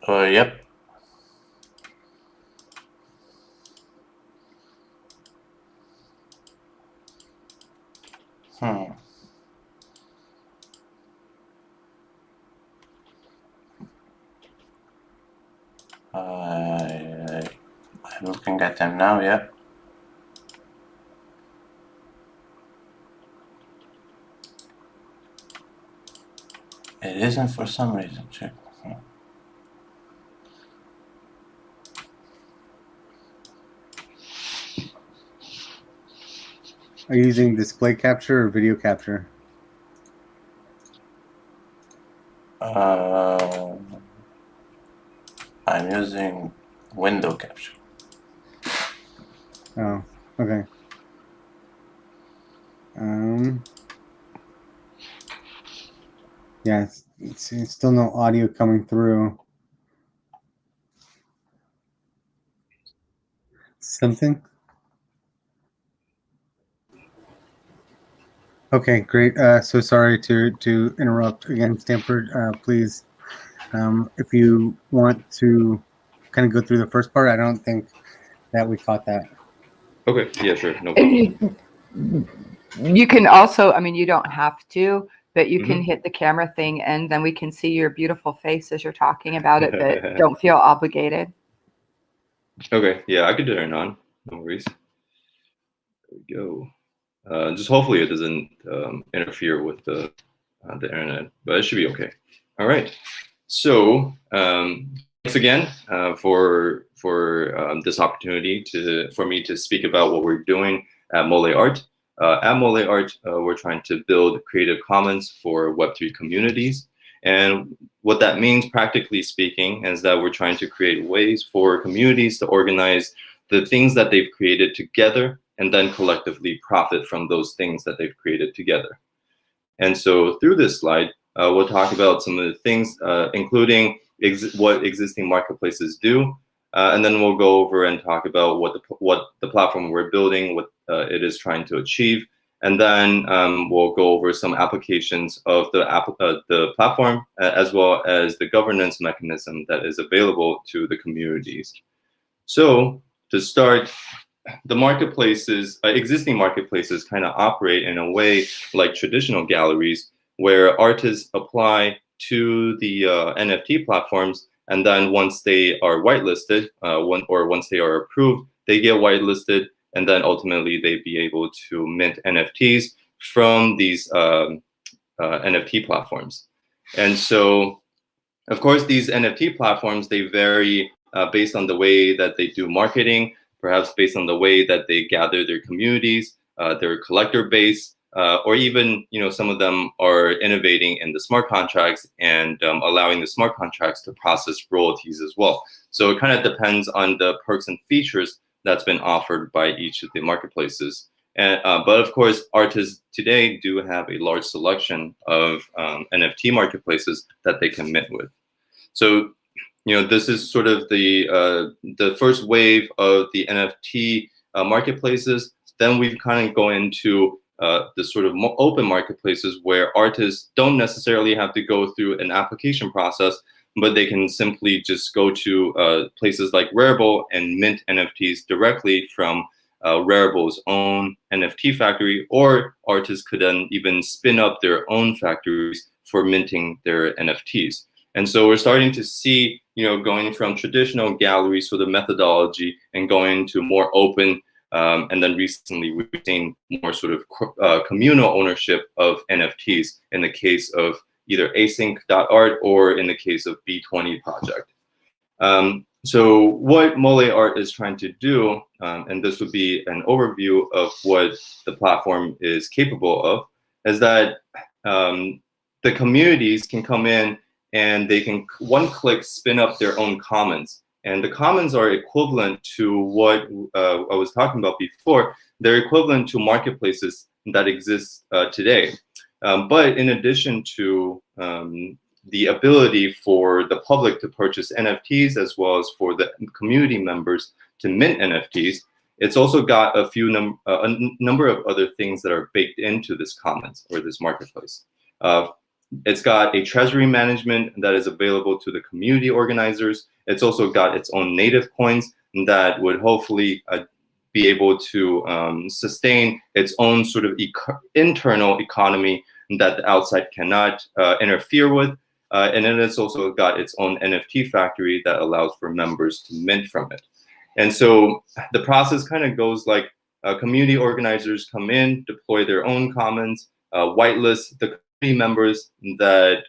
Yep. I'm looking at them now, yep. It isn't for some reason, check. Are you using display capture or video capture? I'm using window capture. Oh, okay. Yeah, it's still no audio coming through. Something? Okay, great. So sorry to interrupt again, Stanford. Please, if you want to kind of go through the first part, I don't think that we caught that. Okay, yeah, sure, no problem. You can also, I mean, you don't have to, but you can hit the camera thing and then we can see your beautiful face as you're talking about it, but don't feel obligated. Okay, yeah, I could turn it on, no worries. There we go. Just hopefully it doesn't interfere with the internet, but it should be okay. All right, so thanks again for this opportunity for me to speak about what we're doing at Mole Art. At Mole Art, we're trying to build Creative Commons for Web3 communities. And what that means, practically speaking, is that we're trying to create ways for communities to organize the things that they've created together and then collectively profit from those things that they've created together. And so through this slide, we'll talk about some of the things, including what existing marketplaces do, and then we'll go over and talk about what the platform we're building, what it is trying to achieve, and then we'll go over some applications of the platform, as well as the governance mechanism that is available to the communities. So to start, the marketplaces, existing marketplaces kind of operate in a way like traditional galleries, where artists apply to the NFT platforms, and then once they are whitelisted, once they are approved, they get whitelisted, and then ultimately they'd be able to mint NFTs from these NFT platforms. And so, of course, these NFT platforms, they vary based on the way that they do marketing, perhaps based on the way that they gather their communities, their collector base, or even, some of them are innovating in the smart contracts and allowing the smart contracts to process royalties as well. So it kind of depends on the perks and features that's been offered by each of the marketplaces. And, but of course, artists today do have a large selection of NFT marketplaces that they can mint with. So, this is sort of the first wave of the NFT marketplaces. Then we kind of go into the sort of open marketplaces where artists don't necessarily have to go through an application process, but they can simply just go to places like Rarible and mint NFTs directly from Rarible's own NFT factory, or artists could then even spin up their own factories for minting their NFTs. And so we're starting to see, going from traditional galleries for the methodology and going to more open, and then recently we've seen more sort of communal ownership of NFTs in the case of either async.art or in the case of B20 project. So what Mole Art is trying to do, and this would be an overview of what the platform is capable of, is that the communities can come in and they can one-click spin up their own commons. And the commons are equivalent to what I was talking about before. They're equivalent to marketplaces that exist today. But in addition to the ability for the public to purchase NFTs, as well as for the community members to mint NFTs, it's also got a number of other things that are baked into this commons or this marketplace. It's got a treasury management that is available to the community organizers. It's also got its own native coins that would hopefully be able to sustain its own sort of internal economy that the outside cannot interfere with. And then it's also got its own NFT factory that allows for members to mint from it. And so the process kind of goes like community organizers come in, deploy their own commons, whitelist the community members that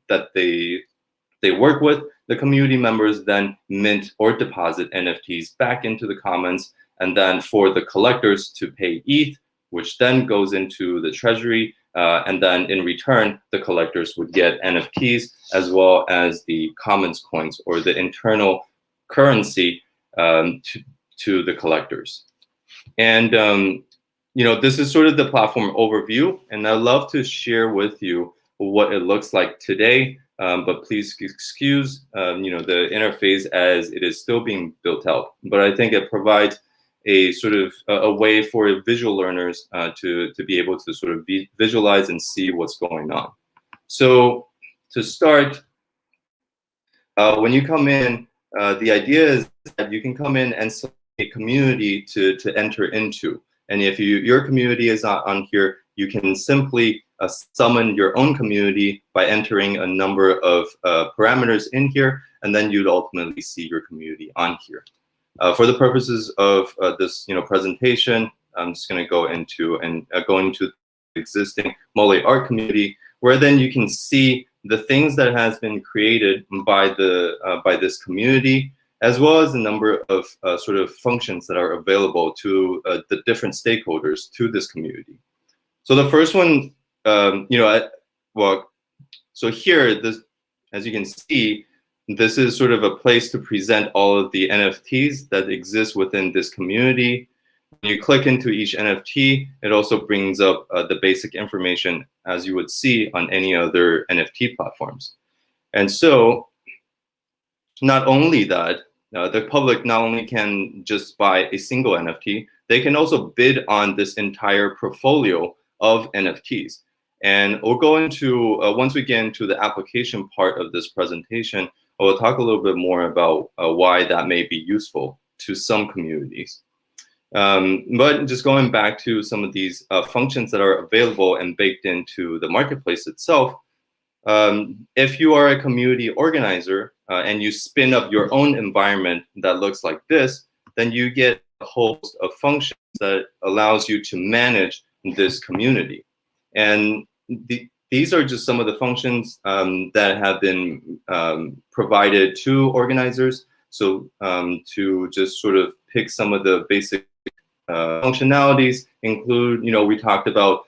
that they work with. The community members then mint or deposit NFTs back into the commons, and then for the collectors to pay ETH, which then goes into the treasury, and then in return, the collectors would get NFTs as well as the commons coins or the internal currency to the collectors. And you know, this is sort of the platform overview, and I'd love to share with you what it looks like today. But please excuse, you know, the interface as it is still being built out. But I think it provides a sort of a way for visual learners to be able to sort of visualize and see what's going on. So to start, when you come in, the idea is that you can come in and select a community to enter into. And if your community is not on here, you can simply summon your own community by entering a number of parameters in here, and then you'd ultimately see your community on here. For the purposes of this, you know, presentation, I'm just going to go into the existing Mole art community, where then you can see the things that has been created by this community, as well as the number of sort of functions that are available to the different stakeholders to this community. So the first one, you know, well, so here, this, as you can see, this is sort of a place to present all of the NFTs that exist within this community. When you click into each NFT, it also brings up the basic information as you would see on any other NFT platforms. And so, not only that, the public not only can just buy a single NFT, they can also bid on this entire portfolio of NFTs. And we'll go into, once we get into the application part of this presentation, I will talk a little bit more about why that may be useful to some communities. But just going back to some of these functions that are available and baked into the marketplace itself, if you are a community organizer and you spin up your own environment that looks like this, then you get a host of functions that allows you to manage this community. And these are just some of the functions that have been provided to organizers. So to just sort of pick some of the basic functionalities include, you know, we talked about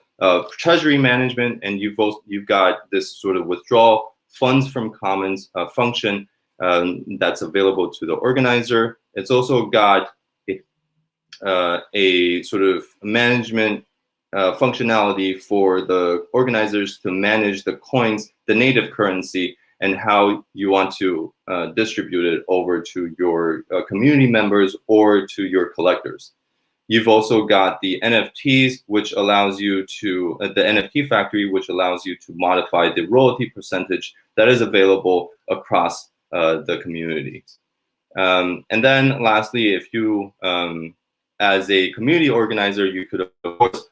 treasury management, and you've got this sort of withdrawal funds from commons function that's available to the organizer. It's also got a sort of management functionality for the organizers to manage the coins, the native currency, and how you want to distribute it over to your community members or to your collectors. You've also got the NFTs, which allows you to, the NFT factory, which allows you to modify the royalty percentage that is available across the communities. And then lastly, if you, as a community organizer, you could, of course,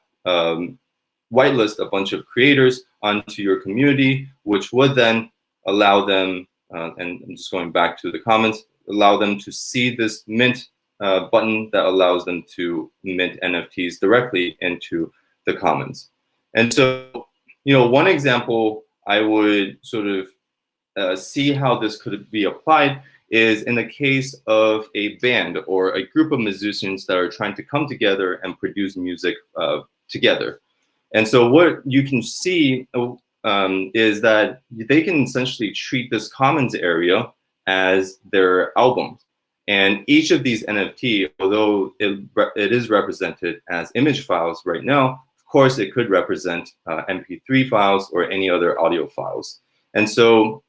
whitelist a bunch of creators onto your community, which would then allow them, and I'm just going back to the comments, allow them to see this mint button that allows them to mint NFTs directly into the commons. And so, you know, one example I would sort of see how this could be applied is in the case of a band or a group of musicians that are trying to come together and produce music together. And so what you can see is that they can essentially treat this commons area as their album. And each of these NFT, although it is represented as image files right now, of course, it could represent MP3 files or any other audio files. And so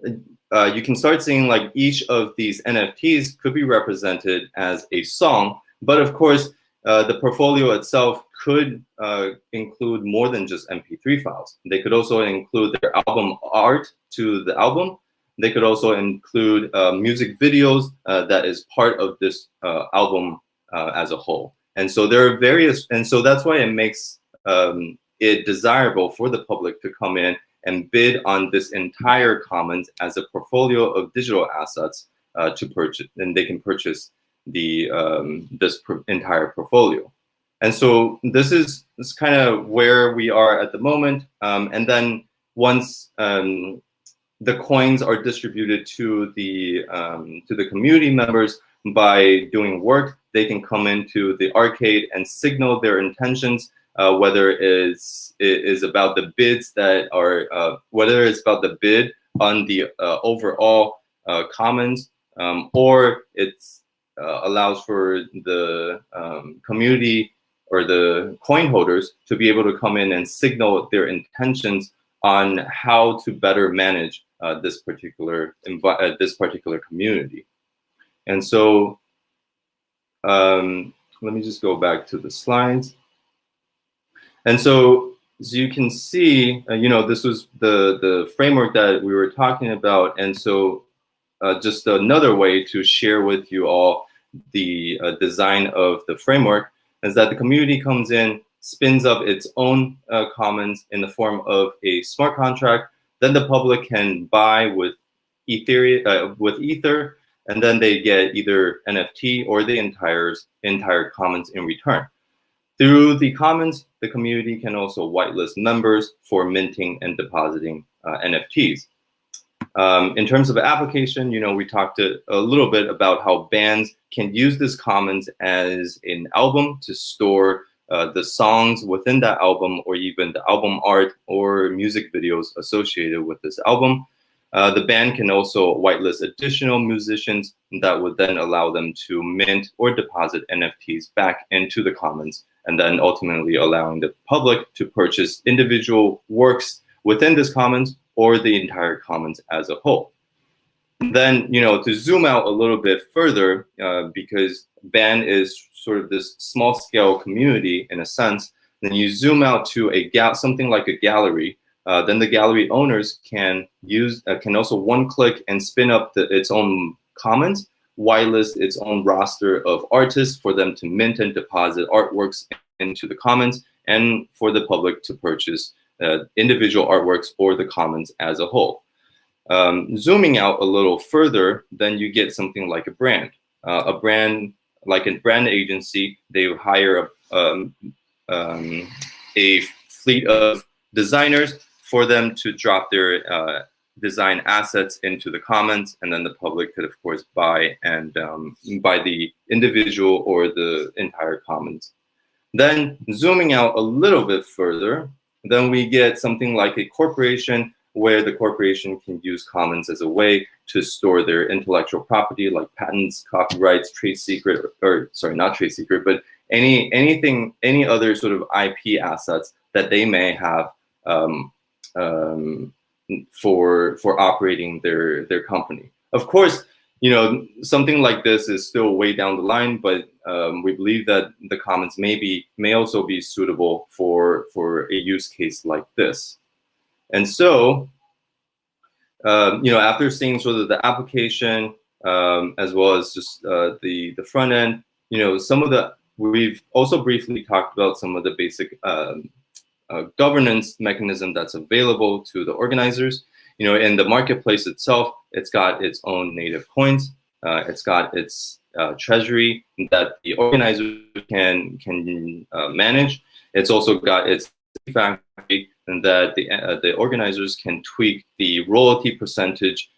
you can start seeing like each of these NFTs could be represented as a song. But of course, the portfolio itself could include more than just MP3 files. They could also include their album art to the album. They could also include music videos that is part of this album as a whole. And so there are various, and so that's why it makes it desirable for the public to come in and bid on this entire commons as a portfolio of digital assets to purchase, and they can purchase the entire portfolio. And so this is kind of where we are at the moment. And then once the coins are distributed to the community members by doing work, they can come into the arcade and signal their intentions, whether it is about the bids that are, whether it's about the bid on the overall commons, or it's allows for the community or the coin holders to be able to come in and signal their intentions on how to better manage this particular community. And so let me just go back to the slides. And so as you can see, this was the framework that we were talking about. And so just another way to share with you all the design of the framework is that the community comes in, spins up its own commons in the form of a smart contract. Then the public can buy with Ether, and then they get either NFT or the entire commons in return. Through the commons, the community can also whitelist members for minting and depositing NFTs. In terms of application, we talked a little bit about how bands can use this commons as an album to store the songs within that album, or even the album art or music videos associated with this album. The band can also whitelist additional musicians that would then allow them to mint or deposit NFTs back into the commons, and then ultimately allowing the public to purchase individual works within this commons or the entire commons as a whole. Then, to zoom out a little bit further, because band is sort of this small scale community in a sense, then you zoom out to something like a gallery. Then the gallery owners can also one click and spin up its own commons, whitelist its own roster of artists for them to mint and deposit artworks into the commons, and for the public to purchase individual artworks or the commons as a whole. Zooming out a little further, then you get something like a brand. A brand, like a brand agency, they hire a fleet of designers for them to drop their design assets into the commons, and then the public could, of course, buy the individual or the entire commons. Then zooming out a little bit further, then we get something like a corporation, where the corporation can use commons as a way to store their intellectual property, like patents, copyrights, trade secret, or sorry, not trade secret, but any other sort of IP assets that they may have for operating their company. Of course, something like this is still way down the line, but we believe that the commons may also be suitable for a use case like this. And so, after seeing sort of the application, as well as just the front end, we've also briefly talked about some of the basic governance mechanism that's available to the organizers. In the marketplace itself, it's got its own native coins. It's got its treasury that the organizer can manage. It's also got its factory, and that the organizers can tweak the royalty percentage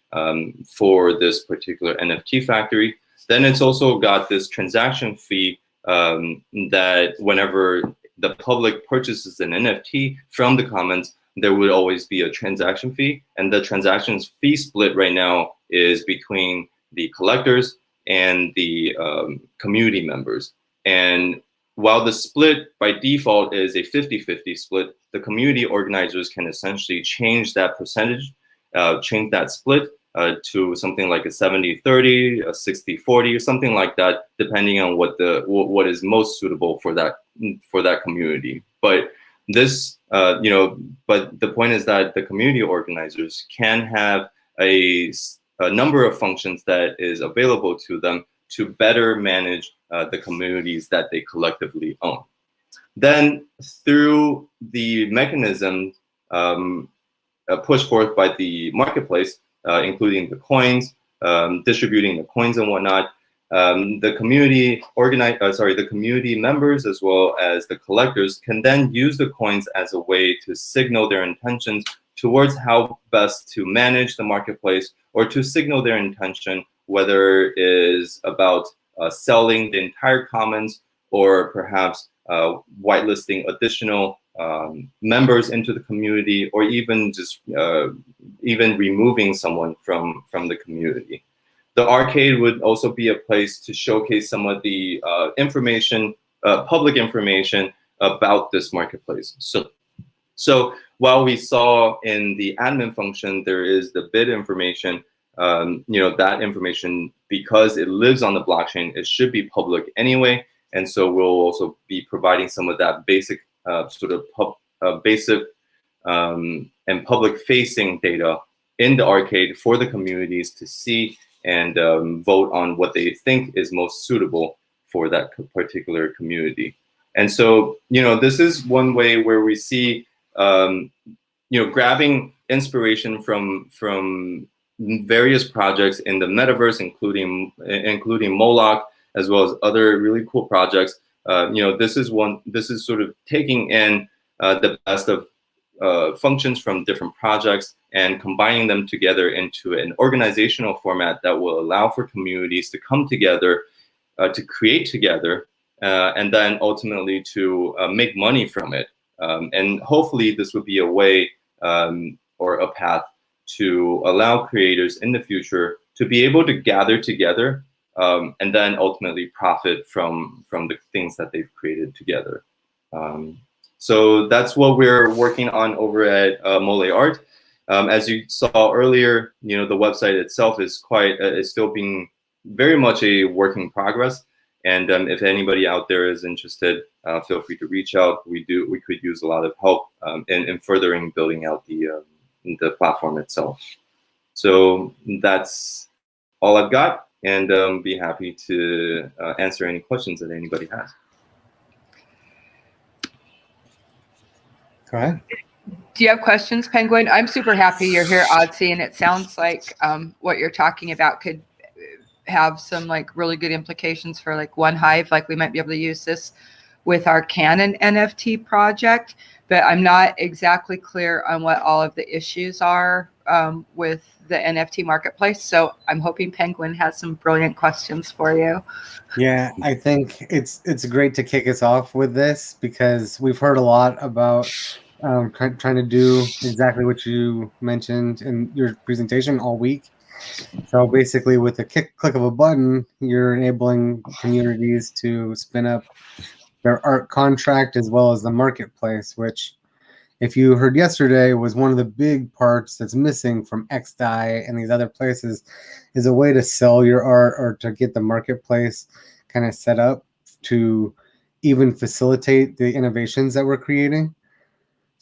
for this particular NFT factory. Then it's also got this transaction fee that whenever the public purchases an NFT from the commons, there would always be a transaction fee. And the transaction fee split right now is between the collectors and the community members. And while the split by default is a 50-50 split, the community organizers can essentially change that percentage, change that split, to something like a 70-30, a 60-40, or something like that, depending on what is most suitable for that community. But this, but the point is that the community organizers can have a number of functions that is available to them to better manage the communities that they collectively own. Then through the mechanism pushed forth by the marketplace, including the coins, distributing the coins and whatnot, the community the community members as well as the collectors can then use the coins as a way to signal their intentions towards how best to manage the marketplace, or to signal their intention, whether it is about selling the entire commons, or perhaps whitelisting additional members into the community, or even just even removing someone from the community. The arcade would also be a place to showcase some of the information, public information about this marketplace. So while we saw in the admin function, there is the bid information, that information, because it lives on the blockchain, it should be public anyway. And so we'll also be providing some of that basic basic and public-facing data in the arcade for the communities to see and vote on what they think is most suitable for that particular community. And so, this is one way where we see, grabbing inspiration from various projects in the metaverse, including Moloch, as well as other really cool projects. This is sort of taking in the best of functions from different projects and combining them together into an organizational format that will allow for communities to come together, to create together, and then ultimately to make money from it. And hopefully this would be a way or a path to allow creators in the future to be able to gather together and then ultimately profit from the things that they've created together. So that's what we're working on over at Mole Art. As you saw earlier, the website itself is still being very much a work in progress. And if anybody out there is interested, feel free to reach out. We could use a lot of help in furthering building out the platform itself. So that's all I've got, and be happy to answer any questions that anybody has. Go ahead. Do you have questions, Penguin? I'm super happy you're here, audsssy, and it sounds like what you're talking about could have some really good implications for OneHive. We might be able to use this with our Canon NFT project, but I'm not exactly clear on what all of the issues are with the NFT marketplace. So I'm hoping Penguin has some brilliant questions for you. Yeah, I think it's great to kick us off with this, because we've heard a lot about trying to do exactly what you mentioned in your presentation all week. So basically, with a click of a button, you're enabling communities to spin up their art contract as well as the marketplace, which, if you heard yesterday, was one of the big parts that's missing from XDAI and these other places, is a way to sell your art or to get the marketplace kind of set up to even facilitate the innovations that we're creating.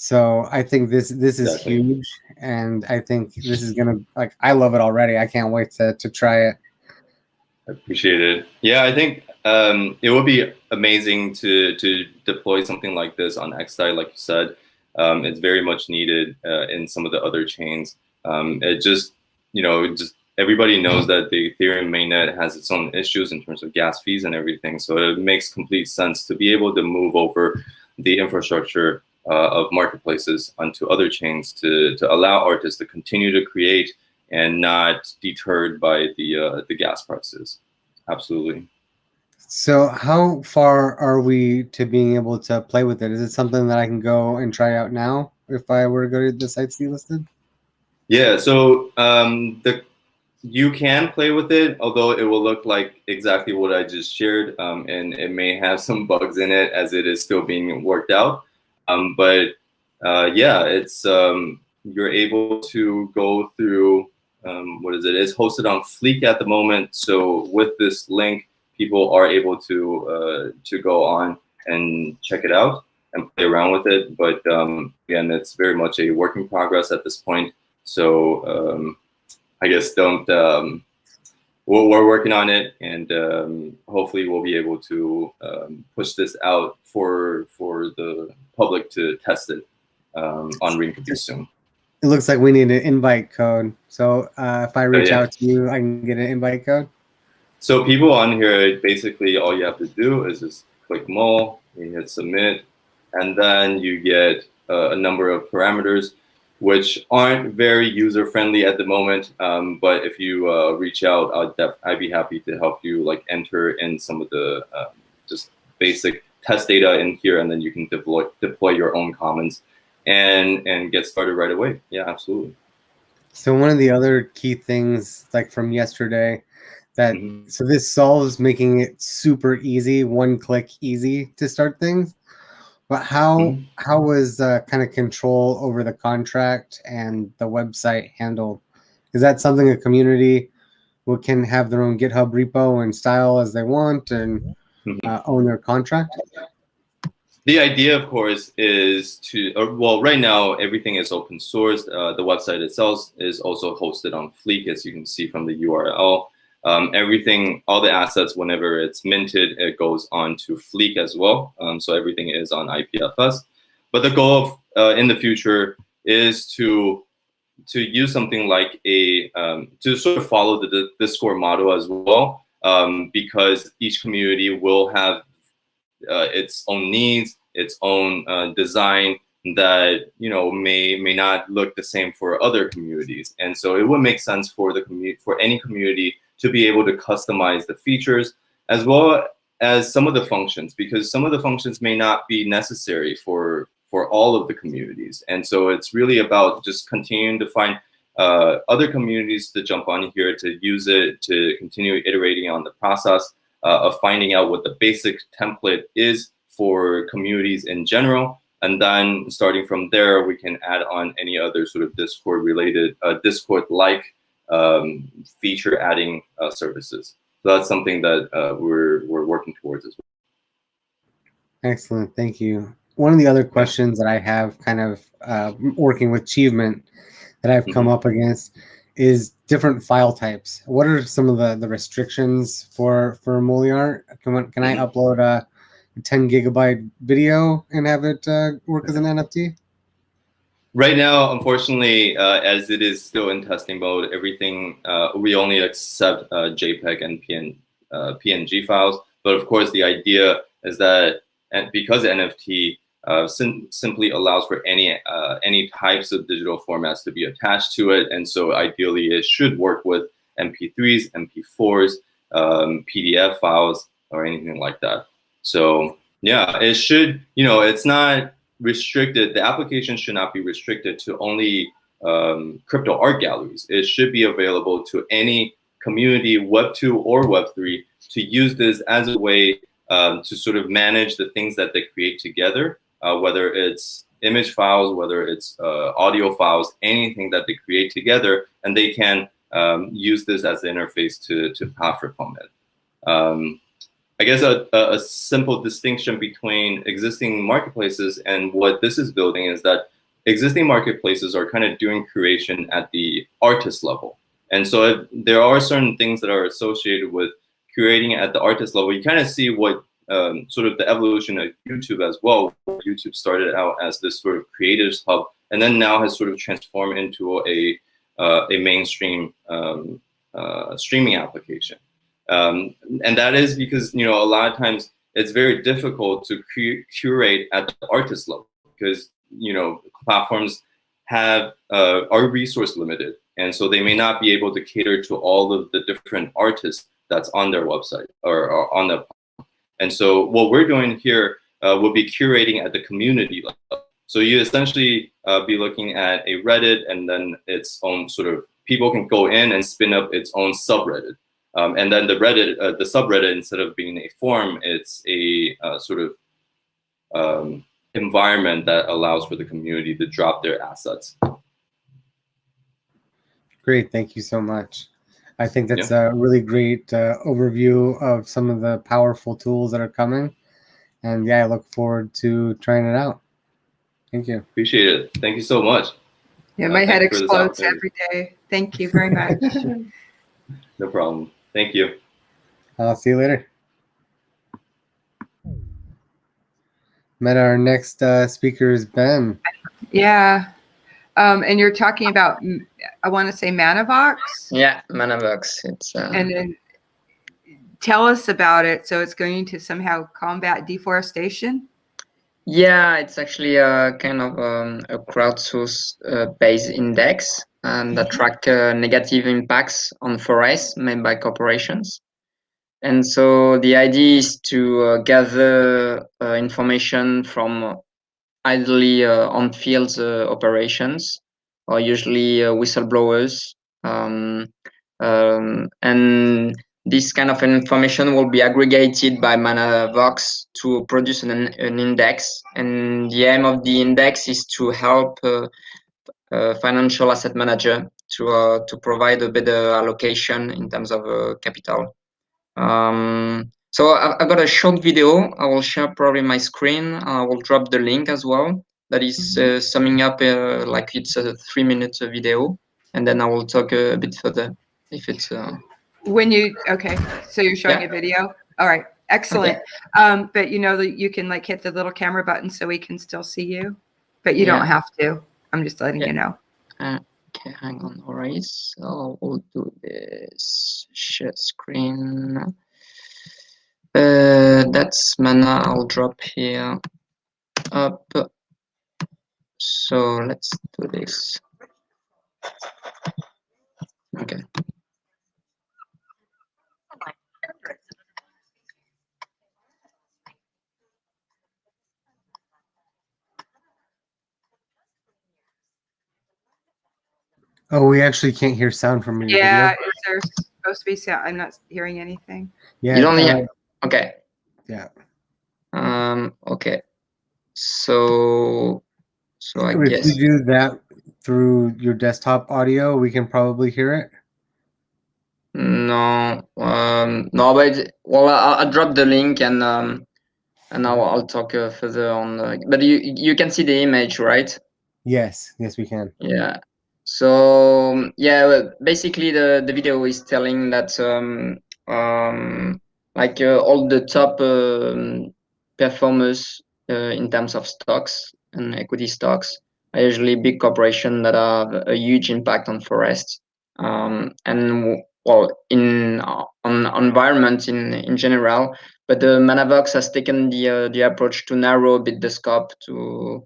So I think this is huge, and I think this is gonna I love it already. I can't wait to try it. I appreciate it. Yeah, I think it would be amazing to deploy something like this on XDAI, like you said. It's very much needed in some of the other chains. It just everybody knows that the Ethereum mainnet has its own issues in terms of gas fees and everything. So it makes complete sense to be able to move over the infrastructure of marketplaces onto other chains to allow artists to continue to create and not deterred by the gas prices. Absolutely. So how far are we to being able to play with it? Is it something that I can go and try out now if I were to go to the sites delisted? Yeah, so you can play with it, although it will look like exactly what I just shared, and it may have some bugs in it as it is still being worked out. But yeah, it's you're able to go through what is it? It's hosted on Fleek at the moment. So with this link, people are able to go on and check it out and play around with it. But again, it's very much a work in progress at this point. So I guess don't. We're working on it, and hopefully we'll be able to push this out for the public to test it on Rinkeby soon. It looks like we need an invite code. So if I reach out to you, I can get an invite code. So people on here, basically all you have to do is just click Mole, you hit submit, and then you get a number of parameters which aren't very user-friendly at the moment. But if you reach out, I'd be happy to help you like enter in some of the just basic test data in here, and then you can deploy your own comments and get started right away. Yeah, absolutely. So one of the other key things, like from yesterday, that so this solves making it super easy, one-click easy to start things. But how was kind of control over the contract and the website handled? Is that something a community can have their own GitHub repo and style as they want and own their contract? The idea, of course, is to, well, right now, everything is open source. The website itself is also hosted on Fleek, as you can see from the URL. Everything, all the assets, whenever it's minted, it goes on to Fleek as well. So everything is on IPFS. But the goal of, in the future is to use something like a, to sort of follow the Discord model as well, because each community will have its own needs, its own design that may not look the same for other communities, and so it would make sense for any community to be able to customize the features as well as some of the functions, because some of the functions may not be necessary for all of the communities, and so it's really about just continuing to find other communities to jump on here to use it, to continue iterating on the process of finding out what the basic template is for communities in general. And then starting from there, we can add on any other sort of Discord-related, Discord-like feature adding services. So that's something that we're working towards as well. Excellent, thank you. One of the other questions that I have kind of working with Achievement that I've come up against is different file types. What are some of the restrictions for Moliart? Can I upload a 10 gigabyte video and have it work as an NFT? Right now, unfortunately, as it is still in testing mode, everything, we only accept JPEG and PNG files. But of course, the idea is that, and because NFT simply allows for any types of digital formats to be attached to it, and so ideally it should work with MP3s, MP4s, PDF files, or anything like that. So yeah, it should, it's not restricted. The application should not be restricted to only crypto art galleries. It should be available to any community, Web 2 or Web 3, to use this as a way to sort of manage the things that they create together, whether it's image files, whether it's audio files, anything that they create together, and they can use this as the interface to profit from it. I guess a simple distinction between existing marketplaces and what this is building is that existing marketplaces are kind of doing curation at the artist level. And so there are certain things that are associated with curating at the artist level. You kind of see what sort of the evolution of YouTube as well. YouTube started out as this sort of creators hub, and then now has sort of transformed into a mainstream streaming application. And that is because, a lot of times it's very difficult to curate at the artist level because, platforms are resource limited. And so they may not be able to cater to all of the different artists that's on their website or on the platform. And so what we're doing here will be curating at the community level. So you essentially be looking at a Reddit, and then its own sort of, people can go in and spin up its own subreddit. And then the subreddit, instead of being a forum, it's a sort of environment that allows for the community to drop their assets. Great, thank you so much. I think that's a really great overview of some of the powerful tools that are coming. And yeah, I look forward to trying it out. Thank you. Appreciate it. Thank you so much. Yeah, my head thank you for this explodes opportunity. every day. Thank you very much. No problem. Thank you. I'll see you later. Our next speaker is Ben. Yeah. And you're talking about, I want to say ManaVox? Yeah, ManaVox. It's And then tell us about it. So it's going to somehow combat deforestation? yeah, it's actually a kind of a crowdsource based index and that track negative impacts on forests made by corporations. And so the idea is to gather information from idly on field operations, or usually whistleblowers. And this kind of information will be aggregated by ManaVox to produce an index. And the aim of the index is to help financial asset manager to provide a better allocation in terms of capital. So I've got a short video. I will share probably my screen. I will drop the link as well. That is summing up like it's a 3-minute video, and then I will talk a bit further if it's. When you, okay, so you're showing a video? All right, excellent. Okay. But you know that you can like hit the little camera button so we can still see you, but you don't have to. I'm just letting you know. Okay, hang on. All right, so we'll do this share screen. That's Mana. I'll drop here up. So let's do this. Okay. Oh, we actually can't hear sound from your Yeah, video. is there supposed to be sound? I'm not hearing anything. Yeah. You don't hear? Okay. Yeah. Okay. So I guess if you do that through your desktop audio, we can probably hear it. no. No, but I'll drop the link and I'll talk further on. But you can see the image, right? Yes, we can. Yeah. So yeah, well, basically the video is telling that like all the top performers in terms of stocks and equity stocks are usually big corporations that have a huge impact on forests and well on environment in general. But the ManaVox has taken the approach to narrow a bit the scope to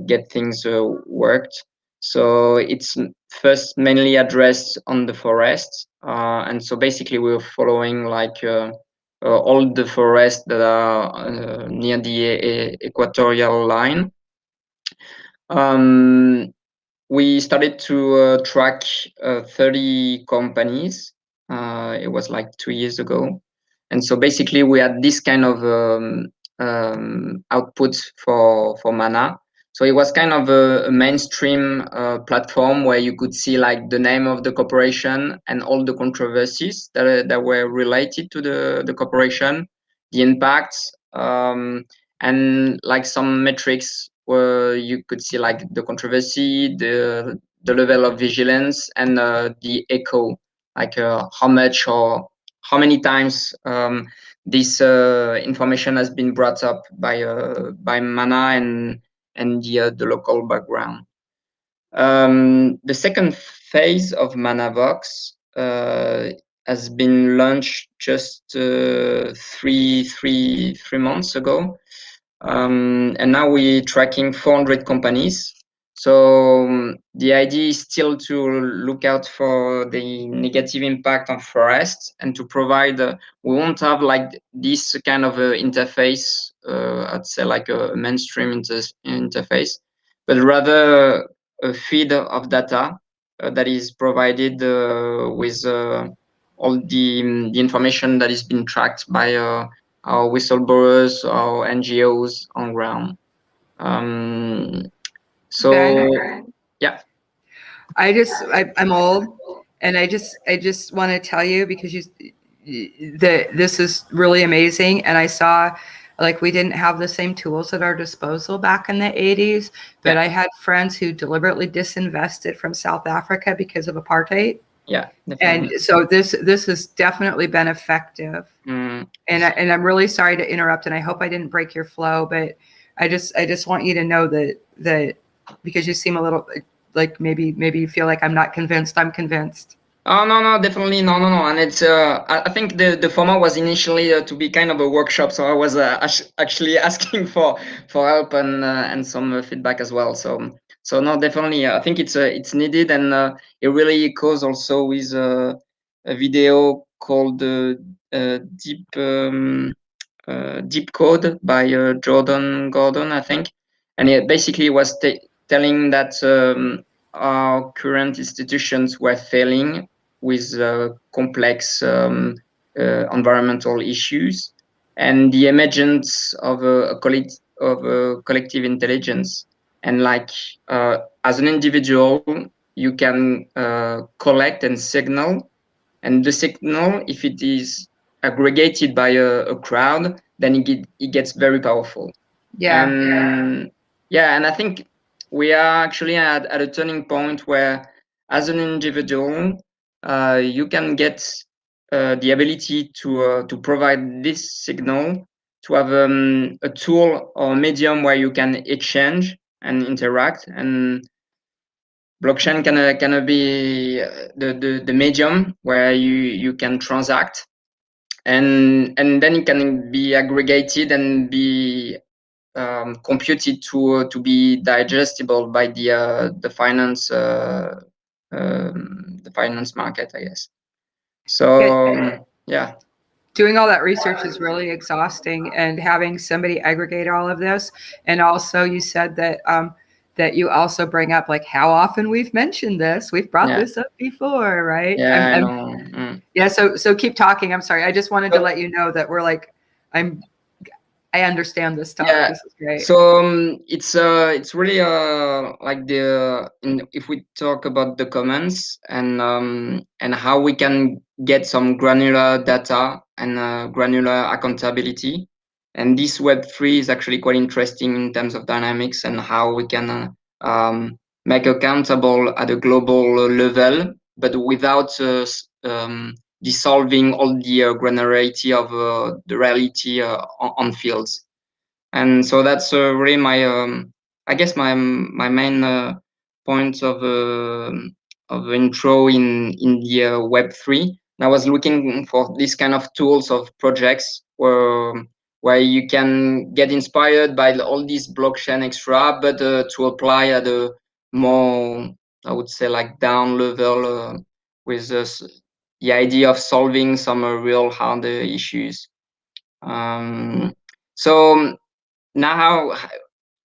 get things worked. So it's first mainly addressed on the forests, and so basically we're following like all the forests that are near the equatorial line. We started to track 30 companies. It was like 2 years ago, and so basically we had this kind of output for Mana. So it was kind of a mainstream platform where you could see like the name of the corporation and all the controversies that were related to the corporation, the impacts, and like some metrics where you could see like the controversy, the level of vigilance, and the echo, like how much or how many times this information has been brought up by Mana and the local background. The second phase of ManaVox has been launched just three months ago, and now we're tracking 400 companies. So the idea is still to look out for the negative impact on forests and to provide. We won't have like this kind of interface. I'd say like a mainstream interface, but rather a feed of data that is provided with all the information that is being tracked by our whistleblowers, our NGOs on ground. So Ben, yeah. I'm old, and I just want to tell you, because this is really amazing. And I saw, like, we didn't have the same tools at our disposal back in the 80s, but I had friends who deliberately disinvested from South Africa because of apartheid. Yeah, definitely. And so this has definitely been effective. And I'm really sorry to interrupt, and I hope I didn't break your flow, but I just want you to know that because you seem a little like maybe you feel like I'm not convinced. I'm convinced. Oh, no, definitely no. And it's I think the format was initially to be kind of a workshop, so I was actually asking for help and some feedback as well. So no, definitely I think it's needed, and it really goes also with a video called Deep Code by Jordan Gordon, I think, and it basically was telling that our current institutions were failing with complex environmental issues, and the emergence of a collective intelligence. And like as an individual, you can collect and signal, and the signal, if it is aggregated by a crowd, then it gets very powerful. Yeah. And I think we are actually at a turning point where, as an individual, you can get the ability to provide this signal, to have a tool or medium where you can exchange and interact, and blockchain can be the medium where you can transact, and then it can be aggregated and be computed to be digestible by the finance market, I guess. So yeah. Doing all that research is really exhausting, and having somebody aggregate all of this. And also, you said that that you also bring up like how often we've mentioned this. We've brought this up before, right? Yeah, I know. Yeah. So keep talking. I'm sorry. I just wanted to let you know that we're like, I understand this stuff. Yeah. This is great. So it's really like if we talk about the comments and how we can get some granular data and granular accountability, and this Web3 is actually quite interesting in terms of dynamics and how we can make accountable at a global level, but without dissolving all the granularity of the reality on fields. And so that's really my I guess my main point of intro in the Web3. And I was looking for this kind of tools of projects where you can get inspired by all these blockchain extra, but to apply at a more, I would say, like down level with the idea of solving some real hard issues. So now,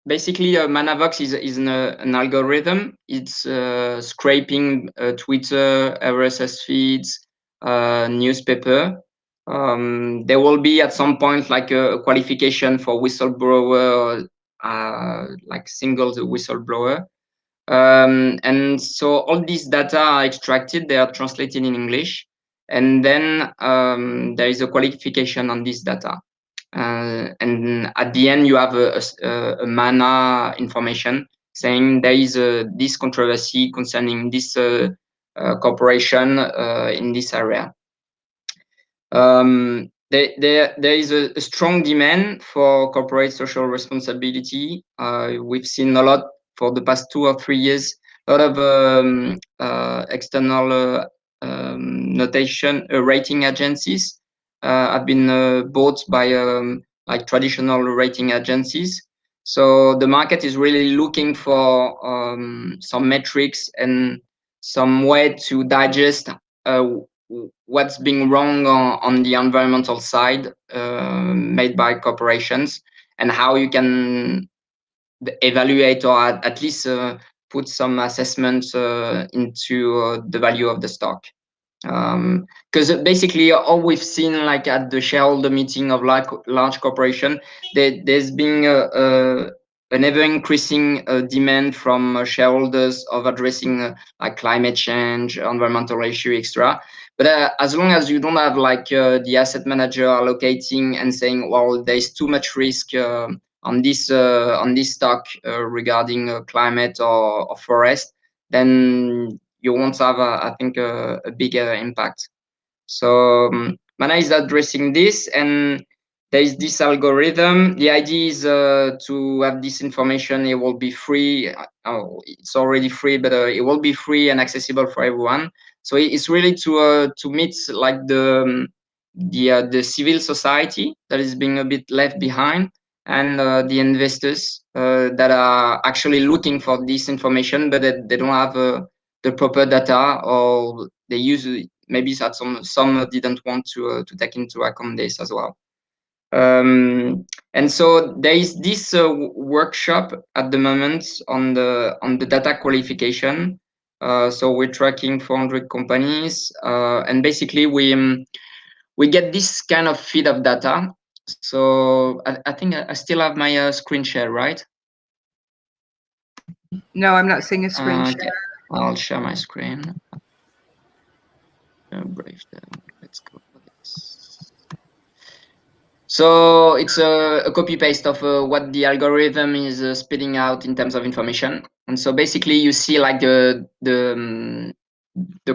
basically, ManaVox is an algorithm. It's scraping Twitter, RSS feeds, newspaper. There will be at some point like a qualification for whistleblower, like single whistleblower. And so all these data are extracted, they are translated in English, and then there is a qualification on this data. And at the end, you have a mana information saying there is this controversy concerning this corporation in this area. There is a strong demand for corporate social responsibility. We've seen a lot for the past 2 or 3 years, a lot of external notation rating agencies have been bought by like traditional rating agencies. So the market is really looking for some metrics and some way to digest what's being wrong on the environmental side made by corporations, and how you can evaluate or at least put some assessments into the value of the stock. Because basically all we've seen, like at the shareholder meeting of large corporation, there's been an ever increasing demand from shareholders of addressing like climate change, environmental issue, etc. But as long as you don't have like the asset manager allocating and saying, well, there's too much risk on this stock regarding climate or forest, then you won't have, I think, a bigger impact. So Mana is addressing this, and there is this algorithm. The idea is to have this information. It will be free. It's already free, but it will be free and accessible for everyone. So it's really to meet like the civil society that is being a bit left behind, and the investors that are actually looking for this information, but they don't have the proper data, or they use maybe that some didn't want to take into account this as well. And so there is this workshop at the moment on the data qualification. So we're tracking 400 companies, and basically we get this kind of feed of data. So I think I still have my screen share, right? No, I'm not seeing a screen Okay. share. I'll share my screen. Let's go for this. So it's a copy paste of what the algorithm is spitting out in terms of information. And so basically you see like the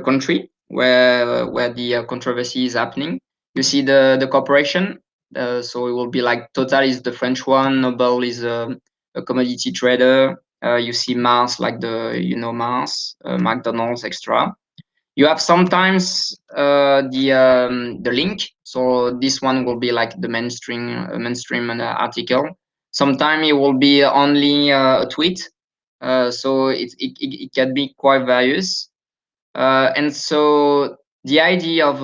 country where the controversy is happening. You see the corporation. So it will be like Total is the French one, Noble is a commodity trader. You see Mars, like Mars, McDonald's, extra. You have sometimes the link. So this one will be like the mainstream article. Sometimes it will be only a tweet. So it can be quite various. And so the idea of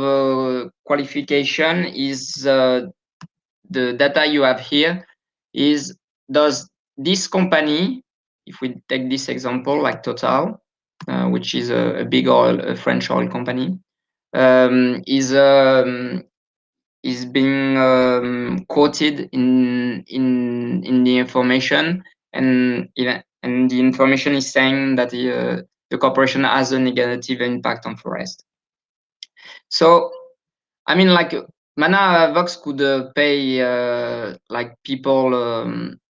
qualification is the data you have here is, does this company, if we take this example like Total, which is a big a French oil company, is being quoted in the information, and the information is saying that the corporation has a negative impact on forest. So, I mean, like Mana Vox could pay like people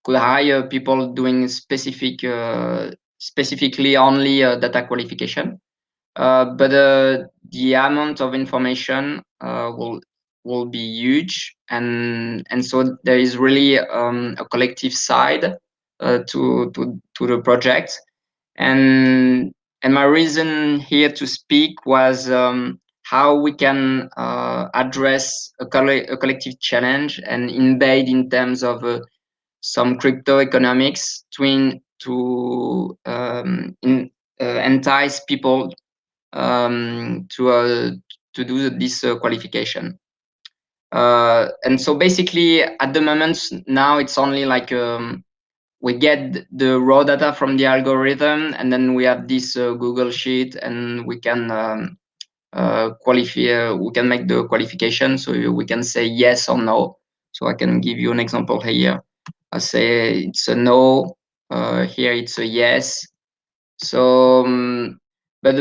could hire people doing specifically only data qualification, but the amount of information will be huge, and so there is really a collective side to the project, and my reason here to speak was how we can address a collective challenge and embed in terms of some crypto economics to entice people to do this qualification. And so basically at the moment now it's only like we get the raw data from the algorithm, and then we have this Google sheet, and we can qualify. We can make the qualification, so we can say yes or no. So I can give you an example here. I say it's a no. Here it's a yes. So, but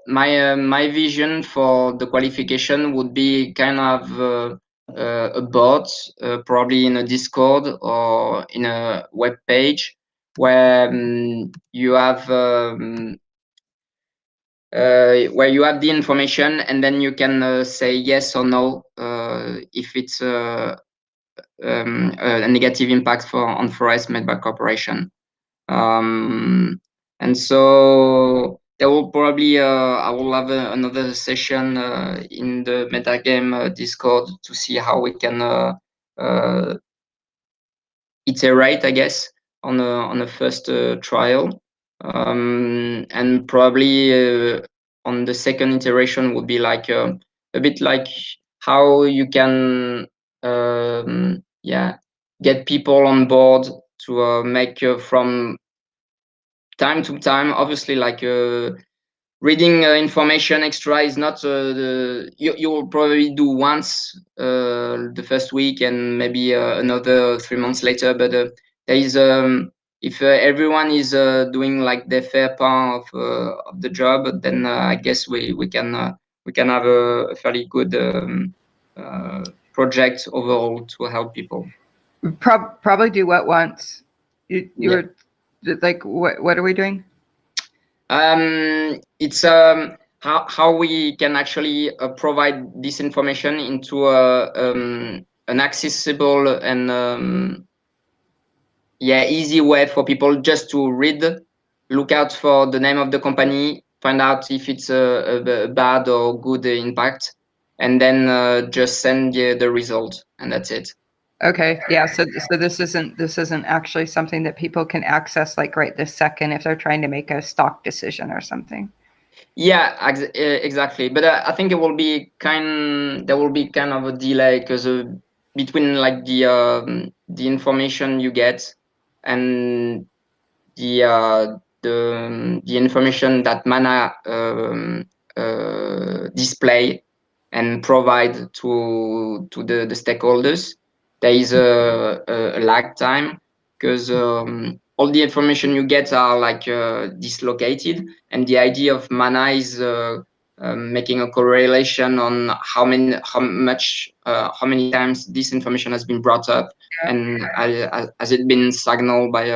my vision for the qualification would be kind of a bot, probably in a Discord or in a web page, where you have the information, and then you can say yes or no if it's a negative impact on forest made by corporation. And so there will probably I will have another session in the MetaGame Discord to see how we can iterate, I guess, on a first trial, and probably on the second iteration would be like a bit like how you can get people on board to make from time to time. Obviously, like reading information extra is not you will probably do once the first week and maybe another 3 months later, but there is if everyone is doing like their fair part of the job, then I guess we can have a fairly good project overall to help people. Probably do what once. You Yeah. were like, what are we doing? It's how we can actually provide this information into an accessible and easy way for people just to read, look out for the name of the company, find out if it's a bad or good impact, and then just send the result, and that's it. Okay, yeah. So this isn't actually something that people can access like right this second if they're trying to make a stock decision or something. Yeah, exactly. But I think there will be kind of a delay because between like the information you get and the information that Mana display and provide to the stakeholders. There is a lag time because all the information you get are like dislocated, and the idea of Mana is making a correlation on how many times this information has been brought up, and has it been signaled by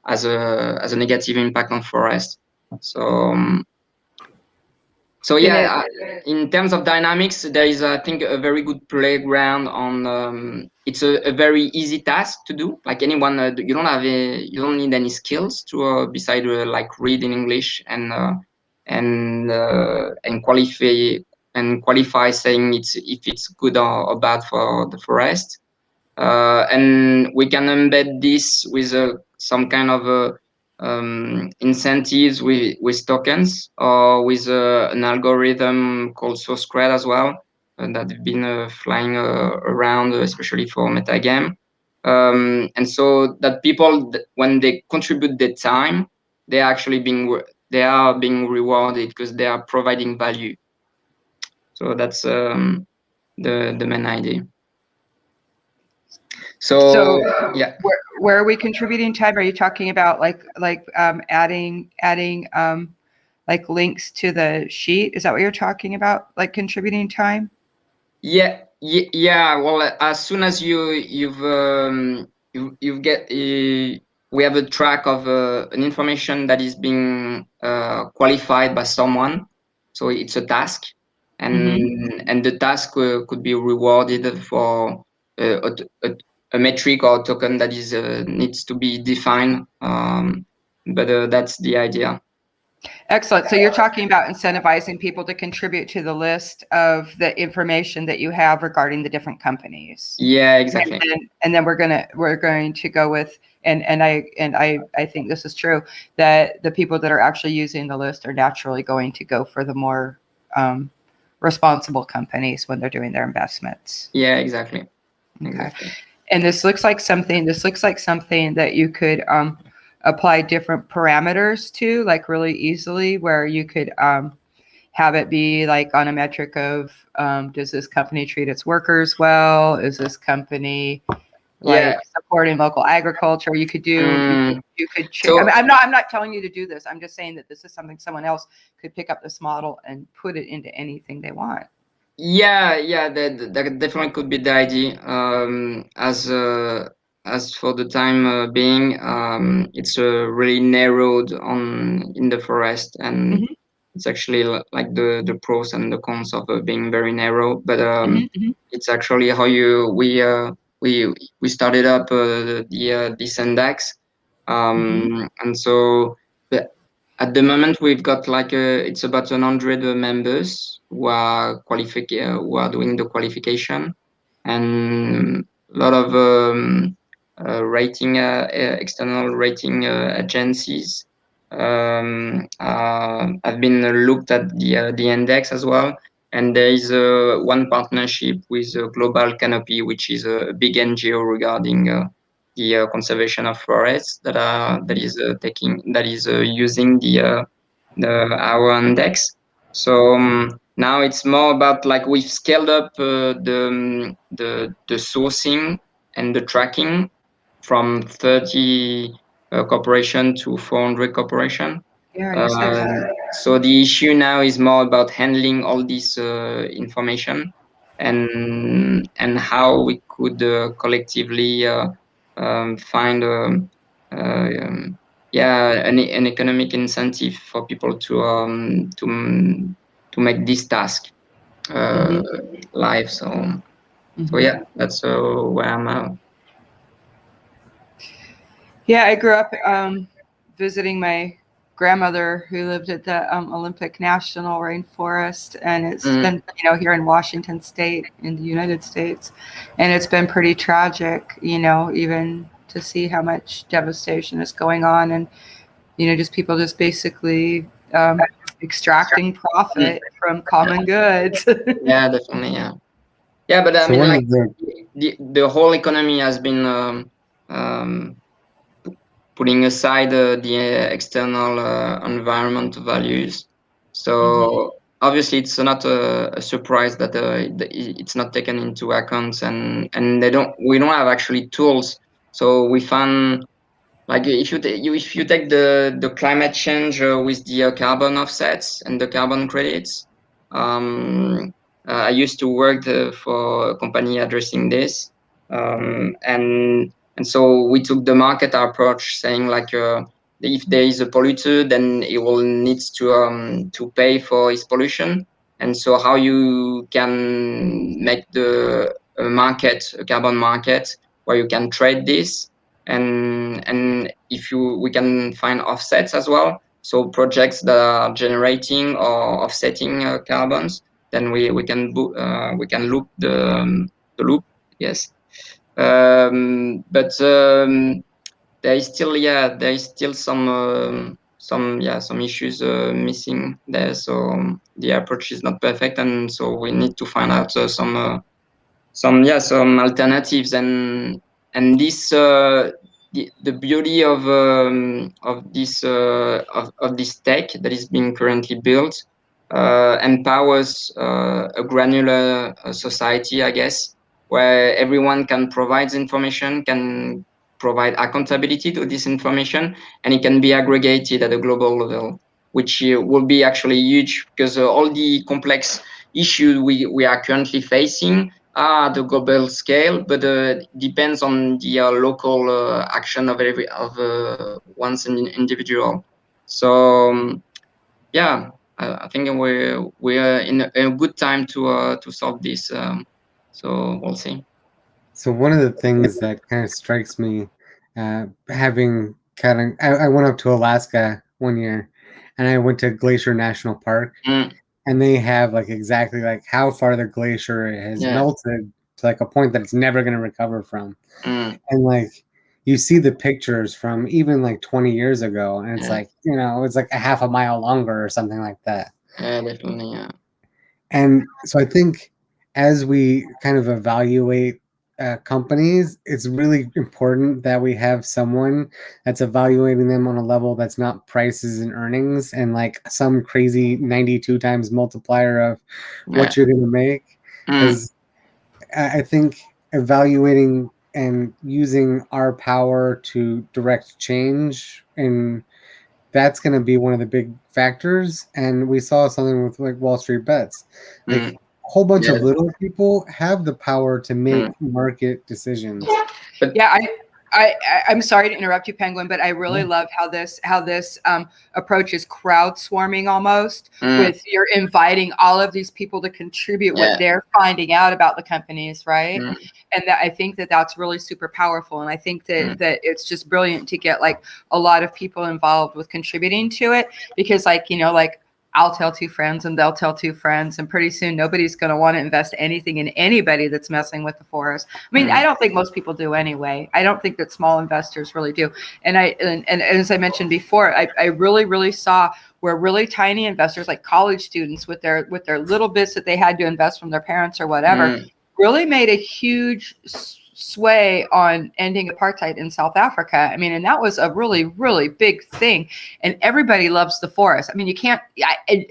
as a negative impact on forest. So yeah, in terms of dynamics, there is I think a very good playground on. It's a very easy task to do. Like anyone, you don't need any skills to beside like read in English and qualify saying if it's good or bad for the forest. And we can embed this with some kind of incentives with tokens or with an algorithm called source cred as well that have been flying around, especially for MetaGame. And so that people, when they contribute their time, they are being rewarded because they are providing value. So that's the main idea. So yeah, where are we contributing time? Are you talking about like adding like links to the sheet? Is that what you're talking about? Like contributing time? Yeah. Well, as soon as you get we have a track of an information that is being qualified by someone, so it's a task, and the task could be rewarded for a metric or a token that is needs to be defined. But that's the idea. Excellent. So you're talking about incentivizing people to contribute to the list of the information that you have regarding the different companies. Yeah, exactly. And then we're going to go with and I think this is true that the people that are actually using the list are naturally going to go for the more responsible companies when they're doing their investments. Yeah, exactly. Okay. And this looks like something that you could apply different parameters to, like really easily, where you could have it be like on a metric of does this company treat its workers well? Is this company like supporting local agriculture? You could do you could change. I mean, I'm not telling you to do this. I'm just saying that this is something someone else could pick up this model and put it into anything they want. Yeah, that definitely could be the idea. As for the time being, it's really narrowed in the forest, and it's actually like the pros and the cons of being very narrow. But it's actually how we started up this index, and so. At the moment, we've got like it's about 100 members who are doing the qualification, and a lot of external rating agencies have been looked at the index as well. And there is one partnership with Global Canopy, which is a big NGO regarding the conservation of forests that is using the our index. So now it's more about like we've scaled up the sourcing and the tracking from 30 corporation to 400 corporation. Yeah, you said that. So the issue now is more about handling all this information and how we could collectively find an economic incentive for people to make this task live. So yeah, that's where I'm at. Yeah, I grew up visiting my grandmother who lived at the Olympic National Rainforest, and it's been, here in Washington State in the United States, and it's been pretty tragic, even to see how much devastation is going on, and just people just basically extracting profit from common goods. Yeah, definitely, yeah. But I So mean, one like of the the whole economy has been putting aside the external environment values. So obviously, it's not a surprise that it's not taken into account, and we don't have actually tools. So we found, like, if you take the climate change with the carbon offsets and the carbon credits. I used to work for a company addressing this, and so we took the market approach, saying like, if there is a polluter, then it will needs to pay for his pollution. And so how you can make the a carbon market where you can trade this, and if we can find offsets as well. So projects that are generating or offsetting carbons, then we can loop the loop. Yes. But there is still some issues missing there. So the approach is not perfect, and so we need to find out some alternatives. And this the beauty of this tech that is being currently built empowers a granular society, I guess, where everyone can provide information, can provide accountability to this information, and it can be aggregated at a global level, which will be actually huge, because all the complex issues we are currently facing are at the global scale, but depends on the local action of one's individual. So yeah, I think we're in a good time to solve this. So we'll see. So one of the things that kind of strikes me, having I went up to Alaska one year, and I went to Glacier National Park, and they have like exactly like how far the glacier has melted to like a point that it's never going to recover from, and like you see the pictures from even like 20 years ago, and it's like it's like a half a mile longer or something like that. Yeah, definitely. Yeah. And so I think as we kind of evaluate companies, it's really important that we have someone that's evaluating them on a level that's not prices and earnings and like some crazy 92 times multiplier of what you're going to make. Because I think evaluating and using our power to direct change, and that's going to be one of the big factors. And we saw something with like Wall Street Bets, like a whole bunch of little people have the power to make market decisions. But yeah, I'm sorry to interrupt you, Penguin, but I really love how this approach is crowd swarming almost, with you're inviting all of these people to contribute what they're finding out about the companies, right? And that I think that's really super powerful, and I think that it's just brilliant to get like a lot of people involved with contributing to it, because like I'll tell two friends and they'll tell two friends, and pretty soon nobody's going to want to invest anything in anybody that's messing with the forest. I mean, I don't think most people do anyway. I don't think that small investors really do. And as I mentioned before, I really saw where really tiny investors, like college students with their little bits that they had to invest from their parents or whatever, really made a huge sway on ending apartheid in South Africa. I mean, and that was a really, really big thing. And everybody loves the forest. I mean, you can't.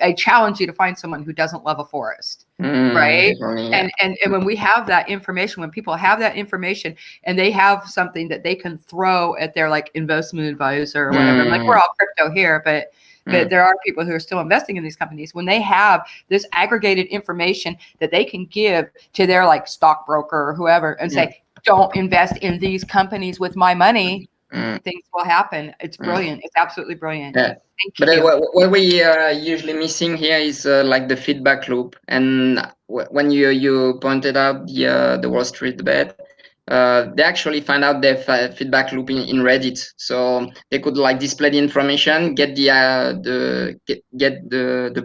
I challenge you to find someone who doesn't love a forest. Right. Yeah. And when we have that information, when people have that information and they have something that they can throw at their like investment advisor or whatever, like we're all crypto here, but there are people who are still investing in these companies. When they have this aggregated information that they can give to their like stockbroker or whoever and say, don't invest in these companies with my money, things will happen. It's brilliant. It's absolutely brilliant. Yeah. But what we are usually missing here is like the feedback loop. And when you pointed out the Wall Street bet, they actually find out their feedback loop in Reddit. So they could like display the information, get the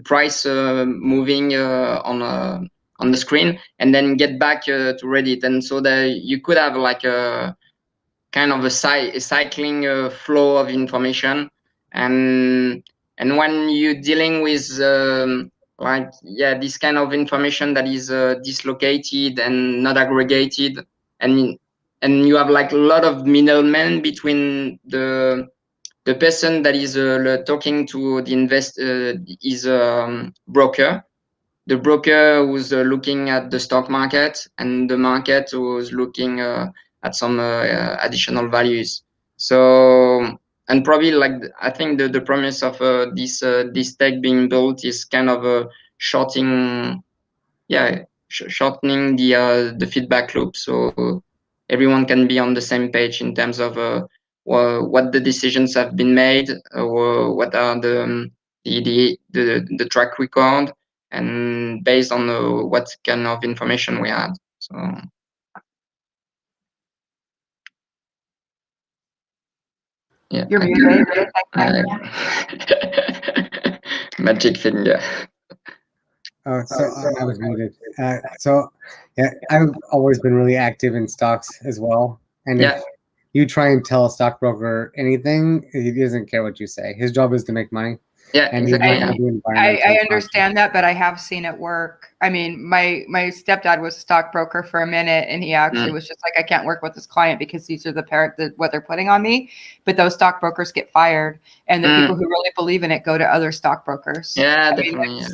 price moving on the screen, and then get back to Reddit. And so that you could have like a kind of a cycling flow of information. And when you're dealing with this kind of information that is dislocated and not aggregated, and you have like a lot of middlemen between the person that is talking to the is broker, the broker who's looking at the stock market, and the market who's looking at some additional values. So, and probably like I think the promise of this tech being built is kind of shortening the feedback loop, so everyone can be on the same page in terms of what the decisions have been made, or what are the track record, and based on what kind of information we had. So yeah, you're muted. magic finger. Oh, so I was muted. So yeah, I've always been really active in stocks as well. And if you try and tell a stockbroker anything, he doesn't care what you say. His job is to make money. Yeah, and exactly. I understand that, but I have seen it work. I mean, my stepdad was a stockbroker for a minute, and he actually was just like, I can't work with this client because these are what they're putting on me. But those stockbrokers get fired, and the people who really believe in it go to other stockbrokers. Yeah, definitely.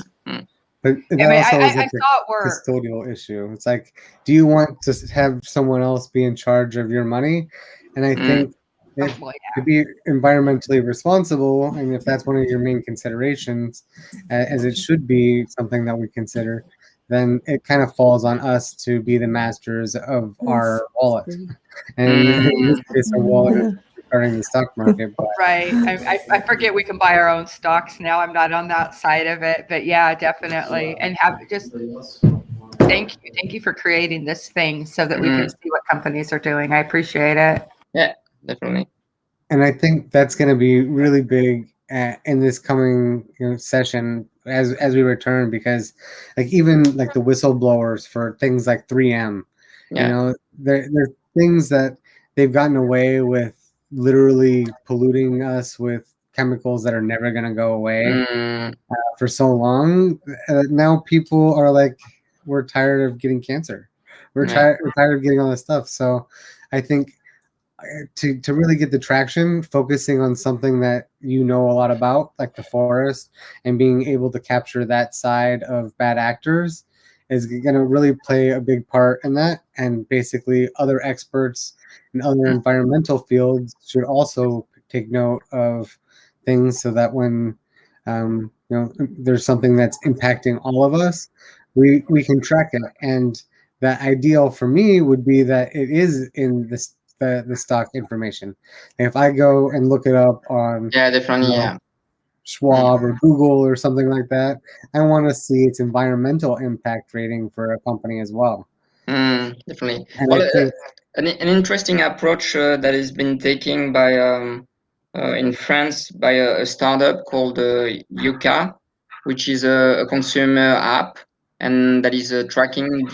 But that also is I saw it work. Custodial issue. It's like, do you want to have someone else be in charge of your money? And I think to be environmentally responsible, and if that's one of your main considerations, as it should be something that we consider, then it kind of falls on us to be the masters of our wallet. And in this case, our wallet is regarding the stock market. But. Right. I forget we can buy our own stocks now. I'm not on that side of it, but yeah, definitely. And thank you for creating this thing so that we can see what companies are doing. I appreciate it. Yeah, definitely. And I think that's going to be really big in this coming session as we return, because like even like the whistleblowers for things like 3M, they're things that they've gotten away with literally polluting us with chemicals that are never going to go away for so long. Now people are like, we're tired of getting cancer. We're tired of getting all this stuff. So I think to really get the traction, focusing on something that you know a lot about, like the forest, and being able to capture that side of bad actors is going to really play a big part in that. And basically other experts in other environmental fields should also take note of things, so that when there's something that's impacting all of us, we can track it. And the ideal for me would be that it is in the stock information. And if I go and look it up on Schwab or Google or something like that, I want to see its environmental impact rating for a company as well. Definitely. And well, I think an interesting approach that has been taken by in France by a startup called Yuka, which is a consumer app, and that is tracking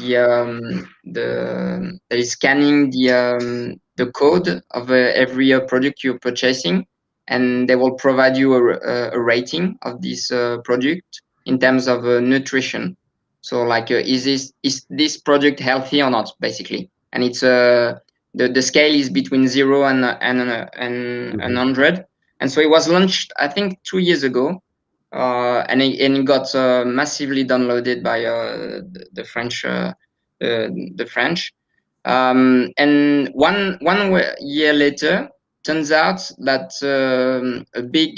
that is scanning the code of every product you're purchasing, and they will provide you a rating of this product in terms of nutrition. So like, is this product healthy or not, basically? And it's the scale is between 0 and 100. And so it was launched, I think, 2 years ago, and it got massively downloaded by the French. And one year later, turns out that a big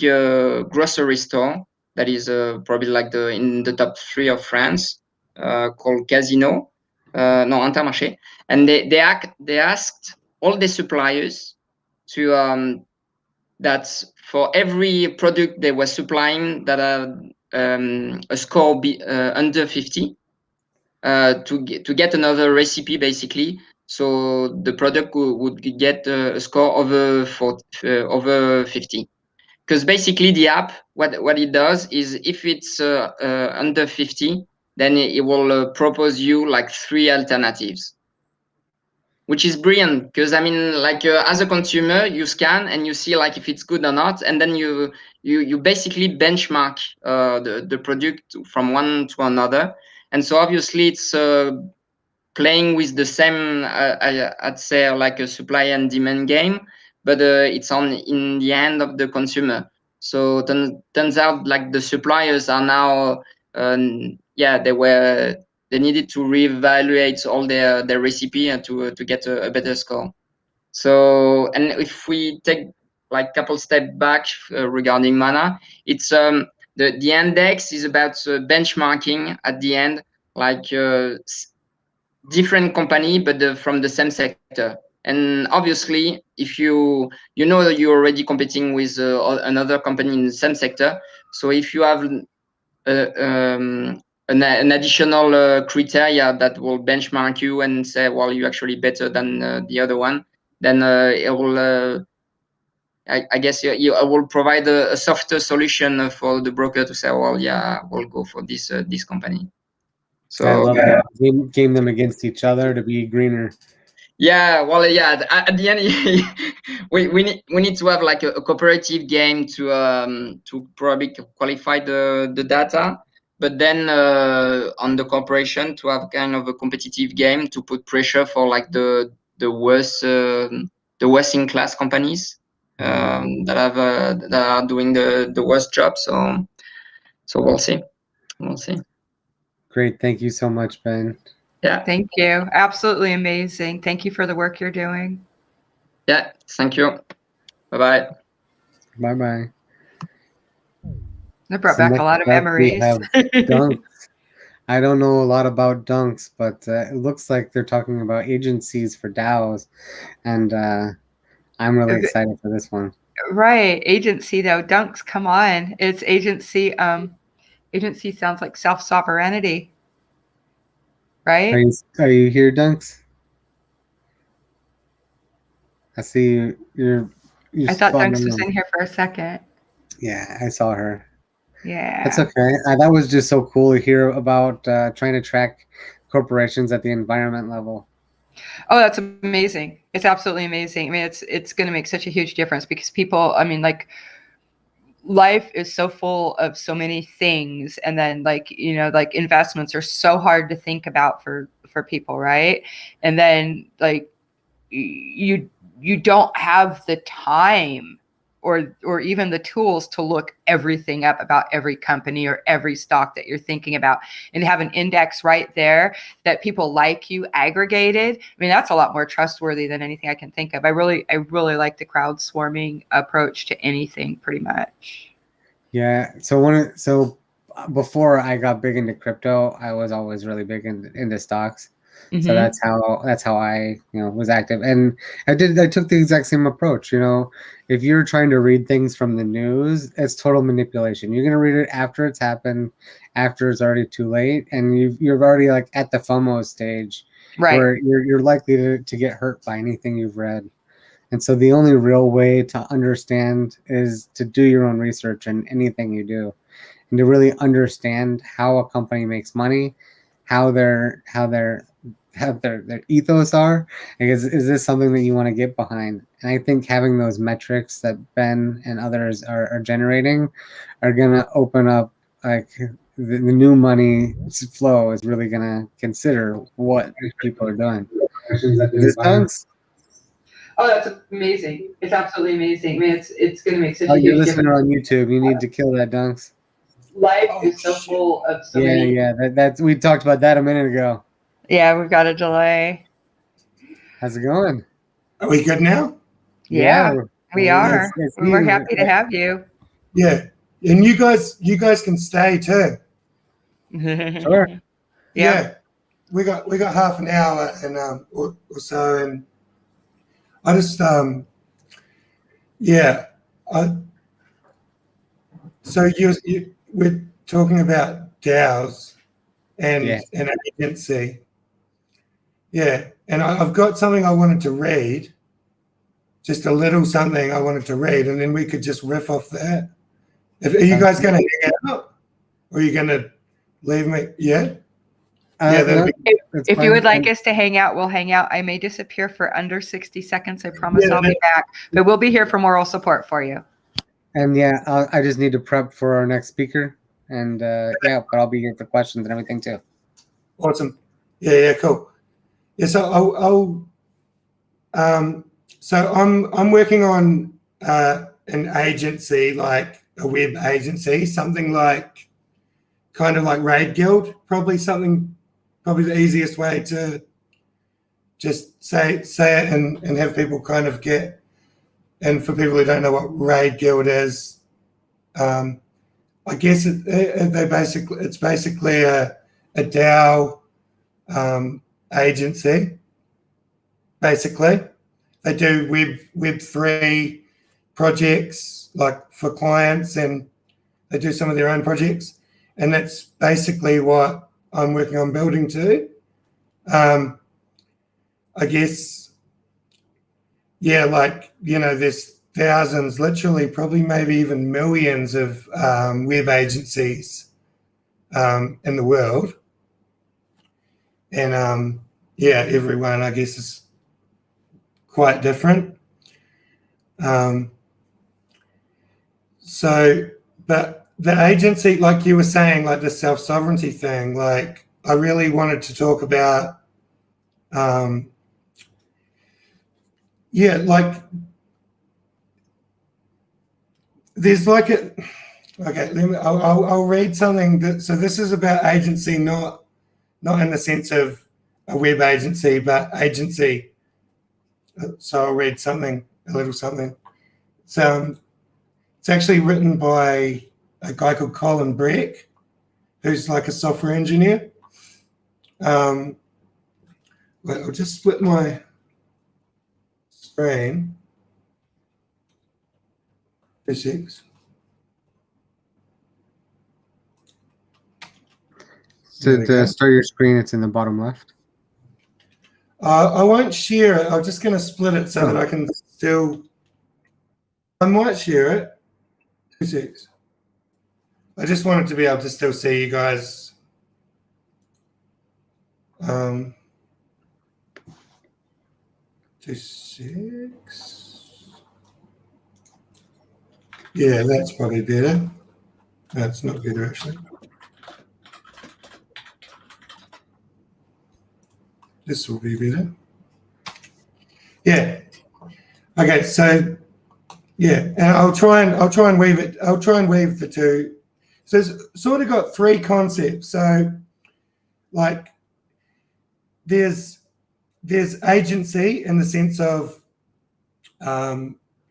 grocery store that is probably like in the top 3 of France, called Casino, no, Intermarché, and they asked all the suppliers to that for every product they were supplying that a score under 50, to get another recipe, basically. So the product would get a score over 50. Because basically the app, what it does is, if it's under 50, then it will propose you like 3 alternatives, which is brilliant. Because I mean, like as a consumer, you scan and you see like if it's good or not, and then you basically benchmark the product from one to another. And so obviously it's playing with the same, I'd say, like a supply and demand game, but it's in the hand of the consumer. So turns out like the suppliers are now, they needed to reevaluate all their recipe and to get a better score. So, and if we take like couple steps back regarding Mana, it's the index is about benchmarking at the end, like different company, but from the same sector. And obviously, if you're already competing with another company in the same sector, so if you have an additional criteria that will benchmark you and say, well, you're actually better than the other one, then it will. I guess you will provide a softer solution for the broker to say, well, yeah, we'll go for this company. So I love that. Game them against each other to be greener. Yeah, well, yeah. At the end, we need to have like a cooperative game to probably qualify the data, but then on the corporation to have kind of a competitive game to put pressure for like the worst in class companies that are doing the worst job. So we'll see. Great, thank you so much, Ben. Yeah. Thank you. Absolutely amazing. Thank you for the work you're doing. Yeah. Thank you. Bye-bye. Bye-bye. That brought back a lot of memories. Dunks. I don't know a lot about Dunks, but it looks like they're talking about agencies for DAOs, and I'm really excited for this one. Right. Agency, though. Dunks, come on. It's agency. Agency sounds like self-sovereignty. Right? Are you here, Dunks? I see you. I thought Dunks was in here for a second. Yeah, I saw her. Yeah. That's okay. That was just so cool to hear about trying to track corporations at the environment level. Oh, that's amazing. It's absolutely amazing. I mean, it's going to make such a huge difference because people, I mean, like, life is so full of so many things, and then like investments are so hard to think about for people, right? And then like you don't have the time or even the tools to look everything up about every company or every stock that you're thinking about, and have an index right there that people like you aggregated. I mean, that's a lot more trustworthy than anything I can think of. I really like the crowd swarming approach to anything, pretty much. Yeah. So before I got big into crypto, I was always really big into stocks. Mm-hmm. So that's how I was active, and I took the exact same approach. If you're trying to read things from the news, it's total manipulation. You're gonna read it after it's happened, after it's already too late, and you're already like at the FOMO stage, right, where you're likely to get hurt by anything you've read. And so the only real way to understand is to do your own research in anything you do, and to really understand how a company makes money, how their ethos are. Like, is this something that you want to get behind? And I think having those metrics that Ben and others are generating are going to open up, like, the new money flow is really going to consider what people are doing. Is this Dunks? Oh, that's amazing. It's absolutely amazing. I mean, it's going to make such Oh, a you're huge listening difference. on YouTube. You need to kill that, Dunks. Life Oh, is so shit. full of so Yeah, many. yeah. That's we talked about that a minute ago. Yeah, we've got a delay. How's it going? Are we good now? Yeah, we Yeah, are. it's We're you. happy to have you. Yeah. And you guys can stay too. Sure. Yeah. We got half an hour and or so, and I just yeah. So we're talking about DAOs and Yes. an agency. Yeah, and I've got something I wanted to read, just a little something I wanted to read, and then we could just riff off that. Are you guys going to hang out, or are you going to leave me? Yeah, yeah. No, that's If fine. you would like us to hang out, we'll hang out. I may disappear for under 60 seconds. I promise Yeah, I'll be back. But we'll be here for moral support for you. And yeah, I just need to prep for our next speaker. And yeah, but I'll be here for questions and everything too. Awesome. Yeah, cool. Yeah, so so I'm working on an agency, like a web agency, something like kind of like Raid Guild, probably the easiest way to just say it and have people kind of get. And for people who don't know what Raid Guild is, I guess it's basically a DAO agency. Basically, they do Web3 projects like for clients, and they do some of their own projects, and that's basically what I'm working on building to. I guess, yeah, like, there's thousands, literally, probably maybe even millions of web agencies in the world, and yeah, everyone, I guess, is quite different. But the agency, like you were saying, like the self-sovereignty thing, like I really wanted to talk about, yeah, like there's like I'll read something so this is about agency, not in the sense of a web agency, but agency. So I'll read a little something. So it's actually written by a guy called Colin Breck, who's like a software engineer. Wait, I'll just split my screen. 6. So to start your screen, it's in the bottom left. I won't share it. I'm just going to split it so that I can still. I might share it. 6. I just wanted to be able to still see you guys. 6. Yeah, that's probably better. That's not better actually. This will be better. Yeah. Okay. So yeah, and I'll try and weave it. I'll try and weave the two. So it's sort of got 3 concepts. So like there's agency in the sense of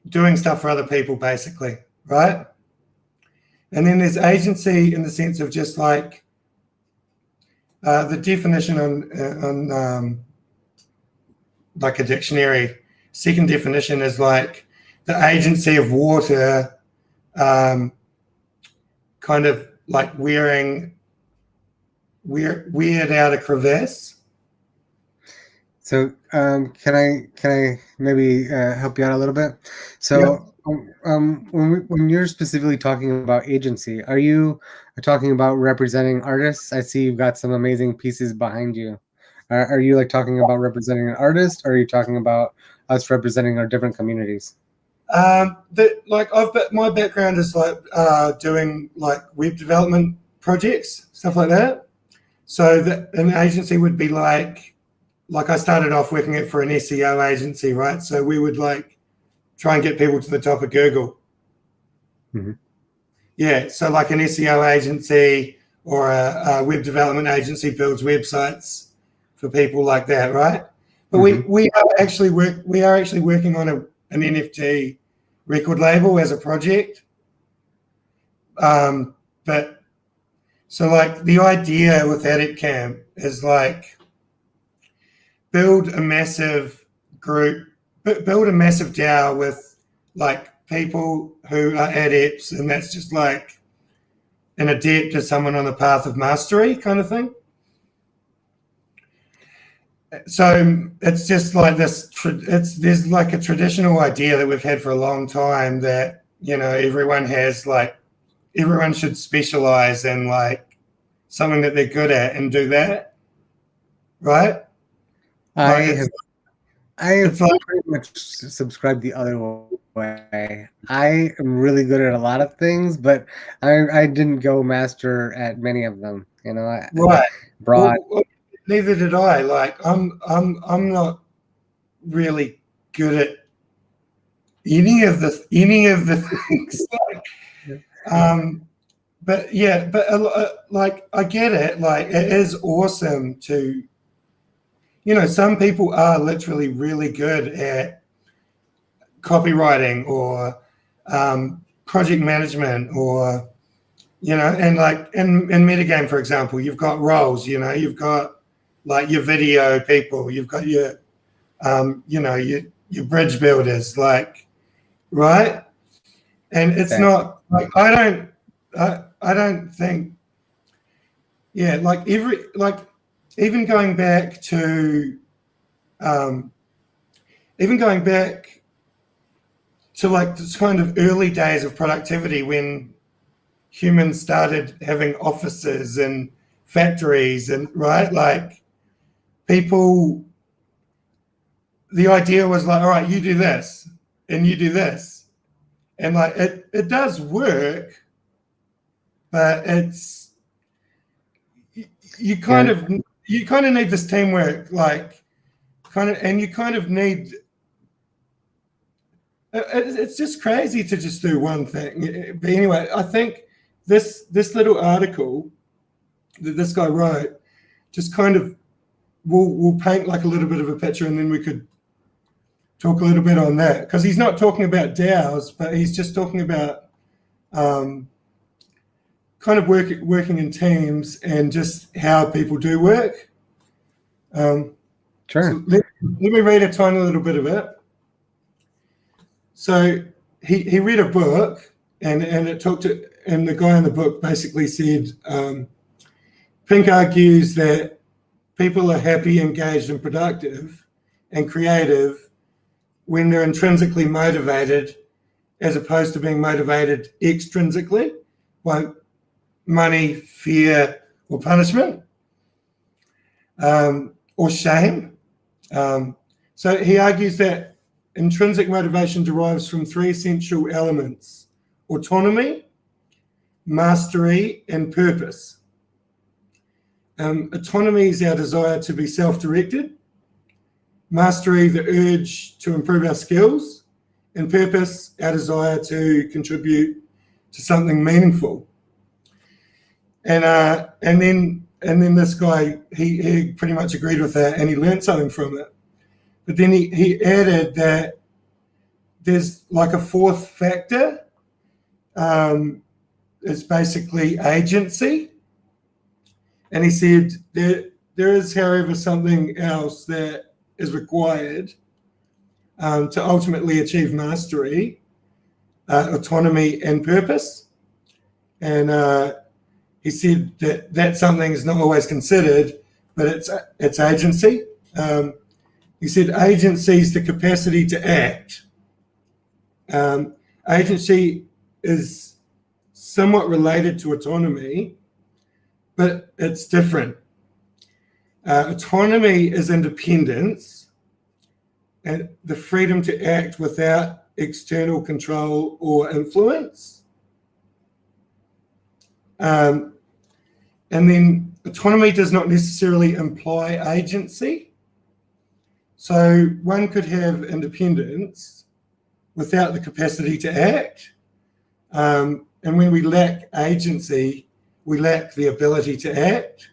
doing stuff for other people, basically, right? And then there's agency in the sense of just like the definition on like a dictionary. Second definition is like the agency of water, kind of like weird out a crevasse. So can I maybe help you out a little bit? So when you're specifically talking about agency, are you talking about representing artists? I see you've got some amazing pieces behind you. Are you like talking about representing an artist, or are you talking about us representing our different communities? My background is like doing like web development projects, stuff like that. So that an agency would be like like I started off working for an SEO agency, right? So we would like try and get people to the top of Google. Mm-hmm. Yeah, so like an SEO agency or a web development agency builds websites for people like that, right? But we are actually working on an NFT record label as a project. But so like the idea with Addict Camp is like build a massive group, build a massive DAO with like people who are adepts, and that's just like an adept is someone on the path of mastery kind of thing. So it's just like this. There's like a traditional idea that we've had for a long time that, you know, everyone should specialize in like something that they're good at and do that, right? I have like, pretty much subscribed the other way. I am really good at a lot of things, but I didn't go master at many of them. You know, right? Broad. Well, neither did I. Like, I'm not really good at any of the things. But yeah, like I get it. Like, it is awesome to, you know, some people are literally really good at copywriting or project management, or, you know, and like in MetaGame, for example, you've got roles, you know, you've got like your video people, you've got your, you know, your bridge builders, like, right? And it's not like, I don't think, yeah, like even going back to like this kind of early days of productivity when humans started having offices and factories, and right, like people, the idea was like, all right, you do this and you do this, and like it does work, but it's you kind of need this teamwork, like and you kind of need. It's just crazy to just do one thing. But anyway, I think this little article that this guy wrote just kind of will paint like a little bit of a picture, and then we could talk a little bit on that, because he's not talking about DAOs, but he's just talking about kind of working in teams and just how people do work. Sure. So let me read a tiny little bit of it. So he read a book, and it talked to, and the guy in the book basically said, Pink argues that people are happy, engaged, and productive and creative when they're intrinsically motivated, as opposed to being motivated extrinsically by money, fear, or punishment, or shame. So he argues that intrinsic motivation derives from three essential elements: autonomy, mastery, and purpose. Autonomy is our desire to be self-directed. Mastery, the urge to improve our skills. And purpose, our desire to contribute to something meaningful. And then this guy, he pretty much agreed with that, and he learned something from it. But then he added that there's like a fourth factor. It's basically agency. And he said there is, however, something else that is required to ultimately achieve mastery, autonomy, and purpose. And he said that something is not always considered, but it's agency. He said agency is the capacity to act. Agency is somewhat related to autonomy, but it's different. Autonomy is independence and the freedom to act without external control or influence. And then autonomy does not necessarily imply agency. So one could have independence without the capacity to act. And when we lack agency, we lack the ability to act.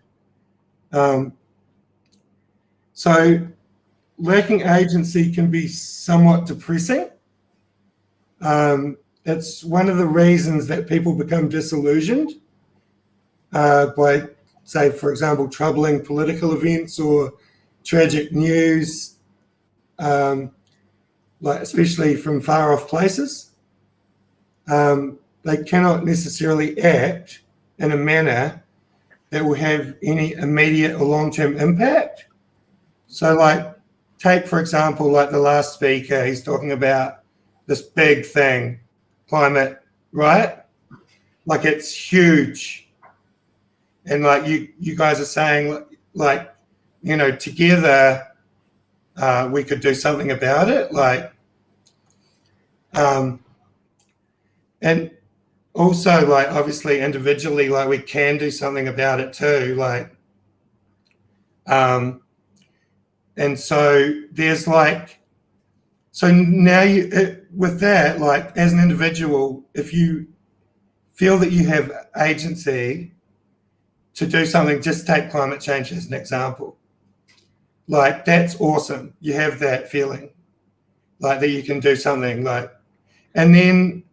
So lacking agency can be somewhat depressing. It's one of the reasons that people become disillusioned by, say, for example, troubling political events or tragic news, like especially from far off places. They cannot necessarily act in a manner that will have any immediate or long-term impact. So like, take for example, like the last speaker, he's talking about this big thing, climate, right? Like it's huge. And like you guys are saying, like, you know, together we could do something about it. Like, and also like obviously individually, like we can do something about it too. Like, and so there's like, so now with that, like as an individual, if you feel that you have agency to do something, just take climate change as an example. Like that's awesome. You have that feeling like that you can do something like, and then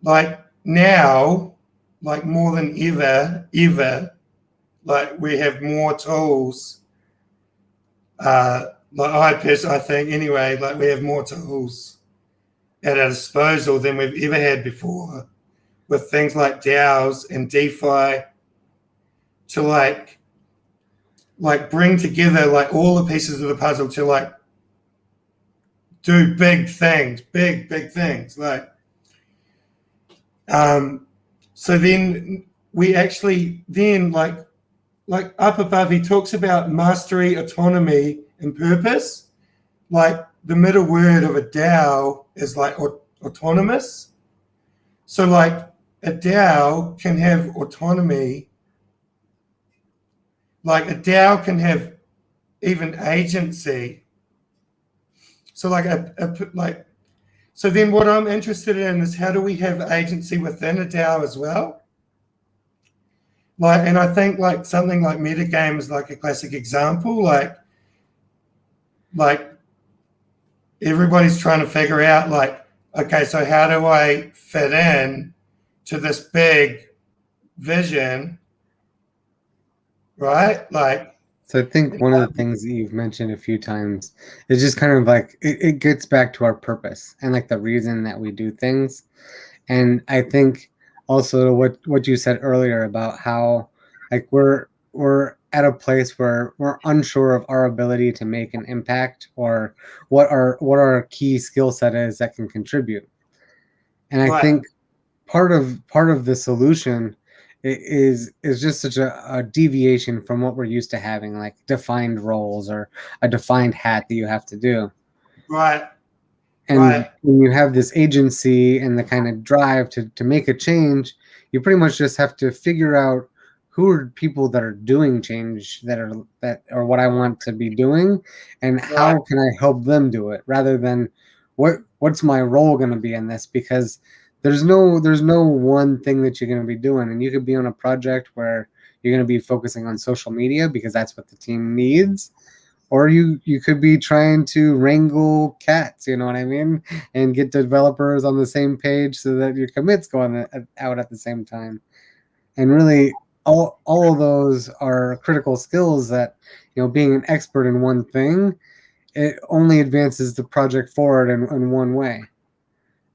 like now, like more than ever, like we have more tools. Like I think anyway, like we have more tools at our disposal than we've ever had before with things like DAOs and DeFi to like bring together like all the pieces of the puzzle to like do big things, big things. Like, so then we actually then like up above, he talks about mastery, autonomy, and purpose. Like the middle word of a DAO is like autonomous. So like a DAO can have autonomy. Like a DAO can have even agency. So like so then what I'm interested in is how do we have agency within a DAO as well? Like, and I think like something like MetaGame is like a classic example. Like everybody's trying to figure out like, okay, so how do I fit in to this big vision, right? Like, so I think one of the things that you've mentioned a few times is just kind of like it gets back to our purpose and like the reason that we do things. And I think also what you said earlier about how like we're at a place where we're unsure of our ability to make an impact or what our key skill set is that can contribute. And I think part of the solution is just such a deviation from what we're used to having, like defined roles or a defined hat that you have to do. Right. And when you have this agency and the kind of drive to make a change, you pretty much just have to figure out who are people that are doing change that are what I want to be doing, and how can I help them do it, rather than what's my role going to be in this, because there's no one thing that you're going to be doing. And you could be on a project where you're going to be focusing on social media because that's what the team needs. Or you could be trying to wrangle cats, you know what I mean? And get developers on the same page so that your commits go out at the same time. And really, all of those are critical skills that, you know, being an expert in one thing, it only advances the project forward in one way.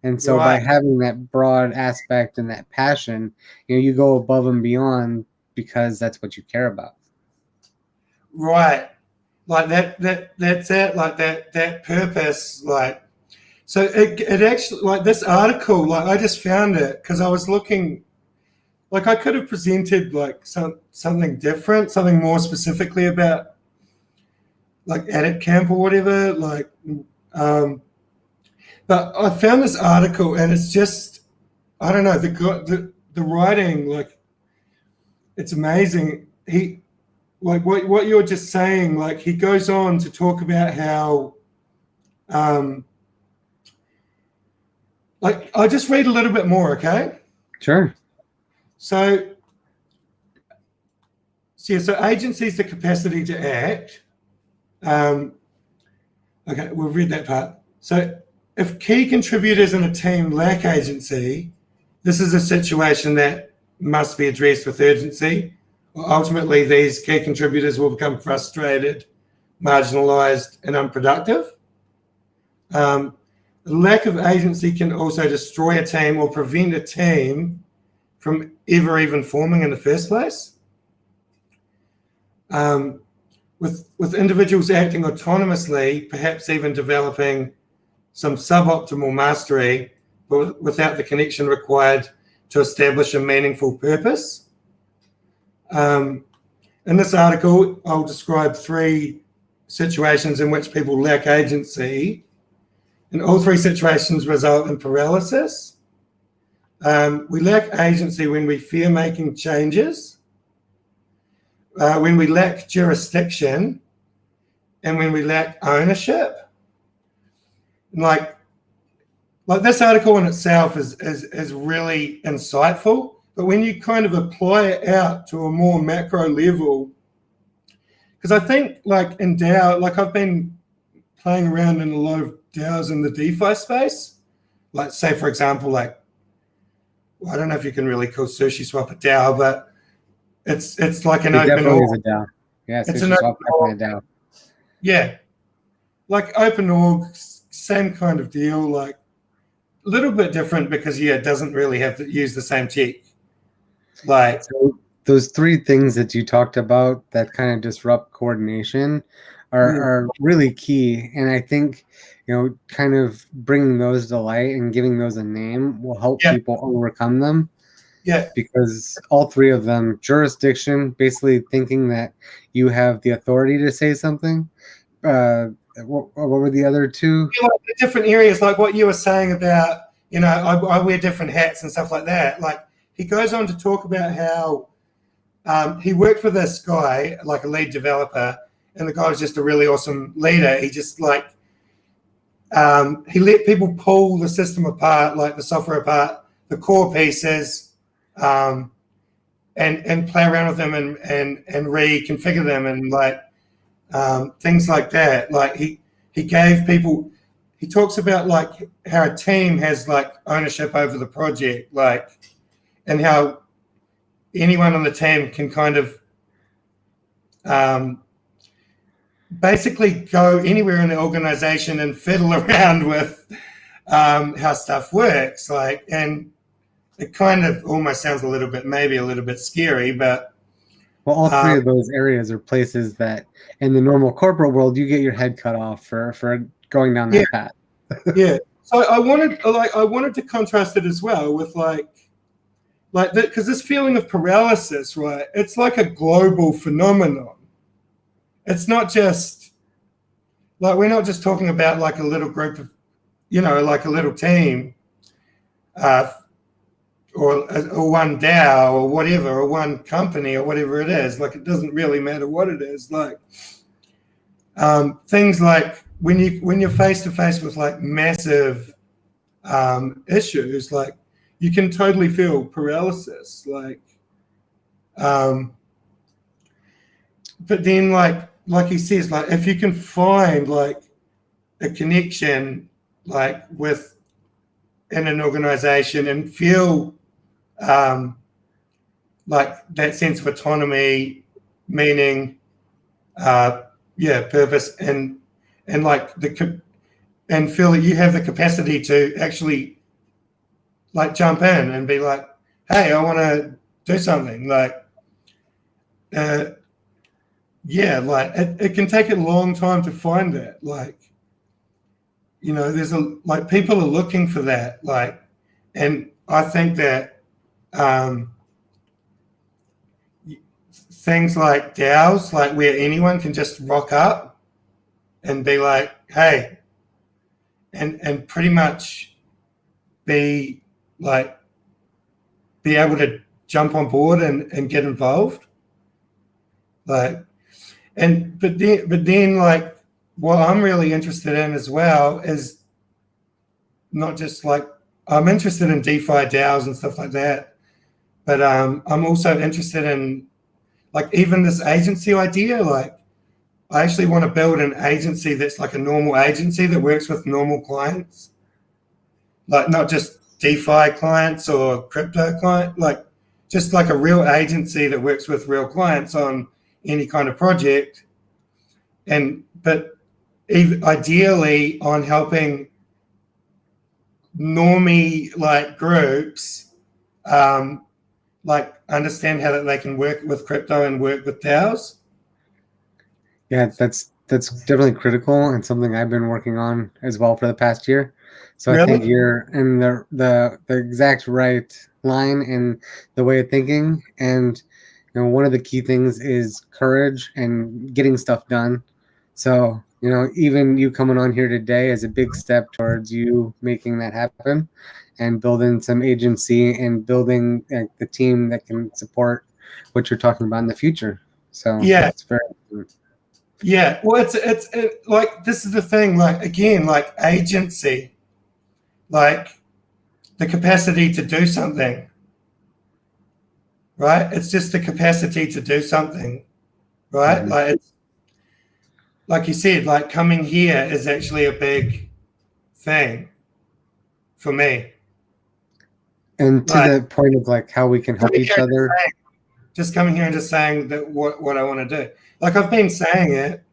And so by having that broad aspect and that passion, you know, you go above and beyond because that's what you care about. Right. Like that's it. Like that purpose. Like, so it actually, like this article, like I just found it because I was looking, like I could have presented like something different, something more specifically about like Edit Camp or whatever. Like, but I found this article and it's just, I don't know, the writing, like it's amazing. like what you're just saying, like he goes on to talk about how, like I'll just read a little bit more, okay? Sure. So agency is the capacity to act. Okay, we'll read that part. So if key contributors in a team lack agency, this is a situation that must be addressed with urgency. Ultimately, these key contributors will become frustrated, marginalized, and unproductive. The lack of agency can also destroy a team or prevent a team from ever even forming in the first place. With individuals acting autonomously, perhaps even developing some suboptimal mastery, but without the connection required to establish a meaningful purpose. In this article, I'll describe 3 situations in which people lack agency, and all 3 situations result in paralysis. We lack agency when we fear making changes, when we lack jurisdiction, and when we lack ownership. Like this article in itself is really insightful, but when you kind of apply it out to a more macro level, because I think like in DAO, like I've been playing around in a lot of DAOs in the DeFi space, like say for example, like, well, I don't know if you can really call Sushi Swap a DAO, but it's like an open definitely org. is a DAO. Yeah, It's Sushi an Swap open definitely a DAO. Yeah, like open org, same kind of deal, like a little bit different because it doesn't really have to use the same tech. Like So those 3 things that you talked about that kind of disrupt coordination are really key, and I think kind of bringing those to light and giving those a name will help people overcome them. Yeah, because all 3 of them, jurisdiction, basically thinking that you have the authority to say something. What were the other 2? like the different areas, like what you were saying about, I wear different hats and stuff like that. Like he goes on to talk about how he worked for this guy, like a lead developer, and the guy was just a really awesome leader. He just like, he let people pull the system apart, like the software apart, the core pieces, and play around with them and reconfigure them and like things like that. Like he gave people, he talks about like how a team has like ownership over the project, like, and how anyone on the team can kind of basically go anywhere in the organization and fiddle around with how stuff works. Like, and it kind of almost sounds maybe a little bit scary, but well, all 3 of those areas are places that in the normal corporate world you get your head cut off for going down that path. Yeah. So I wanted to contrast it as well with like because this feeling of paralysis, right? It's like a global phenomenon. It's not just like, we're not just talking about like a little group of, like a little team, or one DAO or whatever, or one company or whatever it is. Like, it doesn't really matter what it is. Like, things like when you're face to face with like massive issues, like you can totally feel paralysis. Like, but then like he says, like if you can find like a connection like in an organization and feel like that sense of autonomy, meaning, purpose, and like and feel that you have the capacity to actually like jump in and be like, hey, I want to do something. Like, like it can take a long time to find that. Like, there's like people are looking for that. Like, and I think that things like DAOs, like where anyone can just rock up and be like, hey, and pretty much be able to jump on board and get involved. Like, but then like what I'm really interested in as well is not just like, I'm interested in DeFi DAOs and stuff like that, but I'm also interested in like even this agency idea. Like I actually want to build an agency that's like a normal agency that works with normal clients, like not just DeFi clients or crypto client, like just like a real agency that works with real clients on any kind of project. But ideally on helping normie like groups like understand how that they can work with crypto and work with DAOs. Yeah, that's definitely critical and something I've been working on as well for the past year. So I think Really? you're in the exact right line in the way of thinking. And you know, one of the key things is courage and getting stuff done. So, you know, even you coming on here today is a big step towards you making that happen and building some agency and building the team that can support what you're talking about in the future. So Yeah. it's very important. Yeah, well, it's like, this is the thing, like, again, like agency, like the capacity to do something, right? It's just the capacity to do something, right? Mhm. Like, it's, like you said, like coming here is actually a big thing for me. And to Like, the point of like how we can help coming each here and other. just coming here and just saying that what I want to do. Like I've been saying it,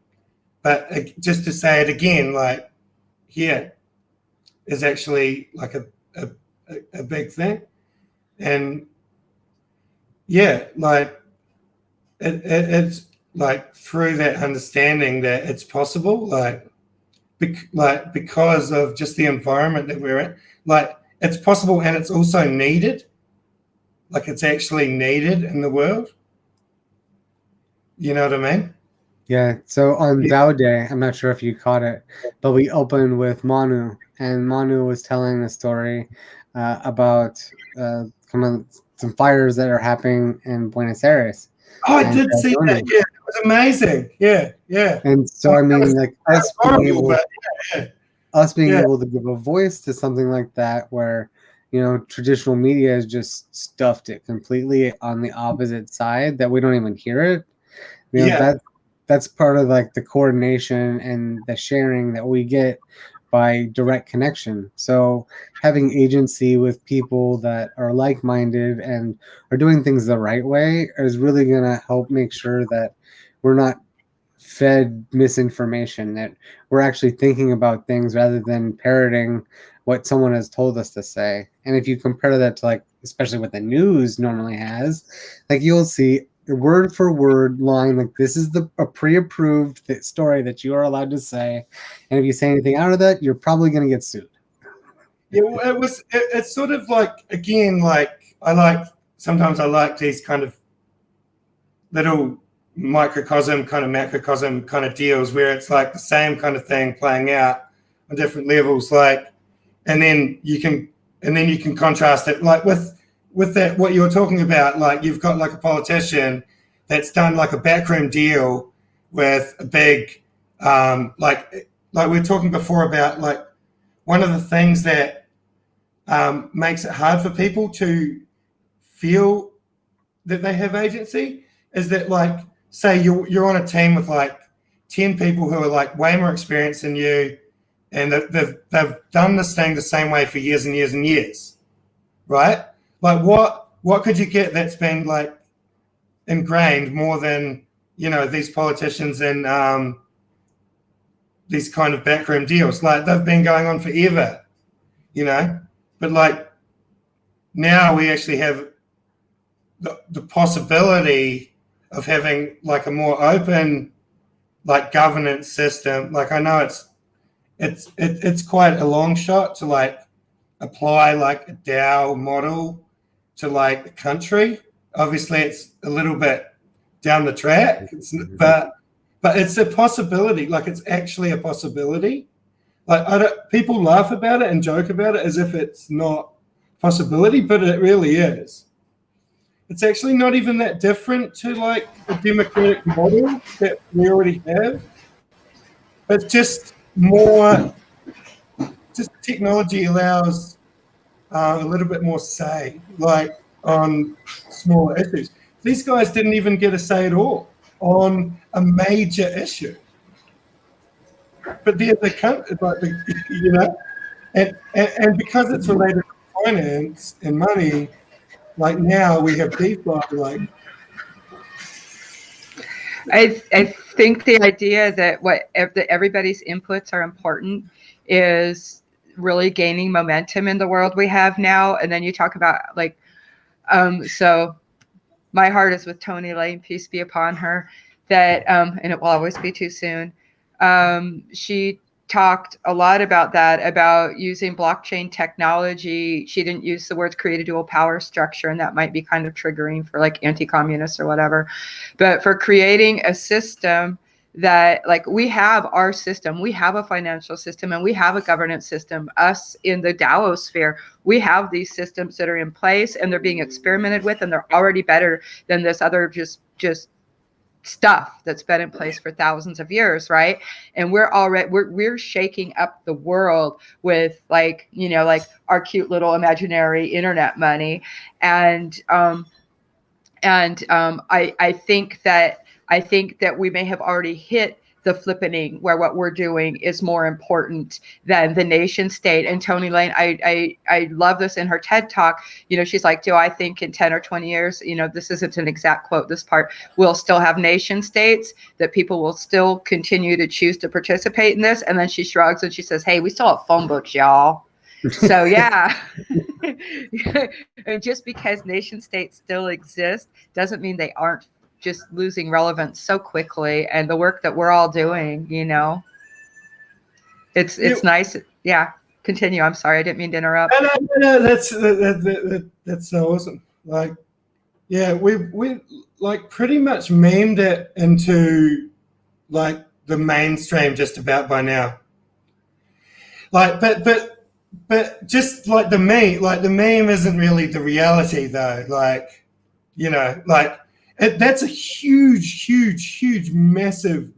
but just to say it again, like here is actually like a big thing. And yeah, like it's like through that understanding that it's possible, like because of just the environment that we're in, like it's possible and it's also needed. Like it's actually needed in the world. You know what I mean? Yeah. So on DAO Day, I'm not sure if you caught it, but we opened with Manu, and Manu was telling a story about some fires that are happening in Buenos Aires. Oh, I and did see that. Yeah, it was amazing. Yeah, yeah. And so I mean, like us being Horrible, able, but us being Yeah. able to give a voice to something like that, where you know traditional media has just stuffed it completely on the opposite side, that we don't even hear it. You know, Yeah. that's part of like the coordination and the sharing that we get by direct connection. So having agency with people that are like-minded and are doing things the right way is really going to help make sure that we're not fed misinformation, that we're actually thinking about things rather than parroting what someone has told us to say. And if you compare that to like, especially what the news normally has, like you'll see word for word line, like this is a pre-approved story that you are allowed to say. And if you say anything out of that, you're probably going to get sued. Yeah, well, it's sort of like, again, like sometimes I like these kind of little microcosm kind of macrocosm kind of deals where it's like the same kind of thing playing out on different levels, like, and then you can contrast it like with that what you were talking about, like you've got like a politician that's done like a backroom deal with a big like we were talking before about, like one of the things that makes it hard for people to feel that they have agency is that, like, say you're on a team with like 10 people who are like way more experienced than you, and they've done this thing the same way for years and years and years, right? Like what could you get that's been like ingrained more than, you know, these politicians and these kind of backroom deals? Like they've been going on forever, you know, but like now we actually have the possibility of having like a more open like governance system. Like I know it's quite a long shot to like apply like a DAO model to like the country. Obviously it's a little bit down the track, but it's a possibility. Like it's actually a possibility. Like people laugh about it and joke about it as if it's not a possibility, but it really is. it's actually not even that different to like a democratic model that we already have. But just more, just technology allows a little bit more say, like on smaller issues. These guys didn't even get a say at all on a major issue. But they're the country, like you know, and because it's related to finance and money, like now we have DeFi, like. I think the idea that everybody's inputs are important is really gaining momentum in the world we have now. And then you talk about like, so my heart is with Tony Lane, peace be upon her, that, and it will always be too soon. She talked a lot about that, about using blockchain technology. She didn't use the words create a dual power structure, and that might be kind of triggering for like anti-communists or whatever. But for creating a system that, like, we have our system, we have a financial system, and we have a governance system. Us in the DAO sphere, we have these systems that are in place, and they're being experimented with, and they're already better than this other just stuff that's been in place for thousands of years, right? And we're shaking up the world with, like, you know, like our cute little imaginary internet money. And I think that we may have already hit the flippening where what we're doing is more important than the nation state. And Tony Lane, I love this in her TED talk. You know, she's like, do I think in 10 or 20 years, you know, this isn't an exact quote, this part, we'll still have nation states, that people will still continue to choose to participate in this? And then she shrugs and she says, hey, we still have phone books, y'all. So yeah. And just because nation states still exist doesn't mean they aren't just losing relevance so quickly. And the work that we're all doing, you know, it's nice. Yeah, continue. I'm sorry, I didn't mean to interrupt. No, that's so awesome. Like, yeah, we like pretty much memed it into like the mainstream just about by now. Like, but just like the meme isn't really the reality though. Like, you know, like. That's a huge, massive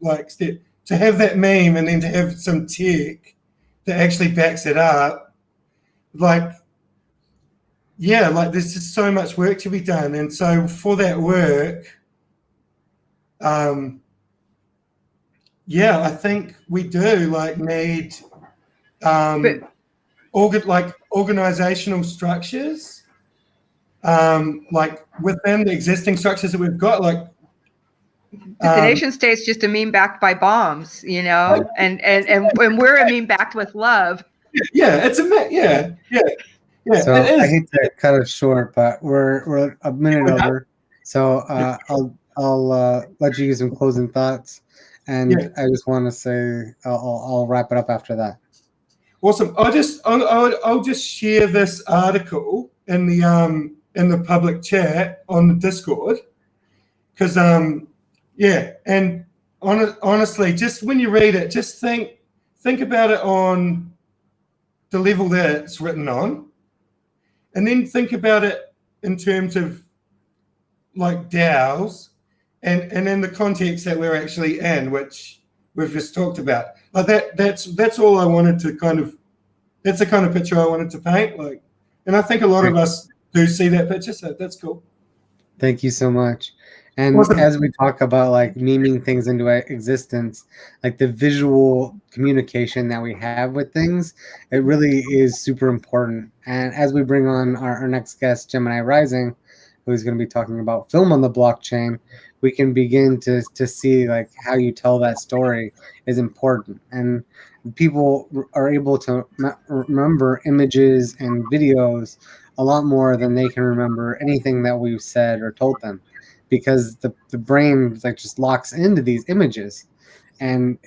like step to have that meme and then to have some tech that actually backs it up. Like, yeah, like there's just so much work to be done, and so for that work, yeah, I think we do like need organizational structures. Like within the existing structures that we've got, like the nation state's just a meme backed by bombs, you know, and we're a meme backed with love. Yeah, it's yeah. So I hate to cut it short, but we're a minute over. So I'll let you use some closing thoughts, and I just want to say I'll wrap it up after that. Awesome. I'll just share this article in the public chat on the Discord, because yeah, and honestly, just when you read it, just think about it on the level that it's written on, and then think about it in terms of like DAOs and in the context that we're actually in, which we've just talked about. Like that's all I wanted to that's the kind of picture I wanted to paint. Like, and I think a lot of us do see that picture, so that's cool. Thank you so much. And as we talk about like memeing things into existence, like the visual communication that we have with things, it really is super important. And as we bring on our next guest, Gemini Rising, who's going to be talking about film on the blockchain, we can begin to see like how you tell that story is important. And people are able to remember images and videos a lot more than they can remember anything that we've said or told them, because the brain like just locks into these images, and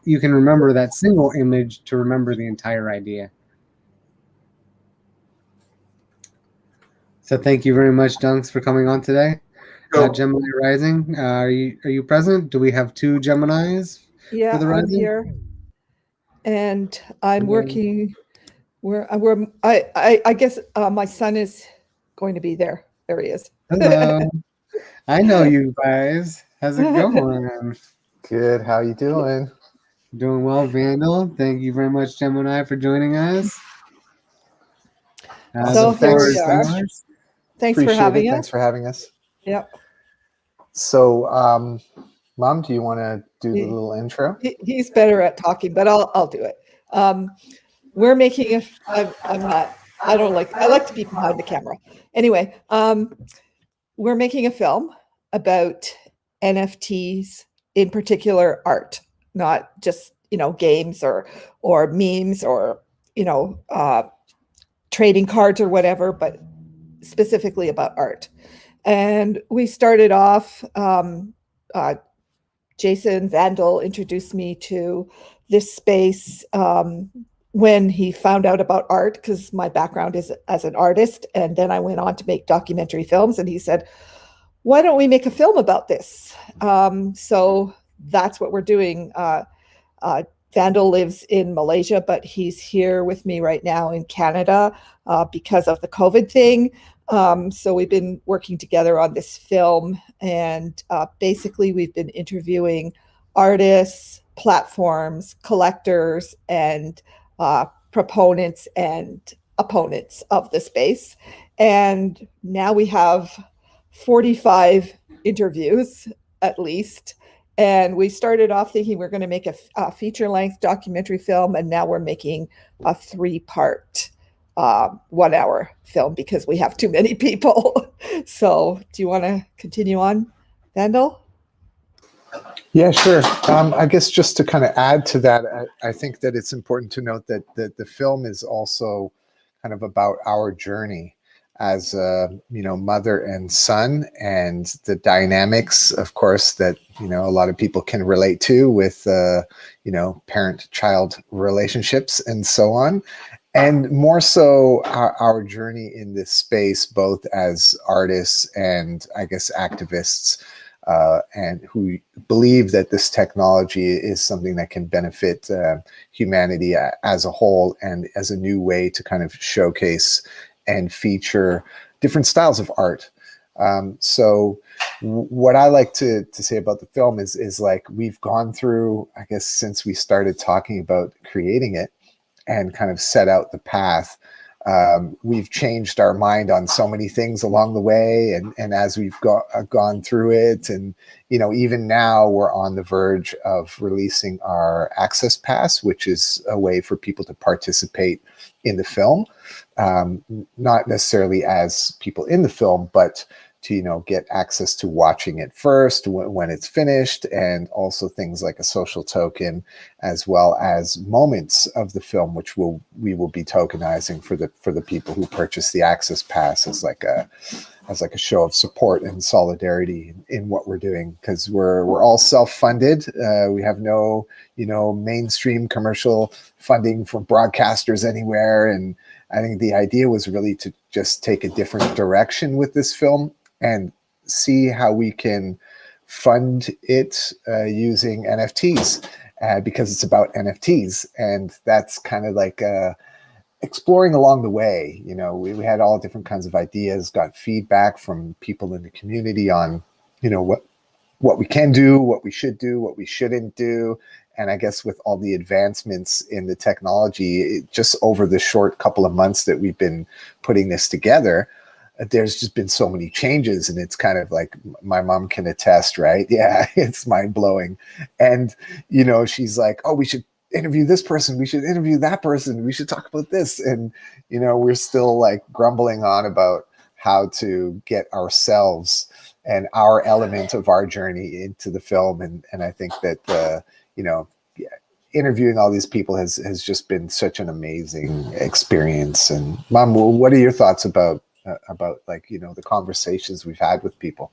you can remember that single image to remember the entire idea. So thank you very much, Dunks, for coming on today. Gemini Rising, are you present? Do we have two Geminis? Yeah, for the Rising? I'm here, and I'm working. I guess my son is going to be there There he is. Hello. I know you guys. How's it going? Good. How you doing? Doing well, Vandal. Thank you very much, Gemini, for joining us. So the here floor we is are. yours. Thanks for Appreciate having it. us. Thanks for having us. Yep. So, Mom, do you want to do the He- little intro? He's better at talking, but I'll do it. We're making I'm not. I like to be behind the camera. Anyway, we're making a film about NFTs, in particular art, not just games or memes or trading cards or whatever, but specifically about art. And we started off. Jason Vandal introduced me to this space when he found out about art, because my background is as an artist. And then I went on to make documentary films. And he said, why don't we make a film about this? So that's what we're doing. Vandal lives in Malaysia, but he's here with me right now in Canada because of the COVID thing. So we've been working together on this film, and basically we've been interviewing artists, platforms, collectors, and proponents and opponents of the space. And now we have 45 interviews at least. And we started off thinking we're going to make a feature-length documentary film, and now we're making a 3-part 1-hour film because we have too many people. So do you want to continue on, Vandal? Yeah, sure. I guess just to kind of add to that, I think that it's important to note that the film is also kind of about our journey as mother and son, and the dynamics, of course, that a lot of people can relate to with parent-child relationships and so on. And more so our journey in this space, both as artists and I guess activists, and who believe that this technology is something that can benefit humanity as a whole, and as a new way to kind of showcase and feature different styles of art. So what I like to say about the film is like, we've gone through, I guess, since we started talking about creating it and kind of set out the path, we've changed our mind on so many things along the way, and as we've gone through it, and even now we're on the verge of releasing our access pass, which is a way for people to participate in the film, not necessarily as people in the film, but to get access to watching it first when it's finished, and also things like a social token, as well as moments of the film, which we will be tokenizing for the people who purchase the access pass as like a show of support and solidarity in what we're doing, because we're all self-funded. We have no mainstream commercial funding from broadcasters anywhere, and I think the idea was really to just take a different direction with this film and see how we can fund it using NFTs, because it's about NFTs, and that's kind of like exploring along the way. We had all different kinds of ideas, got feedback from people in the community on what we can do, what we should do, what we shouldn't do. And I guess with all the advancements in the technology, just over the short couple of months that we've been putting this together, there's just been so many changes, and it's kind of like, my mom can attest, right? Yeah, it's mind blowing. And, she's like, oh, we should interview this person, we should interview that person, we should talk about this. And, we're still like grumbling on about how to get ourselves and our element of our journey into the film. And I think that, interviewing all these people has just been such an amazing experience. And Mom, what are your thoughts about like, the conversations we've had with people?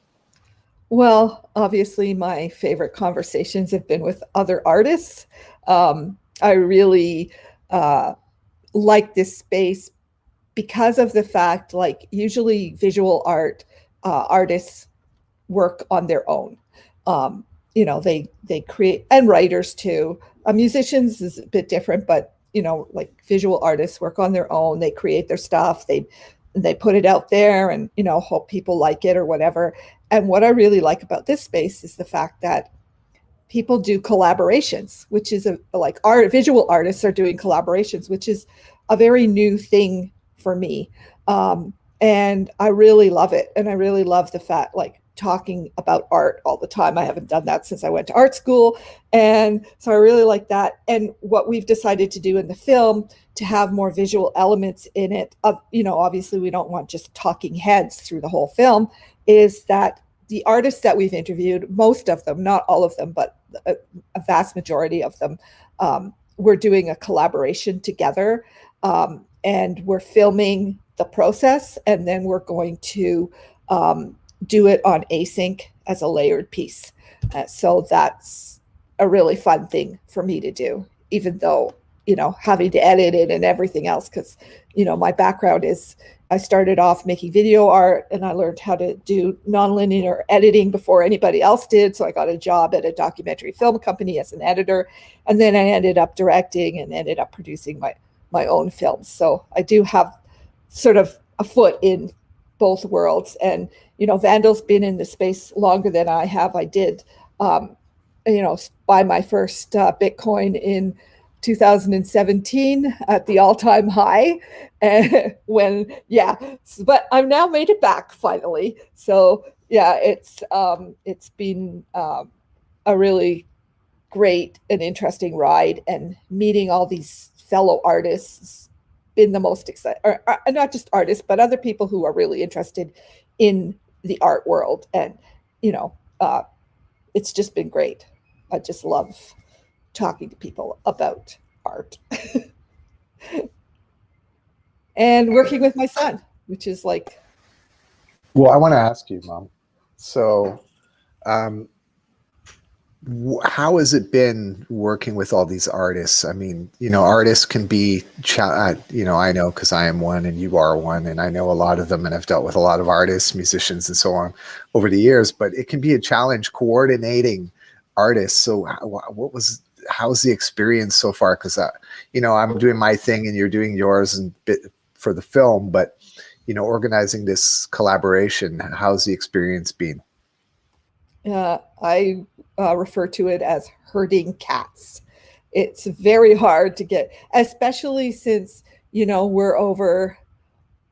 Well, obviously my favorite conversations have been with other artists. I really like this space because of the fact, like, usually visual art artists work on their own. They create, and writers too. Musicians is a bit different, but like visual artists work on their own. They create their stuff. They they put it out there and, you know, hope people like it or whatever. And what I really like about this space is the fact that people do collaborations, which is like visual artists are doing collaborations, which is a very new thing for me. And I really love it. And I really love the fact, like, talking about art all the time. I haven't done that since I went to art school. And so I really like that. And what we've decided to do in the film, to have more visual elements in it, you know, obviously we don't want just talking heads through the whole film, is that the artists that we've interviewed, most of them, not all of them, but a vast majority of them, we're doing a collaboration together, and we're filming the process, and then we're going to do it on async as a layered piece. So that's a really fun thing for me to do, even though, you know, having to edit it and everything else, because, you know, my background is, I started off making video art and I learned how to do nonlinear editing before anybody else did. So I got a job at a documentary film company as an editor. And then I ended up directing and ended up producing my own films. So I do have sort of a foot in both worlds. And, you know, Vandal's been in the space longer than I have. I did, you know, buy my first Bitcoin in 2017 at the all-time high, when, yeah, but I've now made it back finally. So yeah, it's been a really great and interesting ride, and meeting all these fellow artists been the most exciting, or not just artists, but other people who are really interested in the art world. And, you know, it's just been great. I just love talking to people about art and working with my son, which is like. Well, I want to ask you, Mom. So, how has it been working with all these artists? I mean, you know, artists can be, you know, I know because I am one and you are one, and I know a lot of them, and I've dealt with a lot of artists, musicians, and so on over the years. But it can be a challenge coordinating artists. So, how's the experience so far? Because you know, I'm doing my thing and you're doing yours and bit for the film, but, you know, organizing this collaboration, how's the experience been? I refer to it as herding cats. It's very hard to get, especially since, you know, we're over,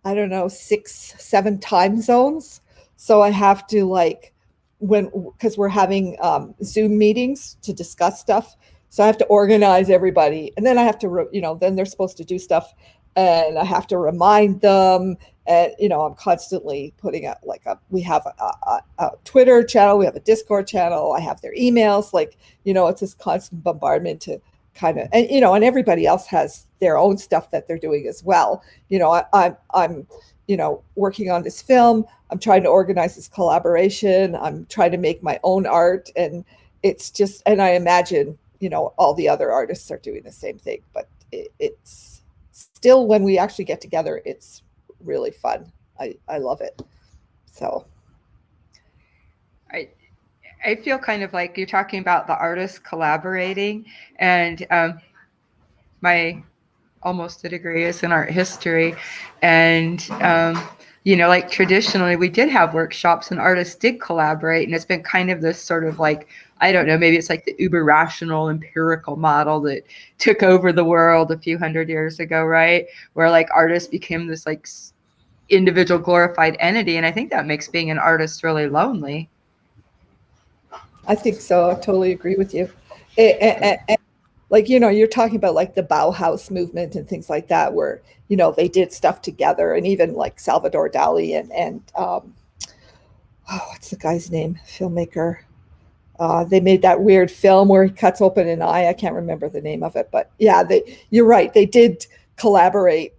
I don't know, 6-7 time zones. So I have to, like, because we're having Zoom meetings to discuss stuff. So I have to organize everybody, and then I have to, you know, then they're supposed to do stuff, and I have to remind them. And, you know, I'm constantly putting out, like, we have a Twitter channel, we have a Discord channel, I have their emails, like, you know, it's this constant bombardment to kind of, and, you know, and everybody else has their own stuff that they're doing as well. You know, I'm, you know, working on this film, I'm trying to organize this collaboration, I'm trying to make my own art, and it's just, and I imagine, you know, all the other artists are doing the same thing, but it's still, when we actually get together, it's really fun. I love it. So I feel kind of like you're talking about the artists collaborating, and my almost a degree is in art history, and you know, like, traditionally we did have workshops and artists did collaborate, and it's been kind of this sort of, like, I don't know, maybe it's like the uber rational empirical model that took over the world a few hundred years ago, right? Where, like, artists became this, like, individual glorified entity, and I think that makes being an artist really lonely. I think so. I totally agree with you. And, like, you know, you're talking about, like, the Bauhaus movement and things like that, where, you know, they did stuff together, and even like Salvador Dali and what's the guy's name? Filmmaker. They made that weird film where he cuts open an eye. I can't remember the name of it, but yeah, you're right. They did collaborate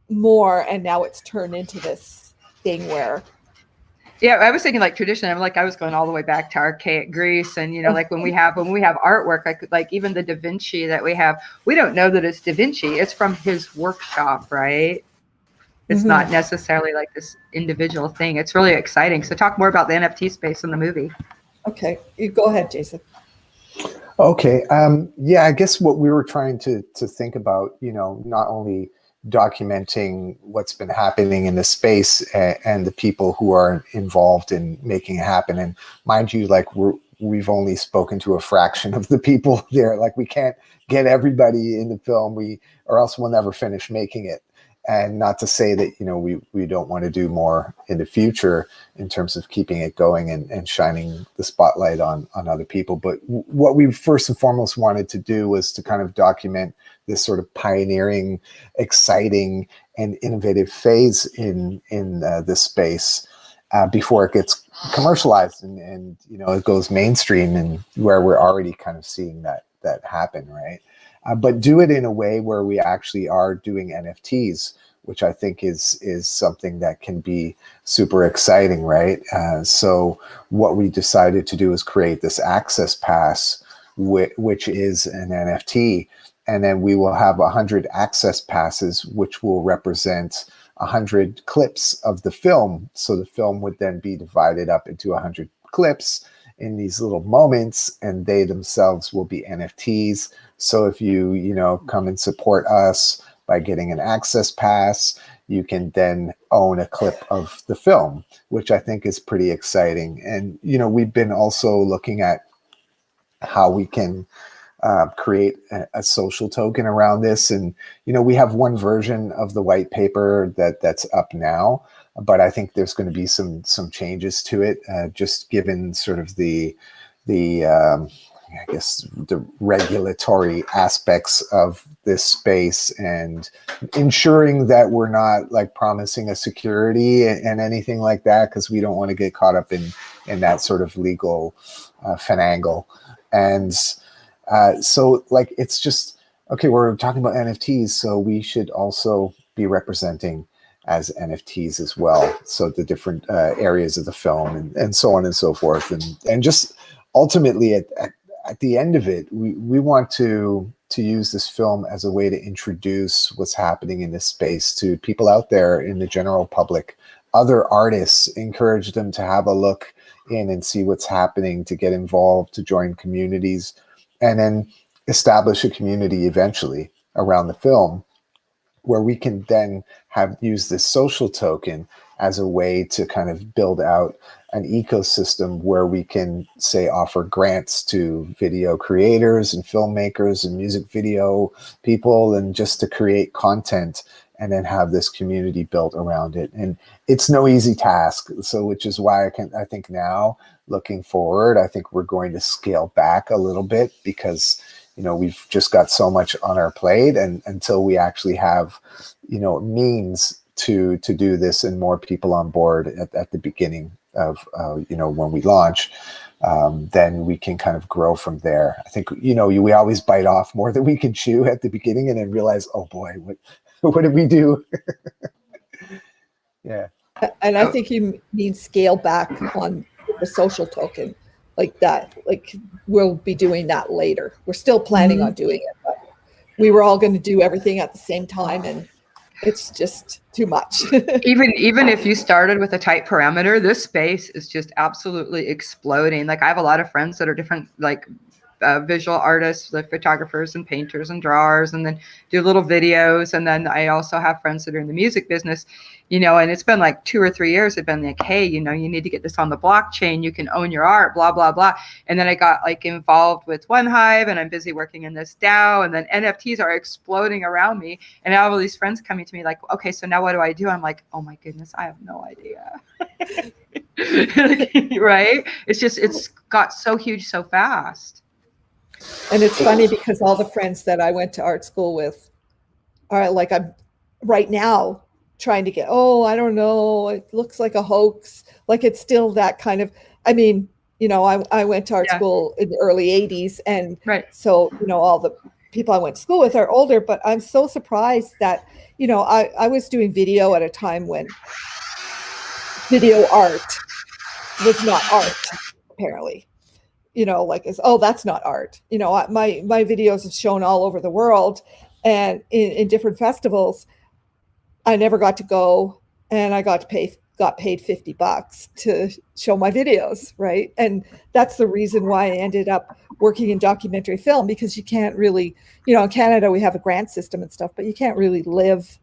more, and now it's turned into this thing where. Yeah, I was thinking, like, traditionally, I was going all the way back to archaic Greece, and, you know, like, when we have artwork, I could, like, even the Da Vinci that we have, we don't know that it's Da Vinci. It's from his workshop, right? It's not necessarily like this individual thing. It's really exciting. So talk more about the NFT space in the movie. Okay, you go ahead, Jason. Okay. Yeah, I guess what we were trying to think about, you know, not only documenting what's been happening in the space and the people who are involved in making it happen. And mind you, like we've only spoken to a fraction of the people there. Like we can't get everybody in the film, or else we'll never finish making it. And not to say that, you know, we don't want to do more in the future in terms of keeping it going and shining the spotlight on other people. But what we first and foremost wanted to do was to kind of document this sort of pioneering, exciting, and innovative phase in this space before it gets commercialized and you know, it goes mainstream, and where we're already kind of seeing that happen, right? But do it in a way where we actually are doing NFTs, which I think is something that can be super exciting, right? So what we decided to do is create this access pass, which is an NFT, and then we will have 100 access passes, which will represent 100 clips of the film. So the film would then be divided up into 100 clips in these little moments, and they themselves will be NFTs. So if you know, come and support us by getting an access pass, you can then own a clip of the film, which I think is pretty exciting. And, you know, we've been also looking at how we can create a social token around this. And, you know, we have one version of the white paper that's up now, but I think there's going to be some changes to it, just given sort of the I guess the regulatory aspects of this space, and ensuring that we're not like promising a security and anything like that, because we don't want to get caught up in that sort of legal finagle. And so like, it's just, okay, we're talking about NFTs, so we should also be representing as NFTs as well. So the different areas of the film and so on and so forth. And just ultimately at the end of it, we want to use this film as a way to introduce what's happening in this space to people out there in the general public, other artists, encourage them to have a look in and see what's happening, to get involved, to join communities, and then establish a community eventually around the film, where we can then use this social token as a way to kind of build out an ecosystem where we can, say, offer grants to video creators and filmmakers and music video people, and just to create content and then have this community built around it. And it's no easy task. So, which is why I think now, looking forward, I think we're going to scale back a little bit, because, you know, we've just got so much on our plate, and until we actually have, you know, means to do this and more people on board at the beginning of, you know, when we launch, then we can kind of grow from there. I think, you know, we always bite off more than we can chew at the beginning, and then realize, oh boy, what did we do? Yeah. And I think you mean scale back on the social token, like that. Like, we'll be doing that later. We're still planning on doing it, but we were all going to do everything at the same time, and it's just too much. even if you started with a tight parameter, this space is just absolutely exploding. Like, I have a lot of friends that are different, like visual artists, like photographers and painters and drawers, and then do little videos. And then I also have friends that are in the music business, you know, and it's been like 2 or 3 years. It's been like, hey, you know, you need to get this on the blockchain. You can own your art, blah, blah, blah. And then I got like involved with One Hive, and I'm busy working in this DAO, and then NFTs are exploding around me. And I have all these friends coming to me like, okay, so now what do I do? I'm like, oh my goodness, I have no idea. Right? It's got so huge so fast. And it's funny because all the friends that I went to art school with are like, I'm right now trying to get, oh, I don't know, it looks like a hoax. Like, it's still that kind of, I mean, you know, I went to art school in the early 80s. And so, you know, all the people I went to school with are older, but I'm so surprised that, you know, I was doing video at a time when video art was not art, apparently. You know, like, oh, that's not art. You know, my videos have shown all over the world, and in different festivals. I never got to go, and I got paid $50 to show my videos, right? And that's the reason why I ended up working in documentary film, because you can't really, you know, in Canada we have a grant system and stuff, but you can't really live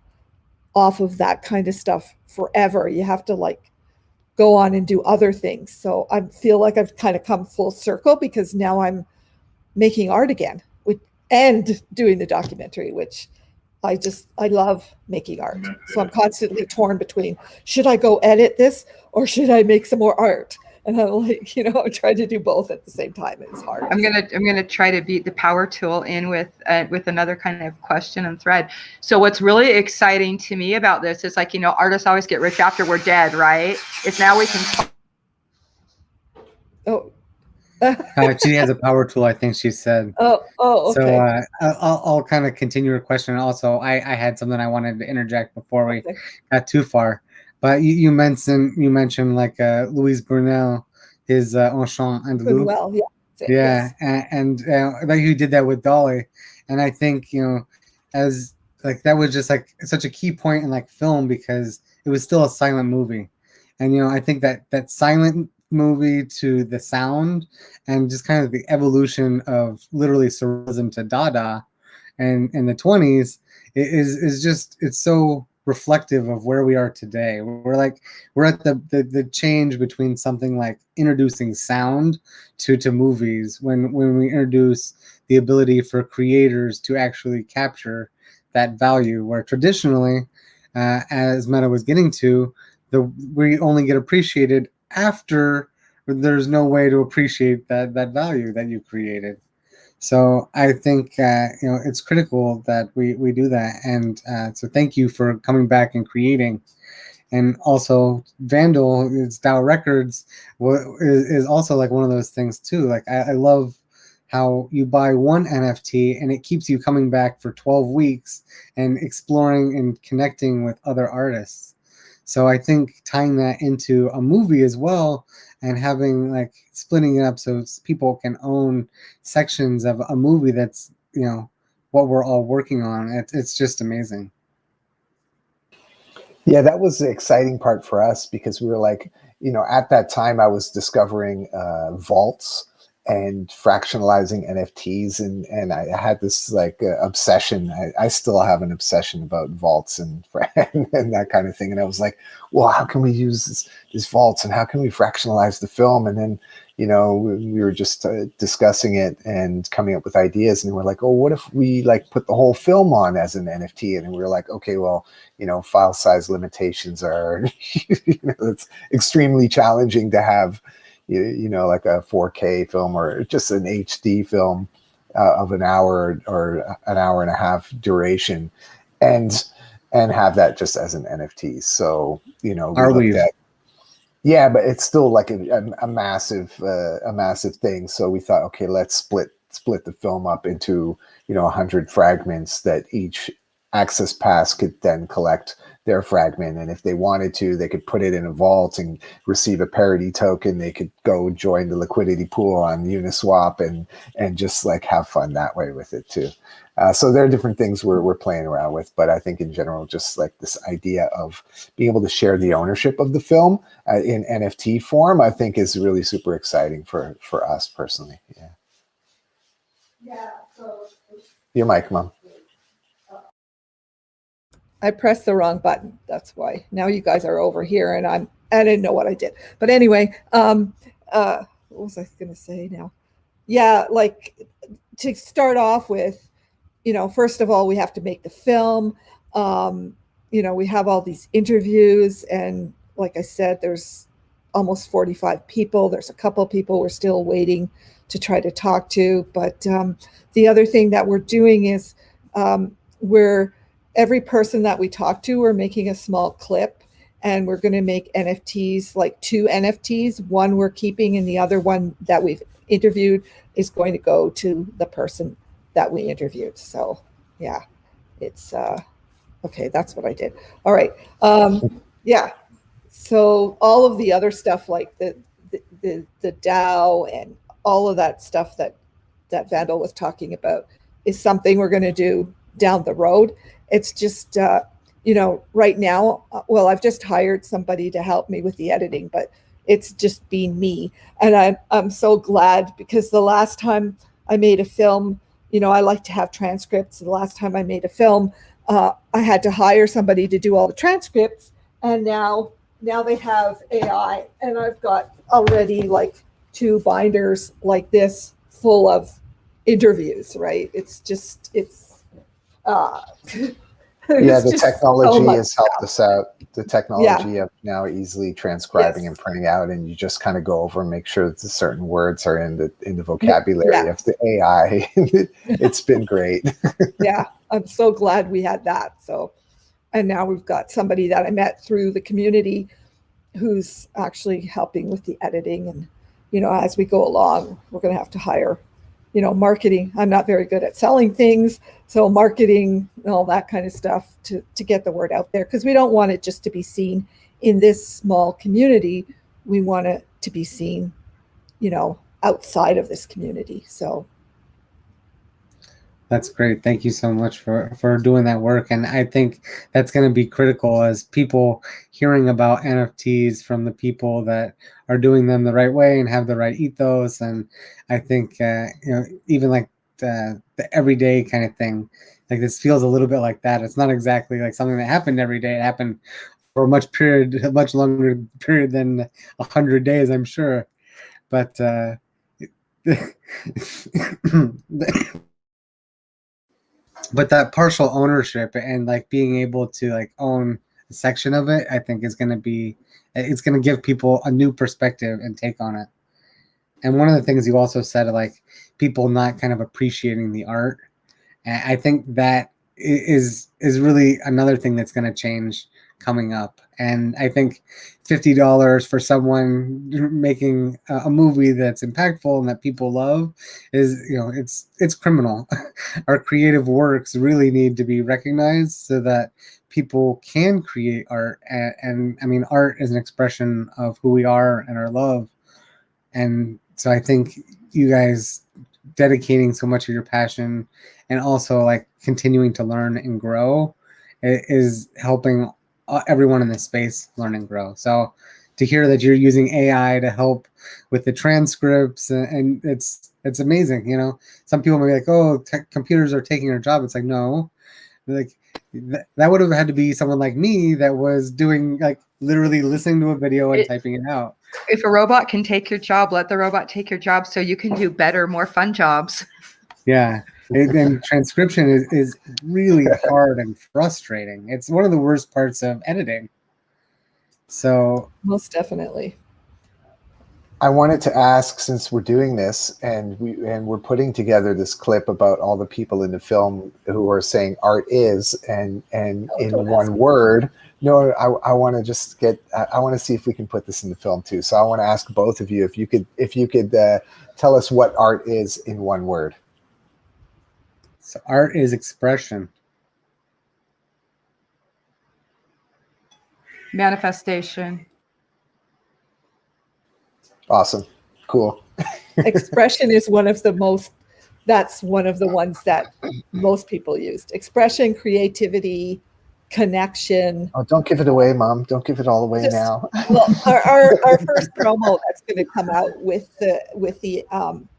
off of that kind of stuff forever. You have to like go on and do other things. So I feel like I've kind of come full circle because now I'm making art again and doing the documentary, which I love making art. So I'm constantly torn between, should I go edit this or should I make some more art? And I'm like, I'm trying to do both at the same time. It's hard. I'm gonna try to beat the power tool in with another kind of question and thread. So what's really exciting to me about this is like, artists always get rich after we're dead, right? It's now we can. Oh. She has a power tool, I think she said. Oh, okay. So I'll kind of continue her question. Also, I had something I wanted to interject before we got too far. But you mentioned like Louise Brunel, his Enchant Andalou. Well, yeah. Yeah, yes. and like you did that with Dolly, and I think as like that was just like such a key point in like film because it was still a silent movie, and I think that silent movie to the sound and just kind of the evolution of literally surrealism to Dada, and in the 20s is just it's so reflective of where we are today. We're at the change between something like introducing sound to movies when we introduce the ability for creators to actually capture that value, where traditionally, as Meta was getting to, we only get appreciated after there's no way to appreciate that value that you created. So I think it's critical that we do that, and so thank you for coming back and creating. And also, Vandal, it's DAO Records, is also like one of those things too. Like I love how you buy one NFT and it keeps you coming back for 12 weeks and exploring and connecting with other artists. So I think tying that into a movie as well and having like splitting it up so people can own sections of a movie that's, what we're all working on. It's just amazing. Yeah, that was the exciting part for us because we were like, at that time I was discovering vaults and fractionalizing NFTs, and I had this like obsession. I still have an obsession about vaults and that kind of thing. And I was like, well, how can we use these vaults and how can we fractionalize the film? And then, we were just discussing it and coming up with ideas, and we're like, oh, what if we like put the whole film on as an NFT? And we were like, okay, well, file size limitations are, it's extremely challenging to have, like a 4K film or just an HD film of an hour or an hour and a half duration, and have that just as an NFT. So we looked at. Yeah, but it's still like a massive thing. So we thought, okay, let's split the film up into 100 fragments that each access pass could then collect their fragment, and if they wanted to, they could put it in a vault and receive a parity token. They could go join the liquidity pool on Uniswap and just like have fun that way with it too. So there are different things we're playing around with, but I think in general, just like this idea of being able to share the ownership of the film in NFT form, I think is really super exciting for us personally. Yeah. Yeah. So your mic, Mom. I pressed the wrong button. That's why. Now you guys are over here, and I didn't know what I did. But anyway, what was I going to say now? Yeah, like to start off with, first of all, we have to make the film. We have all these interviews, and like I said, there's almost 45 people. There's a couple of people we're still waiting to try to talk to. But the other thing that we're doing is every person that we talk to, we're making a small clip, and we're going to make NFTs, like 2 NFTs. One we're keeping, and the other one that we've interviewed is going to go to the person that we interviewed. So yeah, it's okay. That's what I did. All right. Yeah. So all of the other stuff, like the DAO and all of that stuff that Vandal was talking about, is something we're going to do down the road. It's just, right now, well, I've just hired somebody to help me with the editing, but it's just been me. And I'm so glad, because the last time I made a film, I like to have transcripts. The last time I made a film, I had to hire somebody to do all the transcripts, and now they have AI, and I've got already like 2 binders like this full of interviews, right? It's Yeah, the just technology much has helped stuff. us out. The technology of now easily transcribing and printing out, and you just kind of go over and make sure that the certain words are in the vocabulary of the AI. It's been great. Yeah, I'm so glad we had that. So, and now we've got somebody that I met through the community who's actually helping with the editing. And, you know, as we go along, we're going to have to hire, you know, marketing. I'm not very good at selling things. So marketing and all that kind of stuff to get the word out there, because we don't want it just to be seen in this small community. We want it to be seen, you know, outside of this community. So That's great. Thank you so much for doing that work. And I think that's going to be critical as people hearing about NFTs from the people that are doing them the right way and have the right ethos. And I think, you know, even like the everyday kind of thing, like this feels a little bit like that. It's not exactly like something that happened every day. It happened for a much longer period than 100 days, I'm sure. But but that partial ownership and like being able to like own a section of it, I think is going to be, it's going to give people a new perspective and take on it. And one of the things you also said, like people not kind of appreciating the art, and I think that is really another thing that's going to change coming up. And I think $50 for someone making a movie that's impactful and that people love is, you know, it's criminal. Our creative works really need to be recognized so that people can create art. And I mean, art is an expression of who we are and our love. And so I think you guys dedicating so much of your passion and also like continuing to learn and grow is helping everyone in this space learn and grow. So to hear that you're using AI to help with the transcripts, and it's amazing. You know, some people may be like, oh, computers are taking our job. It's like, no, like that would have had to be someone like me that was doing like literally listening to a video and typing it out. If a robot can take your job, let the robot take your job so you can do better, more fun jobs. Yeah. And transcription is really hard and frustrating. It's one of the worst parts of editing. So most definitely. I wanted to ask, since we're doing this and we're putting together this clip about all the people in the film who are saying art is and in one word. No, I want to just get. I want to see if we can put this in the film too. So I want to ask both of you if you could tell us what art is in one word. So art is expression. Manifestation. Awesome. Cool. Expression is one of the most, that's one of the ones that most people used. Expression, creativity, connection. Oh, don't give it away, Mom. Don't give it all away now. Well, our first promo that's going to come out with the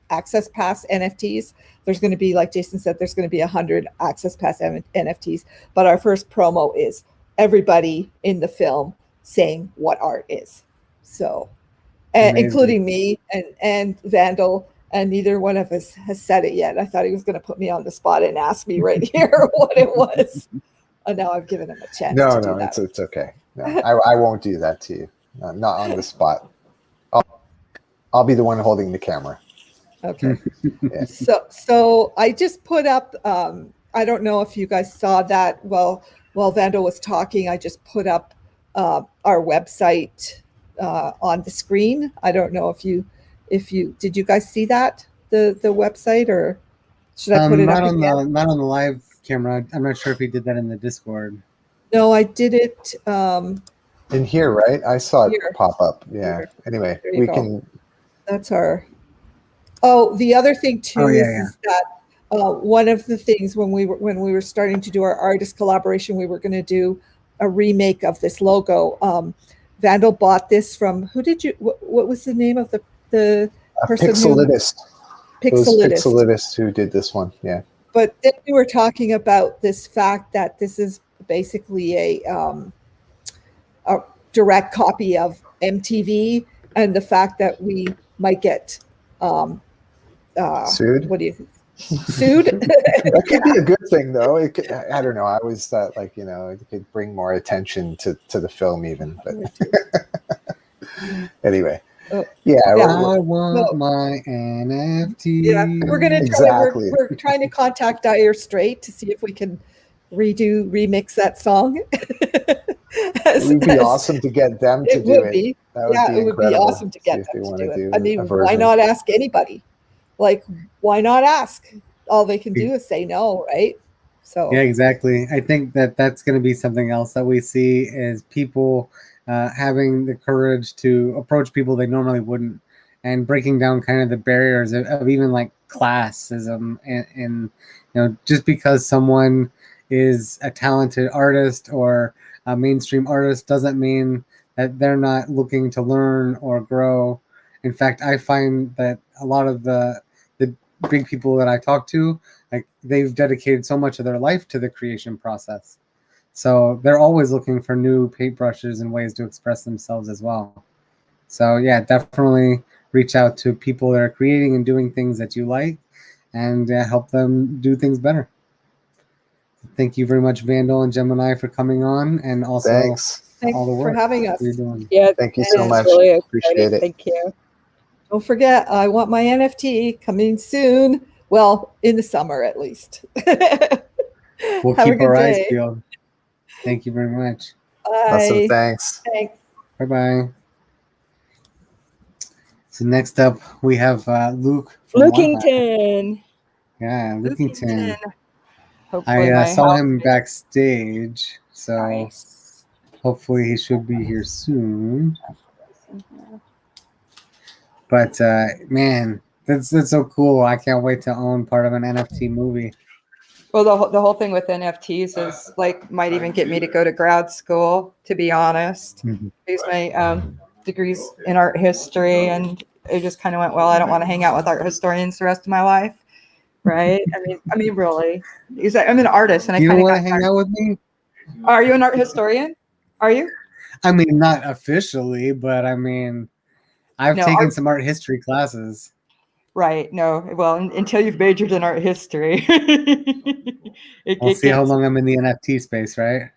Access Pass NFTs. There's going to be, like Jason said, there's going to be 100 Access Pass NFTs. But our first promo is everybody in the film saying what art is. So, including me and Vandal, and neither one of us has said it yet. I thought he was going to put me on the spot and ask me right here what it was. And now I've given him a chance. No, it's okay. No, I won't do that to you. No, not on the spot. I'll be the one holding the camera. Okay. Yeah. So I just put up. I don't know if you guys saw that. While Vandal was talking, I just put up our website on the screen. I don't know if you did you guys see that the website, or should I put it up again? Not on the live camera. I'm not sure if he did that in the Discord. No, I did it in here, right? I saw it here. pop up. Yeah. Here. Anyway, we go. can. That's our. Oh, the other thing too is that one of the things when we were starting to do our artist collaboration, we were going to do a remake of this logo. Vandal bought this from, who did you? What was the name of the person? Pixelitist. Pixelitist. Pixelitist who did this one. Yeah. But then we were talking about this fact that this is basically a direct copy of MTV, and the fact that we might get Sued? What do you think? Sued? That could be a good thing, though. It could, I don't know. I always thought, like, you know, it could bring more attention to the film, even. But anyway, yeah. I want my NFT. Yeah, we're gonna Exactly. we're trying to contact Dire Straits to see if we can remix that song. It would be awesome to get them to do it. Be. That would be it would be incredible. awesome to get See if them they to wanna do it. do I mean, a why version. not ask anybody? Like, why not ask? All they can do is say no, right? So Yeah, exactly. I think that that's going to be something else that we see is people having the courage to approach people they normally wouldn't, and breaking down kind of the barriers of even like classism and you know, just because someone is a talented artist or a mainstream artist doesn't mean that they're not looking to learn or grow. In fact, I find that a lot of the big people that I talk to, like, they've dedicated so much of their life to the creation process. So they're always looking for new paintbrushes and ways to express themselves as well. So yeah, definitely reach out to people that are creating and doing things that you like, and help them do things better. Thank you very much, Vandal and Gemini, for coming on, and also Thanks. thanks all the for work having us. you're doing. Yeah, Thank you so it's much. really Appreciate exciting. it. Thank you. Don't forget, I want my NFT coming soon. Well, in the summer at least. We'll Have a keep good our eyes day. peeled. Thank you very much. Awesome. Bye. Thanks. Thanks. Bye bye. So next up we have Luke from One High. Lookington. Yeah, Lookington. Hopefully I my saw health him is backstage, so nice. hopefully he should be here soon. But man, that's so cool. I can't wait to own part of an NFT movie. Well, the whole thing with NFTs is like might even get me to go to grad school, to be honest. Use my degrees in art history, and it just kind of went, well, I don't want to hang out with art historians the rest of my life, right? I mean, really. I'm an artist, and I You kind don't of want to hang out with me? Are you an art historian? Are you? I mean, not officially, but I mean, I've No, taken some art history classes. Right. No. Well, until you've majored in art history, We'll see how long I'm in the NFT space, right?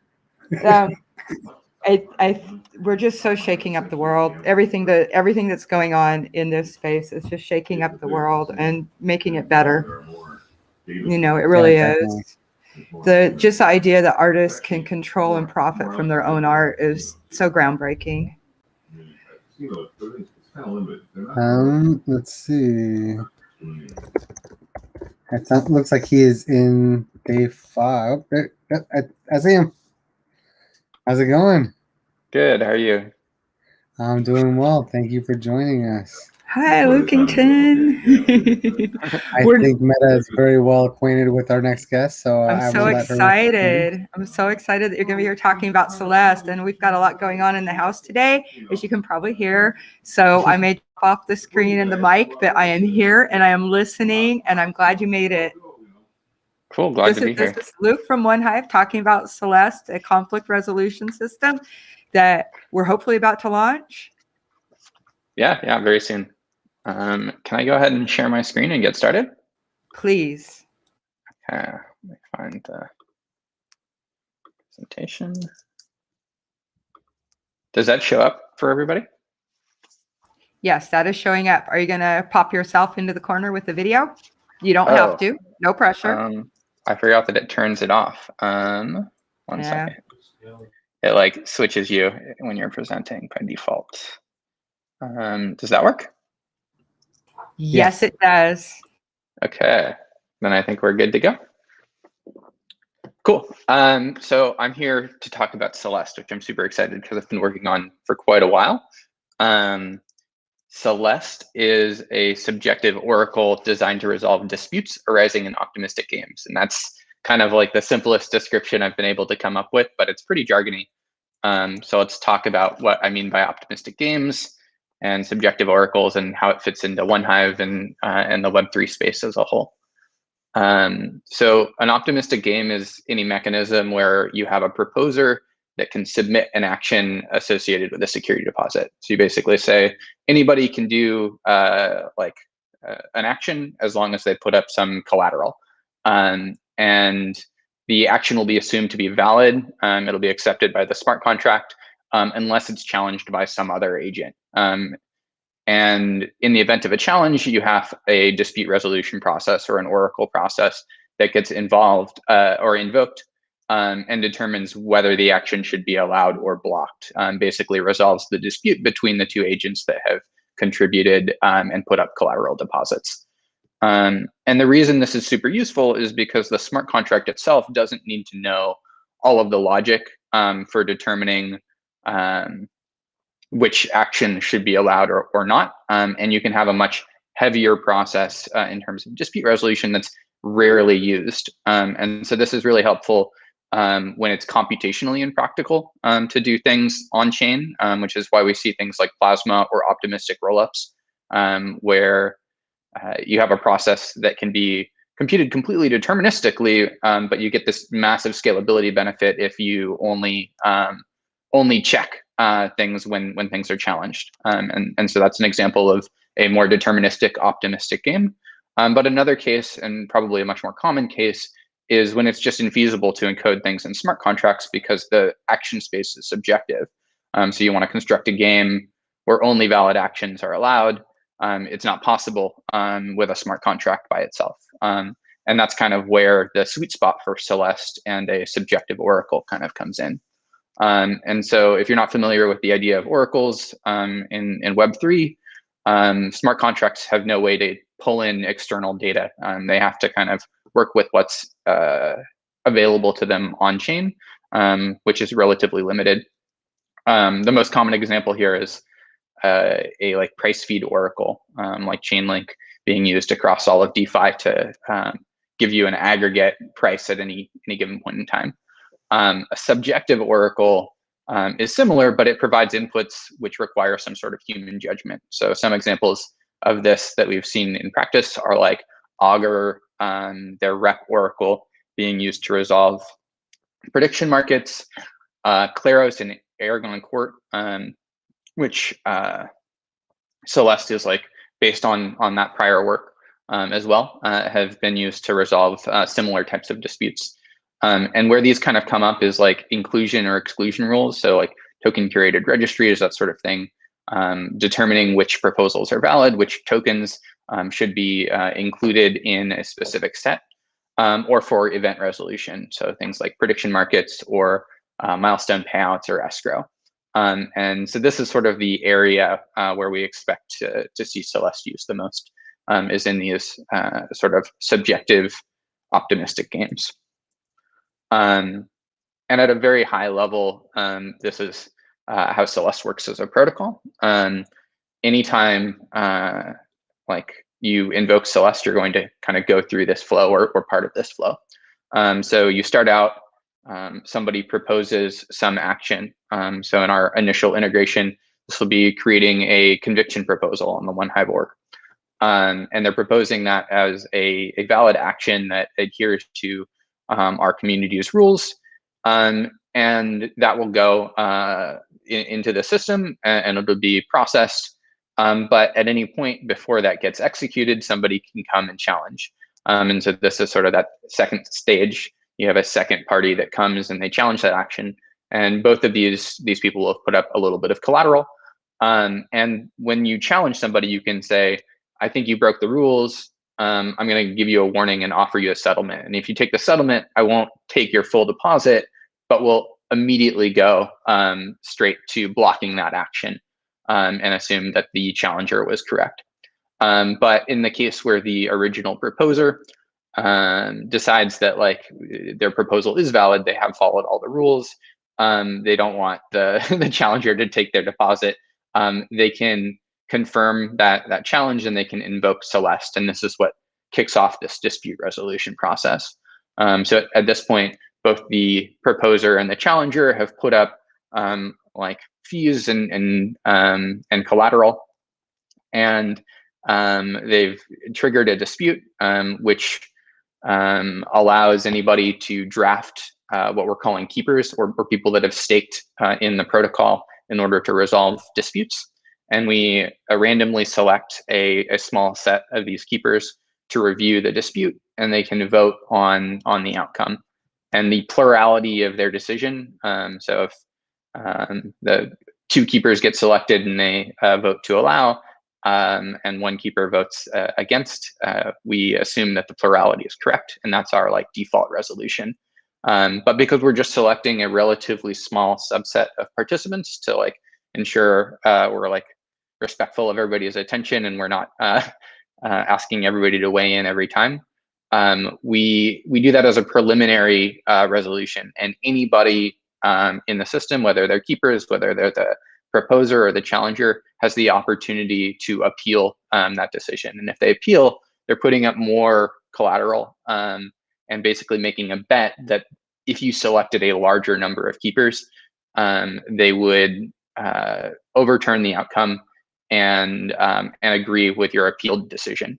We're just so shaking up the world. Everything that's going on in this space is just shaking up the world and making it better. You know, it really is. The idea that artists can control and profit from their own art is so groundbreaking. Let's see. It looks like he is in day 5. I see him. How's it going? Good. How are you? I'm doing well. Thank you for joining us. Hi, Lookington. I think Meta is very well acquainted with our next guest, so I'm so excited. I'm so excited that you're going to be here talking about Celeste, and we've got a lot going on in the house today, as you can probably hear. So I may drop off the screen and the mic, but I am here and I am listening, and I'm glad you made it. Cool. Glad to be here. This is Luke from One Hive talking about Celeste, a conflict resolution system that we're hopefully about to launch. Yeah, very soon. Can I go ahead and share my screen and get started? Please. Okay, let me find the presentation. Does that show up for everybody? Yes, that is showing up. Are you going to pop yourself into the corner with the video? You don't have to. No pressure. I forgot that it turns it off. One second. It like switches you when you're presenting by default. Does that work? Yes, it does. Okay, then I think we're good to go. Cool. So I'm here to talk about Celeste, which I'm super excited because I've been working on for quite a while. Celeste is a subjective oracle designed to resolve disputes arising in optimistic games. And that's kind of like the simplest description I've been able to come up with, but it's pretty jargony. So let's talk about what I mean by optimistic games and subjective oracles and how it fits into One Hive and the Web3 space as a whole. So an optimistic game is any mechanism where you have a proposer that can submit an action associated with a security deposit. So you basically say anybody can do an action as long as they put up some collateral. And the action will be assumed to be valid. It'll be accepted by the smart contract unless it's challenged by some other agent. And in the event of a challenge, you have a dispute resolution process or an oracle process that gets involved or invoked and determines whether the action should be allowed or blocked. Basically resolves the dispute between the two agents that have contributed and put up collateral deposits. And the reason this is super useful is because the smart contract itself doesn't need to know all of the logic for determining which action should be allowed or not. And you can have a much heavier process in terms of dispute resolution that's rarely used. And so this is really helpful when it's computationally impractical to do things on chain, which is why we see things like Plasma or optimistic rollups, where you have a process that can be computed completely deterministically, but you get this massive scalability benefit if you only check things when things are challenged. And so that's an example of a more deterministic, optimistic game. But another case, and probably a much more common case, is when it's just infeasible to encode things in smart contracts because the action space is subjective. So you want to construct a game where only valid actions are allowed. It's not possible with a smart contract by itself. And that's kind of where the sweet spot for Celeste and a subjective oracle kind of comes in. And so if you're not familiar with the idea of oracles in Web3, smart contracts have no way to pull in external data. They have to kind of work with what's available to them on chain, which is relatively limited. The most common example here is a like price feed oracle, like Chainlink, being used across all of DeFi to give you an aggregate price at any given point in time. A subjective oracle is similar, but it provides inputs which require some sort of human judgment. So some examples of this that we've seen in practice are like Augur, their rep oracle being used to resolve prediction markets, Claros and Aragon Court, which Celeste is like based on that prior work as well, have been used to resolve similar types of disputes. And where these kind of come up is like inclusion or exclusion rules. So like token curated registries, that sort of thing, determining which proposals are valid, which tokens should be included in a specific set, or for event resolution. So things like prediction markets or milestone payouts or escrow. And so this is sort of the area where we expect to see Celeste used the most, is in these sort of subjective optimistic games. And at a very high level, this is how Celeste works as a protocol. Anytime like you invoke Celeste, you're going to kind of go through this flow or part of this flow. So you start out, somebody proposes some action. So in our initial integration, this will be creating a conviction proposal on the OneHive org. And they're proposing that as a valid action that adheres to our community's rules, and that will go into the system and it'll be processed. But at any point before that gets executed, somebody can come and challenge. And so this is sort of that second stage. You have a second party that comes and they challenge that action. And both of these people have put up a little bit of collateral. And when you challenge somebody, you can say, I think you broke the rules. I'm going to give you a warning and offer you a settlement. And if you take the settlement, I won't take your full deposit, but we'll immediately go straight to blocking that action and assume that the challenger was correct. But in the case where the original proposer decides that like their proposal is valid, they have followed all the rules, they don't want the challenger to take their deposit, they can confirm that challenge and they can invoke Celeste, and this is what kicks off this dispute resolution process. So at this point, both the proposer and the challenger have put up like fees and collateral, and they've triggered a dispute, which allows anybody to draft what we're calling keepers, or people that have staked in the protocol in order to resolve disputes. And we randomly select a small set of these keepers to review the dispute, and they can vote on the outcome. And the plurality of their decision, so if the 2 keepers get selected and they vote to allow, and 1 keeper votes against, we assume that the plurality is correct, and that's our like default resolution. But because we're just selecting a relatively small subset of participants to like ensure we're like respectful of everybody's attention and we're not asking everybody to weigh in every time, we do that as a preliminary resolution, and anybody in the system, whether they're keepers, whether they're the proposer or the challenger, has the opportunity to appeal that decision. And if they appeal, they're putting up more collateral and basically making a bet that if you selected a larger number of keepers, they would overturn the outcome and agree with your appealed decision.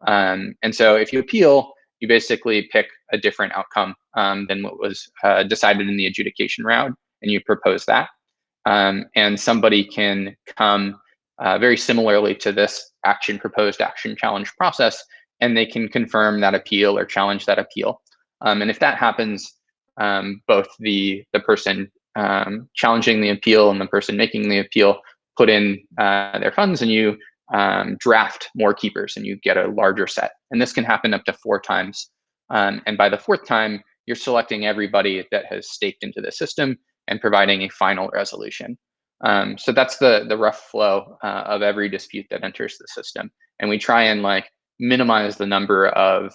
And so if you appeal, you basically pick a different outcome than what was decided in the adjudication round, and you propose that. And somebody can come very similarly to this proposed action challenge process, and they can confirm that appeal or challenge that appeal. And if that happens, both the person challenging the appeal and the person making the appeal put in their funds, and you draft more keepers and you get a larger set. And this can happen up to 4 times. And by the 4th time, you're selecting everybody that has staked into the system and providing a final resolution. So that's the rough flow of every dispute that enters the system. And we try and like minimize the number of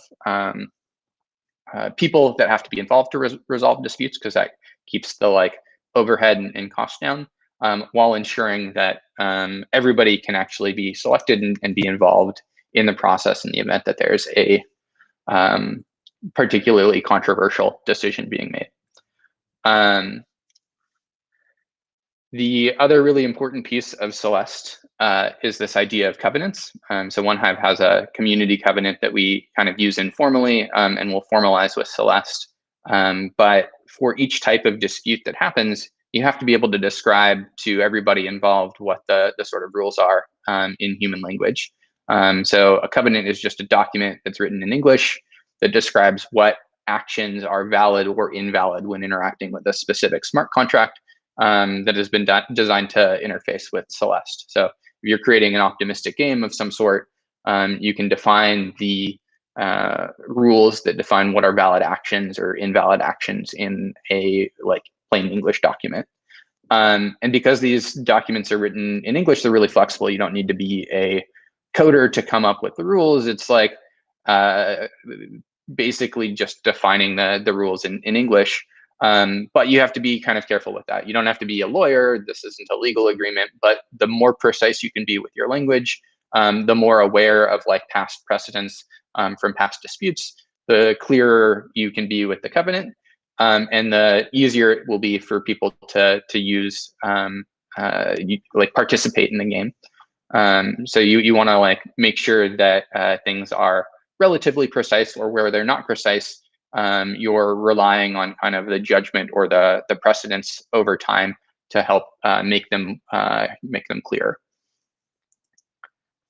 people that have to be involved to resolve disputes, because that keeps the like overhead and cost down, while ensuring that everybody can actually be selected and be involved in the process in the event that there's a particularly controversial decision being made. The other really important piece of Celeste is this idea of covenants. So OneHive has a community covenant that we kind of use informally and will formalize with Celeste. But for each type of dispute that happens, you have to be able to describe to everybody involved what the sort of rules are in human language. So a covenant is just a document that's written in English that describes what actions are valid or invalid when interacting with a specific smart contract that has been designed to interface with Celeste. So if you're creating an optimistic game of some sort, you can define the rules that define what are valid actions or invalid actions in a like plain English document. And because these documents are written in English, they're really flexible. You don't need to be a coder to come up with the rules. It's like basically just defining the rules in English. But you have to be kind of careful with that. You don't have to be a lawyer. This isn't a legal agreement, but the more precise you can be with your language, the more aware of like past precedents from past disputes, the clearer you can be with the covenant, and the easier it will be for people to use, like participate in the game. So you want to like make sure that things are relatively precise, or where they're not precise, you're relying on kind of the judgment or the precedents over time to help make them clear.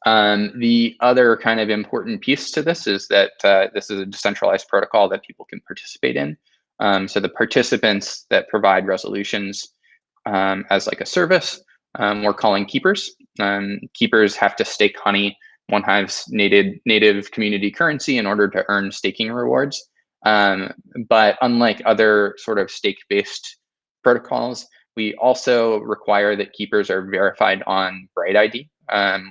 The other kind of important piece to this is that this is a decentralized protocol that people can participate in. So the participants that provide resolutions as like a service, we're calling keepers. Keepers have to stake honey, OneHive's native community currency, in order to earn staking rewards. But unlike other sort of stake-based protocols, we also require that keepers are verified on Bright ID,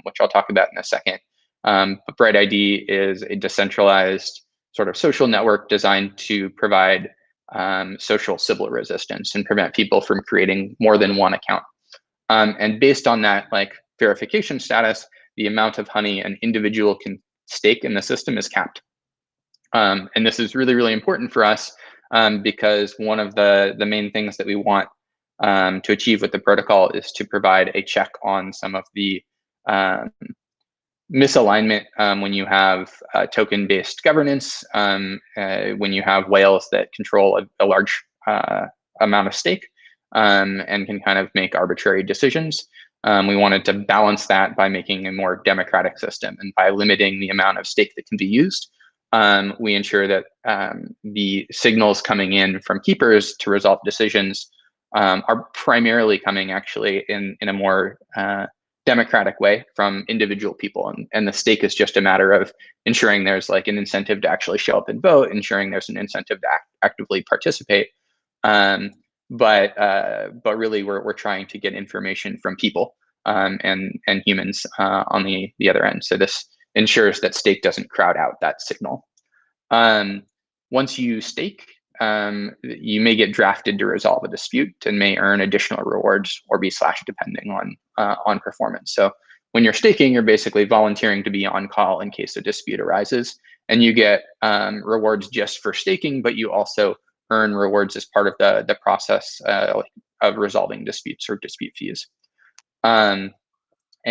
which I'll talk about in a second. But Bright ID is a decentralized sort of social network designed to provide social Sybil resistance and prevent people from creating more than one account. And based on that like verification status, the amount of honey an individual can stake in the system is capped. And this is really, really important for us because one of the main things that we want to achieve with the protocol is to provide a check on some of the misalignment when you have token-based governance, when you have whales that control a large amount of stake and can kind of make arbitrary decisions. We wanted to balance that by making a more democratic system, and by limiting the amount of stake that can be used. We ensure that the signals coming in from keepers to resolve decisions are primarily coming actually in a more democratic way from individual people, and the stake is just a matter of ensuring there's like an incentive to actually show up and vote, ensuring there's an incentive to actively participate. But really, we're trying to get information from people and humans on the other end. So this ensures that stake doesn't crowd out that signal. Once you stake, you may get drafted to resolve a dispute and may earn additional rewards or be slashed depending on performance. So when you're staking, you're basically volunteering to be on call in case a dispute arises, and you get rewards just for staking, but you also earn rewards as part of the process of resolving disputes or dispute fees. And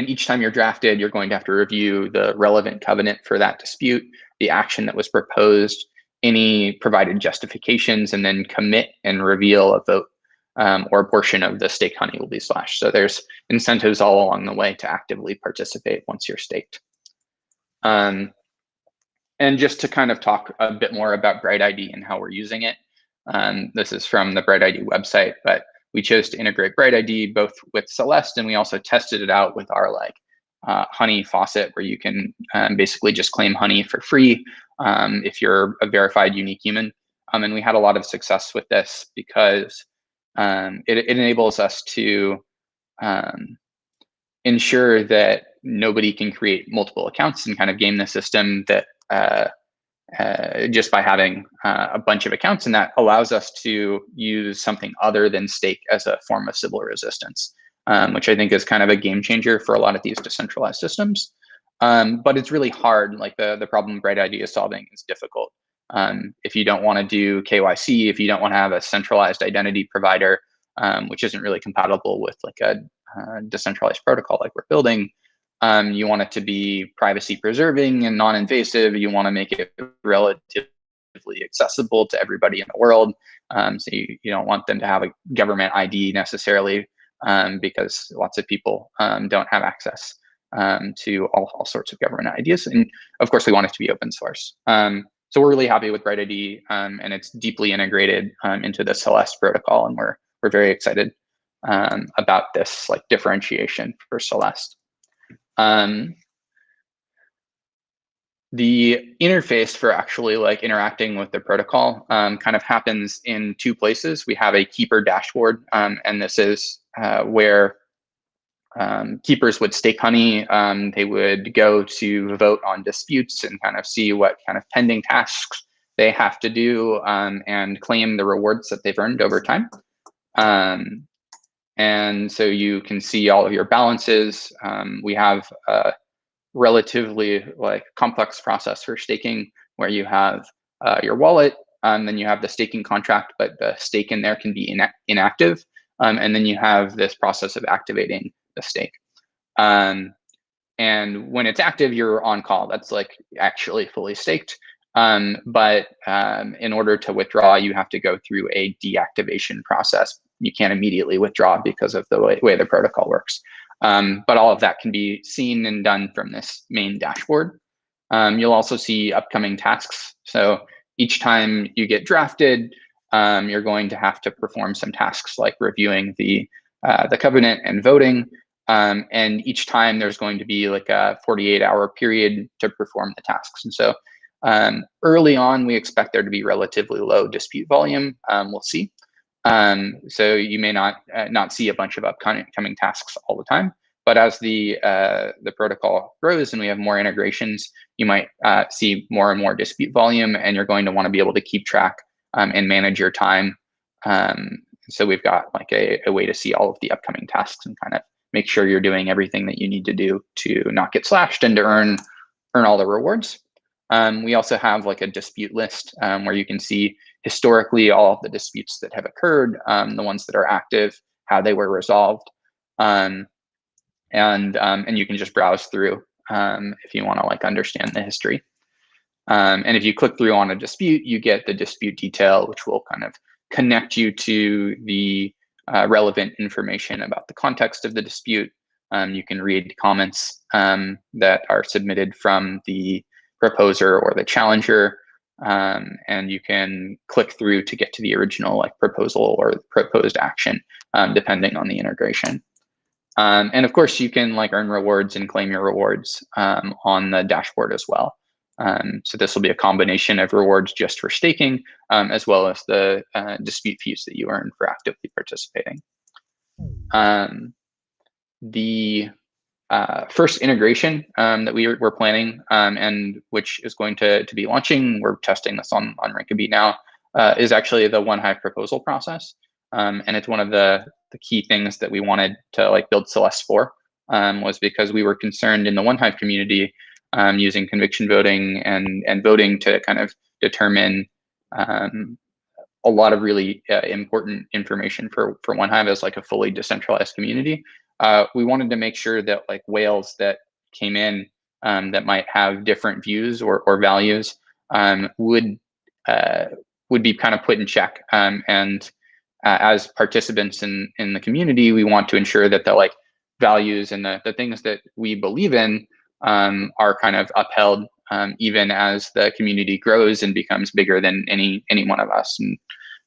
each time you're drafted, you're going to have to review the relevant covenant for that dispute, the action that was proposed, any provided justifications, and then commit and reveal a vote or a portion of the stake honey will be slashed. So there's incentives all along the way to actively participate once you're staked. And just to kind of talk a bit more about BrightID and how we're using it. This is from the BrightID website, but we chose to integrate BrightID both with Celeste, and we also tested it out with our honey faucet, where you can basically just claim honey for free if you're a verified unique human. And we had a lot of success with this because it enables us to ensure that nobody can create multiple accounts and kind of game the system that just by having a bunch of accounts, and that allows us to use something other than stake as a form of Sybil resistance, which I think is kind of a game changer for a lot of these decentralized systems. But it's really hard. Like the problem BrightID is solving is difficult. If you don't want to do KYC, if you don't want to have a centralized identity provider, which isn't really compatible with like a decentralized protocol like we're building, you want it to be privacy preserving and non-invasive. You want to make it relatively accessible to everybody in the world. So you don't want them to have a government ID necessarily, because lots of people don't have access to all sorts of government IDs. And of course, we want it to be open source. So we're really happy with BrightID, and it's deeply integrated into the Celeste protocol, and we're very excited about this like differentiation for Celeste. The interface for actually like interacting with the protocol kind of happens in two places. We have a keeper dashboard, and this is where keepers would stake honey. They would go to vote on disputes and kind of see what kind of pending tasks they have to do and claim the rewards that they've earned over time. And so you can see all of your balances. We have a relatively like complex process for staking, where you have your wallet, then you have the staking contract, but the stake in there can be inactive. And then you have this process of activating the stake. And when it's active, you're on call. That's like actually fully staked. But in order to withdraw, you have to go through a deactivation process. You can't immediately withdraw because of the way the protocol works. But all of that can be seen and done from this main dashboard. You'll also see upcoming tasks. So each time you get drafted, you're going to have to perform some tasks like reviewing the covenant and voting. And each time there's going to be like a 48-hour period to perform the tasks. And so early on, we expect there to be relatively low dispute volume. We'll see. So you may not see a bunch of upcoming tasks all the time, but as the protocol grows and we have more integrations, you might see more and more dispute volume, and you're going to want to be able to keep track and manage your time. So we've got like a way to see all of the upcoming tasks and kind of make sure you're doing everything that you need to do to not get slashed and to earn all the rewards. We also have like a dispute list where you can see historically all of the disputes that have occurred, the ones that are active, how they were resolved, and you can just browse through if you want to like understand the history. And if you click through on a dispute, you get the dispute detail, which will kind of connect you to the relevant information about the context of the dispute. You can read comments that are submitted from the proposer or the challenger, and you can click through to get to the original like proposal or proposed action, depending on the integration. And of course, you can like earn rewards and claim your rewards on the dashboard as well. So this will be a combination of rewards just for staking, as well as the dispute fees that you earn for actively participating. The first integration that we're planning, and which is going to be launching, we're testing this on Rinkeby now, is actually the OneHive proposal process. And it's one of the key things that we wanted to like build Celeste for, was because we were concerned in the OneHive community using conviction voting and voting to kind of determine a lot of really important information for OneHive as like a fully decentralized community. We wanted to make sure that like whales that came in that might have different views or values would be kind of put in check. And as participants in the community, we want to ensure that the like values and the things that we believe in are kind of upheld, even as the community grows and becomes bigger than any one of us.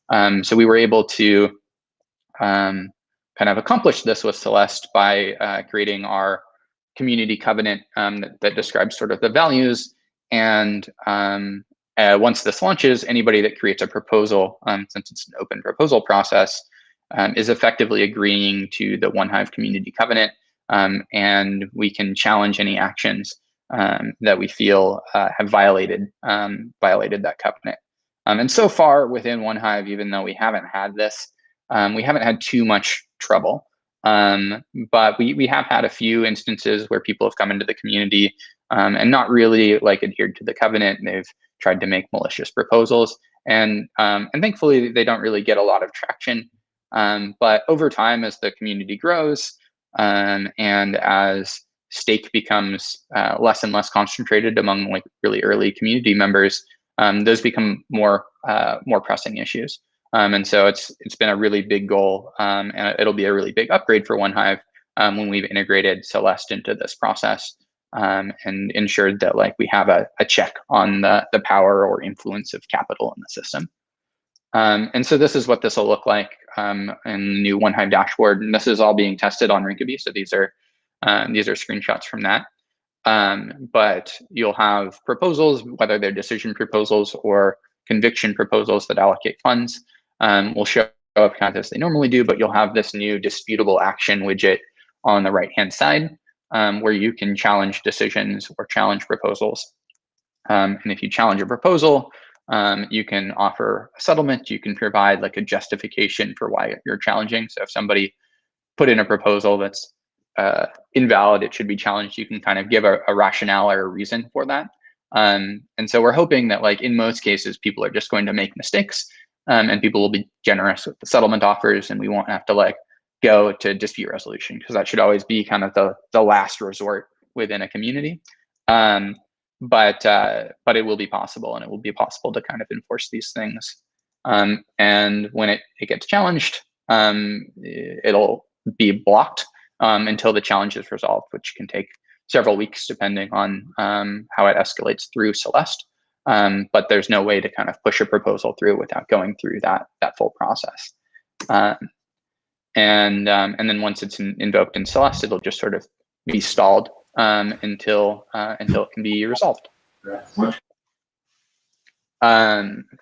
And so we were able to kind of accomplish this with Celeste by creating our community covenant that describes sort of the values. And once this launches, anybody that creates a proposal, since it's an open proposal process, is effectively agreeing to the OneHive community covenant, and we can challenge any actions that we feel have violated that covenant. And so far within OneHive, even though we haven't had this, we haven't had too much trouble. But we have had a few instances where people have come into the community and not really like adhered to the covenant, and they've tried to make malicious proposals, and thankfully they don't really get a lot of traction. But over time, as the community grows and as stake becomes less and less concentrated among like really early community members, those become more pressing issues. And so it's been a really big goal, and it'll be a really big upgrade for OneHive when we've integrated Celeste into this process. And ensured that like we have a check on the power or influence of capital in the system. And so this is what this will look like in the new OneHive dashboard. And this is all being tested on Rinkeby. So these are screenshots from that. But you'll have proposals, whether they're decision proposals or conviction proposals that allocate funds, will show up kind of as they normally do, but you'll have this new disputable action widget on the right-hand side, where you can challenge decisions or challenge proposals. And if you challenge a proposal, you can offer a settlement. You can provide like a justification for why you're challenging. So if somebody put in a proposal that's invalid, it should be challenged, you can kind of give a rationale or a reason for that. And so we're hoping that like in most cases, people are just going to make mistakes, and people will be generous with the settlement offers, and we won't have to like go to dispute resolution, because that should always be kind of the last resort within a community. But it will be possible, and it will be possible to kind of enforce these things. And when it gets challenged, it'll be blocked until the challenge is resolved, which can take several weeks depending on how it escalates through Celeste. But there's no way to kind of push a proposal through without going through that full process. And then once it's invoked in Celeste, it'll just sort of be stalled until it can be resolved.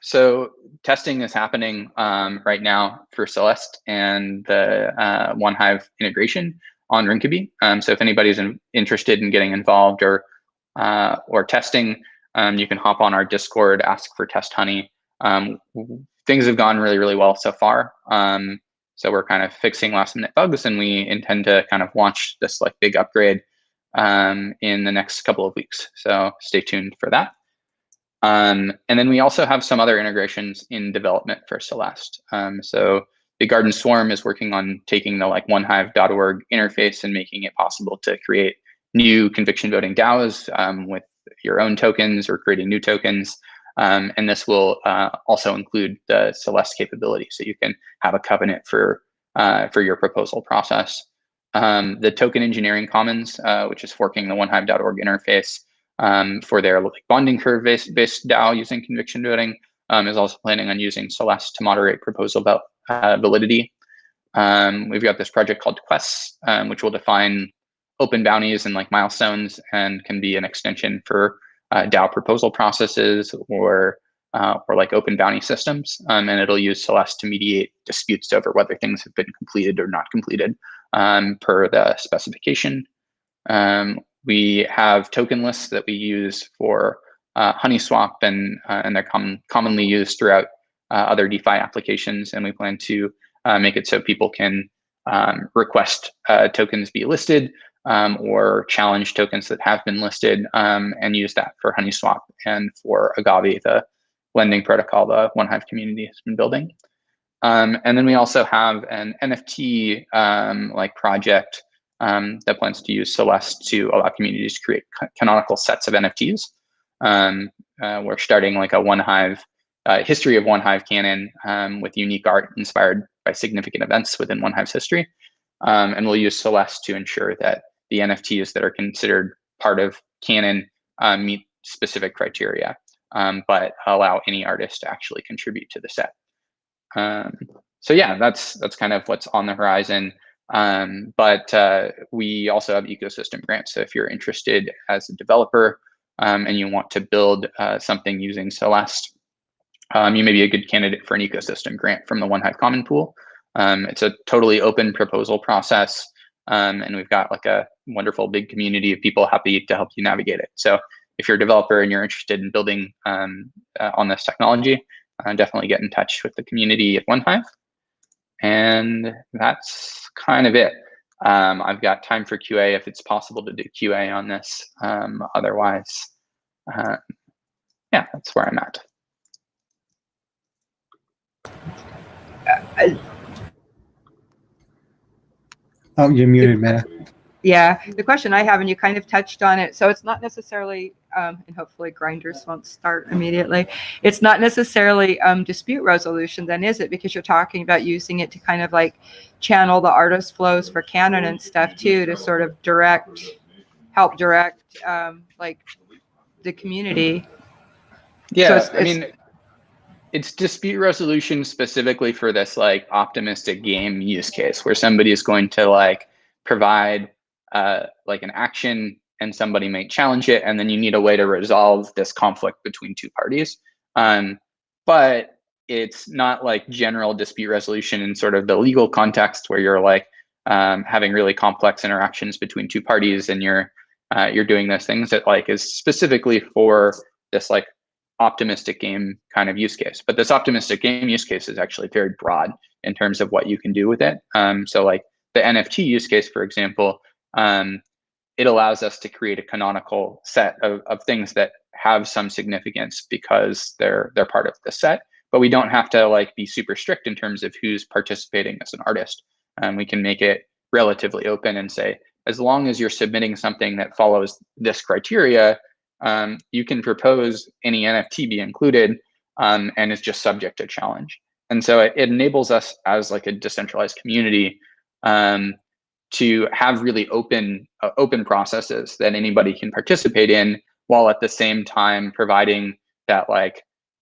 So testing is happening right now for Celeste and the OneHive integration on Rinkeby. So if anybody's interested in getting involved or testing, you can hop on our Discord, ask for Test Honey. Things have gone really, really well so far. So we're kind of fixing last minute bugs, and we intend to kind of launch this like big upgrade in the next couple of weeks. So stay tuned for that. And then we also have some other integrations in development for Celeste. So the Garden Swarm is working on taking the like onehive.org interface and making it possible to create new conviction voting DAOs with your own tokens or creating new tokens. And this will also include the Celeste capability, so you can have a covenant for your proposal process. The Token Engineering Commons, which is forking the onehive.org interface for their bonding curve based DAO using conviction voting, is also planning on using Celeste to moderate proposal validity. We've got this project called Quests, which will define open bounties and milestones, and can be an extension for DAO proposal processes or open bounty systems. And it'll use Celeste to mediate disputes over whether things have been completed or not completed per the specification. We have token lists that we use for HoneySwap, and they're commonly used throughout other DeFi applications. And we plan to make it so people can request tokens be listed or challenge tokens that have been listed, and use that for HoneySwap and for Agave, the lending protocol the OneHive community has been building. And then we also have an NFT project that plans to use Celeste to allow communities to create canonical sets of NFTs. We're starting a OneHive history of OneHive canon with unique art inspired by significant events within OneHive's history. And we'll use Celeste to ensure that the NFTs that are considered part of canon meet specific criteria, but allow any artist to actually contribute to the set. So yeah, that's kind of what's on the horizon. But we also have ecosystem grants. So if you're interested as a developer and you want to build something using Celeste, you may be a good candidate for an ecosystem grant from the OneHive Common Pool. It's a totally open proposal process, and we've got a wonderful big community of people happy to help you navigate it. So if you're a developer and you're interested in building on this technology, definitely get in touch with the community at OneHive. And that's kind of it. I've got time for QA if it's possible to do QA on this. Otherwise, yeah, that's where I'm at. Oh, you're muted, Meta. Yeah, the question I have, and you kind of touched on it, so it's not necessarily, and hopefully grinders won't start immediately, it's not necessarily dispute resolution then, is it? Because you're talking about using it to kind of channel the artist flows for canon and stuff too, to sort of help direct the community. Yeah, so I mean, it's dispute resolution specifically for this optimistic game use case where somebody is going to provide an action and somebody may challenge it, and then you need a way to resolve this conflict between two parties. But it's not general dispute resolution in sort of the legal context where you're having really complex interactions between two parties and you're doing those things. That is specifically for this optimistic game kind of use case. But this optimistic game use case is actually very broad in terms of what you can do with it. So the NFT use case, for example, it allows us to create a canonical set of things that have some significance because they're part of the set, but we don't have to be super strict in terms of who's participating as an artist. We can make it relatively open and say, as long as you're submitting something that follows this criteria, you can propose any NFT be included, and it's just subject to challenge. And so it enables us as a decentralized community to have really open processes that anybody can participate in, while at the same time providing that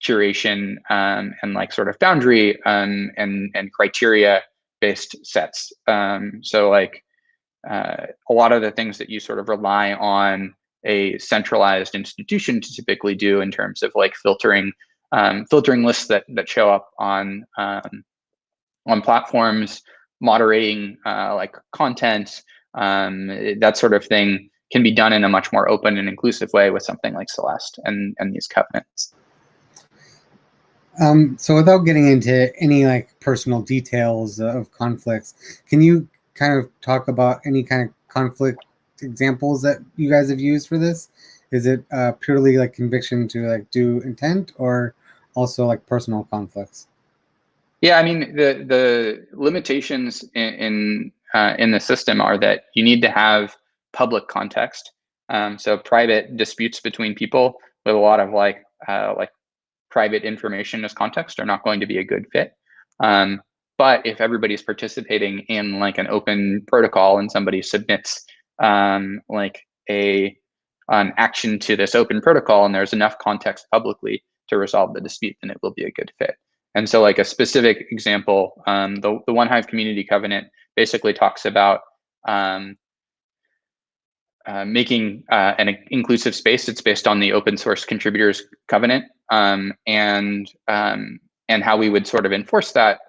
curation and sort of boundary and criteria based sets. So a lot of the things that you sort of rely on a centralized institution to typically do in terms of filtering lists that show up on platforms, moderating content, that sort of thing can be done in a much more open and inclusive way with something like Celeste and these covenants. So without getting into any personal details of conflicts, can you kind of talk about any kind of conflict examples that you guys have used for this? Is it purely conviction to do intent, or also personal conflicts? Yeah, I mean, the limitations in the system are that you need to have public context. So private disputes between people with a lot of like private information as context are not going to be a good fit. But if everybody's participating in like an open protocol and somebody submits like an action to this open protocol and there's enough context publicly to resolve the dispute, then it will be a good fit. And so like a specific example, the One Hive Community Covenant basically talks about making an inclusive space. It's based on the open source contributors covenant, and how we would sort of enforce that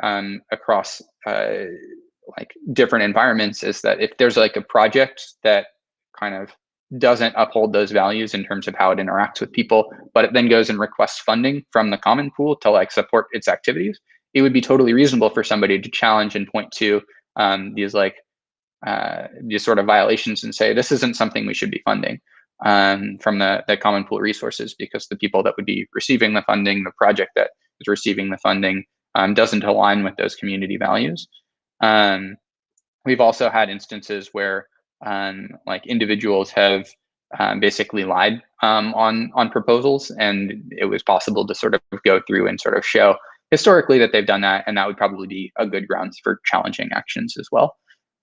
across like different environments is that if there's like a project that kind of doesn't uphold those values in terms of how it interacts with people, but it then goes and requests funding from the common pool to like support its activities, it would be totally reasonable for somebody to challenge and point to these sort of violations and say, this isn't something we should be funding from the common pool resources, because the people that would be receiving the funding, the project that is receiving the funding doesn't align with those community values. We've also had instances where like individuals have basically lied on proposals, and it was possible to sort of go through and sort of show historically that they've done that, and that would probably be a good grounds for challenging actions as well.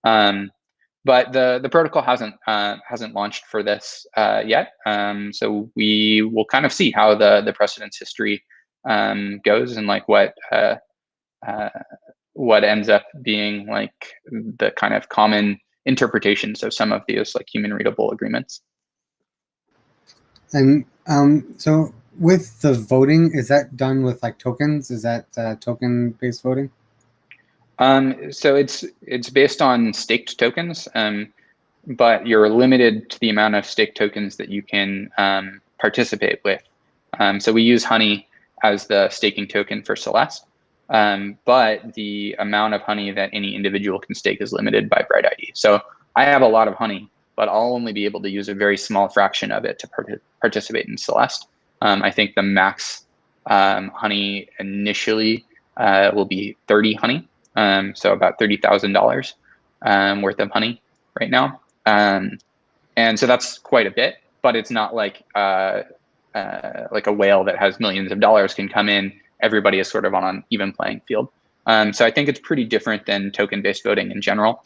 But the protocol hasn't launched for this yet, so we will kind of see how the precedence history goes, and like what ends up being like the kind of common interpretations of some of these like human readable agreements. And so with the voting, is that done with like tokens? Is that token-based voting? So it's based on staked tokens, but you're limited to the amount of staked tokens that you can participate with. So we use Honey as the staking token for Celeste, but the amount of Honey that any individual can stake is limited by Bright ID. So I have a lot of Honey, but I'll only be able to use a very small fraction of it to participate in Celeste. I think the max Honey initially will be 30 Honey. So about $30,000 worth of Honey right now. And so that's quite a bit, but it's not like a whale that has millions of dollars can come in. Everybody is sort of on an even playing field. So I think it's pretty different than token-based voting in general.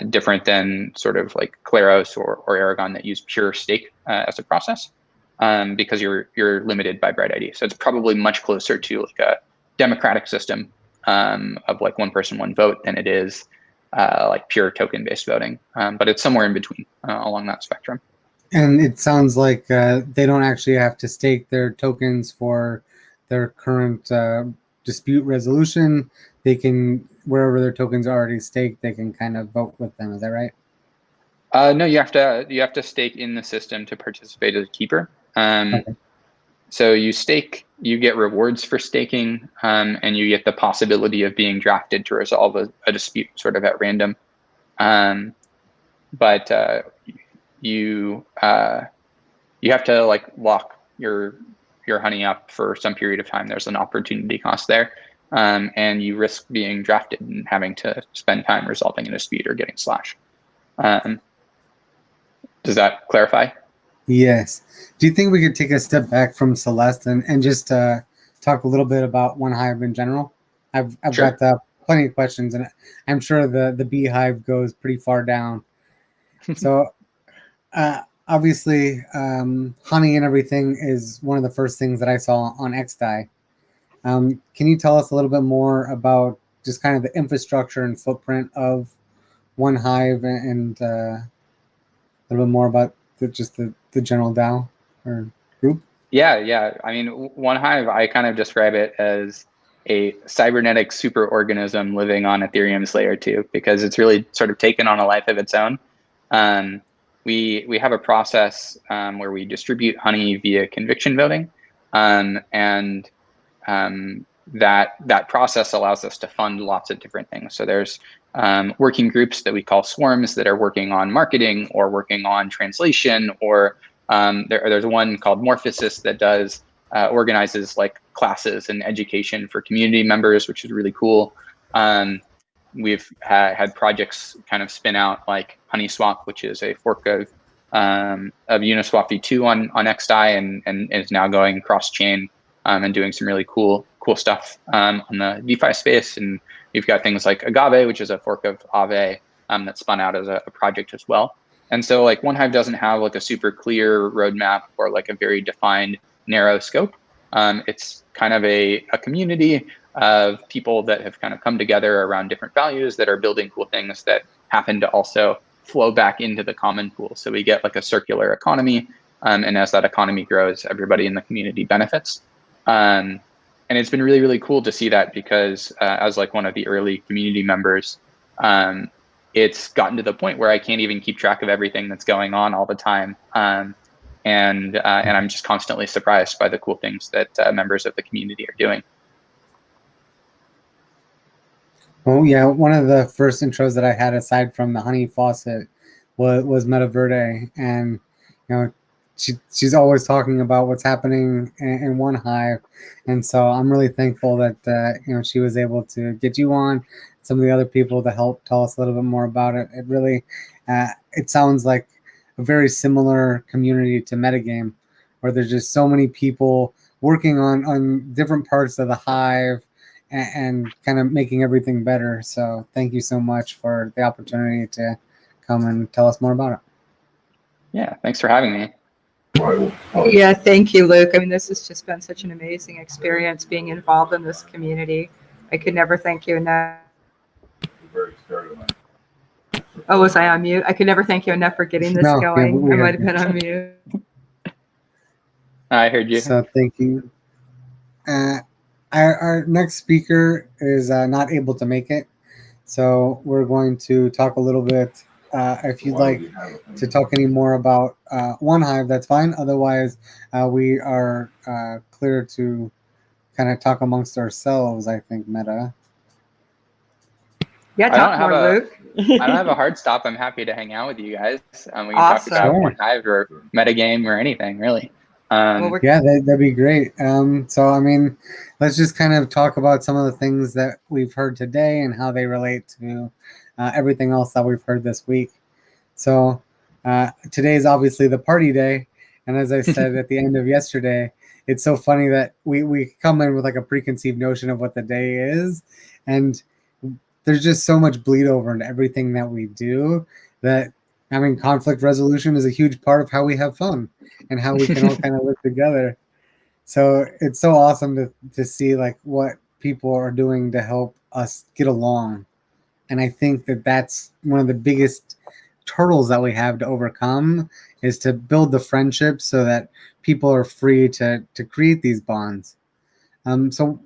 Different than sort of like Claros or Aragon that use pure stake as a process, because you're limited by Bright ID. So it's probably much closer to like a democratic system of like one person, one vote than it is like pure token-based voting. But it's somewhere in between along that spectrum. And it sounds like they don't actually have to stake their tokens for their current dispute resolution. They can, wherever their tokens are already staked, they can kind of vote with them. Is that right? No, you have to stake in the system to participate as a keeper. Okay. So you stake, you get rewards for staking, and you get the possibility of being drafted to resolve a dispute sort of at random. But you have to like lock your Honey up for some period of time. There's an opportunity cost there, and you risk being drafted and having to spend time resolving a dispute or getting slashed. Does that clarify? Yes. Do you think we could take a step back from Celeste and just talk a little bit about One Hive in general? I've Sure. got plenty of questions, and I'm sure the beehive goes pretty far down. So obviously, Honey and everything is one of the first things that I saw on XDAI. Can you tell us a little bit more about just kind of the infrastructure and footprint of One Hive and a little bit more about the general DAO or group? Yeah. I mean, One Hive, I kind of describe it as a cybernetic superorganism living on Ethereum's layer 2, because it's really sort of taken on a life of its own. We have a process where we distribute Honey via conviction voting, and that process allows us to fund lots of different things. So there's working groups that we call swarms that are working on marketing or working on translation, or there's one called Morphosis that does organizes like classes and education for community members, which is really cool. we've had projects kind of spin out, like HoneySwap, which is a fork of Uniswap v2 on XDAI, and is now going cross-chain and doing some really cool stuff on the DeFi space. And you've got things like Agave, which is a fork of Aave that spun out as a project as well. And so like OneHive doesn't have like a super clear roadmap or like a very defined narrow scope. It's kind of a community of people that have kind of come together around different values that are building cool things that happen to also flow back into the common pool. So we get like a circular economy. And as that economy grows, everybody in the community benefits. And it's been really, really cool to see that, because as like one of the early community members, it's gotten to the point where I can't even keep track of everything that's going on all the time. And I'm just constantly surprised by the cool things that members of the community are doing. Oh yeah, one of the first intros that I had, aside from the Honey Faucet, was Metaverde, and you know, she's always talking about what's happening in OneHive, and so I'm really thankful that you know, she was able to get you on, some of the other people to help tell us a little bit more about it. It really, it sounds like a very similar community to Metagame, where there's just so many people working on different parts of the Hive and kind of making everything better. So thank you so much for the opportunity to come and tell us more about it. Yeah, thanks for having me. Yeah, thank you, Luke. I mean, this has just been such an amazing experience being involved in this community. I could never thank you enough. Oh, was I on mute? I could never thank you enough for getting this going. I might have been on mute. I heard you. So thank you. Our next speaker is not able to make it, so we're going to talk a little bit. If you'd like to talk any more about OneHive, that's fine. Otherwise, we are clear to kind of talk amongst ourselves, I think, Meta. Yeah, talk more, Luke. I don't have a hard stop. I'm happy to hang out with you guys. We can talk about OneHive or Metagame or anything, really. Yeah, that'd be great. So, I mean, let's just kind of talk about some of the things that we've heard today and how they relate to everything else that we've heard this week. So, today is obviously the party day. And as I said at the end of yesterday, it's so funny that we come in with like a preconceived notion of what the day is. And there's just so much bleed over into everything that we do that, I mean, conflict resolution is a huge part of how we have fun and how we can all kind of live together. So it's so awesome to see like what people are doing to help us get along. And I think that that's one of the biggest hurdles that we have to overcome, is to build the friendship so that people are free to create these bonds. So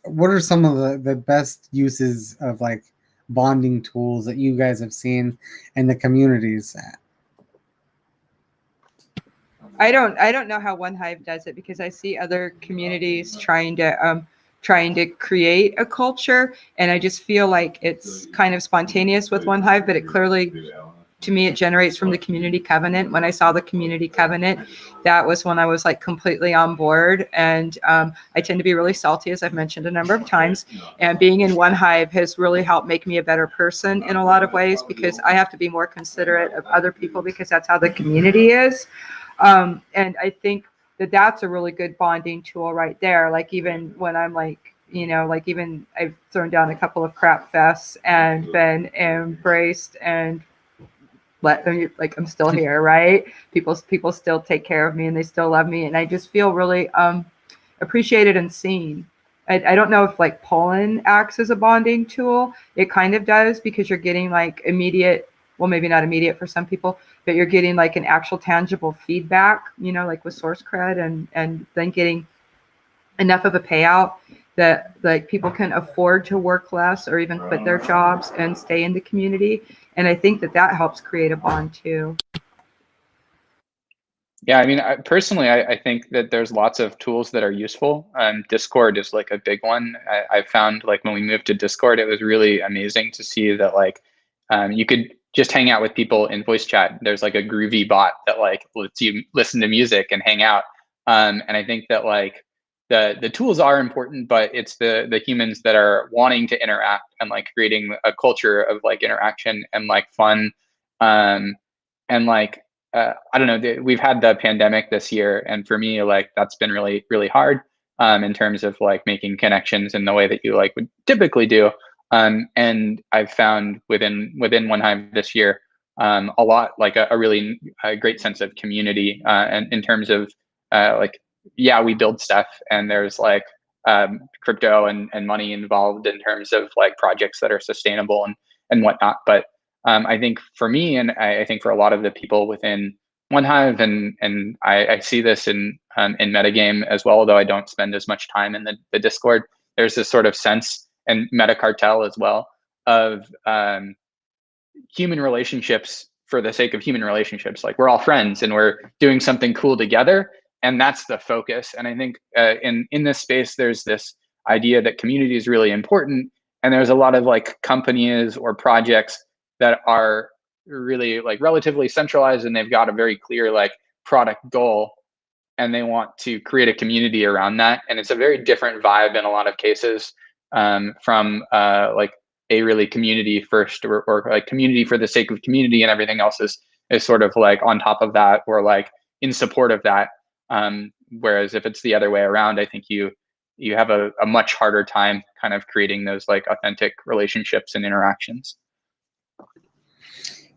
what are some of the best uses of like bonding tools that you guys have seen in the communities? I don't know how OneHive does it, because I see other communities trying to create a culture, and I just feel like it's kind of spontaneous with OneHive, but it clearly, to me, it generates from the community covenant. When I saw the community covenant, that was when I was like completely on board. And I tend to be really salty, as I've mentioned a number of times, and being in OneHive has really helped make me a better person in a lot of ways, because I have to be more considerate of other people, because that's how the community is. And I think that that's a really good bonding tool right there. Like, even when I'm like, you know, like even I've thrown down a couple of crap fests and been embraced and let them, like, I'm still here, right? People still take care of me and they still love me. And I just feel really appreciated and seen. I don't know if like pollen acts as a bonding tool. It kind of does, because you're getting like immediate, well, maybe not immediate for some people, but you're getting like an actual tangible feedback, you know, like with source cred, and then getting enough of a payout that like people can afford to work less or even quit their jobs and stay in the community. And I think that helps create a bond too. Yeah, I mean, personally, I think that there's lots of tools that are useful. Discord is like a big one. I found like when we moved to Discord, it was really amazing to see that like you could just hang out with people in voice chat. There's like a groovy bot that like lets you listen to music and hang out. And I think that like the tools are important, but it's the humans that are wanting to interact and like creating a culture of like interaction and like fun. And like, I don't know, we've had the pandemic this year, and for me, like that's been really, really hard in terms of like making connections in the way that you like would typically do. And I've found within One Hive this year, a lot like a really great sense of community, and in terms of like, yeah, we build stuff and there's like crypto and money involved in terms of like projects that are sustainable and whatnot. But I think for me, and I think for a lot of the people within One Hive, and I see this in Metagame as well, although I don't spend as much time in the Discord. There's this sort of sense, and Metacartel as well, of human relationships for the sake of human relationships. Like we're all friends and we're doing something cool together, and that's the focus. And I think in this space, there's this idea that community is really important, and there's a lot of like companies or projects that are really like relatively centralized, and they've got a very clear like product goal, and they want to create a community around that. And it's a very different vibe in a lot of cases from like a really community first or like community for the sake of community, and everything else is sort of like on top of that or like in support of that. Whereas if it's the other way around, I think you have a much harder time kind of creating those like authentic relationships and interactions.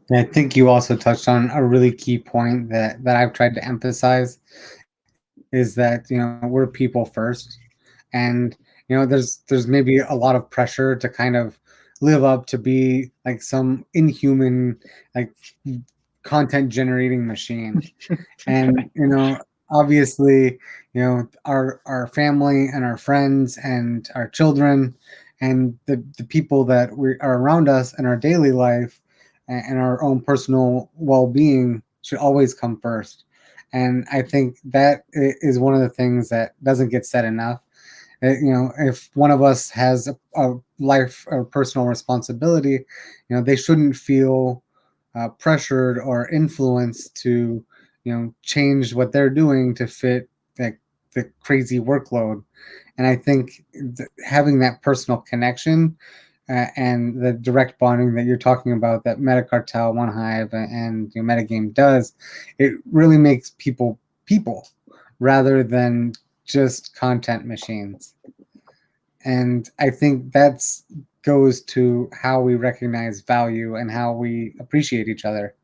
And I think you also touched on a really key point that I've tried to emphasize, is that, you know, we're people first. And, you know, there's maybe a lot of pressure to kind of live up to be like some inhuman, like content generating machine. And, you know, obviously, you know, our family and our friends and our children and the people that are around us in our daily life and our own personal well-being should always come first. And I think that is one of the things that doesn't get said enough. You know, if one of us has a life or personal responsibility, you know, they shouldn't feel pressured or influenced to, you know, change what they're doing to fit like the crazy workload. And I think having that personal connection and the direct bonding that you're talking about, that Metacartel, One Hive, and you know, Metagame does, it really makes people rather than just content machines. And I think that's goes to how we recognize value and how we appreciate each other.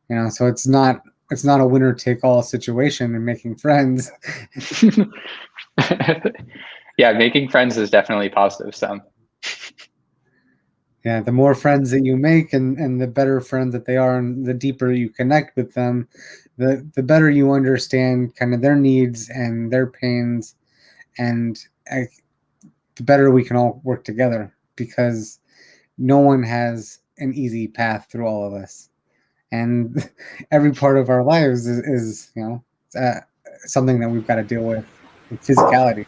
You know, so it's not a winner take all situation in making friends. Yeah, making friends is definitely positive sum. Yeah, the more friends that you make and the better friends that they are, and the deeper you connect with them, the better you understand kind of their needs and their pains, and the better we can all work together, because no one has an easy path through all of this. And every part of our lives is you know, something that we've got to deal with physicality.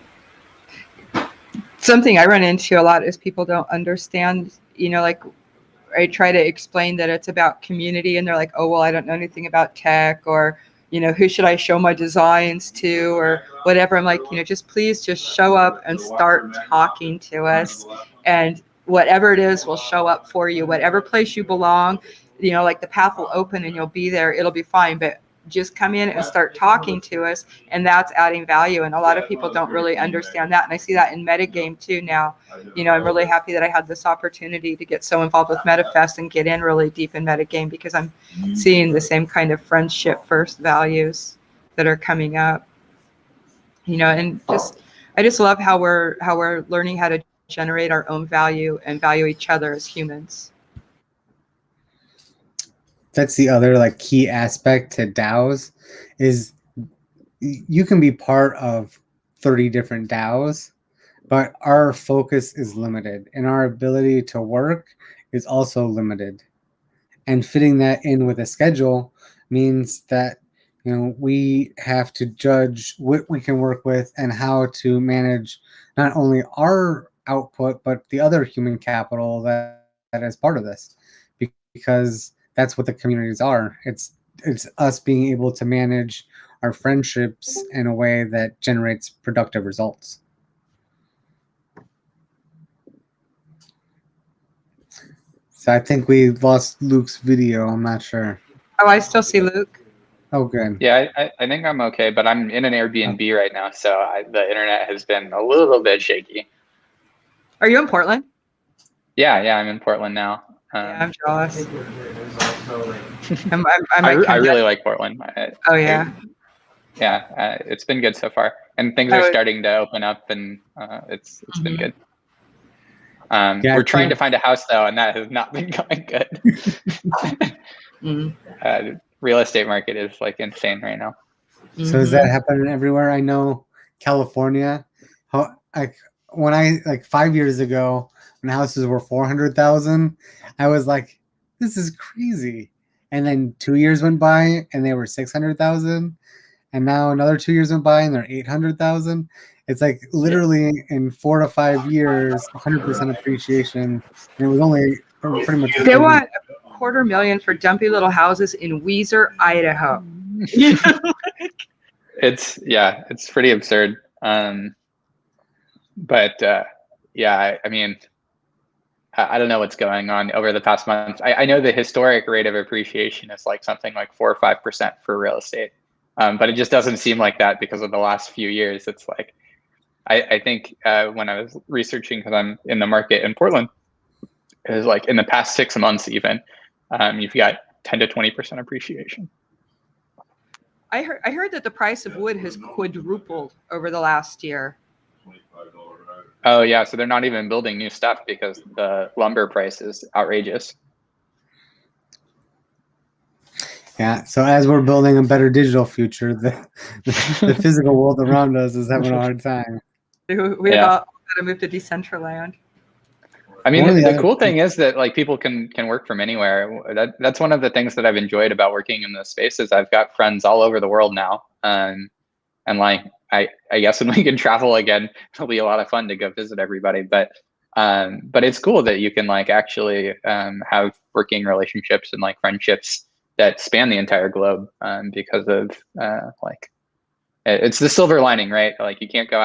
Something I run into a lot is people don't understand, you know, like I try to explain that it's about community, and they're like, oh, well, I don't know anything about tech, or, you know, who should I show my designs to, or whatever. I'm like, you know, please just show up and start talking to us, and whatever it is will show up for you. Whatever place you belong, you know, like the path will open and you'll be there. It'll be fine. But just come in and start talking to us, and that's adding value. And a lot of people don't really understand that. And I see that in Metagame too now. You know, I'm really happy that I had this opportunity to get so involved with MetaFEST and get in really deep in Metagame, because I'm seeing the same kind of friendship first values that are coming up. You know, and I just love how we're learning how to generate our own value and value each other as humans. That's the other like key aspect to DAOs, is you can be part of 30 different DAOs, but our focus is limited and our ability to work is also limited. And fitting that in with a schedule means that, you know, we have to judge what we can work with and how to manage not only our output, but the other human capital that is part of this, because that's what the communities are. It's us being able to manage our friendships in a way that generates productive results. So I think we lost Luke's video. I'm not sure. Oh, I still see Luke. Oh, good. Yeah, I think I'm okay, but I'm in an Airbnb right now, so the internet has been a little bit shaky. Are you in Portland? Yeah, I'm in Portland now. Yeah, I'm jealous. I really like Portland. Oh yeah. It's been good so far, and things I are would- starting to open up, and it's been Mhm. good. Yeah, We're trying to find a house though, and that has not been going good. Real estate market is like insane right now. So is that happening everywhere? I know California. Like 5 years ago, when houses were 400,000, I was like, "This is crazy." And then 2 years went by, and they were 600,000, and now another 2 years went by, and they're 800,000. It's like literally in 4 to 5 years, 100% appreciation, and it was only pretty much. They want $250,000 for dumpy little houses in Weiser, Idaho. It's pretty absurd. But I mean, I don't know what's going on over the past month. I know the historic rate of appreciation is like something like 4 or 5% for real estate, but it just doesn't seem like that because of the last few years. It's like I think when I was researching, because I'm in the market in Portland, it was like in the past 6 months even, you've got 10 to 20% appreciation. I heard that the price of wood has quadrupled over the last year. Oh yeah, so they're not even building new stuff because the lumber price is outrageous. Yeah, so as we're building a better digital future, the physical world around us is having a hard time. We got to move to Decentraland. I mean, the cool thing is that like people can work from anywhere. That's one of the things that I've enjoyed about working in this space is I've got friends all over the world now, and like I guess when we can travel again, it'll be a lot of fun to go visit everybody. But it's cool that you can like actually have working relationships and like friendships that span the entire globe because of like it's the silver lining, right? Like you can't go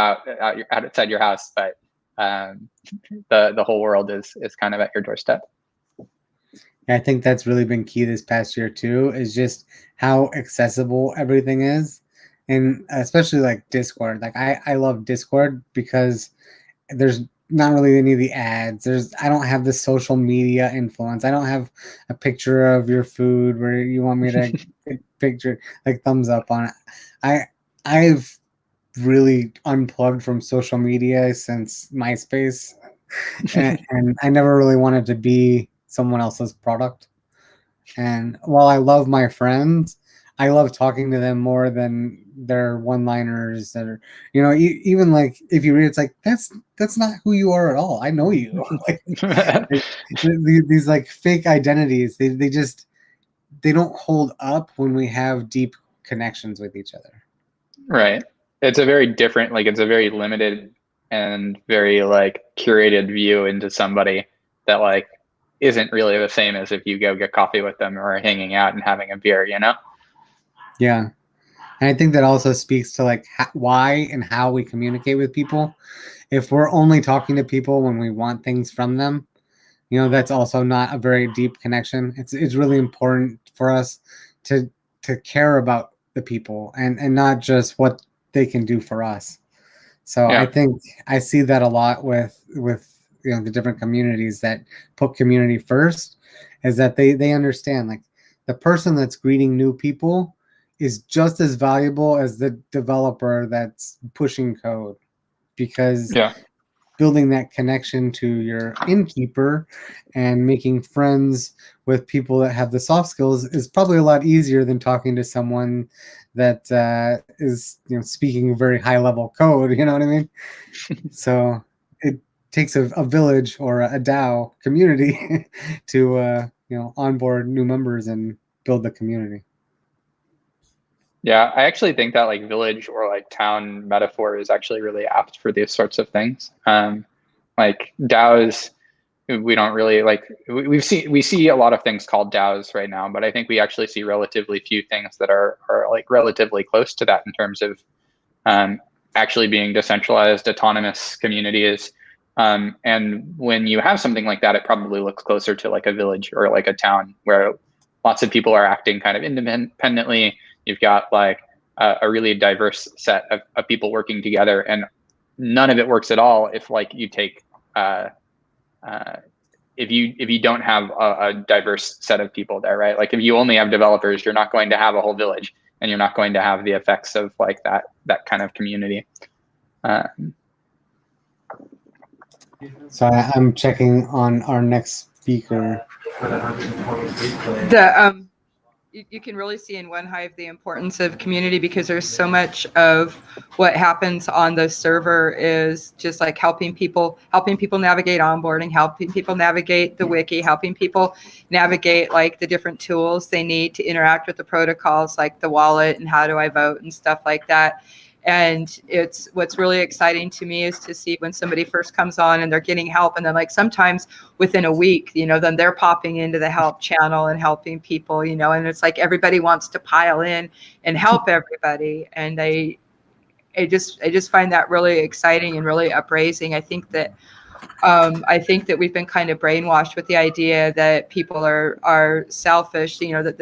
outside your house, but the whole world is kind of at your doorstep. I think that's really been key this past year too, is just how accessible everything is. And especially like Discord. Like I love Discord because there's not really any of the ads. I don't have the social media influence. I don't have a picture of your food where you want me to picture like thumbs up on it. I've really unplugged from social media since MySpace, and I never really wanted to be someone else's product. And while I love my friends, I love talking to them more than their one-liners that are, even like if you read, it's like that's not who you are at all. I know you. These like fake identities, they don't hold up when we have deep connections with each other. Right. It's a very different, like it's a very limited and very like curated view into somebody that like isn't really the same as if you go get coffee with them or hanging out and having a beer, Yeah. And I think that also speaks to like why and how we communicate with people. If we're only talking to people when we want things from them, that's also not a very deep connection. It's really important for us to care about the people and not just what they can do for us. So I think I see that a lot with the different communities that put community first, is that they understand like the person that's greeting new people is just as valuable as the developer that's pushing code, because building that connection to your innkeeper and making friends with people that have the soft skills is probably a lot easier than talking to someone that is speaking very high level code. You know what I mean? So it takes a village or a DAO community to onboard new members and build the community. Yeah, I actually think that like village or like town metaphor is actually really apt for these sorts of things. Like DAOs, we don't really like, we see a lot of things called DAOs right now, but I think we actually see relatively few things that are like relatively close to that in terms of actually being decentralized, autonomous communities. And when you have something like that, it probably looks closer to like a village or like a town where lots of people are acting kind of independently. You've got like a really diverse set of people working together, and none of it works at all if like you take if you don't have a diverse set of people there, right? Like if you only have developers, you're not going to have a whole village, and you're not going to have the effects of like that kind of community. So I'm checking on our next speaker. You can really see in OneHive the importance of community, because there's so much of what happens on the server is just like helping people navigate onboarding, helping people navigate the wiki, helping people navigate like the different tools they need to interact with the protocols, like the wallet and how do I vote and stuff like that. And it's what's really exciting to me is to see when somebody first comes on and they're getting help, and then like sometimes within a week, then they're popping into the help channel and helping people, and it's like everybody wants to pile in and help everybody. And I just find that really exciting and really upraising. I think that we've been kind of brainwashed with the idea that people are selfish, that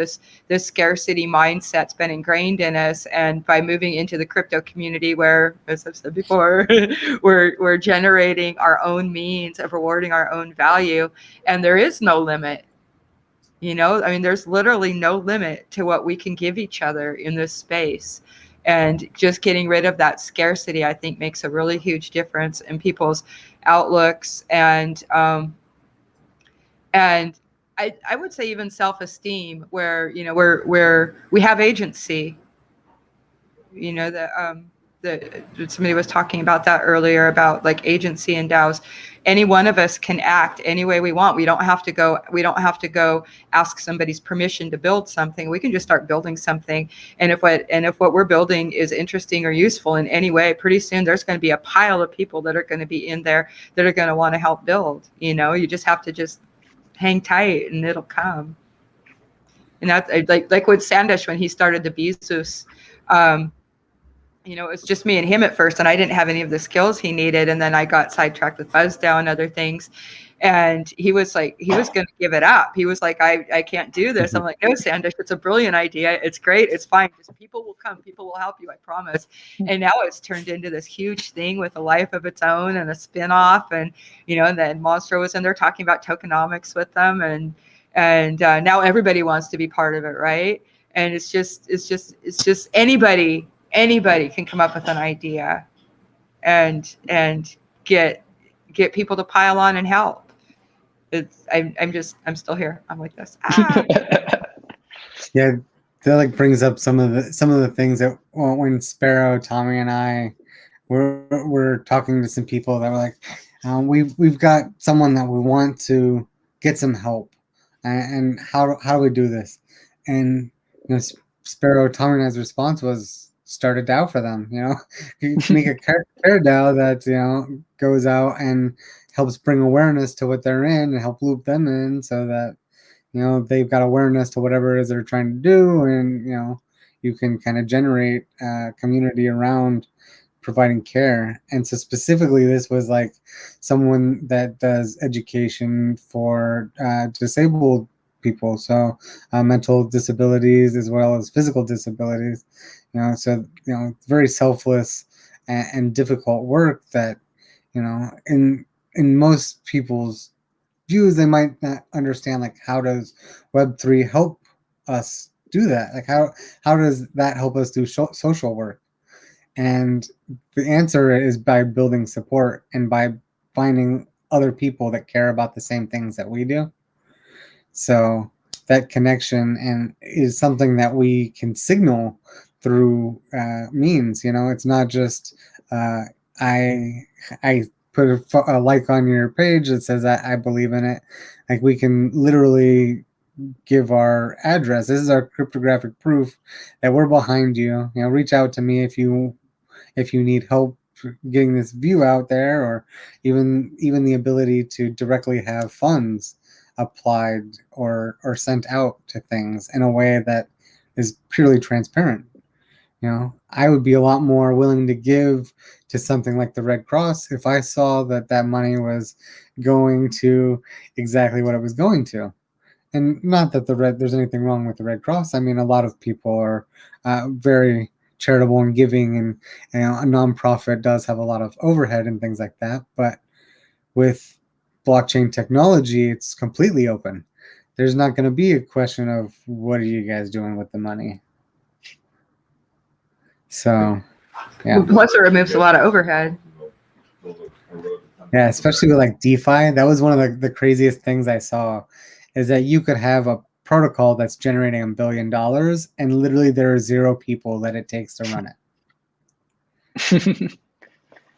this scarcity mindset's been ingrained in us. And by moving into the crypto community where, as I've said before, we're generating our own means of rewarding our own value, and there is no limit. There's literally no limit to what we can give each other in this space. And just getting rid of that scarcity, I think, makes a really huge difference in people's outlooks and I would say even self-esteem, where we have agency. Somebody was talking about that earlier, about like agency and DAOs. Any one of us can act any way we want. We don't have to go ask somebody's permission to build something. We can just start building something. And if what we're building is interesting or useful in any way, pretty soon there's going to be a pile of people that are going to be in there that are going to want to help build. You just have to just hang tight and it'll come. And that's like with Sandesh when he started the Bezos. It was just me and him at first, and I didn't have any of the skills he needed. And then I got sidetracked with BuzzDAO and other things. And he was like, he was going to give it up. He was like, I can't do this. I'm like, no, Sandesh, it's a brilliant idea. It's great. It's fine. Just people will come. People will help you. I promise. And now it's turned into this huge thing with a life of its own and a spinoff. And, and then Monster was in there talking about tokenomics with them. And now everybody wants to be part of it. Right. And it's just anybody can come up with an idea and get people to pile on and help. I'm still here. I'm like this. Yeah, that like brings up some of the things that when Sparrow, Tommy, and I were talking to some people that were like, we've got someone that we want to get some help, and how do we do this? And Sparrow, Tommy, and I's response was, start a DAO for them. Make a care DAO that goes out and helps bring awareness to what they're in and help loop them in, so that they've got awareness to whatever it is they're trying to do, and you can kind of generate a community around providing care. And so specifically, this was like someone that does education for disabled people, so mental disabilities as well as physical disabilities. So very selfless and difficult work that in most people's views, they might not understand, like, how does Web3 help us do that? Like, how does that help us do social work? And the answer is by building support and by finding other people that care about the same things that we do. So that connection and is something that we can signal through means. It's not just I put a like on your page that says I believe in it. Like, we can literally give our address. This is our cryptographic proof that we're behind you. Reach out to me if you need help getting this view out there, or even the ability to directly have funds applied or sent out to things in a way that is purely transparent. I would be a lot more willing to give to something like the Red Cross if I saw that money was going to exactly what it was going to. And not that there's anything wrong with the Red Cross. I mean, a lot of people are very charitable and giving, and a nonprofit does have a lot of overhead and things like that. But with blockchain technology, it's completely open. There's not going to be a question of what are you guys doing with the money. So, yeah. Plus, it removes a lot of overhead. Yeah, especially with like DeFi. That was one of the craziest things I saw, is that you could have a protocol that's generating $1 billion, and literally there are 0 people that it takes to run it.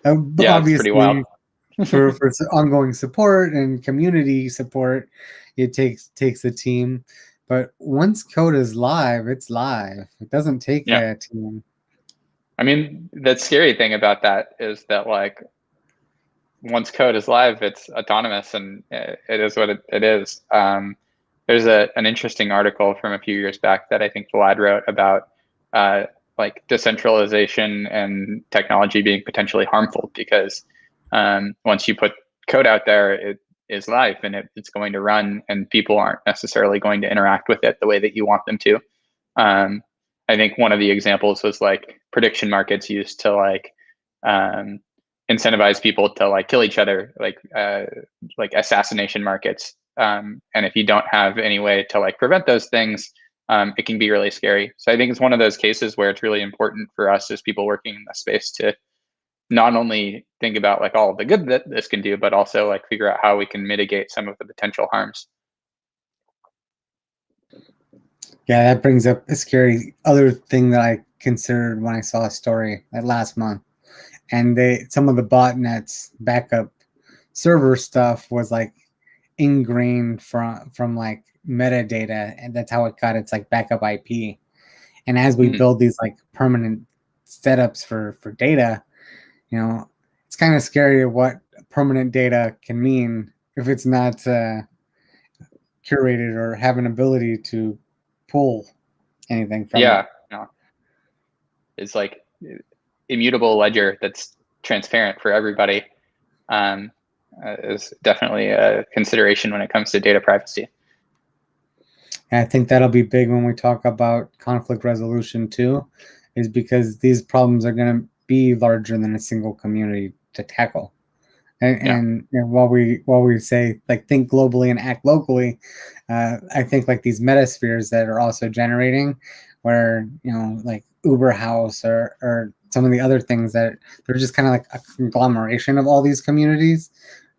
Yeah, it's pretty wild. for ongoing support and community support, it takes a team. But once code is live, it's live. It doesn't take a team. I mean, the scary thing about that is that, like, once code is live, it's autonomous, and it is what it is. There's an interesting article from a few years back that I think Vlad wrote about like decentralization and technology being potentially harmful, because once you put code out there, it is live and it's going to run, and people aren't necessarily going to interact with it the way that you want them to. I think one of the examples was like prediction markets used to like incentivize people to like kill each other, like assassination markets. And if you don't have any way to like prevent those things, it can be really scary. So I think it's one of those cases where it's really important for us as people working in the space to not only think about like all of the good that this can do, but also like figure out how we can mitigate some of the potential harms. Yeah, that brings up a scary other thing that I considered when I saw a story last month. And some of the botnets backup server stuff was like ingrained from like metadata, and that's how it got its like backup IP. And as we build these like permanent setups for data, it's kind of scary what permanent data can mean if it's not curated or have an ability to pull anything from it. No. It's like immutable ledger that's transparent for everybody is definitely a consideration when it comes to data privacy. And I think that'll be big when we talk about conflict resolution too, is because these problems are going to be larger than a single community to tackle. And while we say like think globally and act locally, I think like these metaspheres that are also generating, where like Uber House or some of the other things that they're just kind of like a conglomeration of all these communities.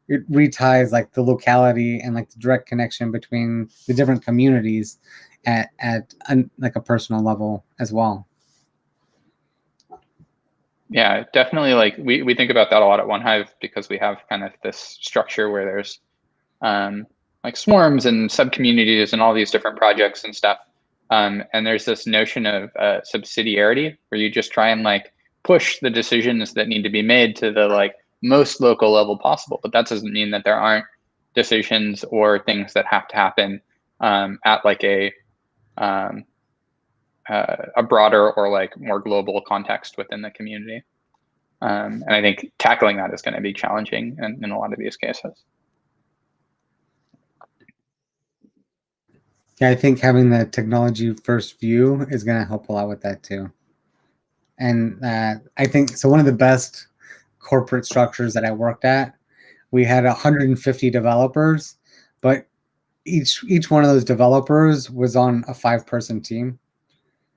It reties like the locality and like the direct connection between the different communities at like a personal level as well. Yeah, definitely. Like we think about that a lot at OneHive, because we have kind of this structure where there's like swarms and sub-communities and all these different projects and stuff. And there's this notion of subsidiarity, where you just try and like push the decisions that need to be made to the like most local level possible. But that doesn't mean that there aren't decisions or things that have to happen at like a broader or like more global context within the community. And I think tackling that is going to be challenging in a lot of these cases. Yeah, I think having the technology first view is going to help a lot with that too. And I think so. One of the best corporate structures that I worked at, we had 150 developers, but each one of those developers was on a 5-person team.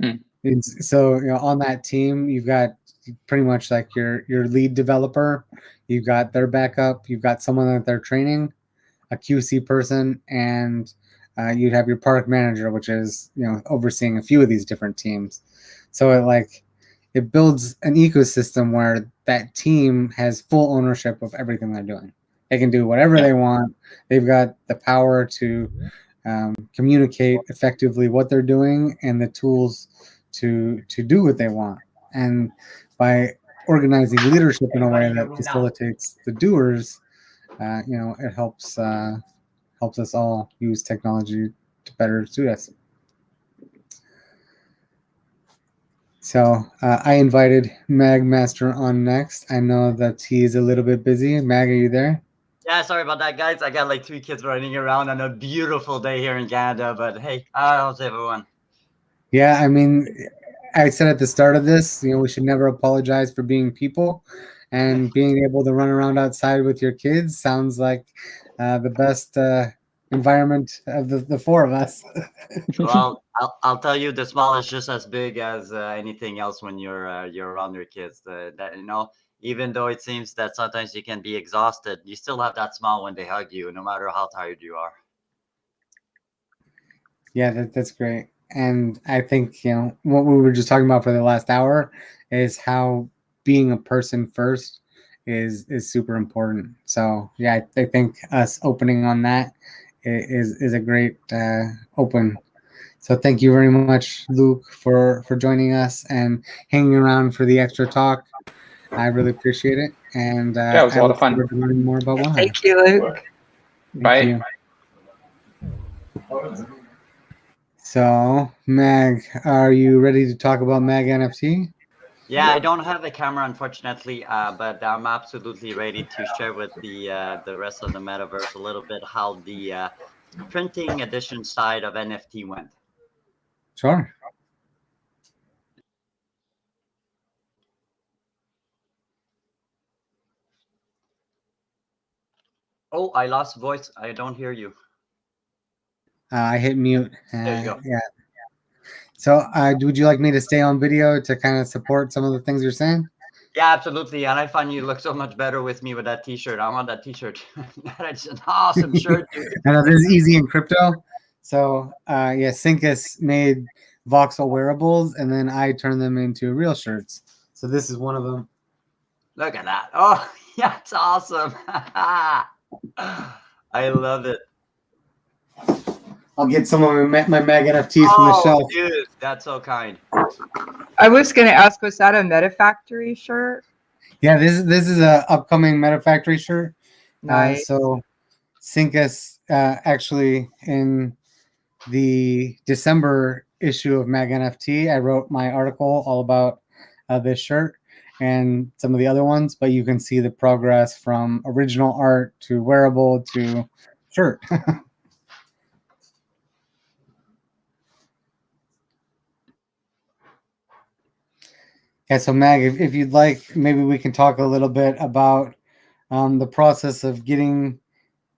And so on that team, you've got pretty much like your lead developer, you've got their backup, you've got someone that they're training, a QC person, and you'd have your product manager, which is overseeing a few of these different teams. So it builds an ecosystem where that team has full ownership of everything they're doing. They can do whatever they want. They've got the power to communicate effectively what they're doing and the tools to do what they want. And by organizing leadership in a way that facilitates the doers, it helps us all use technology to better suit us. So I invited MagMaster on next. I know that he's a little bit busy. Mag, are you there? Yeah, sorry about that, guys. I got like 3 kids running around on a beautiful day here in Canada, but hey, how's everyone? Yeah, I mean, I said at the start of this, we should never apologize for being people, and being able to run around outside with your kids sounds like the best environment of the four of us. Well, I'll tell you, the smile is just as big as anything else when you're around your kids. That even though it seems that sometimes you can be exhausted, you still have that smile when they hug you, no matter how tired you are. Yeah, that's great. And I think, what we were just talking about for the last hour is how being a person first is super important. So yeah, I think us opening on that is a great open. So thank you very much, Luke, for joining us and hanging around for the extra talk. I really appreciate it. And Yeah, it was a lot of fun. forward to learning more about One. Thank you, Luke. Bye. So, Mag, are you ready to talk about MagNFT? Yeah, I don't have a camera, unfortunately, but I'm absolutely ready to share with the rest of the metaverse a little bit how the printing edition side of NFT went. Sure. Oh, I lost voice. I don't hear you. I hit mute. There you go. Yeah. So, would you like me to stay on video to kind of support some of the things you're saying? Yeah, absolutely. And I find you look so much better with me with that T-shirt. I want that T-shirt. That's an awesome shirt, dude. I know this is easy in crypto. So, yeah, Syncus made voxel wearables, and then I turned them into real shirts. So this is one of them. Look at that. Oh, yeah, it's awesome. I love it. I'll get some of my MagNFTs from the shelf. Dude, that's so kind. I was going to ask, was that a MetaFactory shirt? Yeah, this is a upcoming MetaFactory shirt. Nice. So Syncus actually in the December issue of MagNFT, I wrote my article all about this shirt and some of the other ones, but you can see the progress from original art to wearable to shirt. Yeah, so Mag, if you'd like, maybe we can talk a little bit about the process of getting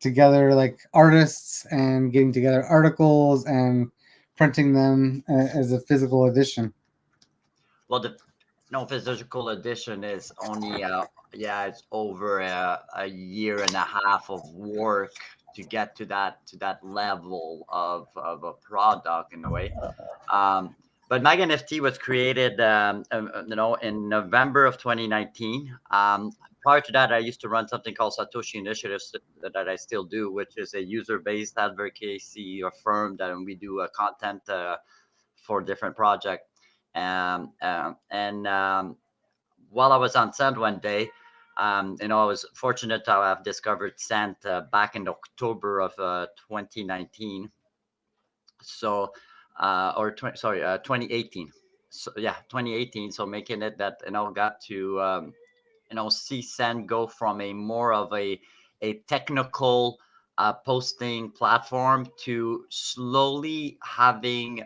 together like artists and getting together articles and printing them as a physical edition. Well, the physical edition is only it's over a year and a half of work to get to that level of a product in a way. But MagNFT was created, in November of 2019. Prior to that, I used to run something called Satoshi Initiatives that I still do, which is a user-based advocacy firm that we do content for different projects. And while I was on Sand one day, I was fortunate to have discovered Sand back in October of 2019. So, 2018. So yeah, 2018. So making it that got to see Sand go from a more of a technical posting platform to slowly having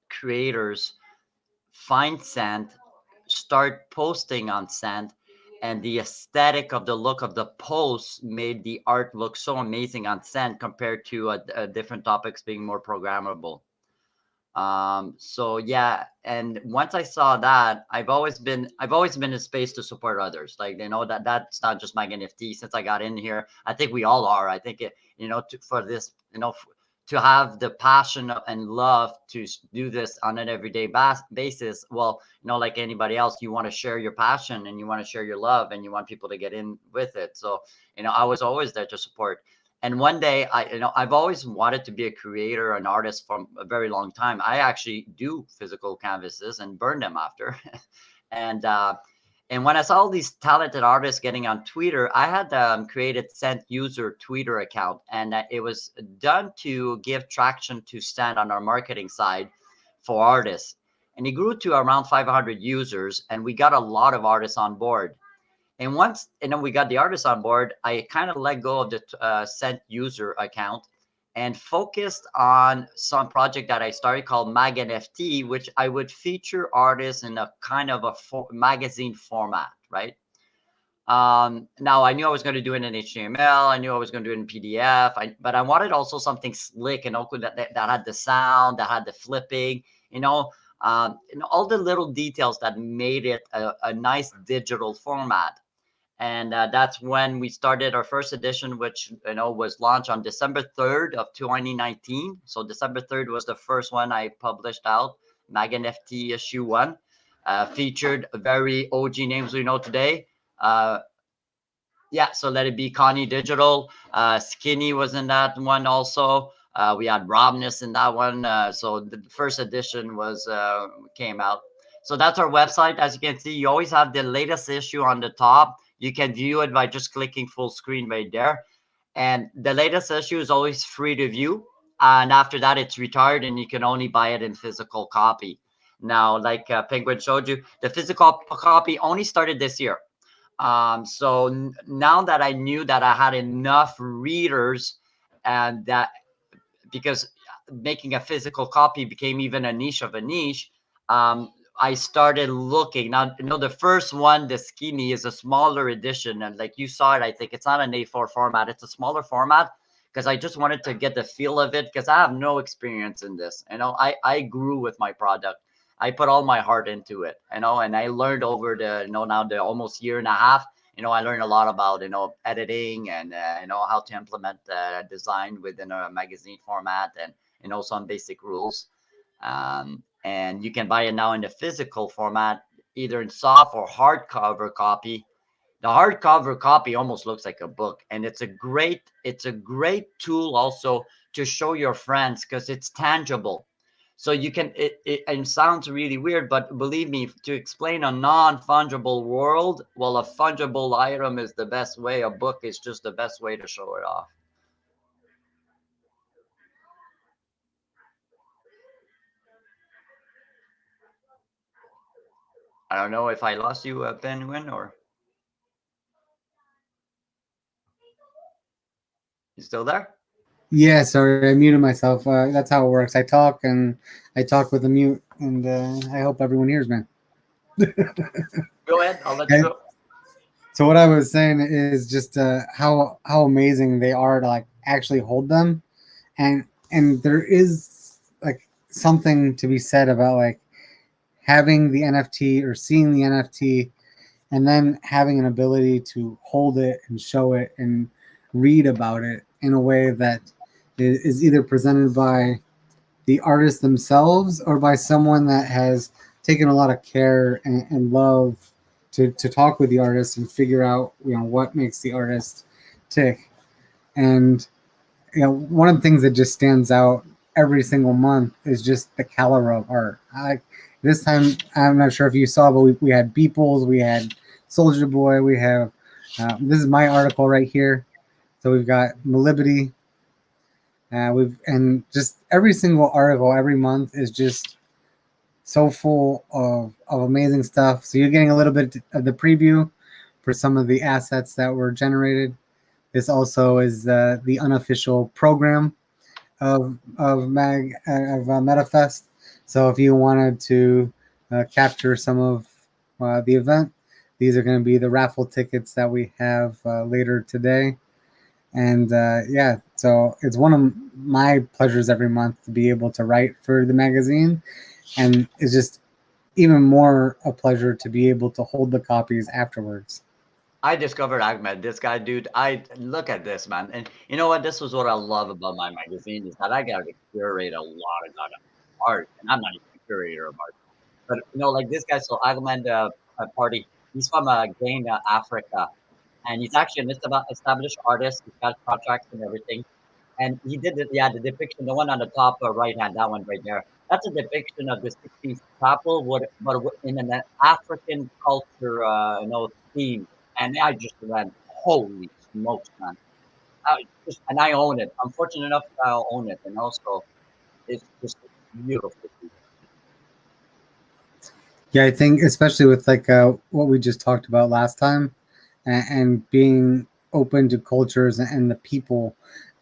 creators find Sand, start posting on Sand, and the aesthetic of the look of the posts made the art look so amazing on Sand compared to different topics being more programmable. So yeah, and once I saw that, I've always been in space to support others. Like that's not just MagNFT. Since I got in here, I think we all are. I think for this, to have the passion and love to do this on an everyday basis. Well, like anybody else, you want to share your passion and you want to share your love and you want people to get in with it. So I was always there to support. And one day, I've always wanted to be a creator, an artist from a very long time. I actually do physical canvases and burn them after. And when I saw all these talented artists getting on Twitter, I had created Sent user Twitter account, and it was done to give traction to Sent on our marketing side for artists. And it grew to around 500 users, and we got a lot of artists on board. And once we got the artists on board, I kind of let go of the Sent user account and focused on some project that I started called MagNFT, which I would feature artists in a kind of a magazine format, right? Now I knew I was going to do it in HTML. I knew I was going to do it in PDF, but I wanted also something slick and that had the sound, that had the flipping, and all the little details that made it a nice digital format. And that's when we started our first edition, which was launched on December 3rd of 2019. So December 3rd was the first one I published out, MagNFT issue 1. Featured very OG names we know today. So Let It Be, Connie Digital. Skinny was in that one also. We had Robness in that one. So the first edition came out. So that's our website. As you can see, you always have the latest issue on the top. You can view it by just clicking full screen right there. And the latest issue is always free to view. And after that, it's retired and you can only buy it in physical copy. Now, like Penguin showed you, the physical copy only started this year. So now that I knew that I had enough readers, and that because making a physical copy became even a niche of a niche, I started looking. Now, the first one, the Skinny, is a smaller edition. And like you saw it, I think it's not an A4 format. It's a smaller format because I just wanted to get the feel of it because I have no experience in this. I grew with my product. I put all my heart into it, and I learned over now the almost year and a half, I learned a lot about, editing and, how to implement design within a magazine format and, some basic rules. And you can buy it now in the physical format, either in soft or hardcover copy. The hardcover copy almost looks like a book, and it's a great tool also to show your friends because it's tangible. So you can, it sounds really weird, but believe me, to explain a non-fungible world, well, a fungible item is the best way. A book is just the best way to show it off. I don't know if I lost you, Penguin, or you still there? Yeah, sorry, I muted myself. That's how it works. I talk with a mute, and I hope everyone hears me. Go ahead, I'll let you go. So what I was saying is just how amazing they are to like actually hold them, and there is like something to be said about like having the NFT or seeing the NFT and then having an ability to hold it and show it and read about it in a way that is either presented by the artists themselves or by someone that has taken a lot of care and love to talk with the artist and figure out what makes the artist tick. And one of the things that just stands out every single month is just the caliber of art. This time, I'm not sure if you saw, but we had Beeples, we had Soldier Boy, we have this is my article right here. So we've got Malibity. And just every single article every month is just so full of amazing stuff. So you're getting a little bit of the preview for some of the assets that were generated. This also is the unofficial program of MetaFEST. So if you wanted to capture some of the event, these are going to be the raffle tickets that we have later today. And so it's one of my pleasures every month to be able to write for the magazine. And it's just even more a pleasure to be able to hold the copies afterwards. I discovered Ahmed, this guy, dude. I look at this, man. And you know what? This was what I love about my magazine is that I got to curate a lot of art. And I'm not even a curator of art. But, like this guy, so Ahmed Party, he's from Ghana, Africa. And he's actually an established artist. He's got contracts and everything. And he did the depiction, the one on the top right hand, that one right there. that's a depiction of the 16th chapel, but in an African culture, theme. And I just went, holy smokes, man! And I own it. I'm fortunate enough that I own it, and also it's just beautiful. Yeah, I think especially with like what we just talked about last time, and being open to cultures and the people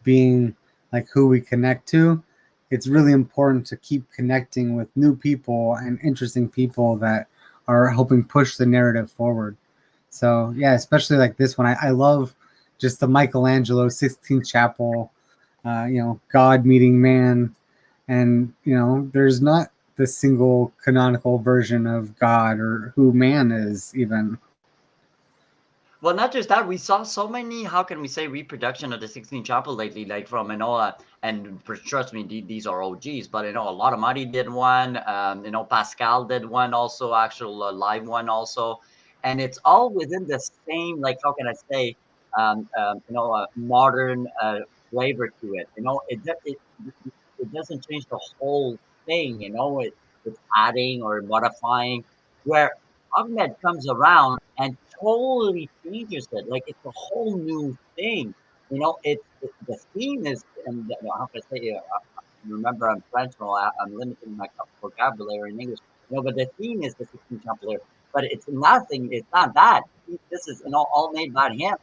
being like who we connect to, it's really important to keep connecting with new people and interesting people that are helping push the narrative forward. So yeah, especially like this one, I love just the Michelangelo 16th Chapel, God meeting man, and there's not the single canonical version of God or who man is even. Well, not just that, we saw so many, how can we say, reproduction of the 16th Chapel lately, like from and trust me, these are OGs, but a lot of Marty did one, Pascal did one also, actual live one also, and it's all within the same, like, how can I say, modern flavor to it. It doesn't change the whole thing, it's adding or modifying, where Ahmed comes around and totally changes it. Like it's a whole new thing. The theme is, and how can I say? Remember, I'm French, so I'm limiting my vocabulary in English. But the theme is the 16th Chapel. But it's nothing. It's not that. This is all made by him.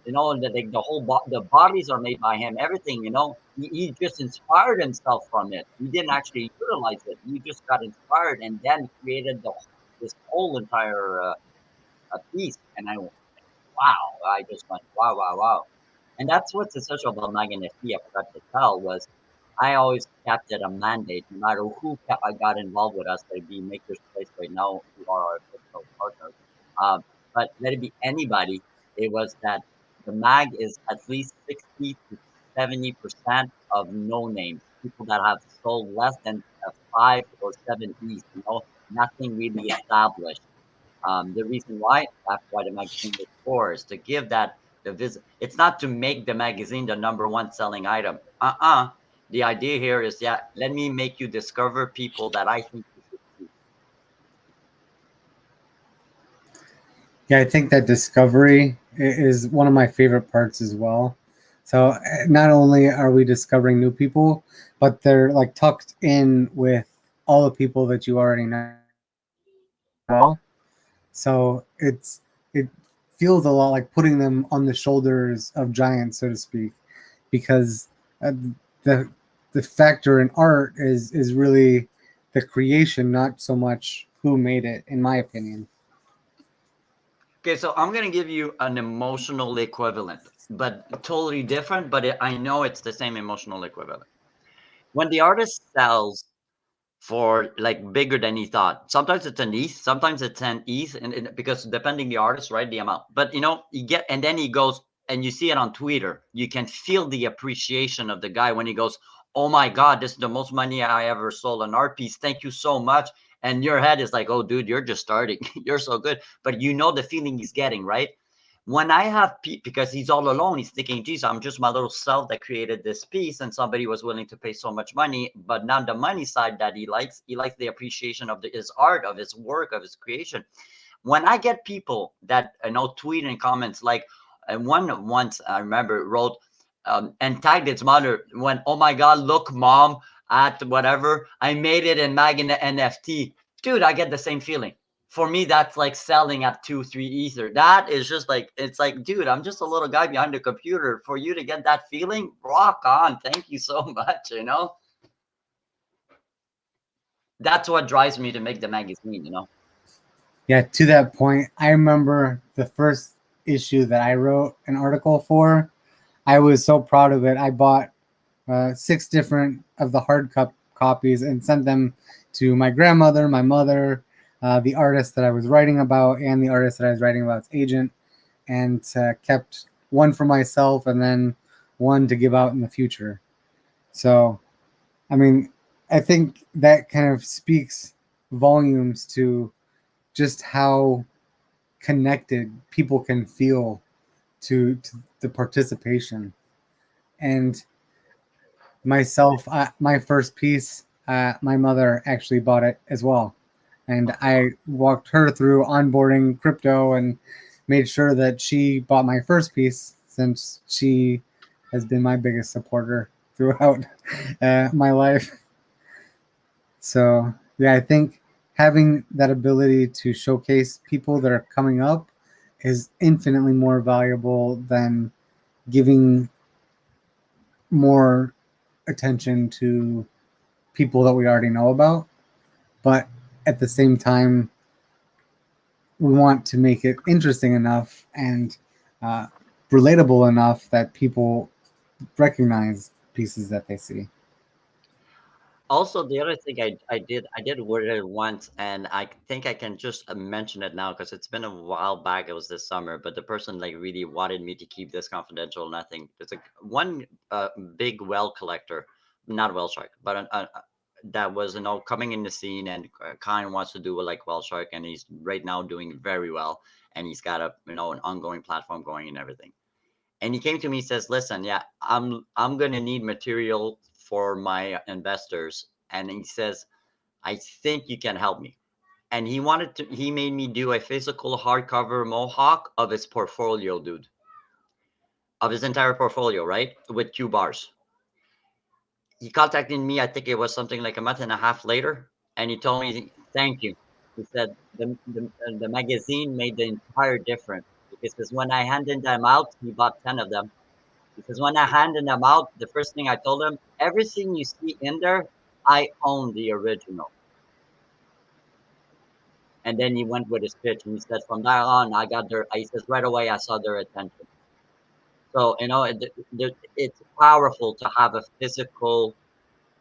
The whole the bodies are made by him. Everything. He just inspired himself from it. He didn't actually utilize it. He just got inspired and then created this whole entire piece. And I just went, wow. And that's what's essential about MagNFT, I forgot to tell, was I always kept it a mandate, no matter who I got involved with us, like be Makerspace right now, who are our official partners. But let it be anybody, it was that the mag is at least 60 to 70% of no names, people that have sold less than 5 or 7 ETH, nothing really established. The reason why, that's why the magazine is for, is to give that the visit. It's not to make the magazine the #1 selling item. The idea here is, let me make you discover people that I think you should see. Yeah, I think that discovery is one of my favorite parts as well. So not only are we discovering new people, but they're like tucked in with all the people that you already know. Well, so it feels a lot like putting them on the shoulders of giants, so to speak, because the factor in art is really the creation, not so much who made it, in my opinion. Okay, so I'm going to give you an emotional equivalent, but totally different, but I know it's the same emotional equivalent. When the artist sells for like bigger than he thought, sometimes it's an ETH, sometimes it's an ETH, and because depending the artist, right, the amount. But and then he goes, and you see it on Twitter, you can feel the appreciation of the guy when he goes, oh my God, this is the most money I ever sold an art piece. Thank you so much. And your head is like, oh, dude, you're just starting. You're so good. But the feeling he's getting, right? When I have because he's all alone, he's thinking, geez, I'm just my little self that created this piece, and somebody was willing to pay so much money, but not the money side that he likes. He likes the appreciation of his art, of his work, of his creation. When I get people that tweet in comments, like once I remember wrote and tagged its mother, when, oh my God, look, mom, at whatever, I made it in MagNFT. Dude, I get the same feeling. For me, that's like selling at 2-3 ether. That is just like, it's like, dude, I'm just a little guy behind the computer. For you to get that feeling, rock on. Thank you so much. That's what drives me to make the magazine. Yeah, to that point, I remember the first issue that I wrote an article for. I was so proud of it. I bought 6 different of the hard copies and sent them to my grandmother, my mother, the artist that I was writing about, and the artist that I was writing about's agent, and kept one for myself and then one to give out in the future. So, I mean, I think that kind of speaks volumes to just how connected people can feel to the participation. And myself, my first piece, my mother actually bought it as well. And I walked her through onboarding crypto and made sure that she bought my first piece, since she has been my biggest supporter throughout my life. So, yeah, I think having that ability to showcase people that are coming up is infinitely more valuable than giving more attention to people that we already know about. But at the same time, we want to make it interesting enough and relatable enough that people recognize pieces that they see. Also, the other thing I did word it once, and I think I can just mention it now because it's been a while back. It was this summer, but the person like really wanted me to keep this confidential. Nothing. There's like one big well collector, not well shark, but that was coming in the scene, and kind of wants to do like well shark, and he's right now doing very well, and he's got a an ongoing platform going and everything. And he came to me and says, listen, yeah, I'm gonna need material for my investors. And he says, I think you can help me. And he made me do a physical hardcover mohawk of his portfolio, dude. Of his entire portfolio, right? With 2 bars. He contacted me, I think it was something like a month and a half later, and he told me, thank you. He said the magazine made the entire difference. Because when I handed them out, he bought 10 of them. Because when I handed them out, the first thing I told him, everything you see in there, I own the original. And then he went with his pitch, and he said, from there on, I got their, he says, right away, I saw their attention. So, it's powerful to have a physical,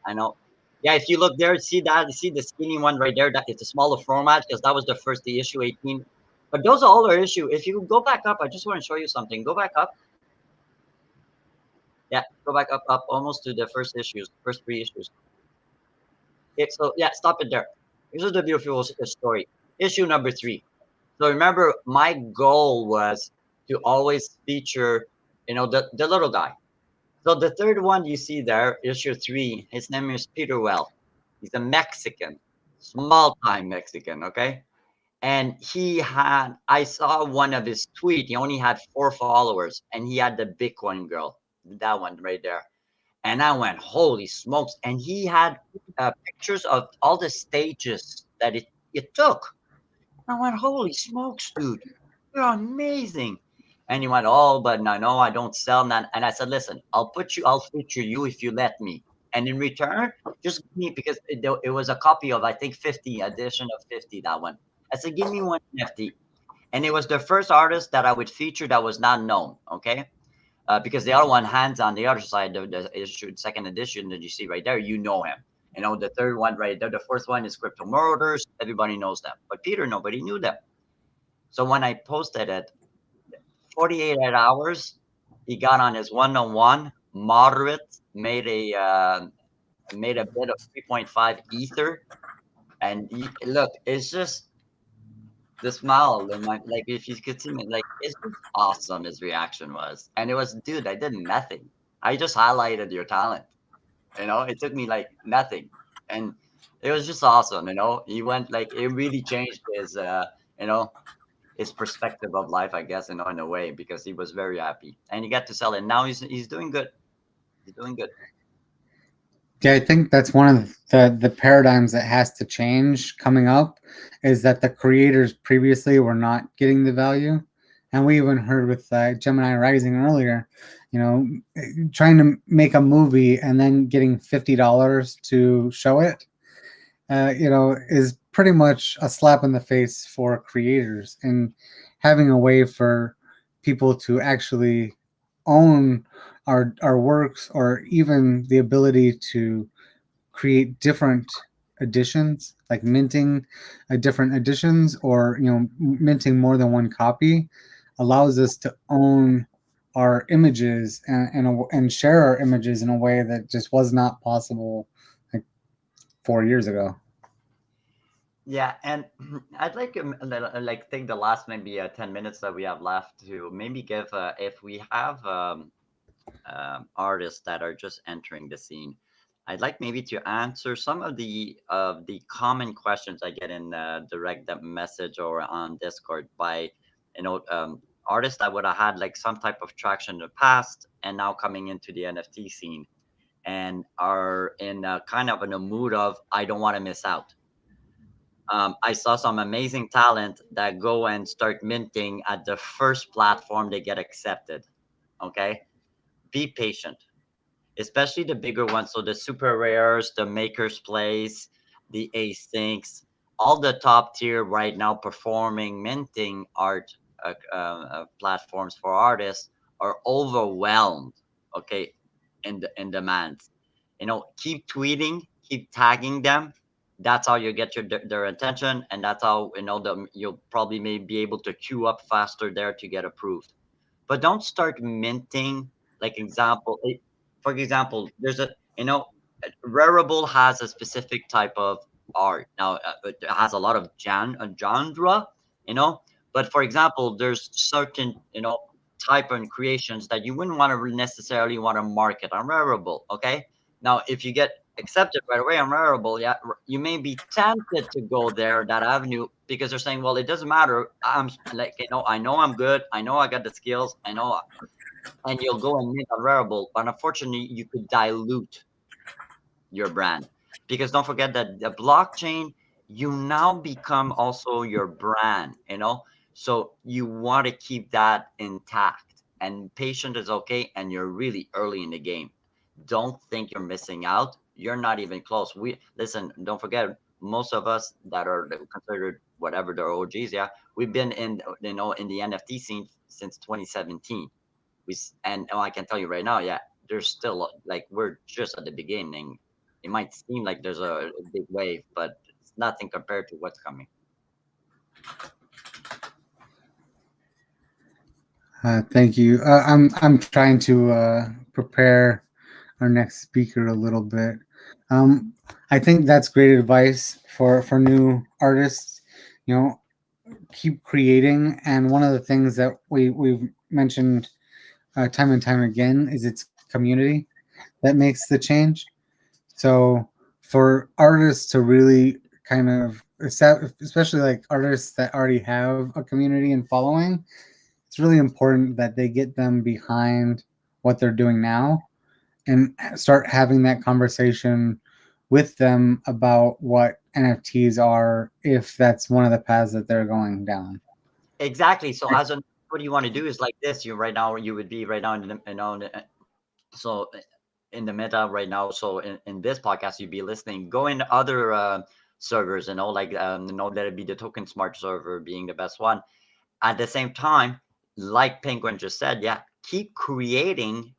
I know. Yeah, if you look there, see that, you see the skinny one right there, that it's a smaller format, because that was the first, the issue 18. But those are all our issue. If you go back up, I just want to show you something. Go back up. Yeah, go back up, almost to the first issues, first 3 issues. Okay, so yeah, stop it there. This is the beautiful story. Issue number 3. So remember, my goal was to always feature, the little guy. So the third one you see there, issue 3, his name is Peter Well. He's a Mexican, small time Mexican, okay? And I saw one of his tweets. He only had 4 followers, and he had the Bitcoin girl, that one right there. And I went, holy smokes. And he had pictures of all the stages that it took. I went, holy smokes, dude, you're amazing. And he went, oh, but no, I don't sell none. And I said, listen, I'll feature you if you let me. And in return, just give me, because it was a copy of, I think, 50, edition of 50, that one. I said, give me one NFT. And it was the first artist that I would feature that was not known, okay? Because the other one, hands on the other side, the second edition that you see right there, you know him. The third one right there, the fourth one is Crypto Murders. Everybody knows them. But Peter, nobody knew them. So when I posted it, 48 hours, he got on his one-on-one, moderate, made a bid of 3.5 ether. And look, it's just the smile in my, like, if you could see me, like, it's just awesome. His reaction was, and it was, dude, I did nothing. I just highlighted your talent. It took me like nothing, and it was just awesome. He went, like, it really changed you know, his perspective of life, I guess, in a way, because he was very happy, and he got to sell it. Now he's doing good. He's doing good. Yeah, I think that's one of the paradigms that has to change coming up, is that the creators previously were not getting the value. And we even heard with Gemini Rising earlier, trying to make a movie and then getting $50 to show it, is pretty much a slap in the face for creators. And having a way for people to actually own our works, or even the ability to create different editions, like minting different editions, or minting more than one copy, allows us to own our images and share our images in a way that just was not possible like 4 years ago. Yeah, and I'd like to take the last maybe 10 minutes that we have left to maybe give, if we have artists that are just entering the scene, I'd like maybe to answer some of the common questions I get in direct message or on Discord by, artists that would have had like some type of traction in the past and now coming into the NFT scene and are in a kind of in a mood of I don't want to miss out. I saw some amazing talent that go and start minting at the first platform they get accepted. Okay, be patient, especially the bigger ones. So the super rares, the Maker's Place, the Asyncs, all the top tier right now performing minting art platforms for artists are overwhelmed. Okay, in demands. Keep tweeting, keep tagging them. That's how you get their attention, and that's how you'll probably may be able to queue up faster there to get approved. But don't start minting. Like for example, there's Rarible has a specific type of art. Now it has a lot of genre, you know. But for example, there's certain type of creations that you wouldn't want to necessarily want to market on Rarible. Okay. Now, if you get accepted right away on Rarible, yeah, you may be tempted to go there that avenue because they're saying, well, it doesn't matter. I'm like, I know I'm good. I know I got the skills. I know, and you'll go and mint on Rarible. But unfortunately, you could dilute your brand because don't forget that the blockchain, you now become also your brand. So you want to keep that intact, and patient is okay. And you're really early in the game. Don't think you're missing out. You're not even close. Listen, don't forget, most of us that are considered whatever the OGs, yeah, we've been in in the NFT scene since 2017. And I can tell you right now, yeah, there's still like we're just at the beginning. It might seem like there's a big wave, but it's nothing compared to what's coming. Thank you. I'm trying to prepare our next speaker a little bit. I think that's great advice for new artists. Keep creating, and one of the things that we've mentioned time and time again is its community that makes the change. So for artists to really kind of, especially like artists that already have a community and following, it's really important that they get them behind what they're doing now and start having that conversation with them about what NFTs are, if that's one of the paths that they're going down. Exactly. So what you want to do is like this. You would be right now so in the meta right now. So in this podcast, you'd be listening. Go into other servers, like let it be the Token Smart server being the best one. At the same time, like Penguin just said, yeah, keep creating,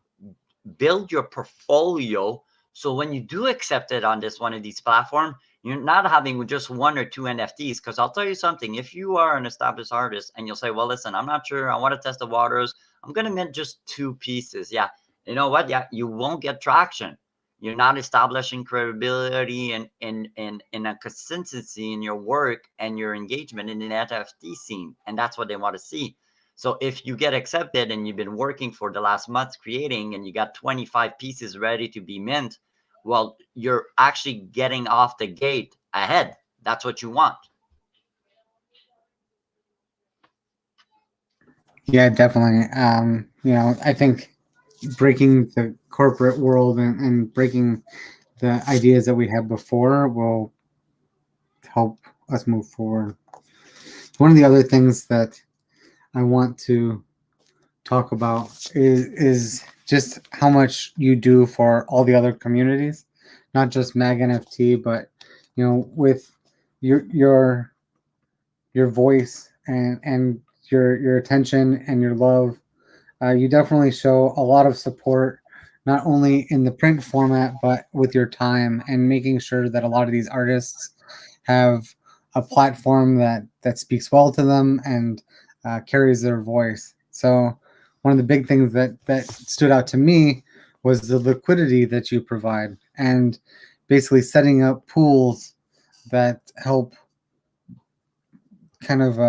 build your portfolio. So when you do accept it on one of these platforms, you're not having just one or two NFTs. Because I'll tell you something, if you are an established artist and you'll say, well, listen, I'm not sure, I want to test the waters, I'm going to mint just 2 pieces. Yeah, you know what? Yeah, you won't get traction. You're not establishing credibility and a consistency in your work and your engagement in the NFT scene. And that's what they want to see. So if you get accepted and you've been working for the last month creating and you got 25 pieces ready to be mint, well, you're actually getting off the gate ahead. That's what you want. Yeah, definitely. I think breaking the corporate world and breaking the ideas that we had before will help us move forward. One of the other things that I want to talk about is just how much you do for all the other communities, not just MagNFT, but with your voice and your attention and your love. You definitely show a lot of support, not only in the print format, but with your time and making sure that a lot of these artists have a platform that speaks well to them and carries their voice. So one of the big things that stood out to me was the liquidity that you provide and basically setting up pools that help kind of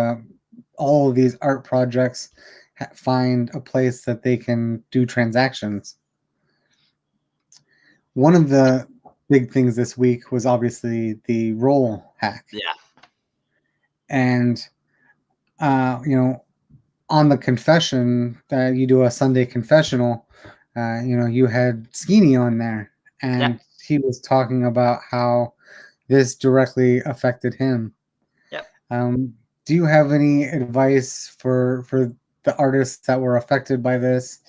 all of these art projects find a place that they can do transactions. One of the big things this week was obviously the roll hack. Yeah. And you know, on the confession that you do a Sunday confessional, you know, you had Skeeny on there, and he was talking about how this directly affected him. Yep. Do you have any advice for the artists that were affected by this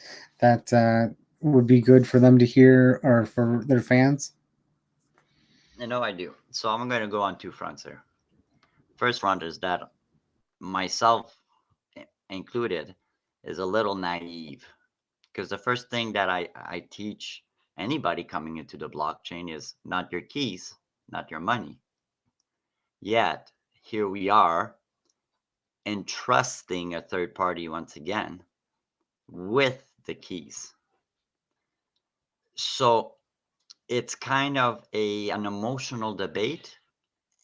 that would be good for them to hear or for their fans? You know, I do. So I'm going to go on two fronts here. First front is that myself included is a little naive, because the first thing that I teach anybody coming into the blockchain is not your keys, not your money. Yet here we are entrusting a third party once again with the keys. So it's kind of an emotional debate,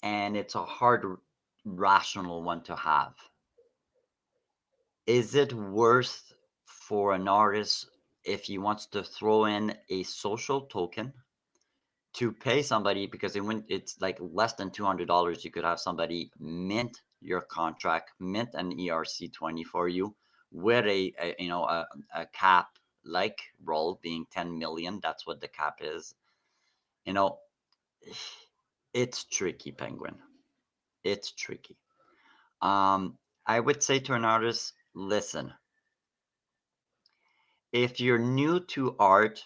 and it's a hard rational one to have. Is it worth for an artist, if he wants to throw in a social token, to pay somebody, because it's like less than $200, you could have somebody mint your contract, mint an ERC20 for you with a cap like roll being 10 million. That's what the cap is. You know, it's tricky, Penguin. It's tricky. I would say to an artist, listen, if you're new to art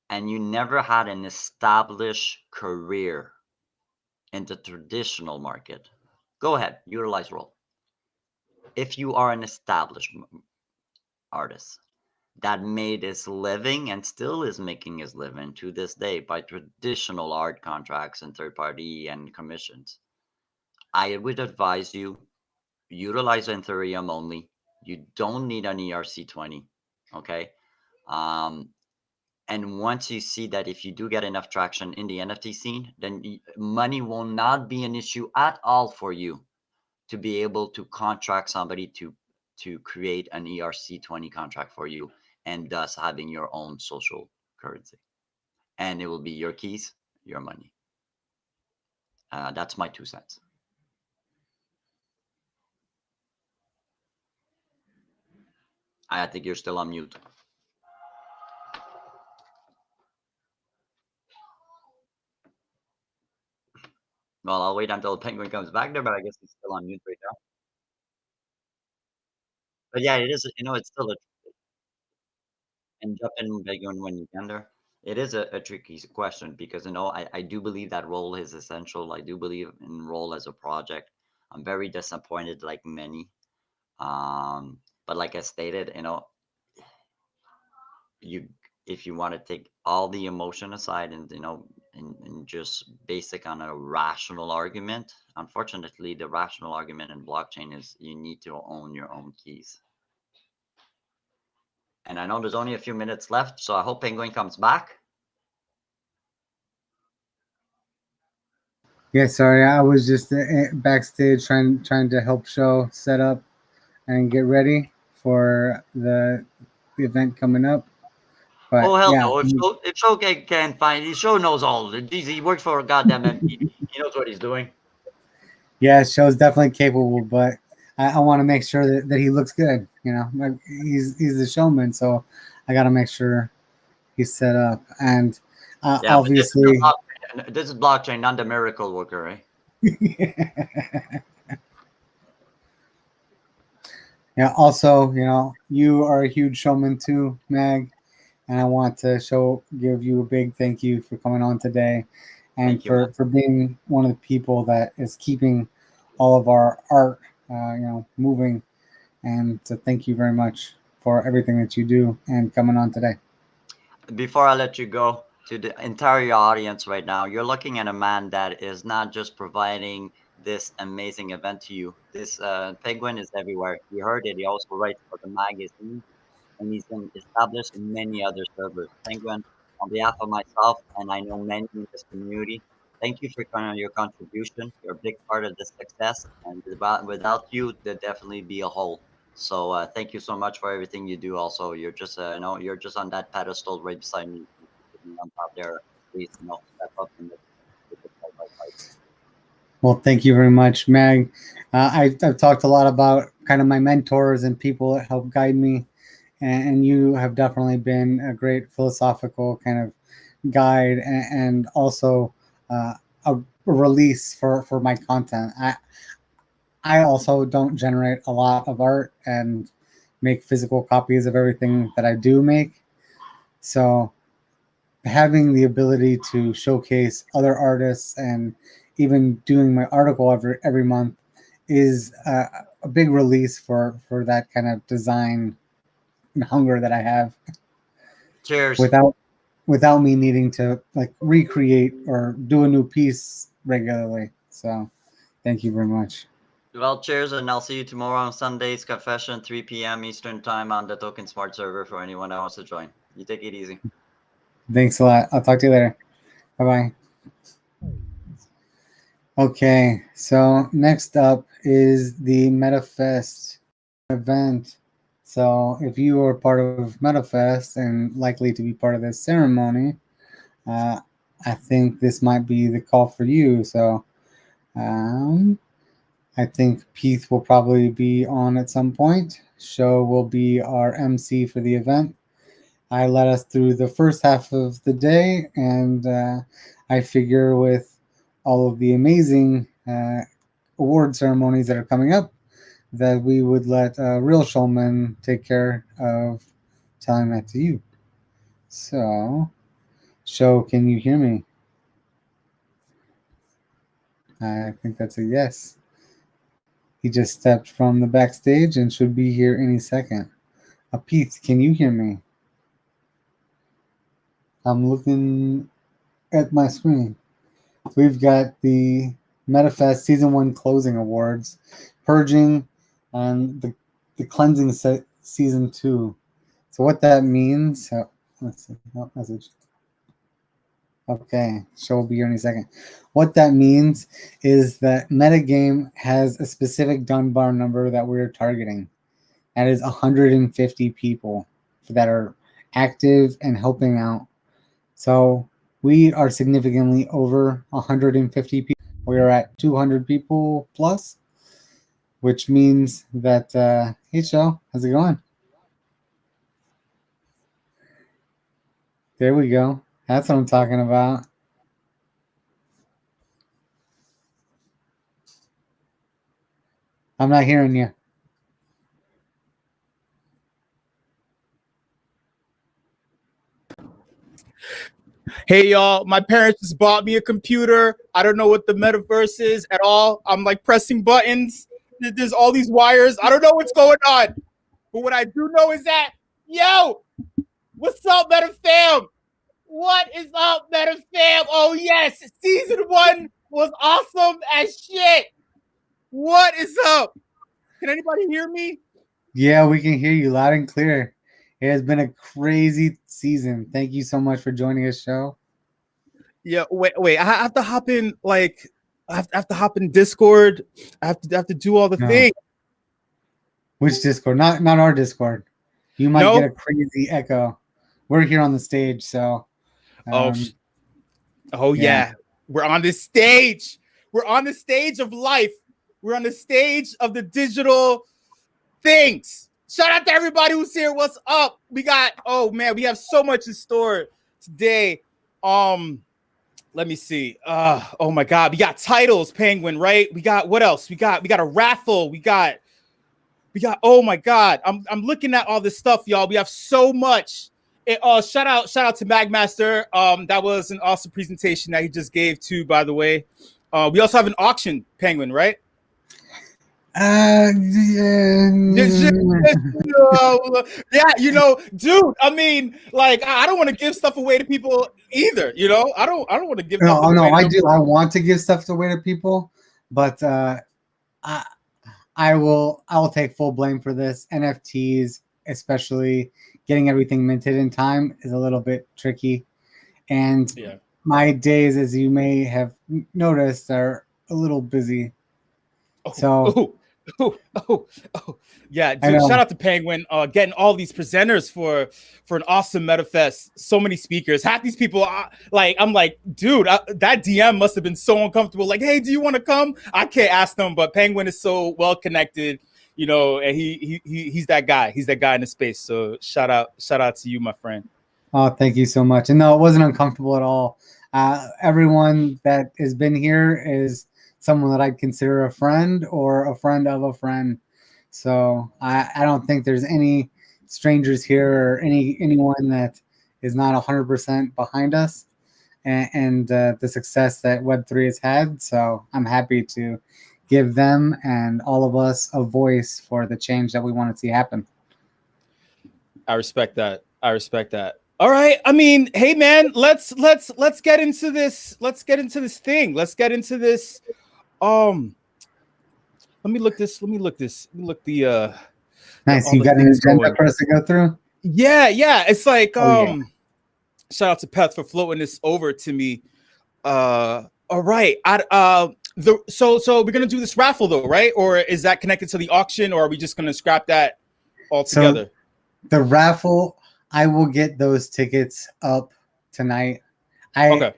and you never had an established career in the traditional market, go ahead, utilize roll. If you are an established artist that made his living and still is making his living to this day by traditional art contracts and third party and commissions, I would advise you utilize Ethereum only. You don't need an ERC20. Okay. And once you see that if you do get enough traction in the NFT scene, then money will not be an issue at all for you to be able to contract somebody to create an ERC20 contract for you, and thus having your own social currency. And it will be your keys, your money. That's my 2 cents. I think you're still on mute. Well, I'll wait until Penguin comes back there, but I guess he's still on mute right now. But yeah, it is, it's still and jump in, Penguin, when you can there. It is a tricky question because, I do believe that role is essential. I do believe in role as a project. I'm very disappointed, like many. But like I stated, if you want to take all the emotion aside and and just basic on a rational argument, unfortunately the rational argument in blockchain is you need to own your own keys. And I know there's only a few minutes left, so I hope Penguin comes back. Yeah, sorry, I was just backstage trying to help show set up and get ready for the event coming up. But Oh hell yeah, no! If Show can't find, Show knows all. He works for a goddamn MTV. He knows what he's doing. yeah, show's definitely capable, but I want to make sure that he looks good. Like, he's the showman, so I got to make sure he's set up. And Yeah, obviously, but this is blockchain, not the miracle worker, right? Yeah. Also, you are a huge showman too, Mag, and I want to give you a big thank you for coming on today, and for being one of the people that is keeping all of our art, moving. And so, thank you very much for everything that you do and coming on today. Before I let you go, to the entire audience right now, you're looking at a man that is not just providing this amazing event to you. This Penguin is everywhere. You heard it. He also writes for the magazine, and he's been established in many other servers. Penguin, on behalf of myself, and I know many in this community, thank you for your contribution. You're a big part of the success, and without you, there'd definitely be a hole. So thank you so much for everything you do. Also, you're just you're just on that pedestal right beside me, on top there. please step up and Well, thank you very much, Mag. I've talked a lot about kind of my mentors and people that help guide me, and you have definitely been a great philosophical kind of guide and also a release for my content. I also don't generate a lot of art and make physical copies of everything that I do make. So having the ability to showcase other artists and even doing my article every month is a big release for that kind of design hunger that I have. Cheers. Without me needing to like recreate or do a new piece regularly. So thank you very much. Well, cheers, and I'll see you tomorrow on Sunday's Confession, 3 p.m. Eastern Time on the Token Smart server for anyone that wants to join. You take it easy. Thanks a lot. I'll talk to you later. Bye-bye. Okay, so next up is the MetaFEST event. So if you are part of MetaFEST and likely to be part of this ceremony, I think this might be the call for you. So I think Peeth will probably be on at some point. Show will be our MC for the event. I led us through the first half of the day, and I figure with all of the amazing award ceremonies that are coming up, that we would let Real Showman take care of telling that to you. So, Show, can you hear me? I think that's a yes. He just stepped from the backstage and should be here any second. Pete, can you hear me? I'm looking at my screen. We've got the MetaFest Season 1 Closing Awards, Purging, and the Cleansing Season 2. So what that means, let's see, message. Okay, Show will be here in a second. What that means is that MetaGame has a specific Dunbar number that we're targeting. That is 150 people that are active and helping out. So we are significantly over 150 people. We are at 200 people plus, which means that, hey, Show, how's it going? There we go. That's what I'm talking about. I'm not hearing you. Hey y'all, my parents just bought me a computer. I don't know what the metaverse is at all. I'm like pressing buttons. There's all these wires. I don't know what's going on. But what I do know is that, yo, what's up, MetaFam? What is up, MetaFam? Oh yes, Season 1 was awesome as shit. What is up? Can anybody hear me? Yeah, we can hear you loud and clear. It has been a crazy season. Thank you so much for joining us, Show. Yeah, wait. I have to hop in. Like, I have to hop in Discord. I have to do all the things. Which Discord? Not our Discord. You might get a crazy echo. We're here on the stage, so. Yeah. We're on this stage. We're on the stage of life. We're on the stage of the digital things. Shout out to everybody who's here. What's up? We got, we have so much in store today. Let me see. Oh my God. We got titles, Penguin, right? We got, what else? We got a raffle. We got, oh my God. I'm looking at all this stuff, y'all. We have so much. Shout out to MagMaster. That was an awesome presentation that he just gave too, by the way. We also have an auction, Penguin, right? Yeah, dude. I mean, like, I don't want to give stuff away to people either. I don't want to give. No, I do. I want to give stuff away to people, but I will take full blame for this. NFTs, especially getting everything minted in time, is a little bit tricky, and my days, as you may have noticed, are a little busy. So Oh, yeah, I dude, know. shout out to Penguin, getting all these presenters for an awesome MetaFest. So many speakers. Half these people, I'm like, dude, that DM must have been so uncomfortable. Like, hey, do you want to come? I can't ask them, but Penguin is so well connected, you know, and he's that guy. He's that guy in the space. So shout out to you, my friend. Oh, thank you so much. And no, it wasn't uncomfortable at all. Everyone that has been here is someone that I'd consider a friend or a friend of a friend. So I don't think there's any strangers here or anyone that is not 100% behind us and the success that Web3 has had. So I'm happy to give them and all of us a voice for the change that we want to see happen. I respect that. All right. I mean, hey man, let's get into this. Let's get into this thing. Let's get into this. Let me look the Nice. all You the got an things agenda going. for us to go through? Yeah. It's like yeah. Shout out to Peth for floating this over to me. All right. So we're gonna do this raffle though, right? Or is that connected to the auction, or are we just gonna scrap that altogether? So the raffle, I will get those tickets up tonight. I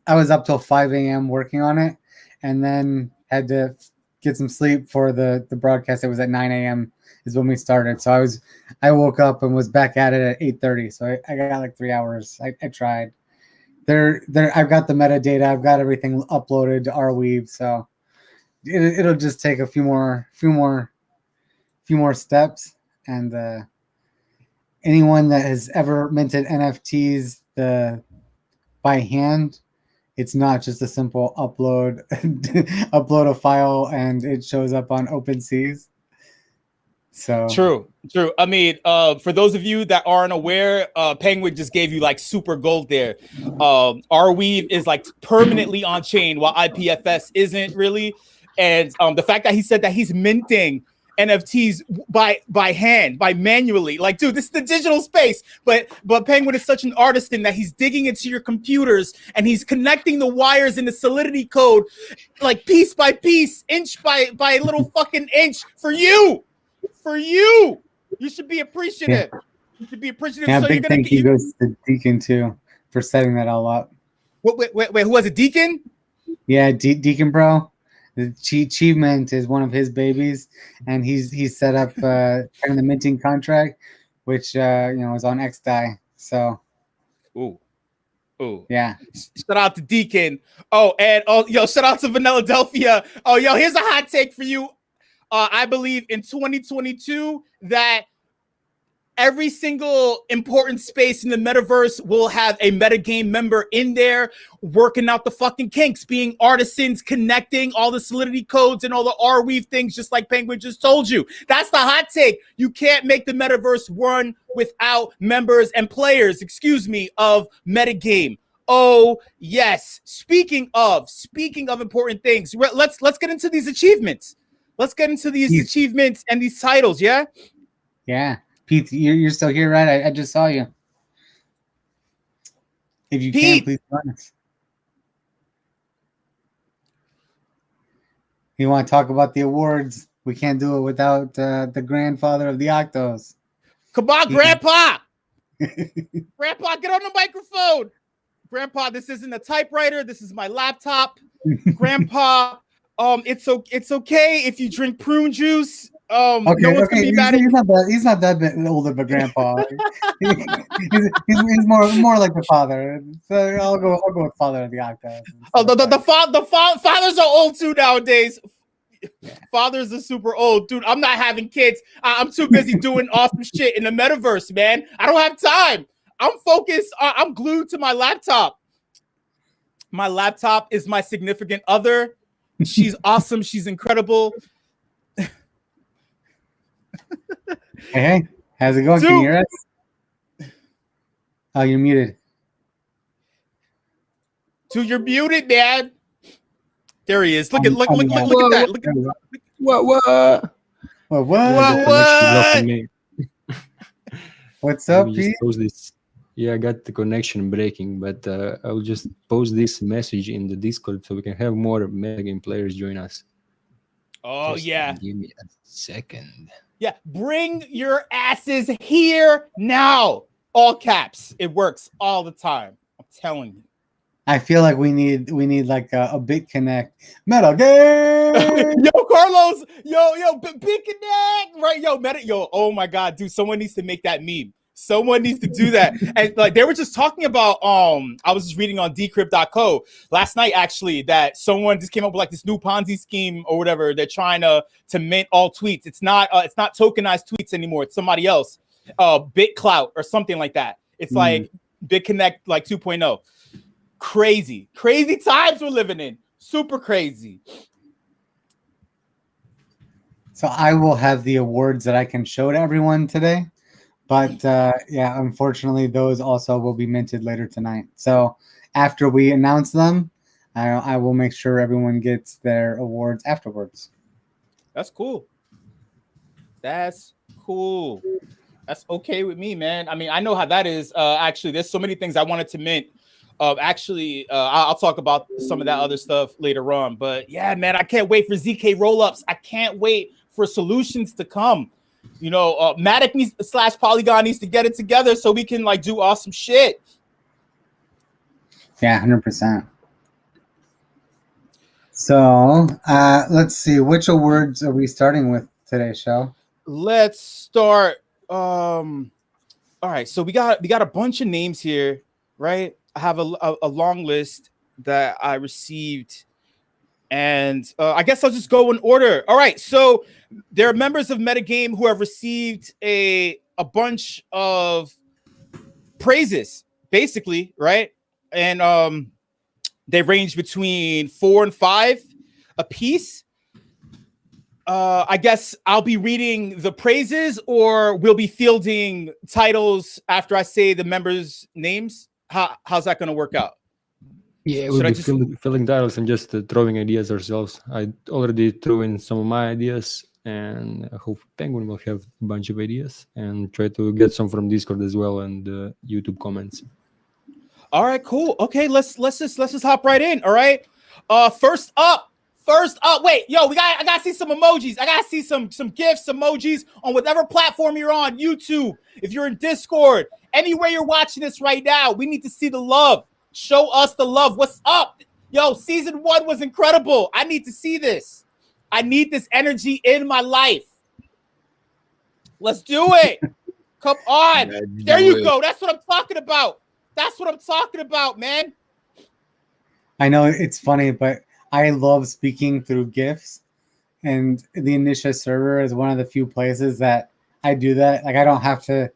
was up till 5 a.m. working on it, and then had to get some sleep for the broadcast. It was at 9 a.m. is when we started. So I woke up and was back at it at 8:30. So I got like 3 hours. I tried. I've got the metadata. I've got everything uploaded to Arweave. So it'll just take a few more steps. And anyone that has ever minted NFTs by hand, it's not just a simple upload a file and it shows up on OpenSeas. So True. I mean, for those of you that aren't aware, Penguin just gave you like super gold there. Arweave is like permanently on chain, while IPFS isn't really. And the fact that he said that he's minting NFTs by hand, manually, like, dude, this is the digital space. But Penguin is such an artisan that he's digging into your computers and he's connecting the wires in the Solidity code, like piece by piece, inch by little fucking inch for you. You should be appreciative. Yeah. You should be appreciative. Yeah, So big thank you goes to Deacon too for setting that all up. Wait, who was it? Deacon? Yeah, Deacon bro. The achievement is one of his babies, and he's set up kind of the minting contract, which is on XDAI. So, ooh, yeah. Shout out to Deacon. Shout out to Vanilla-Delphia. Oh, yo, here's a hot take for you. I believe in 2022 that every single important space in the metaverse will have a metagame member in there working out the fucking kinks, being artisans, connecting all the Solidity codes and all the Arweave things, just like Penguin just told you. That's the hot take. You can't make the metaverse run without members and players, of metagame. Oh, yes. Speaking of important things, let's get into these achievements. Let's get into these achievements and these titles, yeah? Yeah. Pete, you're still here, right? I just saw you. If you can, please join us. You want to talk about the awards? We can't do it without the grandfather of the Octos. Come on, Grandpa! Grandpa, get on the microphone! Grandpa, this isn't a typewriter. This is my laptop. Grandpa, it's okay if you drink prune juice. No one's gonna be mad at you. He's not that bit old of a grandpa. he's more like the father. So I'll go with father of the Octos. Oh, the fathers are old too nowadays. Yeah. Fathers are super old, dude. I'm not having kids. I'm too busy doing awesome shit in the metaverse, man. I don't have time. I'm focused. I'm glued to my laptop. My laptop is my significant other. She's awesome. She's incredible. Hey, how's it going? Dude. Can you hear us? Oh, you're muted. Dude, you're muted, man. There he is. Look at that. Look at What? What's up, Pete? Yeah, I got the connection breaking, but I will just post this message in the Discord so we can have more metagame players join us. Oh Just yeah. give me a second. Yeah, bring your asses here now. All caps. It works all the time. I'm telling you. I feel like we need like a big connect MetaGame. Yo, Carlos. Yo, big connect. Right, oh my God, dude. Someone needs to make that meme. Someone needs to do that. And like they were just talking about, I was just reading on decrypt.co last night actually that someone just came up with like this new Ponzi scheme or whatever. They're trying to mint all tweets. It's not tokenized tweets anymore. It's somebody else. BitClout or something like that. It's like BitConnect like 2.0. Crazy times we're living in. Super crazy. So I will have the awards that I can show to everyone today. But yeah, unfortunately, those also will be minted later tonight. So after we announce them, I will make sure everyone gets their awards afterwards. That's cool. That's cool. That's okay with me, man. I mean, I know how that is. Actually, there's so many things I wanted to mint. I'll talk about some of that other stuff later on. But yeah, man, I can't wait for ZK rollups. I can't wait for solutions to come. You know, Matic / Polygon needs to get it together so we can like do awesome shit. Yeah, 100%. So let's see, which awards are we starting with today's show? Let's start. All right, so we got a bunch of names here, right? I have a long list that I received, and I guess I'll just go in order. All right, so there are members of MetaGame who have received a bunch of praises, basically, right? And they range between 4 and 5 a piece. I guess I'll be reading the praises, or we'll be fielding titles after I say the members' names. How's that going to work out? Yeah, we'll be filling titles and just throwing ideas ourselves. I already threw in some of my ideas, and I hope Penguin will have a bunch of ideas, and try to get some from Discord as well and YouTube comments. All right, cool. Okay, let's just hop right in. All right. First up, wait, yo, I gotta see some emojis. I gotta see some GIFs, emojis on whatever platform you're on. YouTube, if you're in Discord, anywhere you're watching this right now, we need to see the love. Show us the love. What's up? Yo, season 1 was incredible. I need to see this. I need this energy in my life. Let's do it. Come on. There you go. That's what I'm talking about. That's what I'm talking about, man. I know it's funny, but I love speaking through GIFs, and the Initial server is one of the few places that I do that. Like I don't have to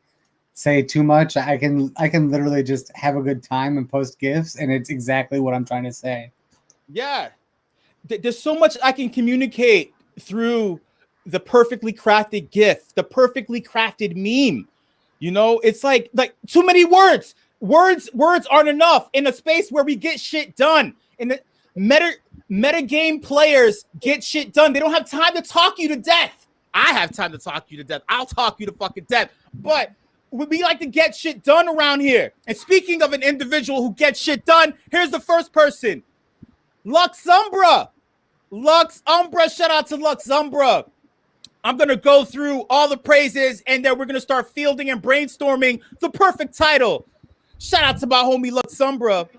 say too much. I can literally just have a good time and post GIFs, and it's exactly what I'm trying to say. Yeah. There's so much I can communicate through the perfectly crafted GIF, the perfectly crafted meme. You know, it's like too many words. Words aren't enough in a space where we get shit done. In the metagame players get shit done. They don't have time to talk you to death. I have time to talk you to death. I'll talk you to fucking death. But we like to get shit done around here. And speaking of an individual who gets shit done, here's the first person. Luxumbra. Shout out to Luxumbra. I'm going to go through all the praises, and then we're going to start fielding and brainstorming the perfect title. Shout out to my homie Luxumbra.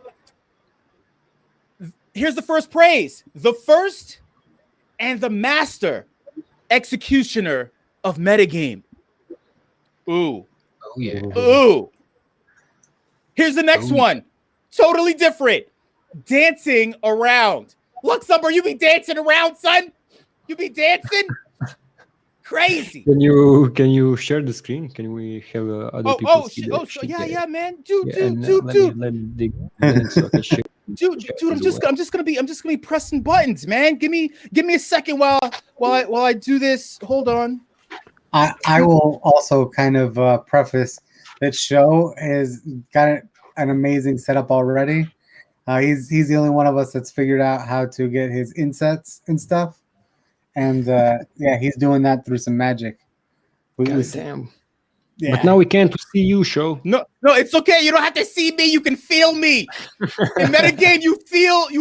Here's the first praise. The first and the master executioner of metagame. Ooh. Oh, yeah. Ooh. Here's the next one. Totally different. Dancing around. Luxumbra, you be dancing around, son? You be dancing? Crazy. Can you share the screen? Can we have other people see that? Yeah, man. Dude. Let me dig in so I can share. Dude, I'm just gonna be pressing buttons, man. Give me a second while I do this. Hold on. I will also kind of preface that Show has got an amazing setup already. He's the only one of us that's figured out how to get his insets and stuff, and yeah, he's doing that through some magic. Damn. Yeah. But now we can't see you, show. No, it's okay. You don't have to see me. You can feel me. In metagame, you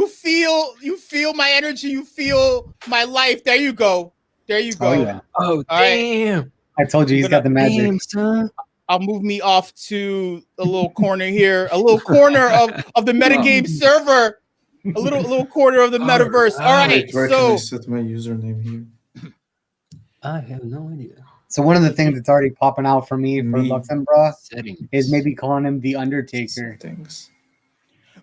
feel my energy. You feel my life. There you go. There you go. Oh yeah. Oh, All right. damn. I told you he's got the magic. Damn, son. I'll move me off to a little corner here, a little corner of the metagame server, a little corner of the metaverse. All right, Where so can I set my username here? I have no idea. So one of the things that's already popping out for me for Me. Luxembourg Settings. is maybe calling him the Undertaker. Thanks.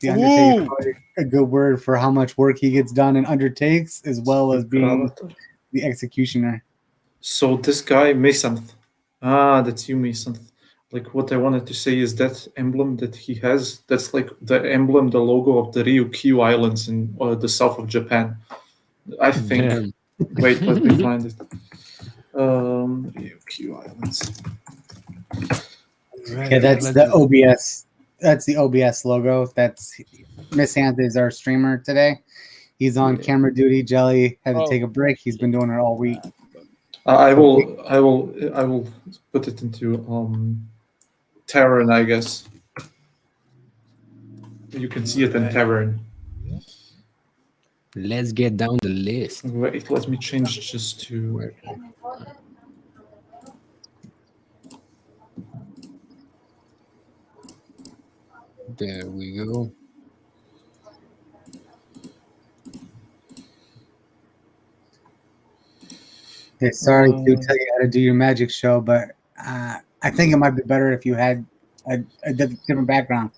The Undertaker Ooh. is probably a good word for how much work he gets done and undertakes, as well as being Avatar. the executioner. So this guy, Mason. Ah, that's you, Mason. Like what I wanted to say is that emblem that he has, that's like the emblem, the logo of the Ryukyu Islands in the south of Japan. I think. Damn. Wait, let me find it. Ryukyu Islands. Yeah, that's the OBS. That's the OBS logo. That's Miss Hantha is our streamer today. He's on camera duty. Jelly had to take a break. He's been doing it all week. I will put it into Tavern, I guess. You can see it in Tavern. Let's get down the list. Wait, let me change just to. There we go. Okay, sorry to tell you how to do your magic show, but I think it might be better if you had a different background.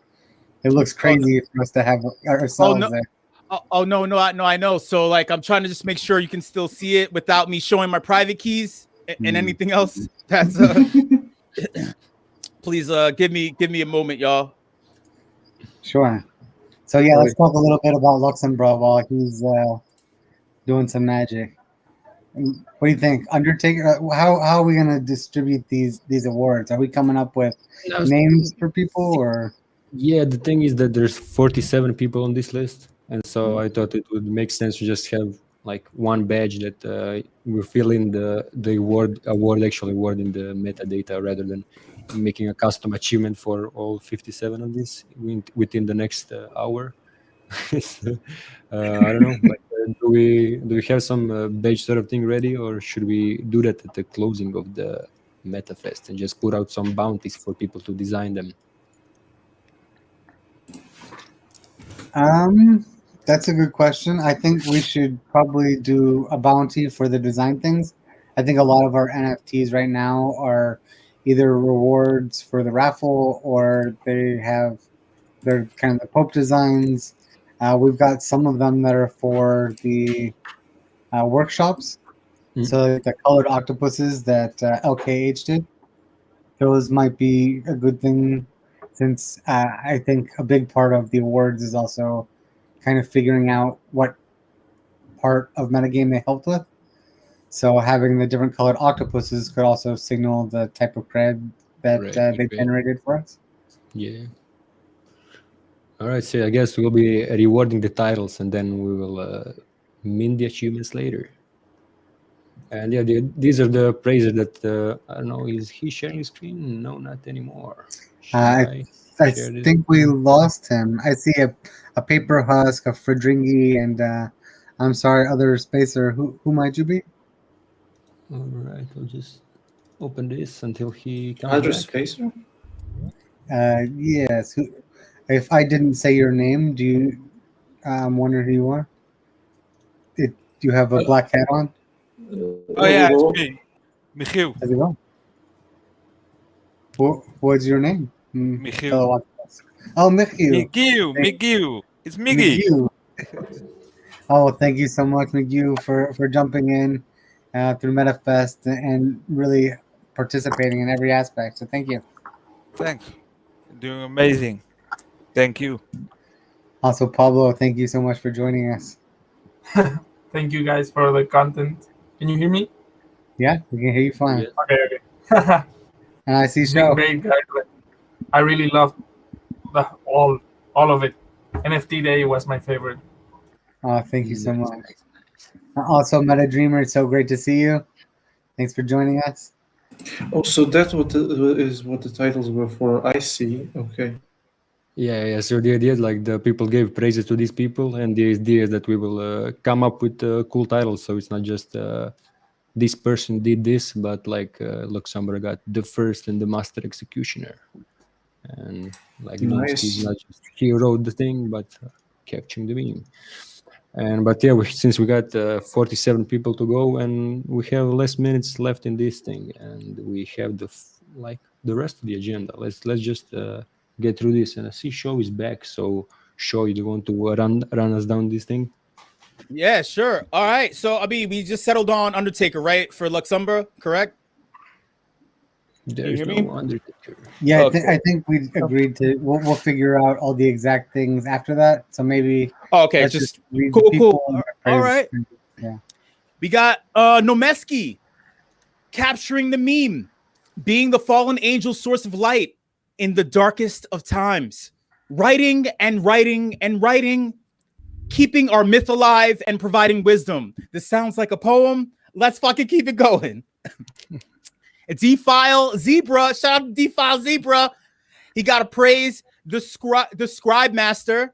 It looks crazy for us to have ourselves there. No, I know. So like, I'm trying to just make sure you can still see it without me showing my private keys and anything else. That's please give me a moment, y'all. Sure. So yeah, let's talk a little bit about Luxembourg while he's doing some magic. What do you think, Undertaker? How are we gonna distribute these awards? Are we coming up with names for people, or? Yeah, the thing is that there's 47 people on this list, and so I thought it would make sense to just have like one badge that we fill in the award in the metadata rather than making a custom achievement for all 57 of these within the next hour. So, I don't know. Like, do we have some badge sort of thing ready, or should we do that at the closing of the MetaFest and just put out some bounties for people to design them? That's a good question. I think we should probably do a bounty for the design things. I think a lot of our NFTs right now are either rewards for the raffle or they're kind of the Pope designs. We've got some of them that are for the workshops. So the colored octopuses that LKH did, those might be a good thing, since I think a big part of the awards is also kind of figuring out what part of metagame they helped with. So having the different colored octopuses could also signal the type of cred that they generated for us. Yeah. All right, so I guess we'll be rewarding the titles, and then we will mint the achievements later. And yeah, these are the praises that I don't know. Is he sharing his screen? No, not anymore. I think we lost him. I see a paper husk, a Fredringi, and I'm sorry, other spacer. Who might you be? All right, I'll just open this until he comes Other back. spacer? Yes. If I didn't say your name, do you wonder who you are? Do you have a black hat on? Oh yeah, it's me, Michiel. How's it going? What's your name? Michiel. Oh, Michiel. Michiel. It's Miggy. Michiel. Oh, thank you so much, Michiel, for jumping in through MetaFest and really participating in every aspect. So thank you. Thanks. You're doing amazing. Thank you. Also, Pablo, thank you so much for joining us. Thank you guys for the content. Can you hear me? Yeah, we can hear you fine. Okay. And I see It's Show. been great, guys. I really loved all of it. NFT Day was my favorite. Oh, thank you so much. Also, Meta Dreamer, it's so great to see you. Thanks for joining us. Oh, so that is what the titles were for. I see. Okay. Yeah. So the idea is like the people gave praises to these people, and the idea is that we will come up with cool titles. So it's not just this person did this, but like Luxembourg got the first and the master executioner, and like Nice. not just he wrote the thing, but capturing the meme. But yeah, since we got 47 people to go, and we have less minutes left in this thing, and we have the rest of the agenda. Let's just get through this. And I see Show is back, so Show, you want to run us down this thing? Yeah, sure. All right. So I mean, we just settled on Undertaker, right, for Luxembourg, correct? There's you hear no me? Undertaker. Yeah, Okay. I think we agreed to. We'll figure out all the exact things after that. So maybe. Okay, let's just read cool, the people cool. and All praise. right. Yeah. We got Nomeski capturing the meme, being the fallen angel source of light in the darkest of times, writing and writing and writing, keeping our myth alive and providing wisdom. This sounds like a poem. Let's fucking keep it going. D-File Zebra, shout out to D-File Zebra. He got to praise the scribe master.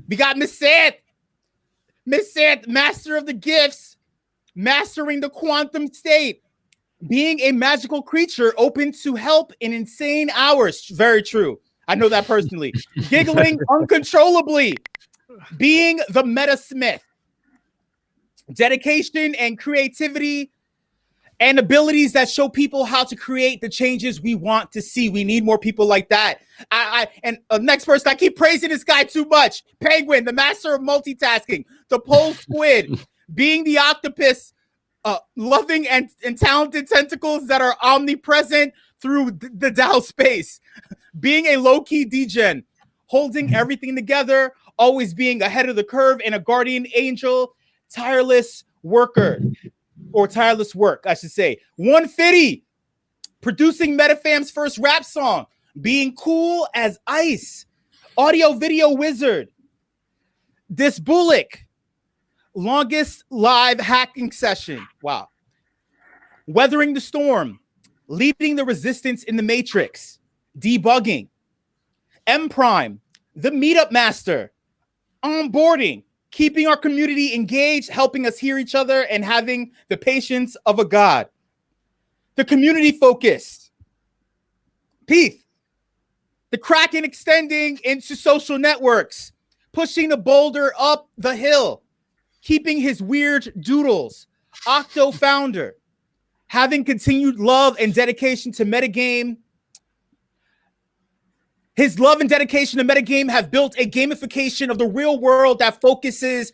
We got Miss Seth, master of the gifts, mastering the quantum state, being a magical creature open to help in insane hours. Very true. I know that personally. Giggling uncontrollably, being the meta smith. Dedication and creativity and abilities that show people how to create the changes we want to see. We need more people like that. Next person, I keep praising this guy too much. Penguin, the master of multitasking. The pole squid, being the octopus, loving and talented tentacles that are omnipresent through the DAO space. Being a low-key degen, holding everything together, always being ahead of the curve, and a guardian angel, tireless worker. Or tireless work, I should say. 150, producing MetaFam's first rap song, being cool as ice, audio video wizard. This Bullock, longest live hacking session. Wow. Weathering the storm, leading the resistance in the matrix, debugging. M Prime, the meetup master, onboarding, keeping our community engaged, helping us hear each other, and having the patience of a god. The community focused. Peace. The Kraken extending into social networks, pushing the boulder up the hill, keeping his weird doodles. Octo founder, having continued love and dedication to MetaGame. His love and dedication to MetaGame have built a gamification of the real world that focuses,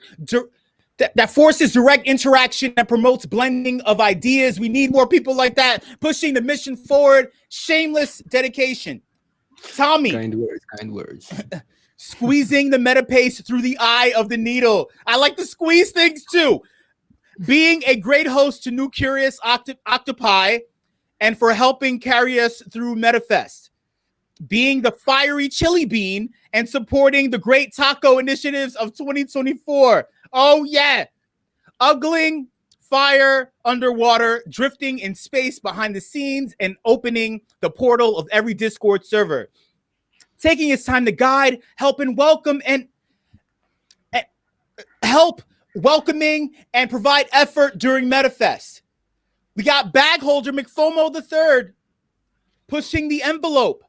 that forces direct interaction and promotes blending of ideas. We need more people like that, pushing the mission forward. Shameless dedication. Tommy. Kind words. Squeezing the meta pace through the eye of the needle. I like to squeeze things too. Being a great host to new curious octopi and for helping carry us through MetaFest. Being the fiery chili bean and supporting the great taco initiatives of 2024. Oh, yeah. Ugling fire underwater, drifting in space behind the scenes, and opening the portal of every Discord server. Taking his time to guide, help, and welcome, and help welcoming and provide effort during MetaFest. We got bag holder McFomo III pushing the envelope.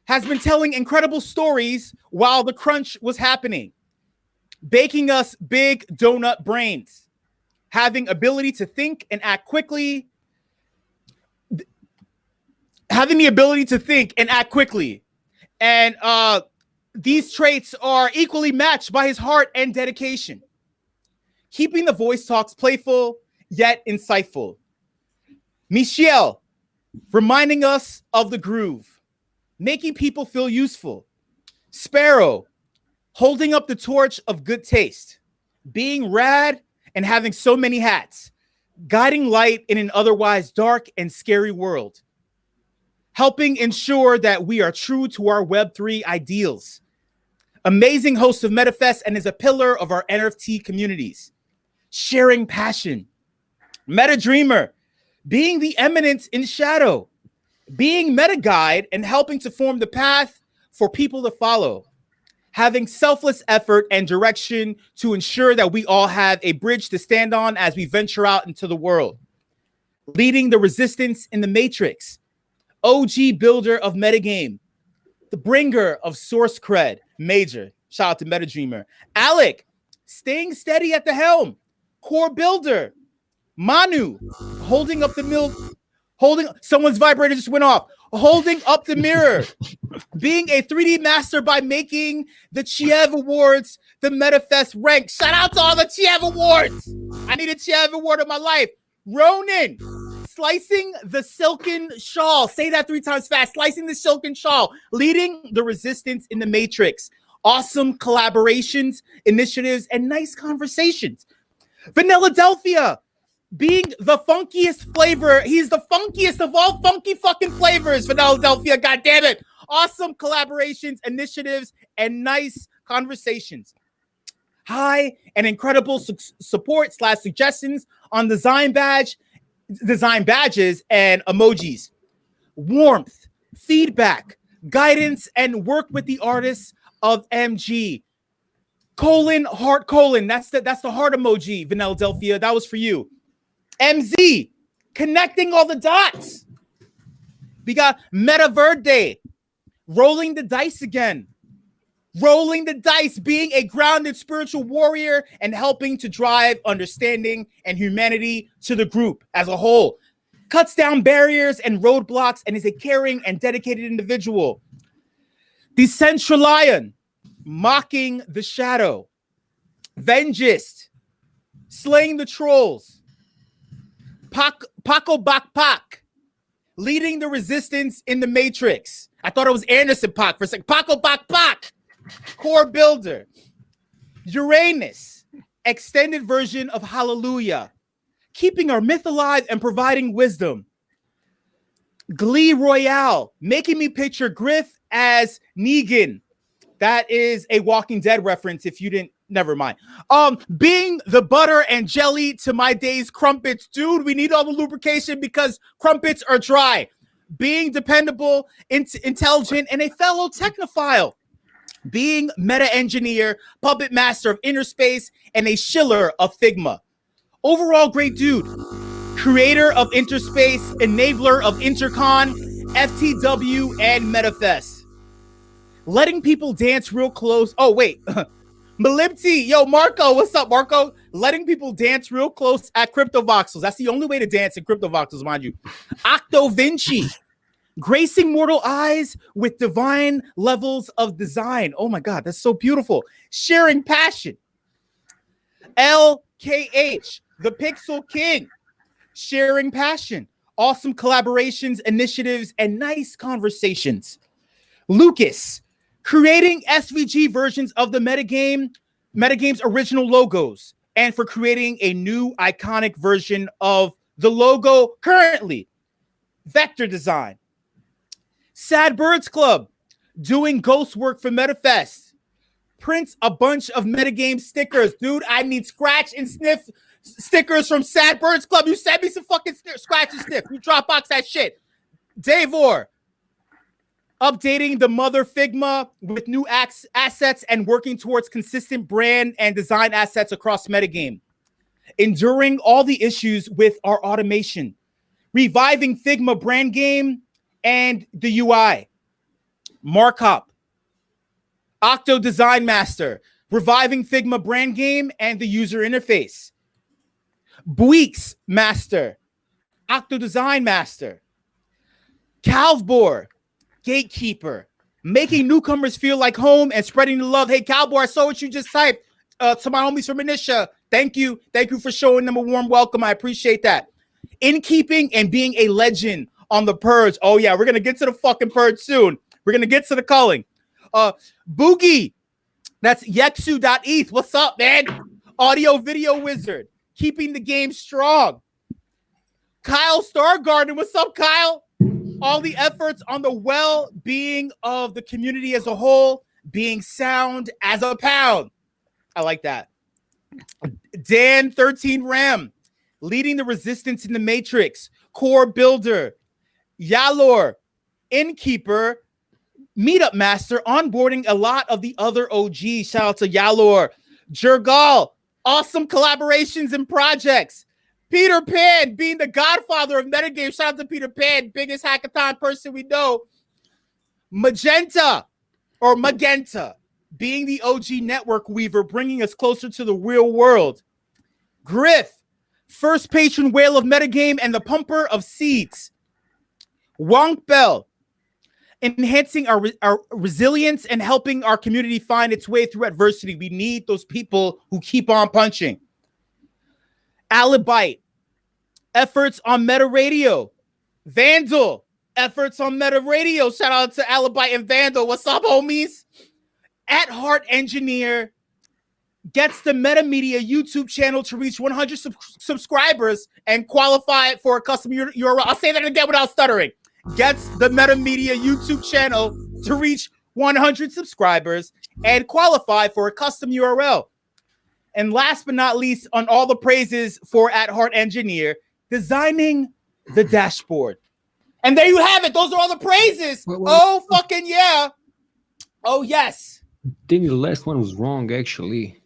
Has been telling incredible stories while the crunch was happening, baking us big donut brains, having ability to think and act quickly, And these traits are equally matched by his heart and dedication, keeping the voice talks playful yet insightful. Michelle, reminding us of the groove, making people feel useful. Sparrow, holding up the torch of good taste, being rad and having so many hats, guiding light in an otherwise dark and scary world, helping ensure that we are true to our Web3 ideals. Amazing host of MetaFest and is a pillar of our NFT communities. Sharing passion. Meta Dreamer, being the eminence in shadow, being meta guide and helping to form the path for people to follow, having selfless effort and direction to ensure that we all have a bridge to stand on as we venture out into the world, leading the resistance in the matrix, OG builder of metagame, the bringer of source cred, Major, shout out to MetaDreamer, Alec, staying steady at the helm, core builder, Manu, holding up the someone's vibrator just went off, holding up the mirror, being a 3D master by making the Chiev Awards, the MetaFEST rank. Shout out to all the Chiev Awards. I need a Chiev Award in my life. Ronan, slicing the silken shawl. Say that 3 times fast. Slicing the silken shawl, leading the resistance in the matrix. Awesome collaborations, initiatives, and nice conversations. Vanilla-delphia, being the funkiest flavor. He's the funkiest of all funky fucking flavors, Vanilla-delphia, God damn it. Awesome collaborations, initiatives, and nice conversations. High and incredible support / suggestions on design badges and emojis. Warmth, feedback, guidance, and work with the artists of MG. Heart, that's the heart emoji, Vanilla-delphia. That was for you. MZ, connecting all the dots. We got Metaverde, rolling the dice again. Rolling the dice, being a grounded spiritual warrior and helping to drive understanding and humanity to the group as a whole. Cuts down barriers and roadblocks and is a caring and dedicated individual. Decentralion, mocking the shadow. Vengist, slaying the trolls. Paco Bakpak, leading the resistance in the Matrix. I thought it was Anderson Pac for a second. Paco Bakpak, core builder. Uranus, extended version of Hallelujah, keeping our myth alive and providing wisdom. Glee Royale, making me picture Griff as Negan. That is a Walking Dead reference if you didn't, never mind. Being the butter and jelly to my day's crumpets. Dude, we need all the lubrication because crumpets are dry. Being dependable, intelligent, and a fellow technophile. Being meta engineer, puppet master of inner space, and a shiller of Figma. Overall, great dude. Creator of Interspace, enabler of Intercon, FTW, and MetaFEST. Letting people dance real close. Oh, wait. Malibti, yo, Marco, what's up, Marco? Letting people dance real close at CryptoVoxels. That's the only way to dance at CryptoVoxels, mind you. Octo Vinci, gracing mortal eyes with divine levels of design. Oh my God, that's so beautiful. Sharing passion. LKH, the Pixel King, sharing passion. Awesome collaborations, initiatives, and nice conversations. Lucas, creating SVG versions of the MetaGame's original logos, and for creating a new iconic version of the logo currently. Vector design. Sad Birds Club, doing ghost work for MetaFEST. Prints a bunch of MetaGame stickers. Dude, I need scratch and sniff stickers from Sad Birds Club. You send me some fucking scratch and sniff. You Dropbox that shit. Davor, updating the mother Figma with new assets and working towards consistent brand and design assets across metagame. Enduring all the issues with our automation. Reviving Figma brand game and the UI. Markup. Octo Design Master. Reviving Figma brand game and the user interface. Buick's Master. Octo Design Master. Calvbor, gatekeeper, making newcomers feel like home and spreading the love. Hey, Cowboy, I saw what you just typed to my homies from Initia. Thank you. Thank you for showing them a warm welcome. I appreciate that. In keeping and being a legend on the Purge. Oh, yeah, we're going to get to the fucking Purge soon. We're going to get to the culling. Boogie, that's Yexu.eth. What's up, man? Audio video wizard, keeping the game strong. Kyle Stargarden, what's up, Kyle? All the efforts on the well-being of the community as a whole, being sound as a pound. I like that. Dan 13 Ram, leading the resistance in the Matrix, core builder, Yalor, innkeeper, meetup master, onboarding a lot of the other OGs. Shout out to Yalor, Jurgal, awesome collaborations and projects. Peter Pan being the godfather of metagame. Shout out to Peter Pan, biggest hackathon person we know. Magenta being the OG network weaver, bringing us closer to the real world. Griff, first patron whale of metagame and the pumper of seeds. Wonk Bell, enhancing our resilience and helping our community find its way through adversity. We need those people who keep on punching. Alibite, efforts on Meta Radio. Vandal, efforts on Meta Radio. Shout out to Alibite and Vandal. What's up, homies? At Heart Engineer gets the Meta Media YouTube channel to reach 100 subscribers and qualify for a custom URL. I'll say that again without stuttering. Gets the Meta Media YouTube channel to reach 100 subscribers and qualify for a custom URL. And last but not least, on all the praises for At Heart Engineer, designing the dashboard. And there you have it. Those are all the praises. Oh, fucking yeah. Oh, yes. I think the last one was wrong, actually.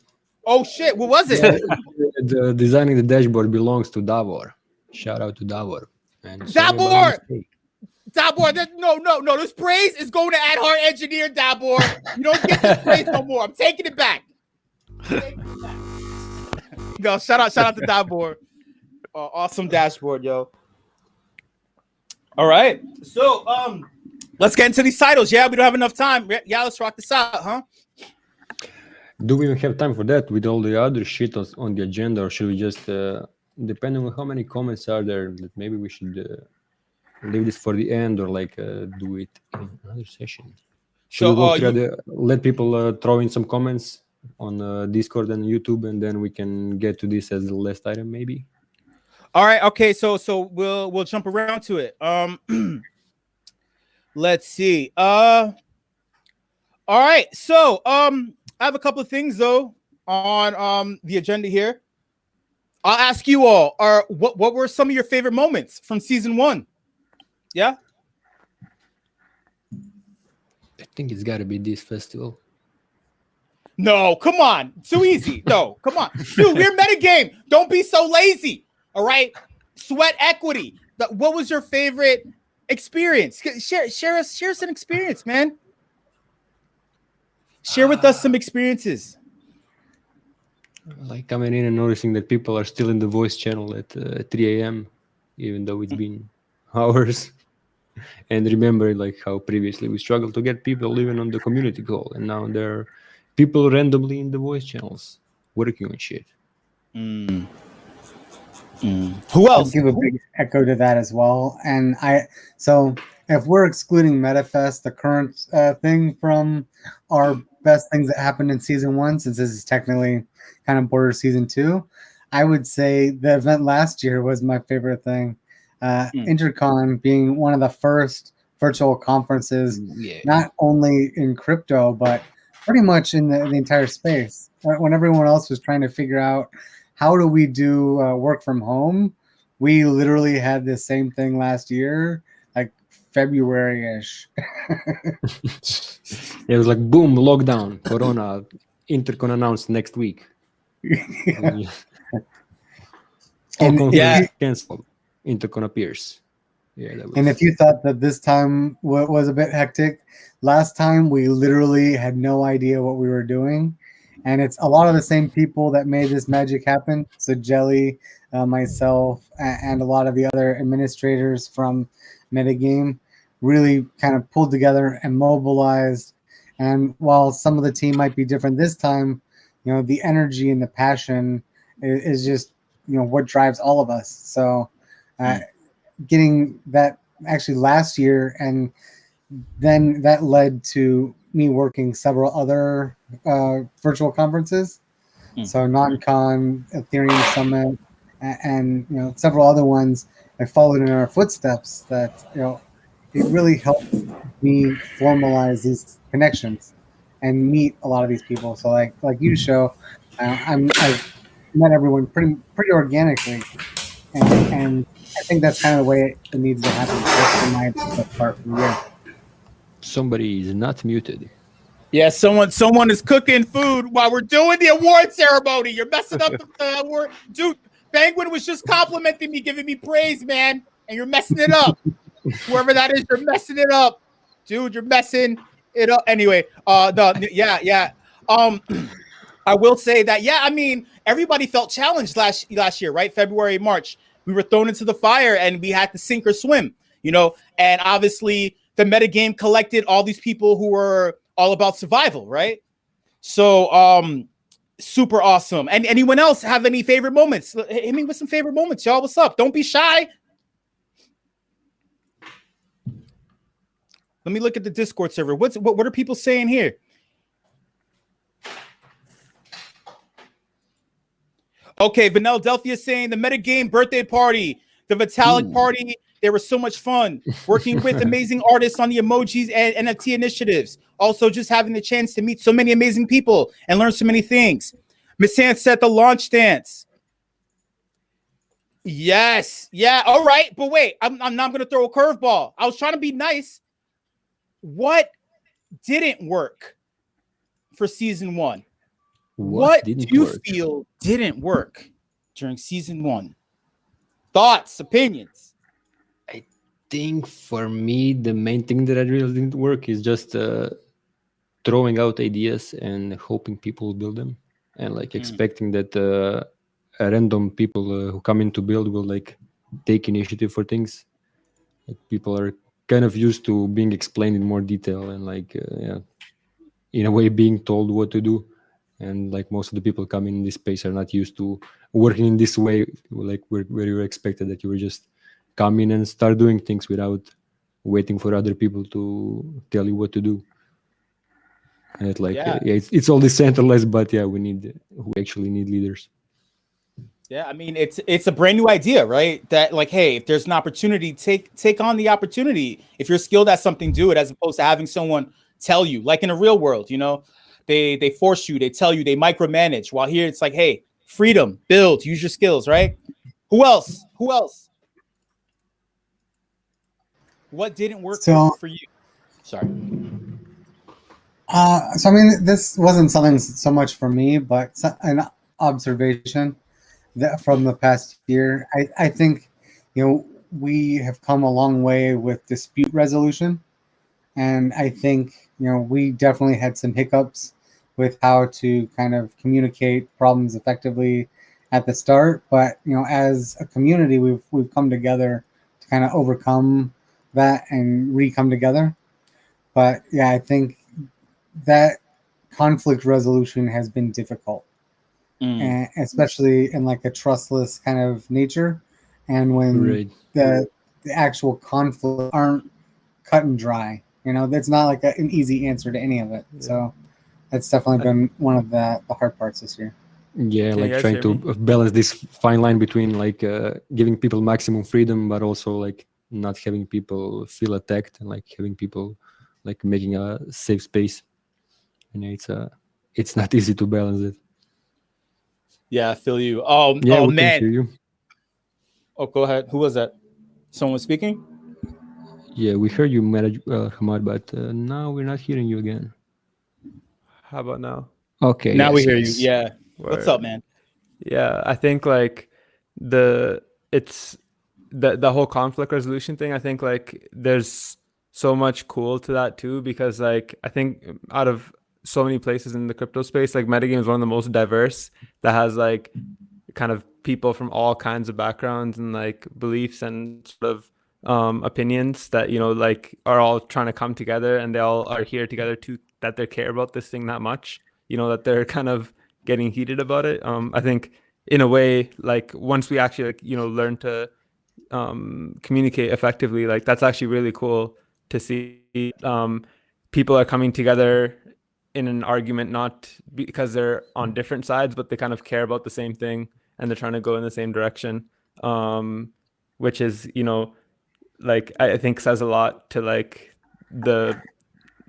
Oh, shit. What was it? The designing the dashboard belongs to Davor. Shout out to Davor. Davor! Dabor, no. This praise is going to At Heart Engineer, Dabor. You don't get this praise no more. I'm taking it back. Go, shout out to Dabor. Awesome dashboard, yo. All right. So, let's get into these titles. Yeah, we don't have enough time. Yeah, let's rock this out, huh? Do we even have time for that with all the other shit on the agenda, or should we just, depending on how many comments are there, that maybe we should leave this for the end, or like do it in another session? So let people throw in some comments on Discord and YouTube, and then we can get to this as the last item, maybe. All right. Okay. So we'll jump around to it. Let's see. All right. So I have a couple of things though on the agenda here. I'll ask you all. What were some of your favorite moments from season 1? Yeah. I think it's got to be this festival. No, come on. Too easy. No, come on. Dude, we're metagame. Don't be so lazy. All right. Sweat equity. What was your favorite experience? Share us an experience, man. Share with us some experiences. Like coming in and noticing that people are still in the voice channel at 3 a.m., even though it's been hours. And remember, like how previously we struggled to get people even on the community call, and now there are people randomly in the voice channels working on shit. Who else? I'll give a big echo to that as well. And so if we're excluding MetaFEST, the current thing from our best things that happened in season 1, since this is technically kind of border season 2, I would say the event last year was my favorite thing. Intercon being one of the first virtual conferences, not only in crypto, but pretty much in the entire space. When everyone else was trying to figure out how do we do work from home, we literally had the same thing last year, like February-ish. It was like, boom, lockdown, Corona, Intercon announced next week. Canceled. Intercon appears. And if you thought that this time was a bit hectic, last time we literally had no idea what we were doing. And it's a lot of the same people that made this magic happen. So Jelly, myself, and a lot of the other administrators from MetaGame really kind of pulled together and mobilized. And while some of the team might be different this time, you know, the energy and the passion is just, you know, what drives all of us. So getting that actually last year, and then that led to me working several other virtual conferences. So non-con, Ethereum Summit, and you know, several other ones that followed in our footsteps. That, you know, it really helped me formalize these connections and meet a lot of these people. So like you show, I've met everyone pretty organically, and I think that's kind of the way it needs to happen. That's for my part for the year. Somebody is not muted. Yeah, someone is cooking food while we're doing the award ceremony. You're messing up the award. Dude, Penguin was just complimenting me, giving me praise, man, and you're messing it up. Whoever that is, you're messing it up. Dude, you're messing it up. Anyway, yeah. I will say that, yeah, I mean, everybody felt challenged last year, right? February, March. We were thrown into the fire and we had to sink or swim, you know? And obviously the metagame collected all these people who were all about survival, right? So super awesome. And anyone else have any favorite moments? Hit me with some favorite moments, y'all. What's up? Don't be shy. Let me look at the Discord server. What are people saying here? Okay, Vaneldelphia saying the metagame birthday party, the Vitalik party, they were so much fun. Working with amazing artists on the emojis and NFT initiatives. Also, just having the chance to meet so many amazing people and learn so many things. Miss Hand said the launch dance. Yes, yeah, all right. But wait, I'm not going to throw a curveball. I was trying to be nice. What didn't work for season 1? What do you feel didn't work during season 1? Thoughts, opinions? I think for me, the main thing that I really didn't work is just throwing out ideas and hoping people will build them, and like expecting that random people who come in to build will like take initiative for things. Like, people are kind of used to being explained in more detail and like in a way being told what to do. And like most of the people coming in this space are not used to working in this way, like where you were expected that you were just come in and start doing things without waiting for other people to tell you what to do. And it's like, it's all decentralized, but yeah, we actually need leaders. Yeah, I mean, it's a brand new idea, right? That like, hey, if there's an opportunity, take on the opportunity. If you're skilled at something, do it, as opposed to having someone tell you, like in the real world, you know. They force you, they tell you, they micromanage. While here, it's like, hey, freedom, build, use your skills, right? Who else? What didn't work for you? Sorry. So I mean, this wasn't something so much for me, but an observation that from the past year. I think, you know, we have come a long way with dispute resolution, and I think, you know, we definitely had some hiccups with how to kind of communicate problems effectively at the start. But, you know, as a community, we've come together to kind of overcome that and re-come together. But yeah, I think that conflict resolution has been difficult, and especially in like a trustless kind of nature. And when the actual conflict aren't cut and dry, you know, that's not like an easy answer to any of it. So that's definitely been one of the hard parts this year. Yeah, like trying to balance this fine line between like giving people maximum freedom, but also like not having people feel attacked, and like having people like making a safe space. And it's not easy to balance it. Yeah, I feel you. Yeah, oh we man. can hear you. Oh, go ahead. Who was that? Someone speaking? Yeah, we heard you, Hamad, but now we're not hearing you again. How about now? Okay. Now we hear you. Yeah. What's up, man? Yeah, I think like the whole conflict resolution thing. I think like there's so much cool to that too, because like I think out of so many places in the crypto space, like metagame is one of the most diverse, that has like kind of people from all kinds of backgrounds and like beliefs and sort of opinions that, you know, like are all trying to come together, and they all are here together that they care about this thing that much, you know, that they're kind of getting heated about it. I think in a way, like once we actually like, you know, learn to communicate effectively, like that's actually really cool to see. People are coming together in an argument, not because they're on different sides, but they kind of care about the same thing and they're trying to go in the same direction, which is, you know, like I think says a lot to like the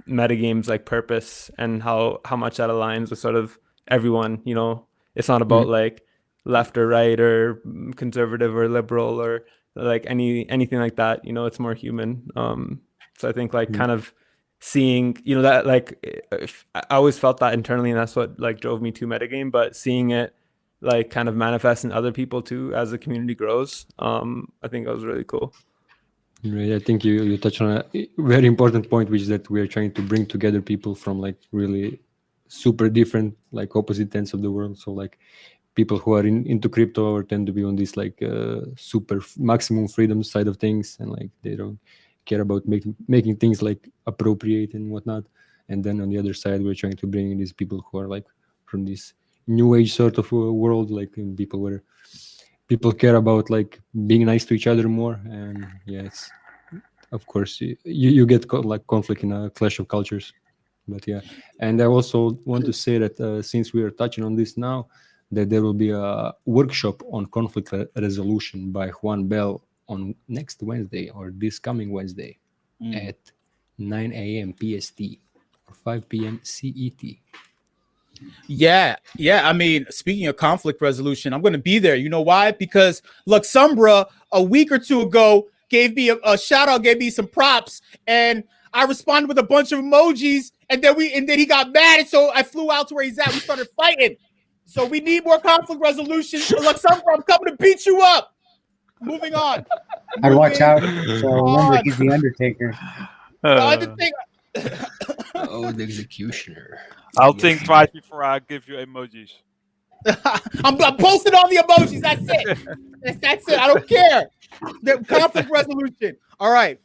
metagame's like purpose and how much that aligns with sort of everyone. You know, it's not about like left or right or conservative or liberal or like anything like that. You know, it's more human. So I think like kind of seeing, you know, that like I always felt that internally, and that's what like drove me to metagame. But seeing it like kind of manifest in other people too as the community grows, I think that was really cool. Right, I think you touched on a very important point, which is that we are trying to bring together people from like really super different, like opposite ends of the world. So like people who are into crypto or tend to be on this like super maximum freedom side of things, and like they don't care about making things like appropriate and whatnot. And then on the other side, we're trying to bring in these people who are like from this new age sort of world, like people where people care about like being nice to each other more. And yeah, it's of course you get like conflict in a clash of cultures. But yeah, and I also want to say that since we are touching on this now, that there will be a workshop on conflict resolution by Juan Bell on next Wednesday, or this coming Wednesday, at 9 a.m. PST or 5 p.m. CET. Yeah. I mean, speaking of conflict resolution, I'm going to be there. You know why? Because Luxumbra a week or two ago gave me a shout out, gave me some props, and I responded with a bunch of emojis, and then he got mad, and so I flew out to where he's at. We started fighting. So we need more conflict resolution. Luxumbra, I'm coming to beat you up. Moving on. I'd watch out. So remember, he's the Undertaker. Oh, the executioner. I'll think twice before I give you emojis. I'm posting all the emojis. That's it. That's it. I don't care. The conflict resolution. All right.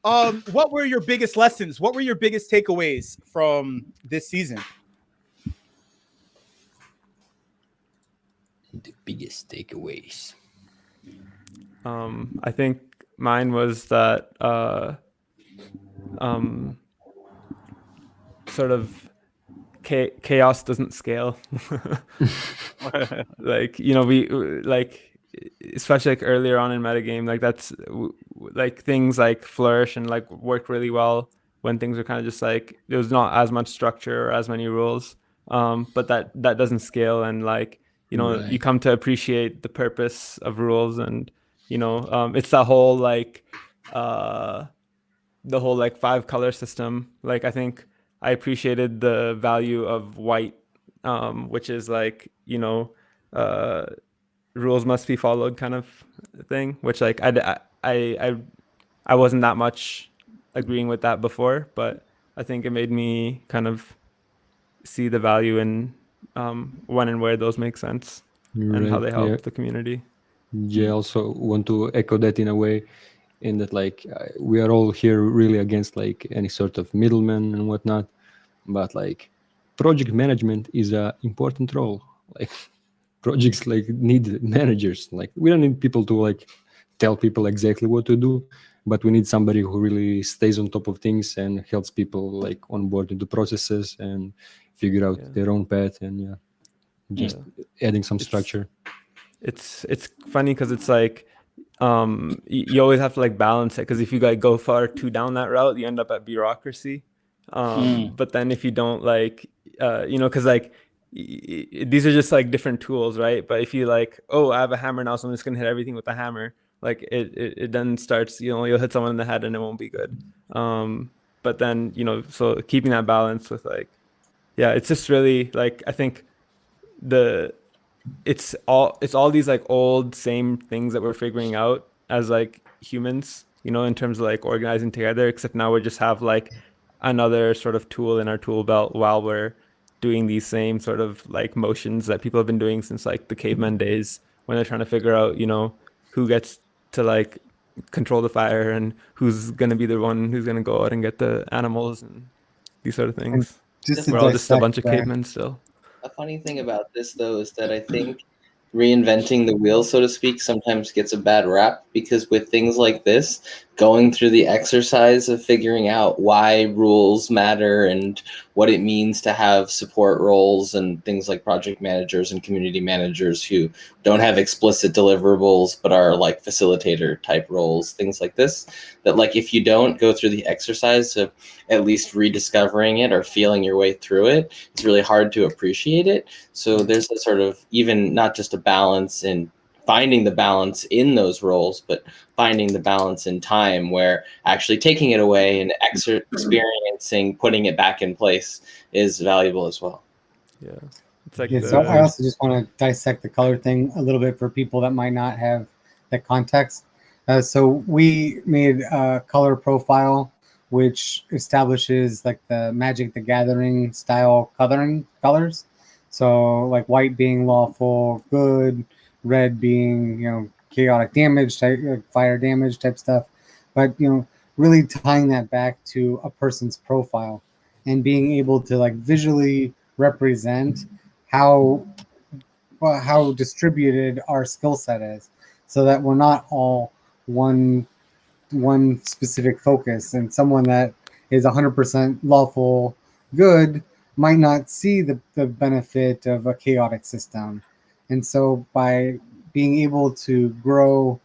What were your biggest lessons? What were your biggest takeaways from this season? The biggest takeaways. I think mine was that sort of chaos doesn't scale. Like, you know, we like, especially like earlier on in metagame, like that's like things like flourish and like work really well when things are kind of just like there was not as much structure or as many rules, but that doesn't scale, and like, you know, you come to appreciate the purpose of rules, and you know, it's that whole like the whole like 5 color system. Like I think I appreciated the value of white, which is like, you know, rules must be followed kind of thing, which like I wasn't that much agreeing with that before, but I think it made me kind of see the value in when and where those make sense and how they help the community. Yeah, I also want to echo that in a way, in that like we are all here really against like any sort of middleman and whatnot, but like project management is a important role. Like projects like need managers. Like we don't need people to like tell people exactly what to do, but we need somebody who really stays on top of things and helps people like onboard into processes and figure out their own path, and just adding some structure. It's funny because it's like you always have to like balance it, because if you like go far too down that route, you end up at bureaucracy. But then if you don't like you know, because like these are just like different tools, right? But if you like, oh, I have a hammer now, so I'm just gonna hit everything with a hammer, like it then starts, you know, you'll hit someone in the head and it won't be good. But then, you know, so keeping that balance with like, it's just really like, I think it's all these like old same things that we're figuring out as like humans, you know, in terms of like organizing together, except now we just have like another sort of tool in our tool belt while we're doing these same sort of like motions that people have been doing since like the caveman days, when they're trying to figure out, you know, who gets to like control the fire and who's going to be the one who's going to go out and get the animals and these sort of things. We're all just a bunch of cavemen still. A funny thing about this, though, is that I think reinventing the wheel, so to speak, sometimes gets a bad rap, because with things like this, going through the exercise of figuring out why rules matter and what it means to have support roles and things like project managers and community managers who don't have explicit deliverables but are like facilitator type roles, things like this, that like if you don't go through the exercise of at least rediscovering it or feeling your way through it, it's really hard to appreciate it. So there's a sort of, even not just a balance in finding the balance in those roles, but finding the balance in time where actually taking it away and experiencing putting it back in place is valuable as well. Yeah, it's like Yeah, so I also just want to dissect the color thing a little bit for people that might not have that context. So we made a color profile which establishes like the Magic the Gathering style colors. So like white being lawful good, red being, you know, chaotic damage type, fire damage type stuff. But, you know, really tying that back to a person's profile and being able to like visually represent how distributed our skill set is, so that we're not all one specific focus. And someone that is 100% lawful good might not see the benefit of a chaotic system. And so by being able to grow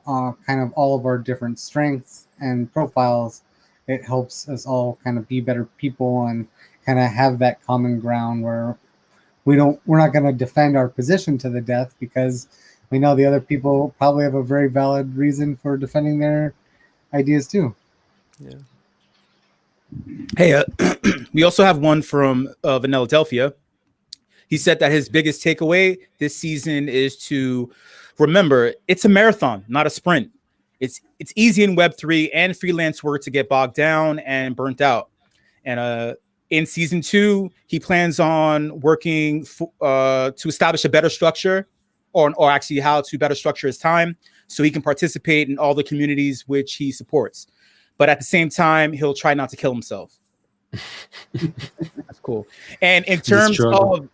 kind of all of our different strengths and profiles, it helps us all kind of be better people and kind of have that common ground where we're not going to defend our position to the death, because we know the other people probably have a very valid reason for defending their ideas too. Yeah. Hey, we also have one from Vanilla Delphia. He said that his biggest takeaway this season is to remember it's a marathon, not a sprint. It's easy in Web3 and freelance work to get bogged down and burnt out. And in season 2, he plans on working to establish a better structure, or actually how to better structure his time so he can participate in all the communities which he supports. But at the same time, he'll try not to kill himself. That's cool. And in terms of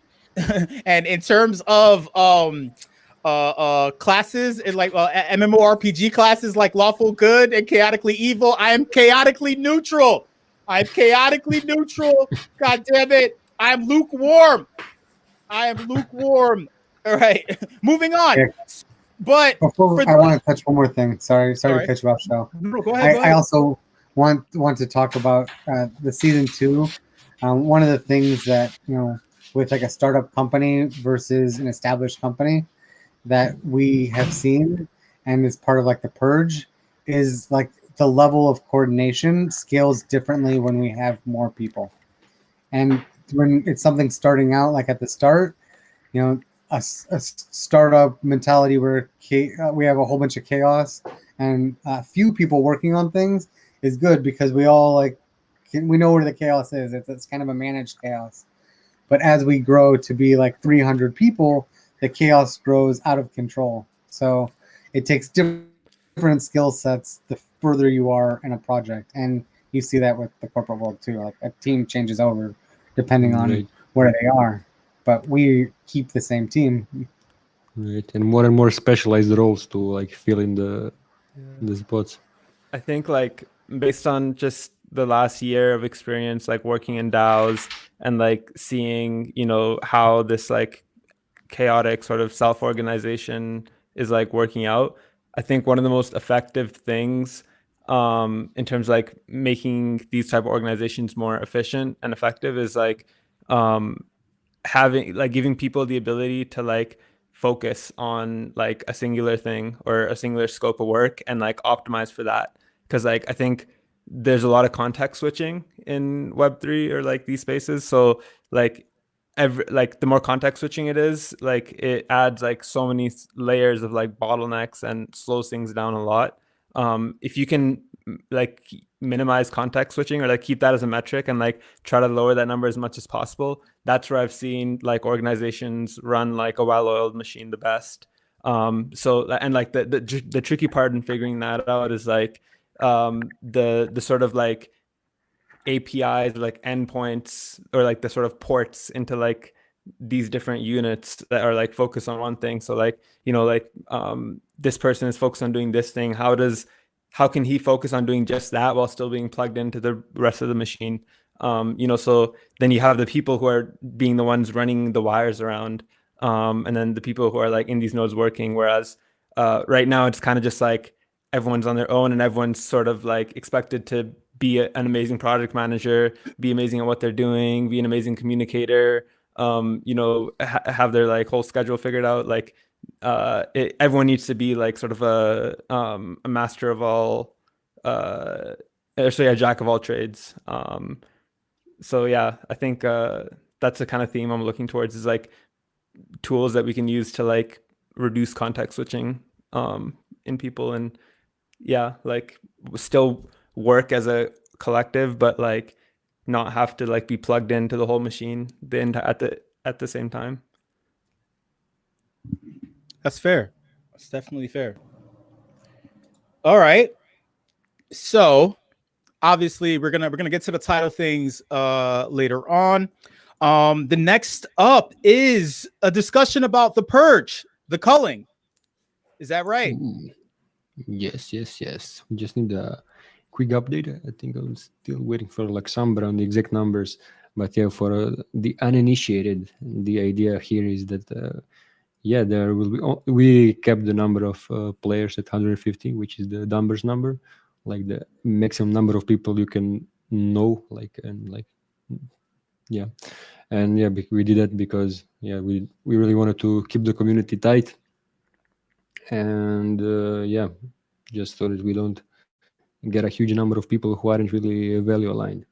classes and like MMORPG classes like lawful good and chaotically evil, I am chaotically neutral. I'm chaotically neutral. God damn it. I'm lukewarm. All right. Moving on. Yeah. But I want to touch one more thing. Sorry to cut you off, Shell. No, go ahead. I also want to talk about the season 2. One of the things that, you know, with like a startup company versus an established company that we have seen, and is part of like the Purge, is like the level of coordination scales differently when we have more people. And when it's something starting out, like at the start, you know, a startup mentality where we have a whole bunch of chaos and a few people working on things is good, because we all we know where the chaos is. It's kind of a managed chaos. But as we grow to be like 300 people, the chaos grows out of control. So it takes different skill sets the further you are in a project. And you see that with the corporate world too. Like a team changes over depending on where they are. But we keep the same team. Right. And more specialized roles to like fill in the spots. I think like based on just the last year of experience, like working in DAOs and like seeing, you know, how this like chaotic sort of self-organization is like working out. I think one of the most effective things in terms of like making these type of organizations more efficient and effective is like having like giving people the ability to like focus on like a singular thing or a singular scope of work and like optimize for that. Because like I think there's a lot of context switching in Web3 or like these spaces. So like the more context switching it is, like it adds like so many layers of like bottlenecks and slows things down a lot. If you can like minimize context switching or like keep that as a metric and like try to lower that number as much as possible, that's where I've seen like organizations run like a well-oiled machine the best. So and like the tricky part in figuring that out is like the sort of like APIs, like endpoints, or like the sort of ports into like these different units that are like focused on one thing. So like, you know, like this person is focused on doing this thing. How can he focus on doing just that while still being plugged into the rest of the machine? You know, so then you have the people who are being the ones running the wires around, and then the people who are like in these nodes working. Whereas right now it's kind of just like everyone's on their own and everyone's sort of like expected to be an amazing project manager, be amazing at what they're doing, be an amazing communicator, you know, have their like whole schedule figured out. Like everyone needs to be like sort of a master of all, actually a jack of all trades. So yeah, I think that's the kind of theme I'm looking towards, is like tools that we can use to like reduce context switching in people, and yeah, like still work as a collective, but like not have to like be plugged into the whole machine at the same time. That's fair. That's definitely fair. All right. So obviously we're gonna get to the title things later on. The next up is a discussion about the purge, the culling. Is that right? Ooh. Yes. We just need a quick update. I think I'm still waiting for Luxembourg on the exact numbers. But yeah, for the uninitiated, the idea here is that there will be. We kept the number of players at 150, which is the numbers number, like the maximum number of people you can know, we did that because we really wanted to keep the community tight, and just so that we don't get a huge number of people who aren't really value aligned.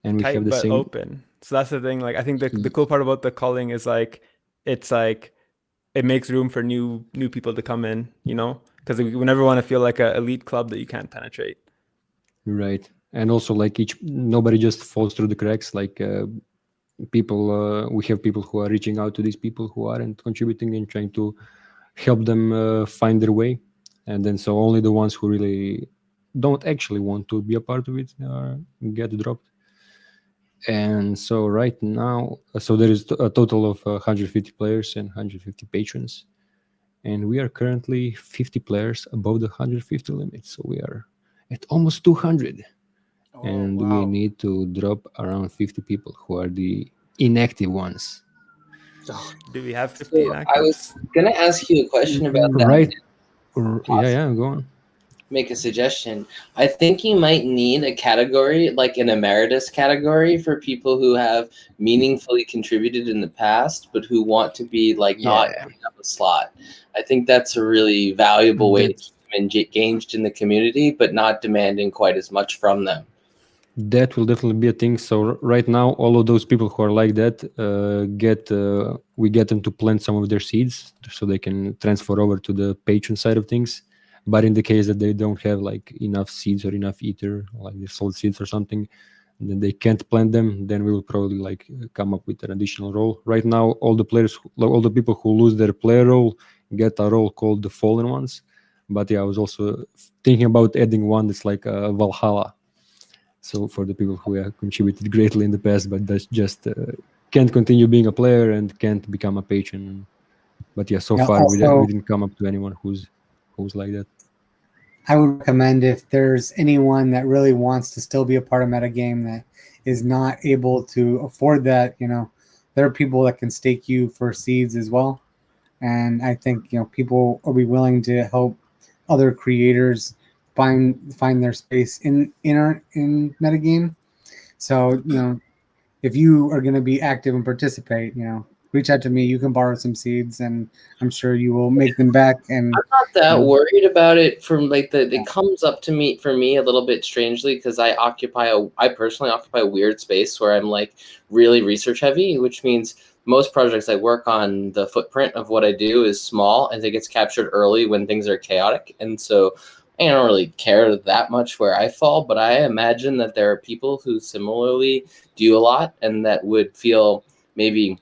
And we tight have the but same open. So that's the thing. Like I think the cool part about the culling is like it's like it makes room for new people to come in, you know, because we never want to feel like an elite club that you can't penetrate. Right. And also like nobody just falls through the cracks. Like people, we have people who are reaching out to these people who aren't contributing and trying to help them find their way. And then so only the ones who really don't actually want to be a part of it get dropped. And so right now, so there is a total of 150 players and 150 patrons. And we are currently 50 players above the 150 limit. So we are at almost 200. And we need to drop around 50 people who are the inactive ones. Do we have 50 inactives? I was going to ask you a question about that. Right. Yeah, go on. Make a suggestion. I think you might need a category, like an emeritus category, for people who have meaningfully contributed in the past, but who want to be like not giving up a slot. I think that's a really valuable way to keep them engaged in the community, but not demanding quite as much from them. That will definitely be a thing. So right now, all of those people who are like that we get them to plant some of their seeds so they can transfer over to the patron side of things. But in the case that they don't have like enough seeds or enough ether, like the sold seeds or something, then they can't plant them, then we will probably like come up with an additional role. Right now, all the people who lose their player role get a role called the Fallen Ones. But yeah, I was also thinking about adding one that's like a Valhalla. So for the people who have contributed greatly in the past, but that's just can't continue being a player and can't become a patron. But yeah, so far we didn't come up to anyone who's like that. I would recommend, if there's anyone that really wants to still be a part of MetaGame that is not able to afford that, you know, there are people that can stake you for seeds as well. And I think, you know, people will be willing to help other creators find their space in MetaGame. So, you know, if you are going to be active and participate, you know, reach out to me. You can borrow some seeds, and I'm sure you will make them back. And I'm not that worried about it. From like it comes up to me for me a little bit strangely, because I personally occupy a weird space where I'm like really research heavy, which means most projects I work on, the footprint of what I do is small, and it gets captured early when things are chaotic. And so I don't really care that much where I fall, but I imagine that there are people who similarly do a lot and that would feel maybe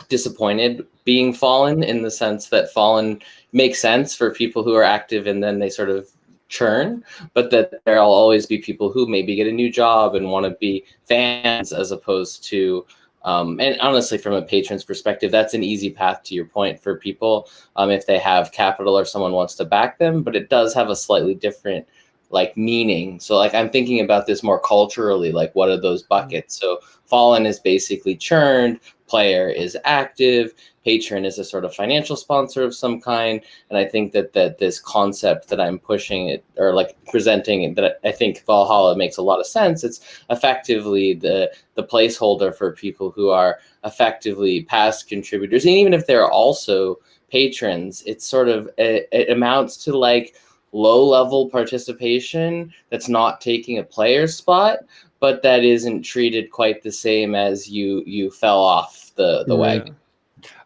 disappointed being fallen, in the sense that fallen makes sense for people who are active and then they sort of churn, but that there'll always be people who maybe get a new job and want to be fans, as opposed to and honestly, from a patron's perspective, that's an easy path to your point for people if they have capital or someone wants to back them, but it does have a slightly different like meaning. So like I'm thinking about this more culturally, like what are those buckets? So fallen is basically churned, player is active, patron is a sort of financial sponsor of some kind. And I think that this concept that I'm pushing it, or like presenting it, that I think Valhalla makes a lot of sense. It's effectively the placeholder for people who are effectively past contributors. And even if they're also patrons. It's sort of it amounts to like low-level participation that's not taking a player spot, but that isn't treated quite the same as you fell off the wagon.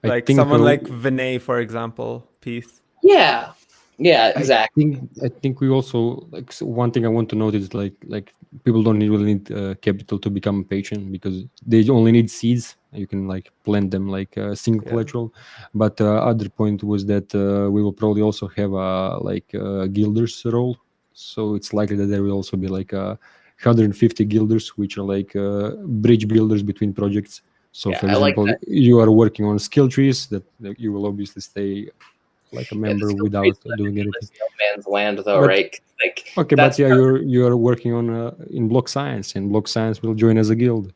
Like someone like Vinay, for example, Peace. Yeah, exactly. I think we also like one thing I want to note is like people don't really need capital to become a patron because they only need seeds. You can like plant them like single collateral. But other point was that we will probably also have a guilders role. So it's likely that there will also be like 150 guilders, which are like bridge builders between projects. So for example, you are working on skill trees that you will obviously stay like a member without doing anything. No man's land, though, right? Like, okay, but yeah, you're working on in block science, and block science will join as a guild.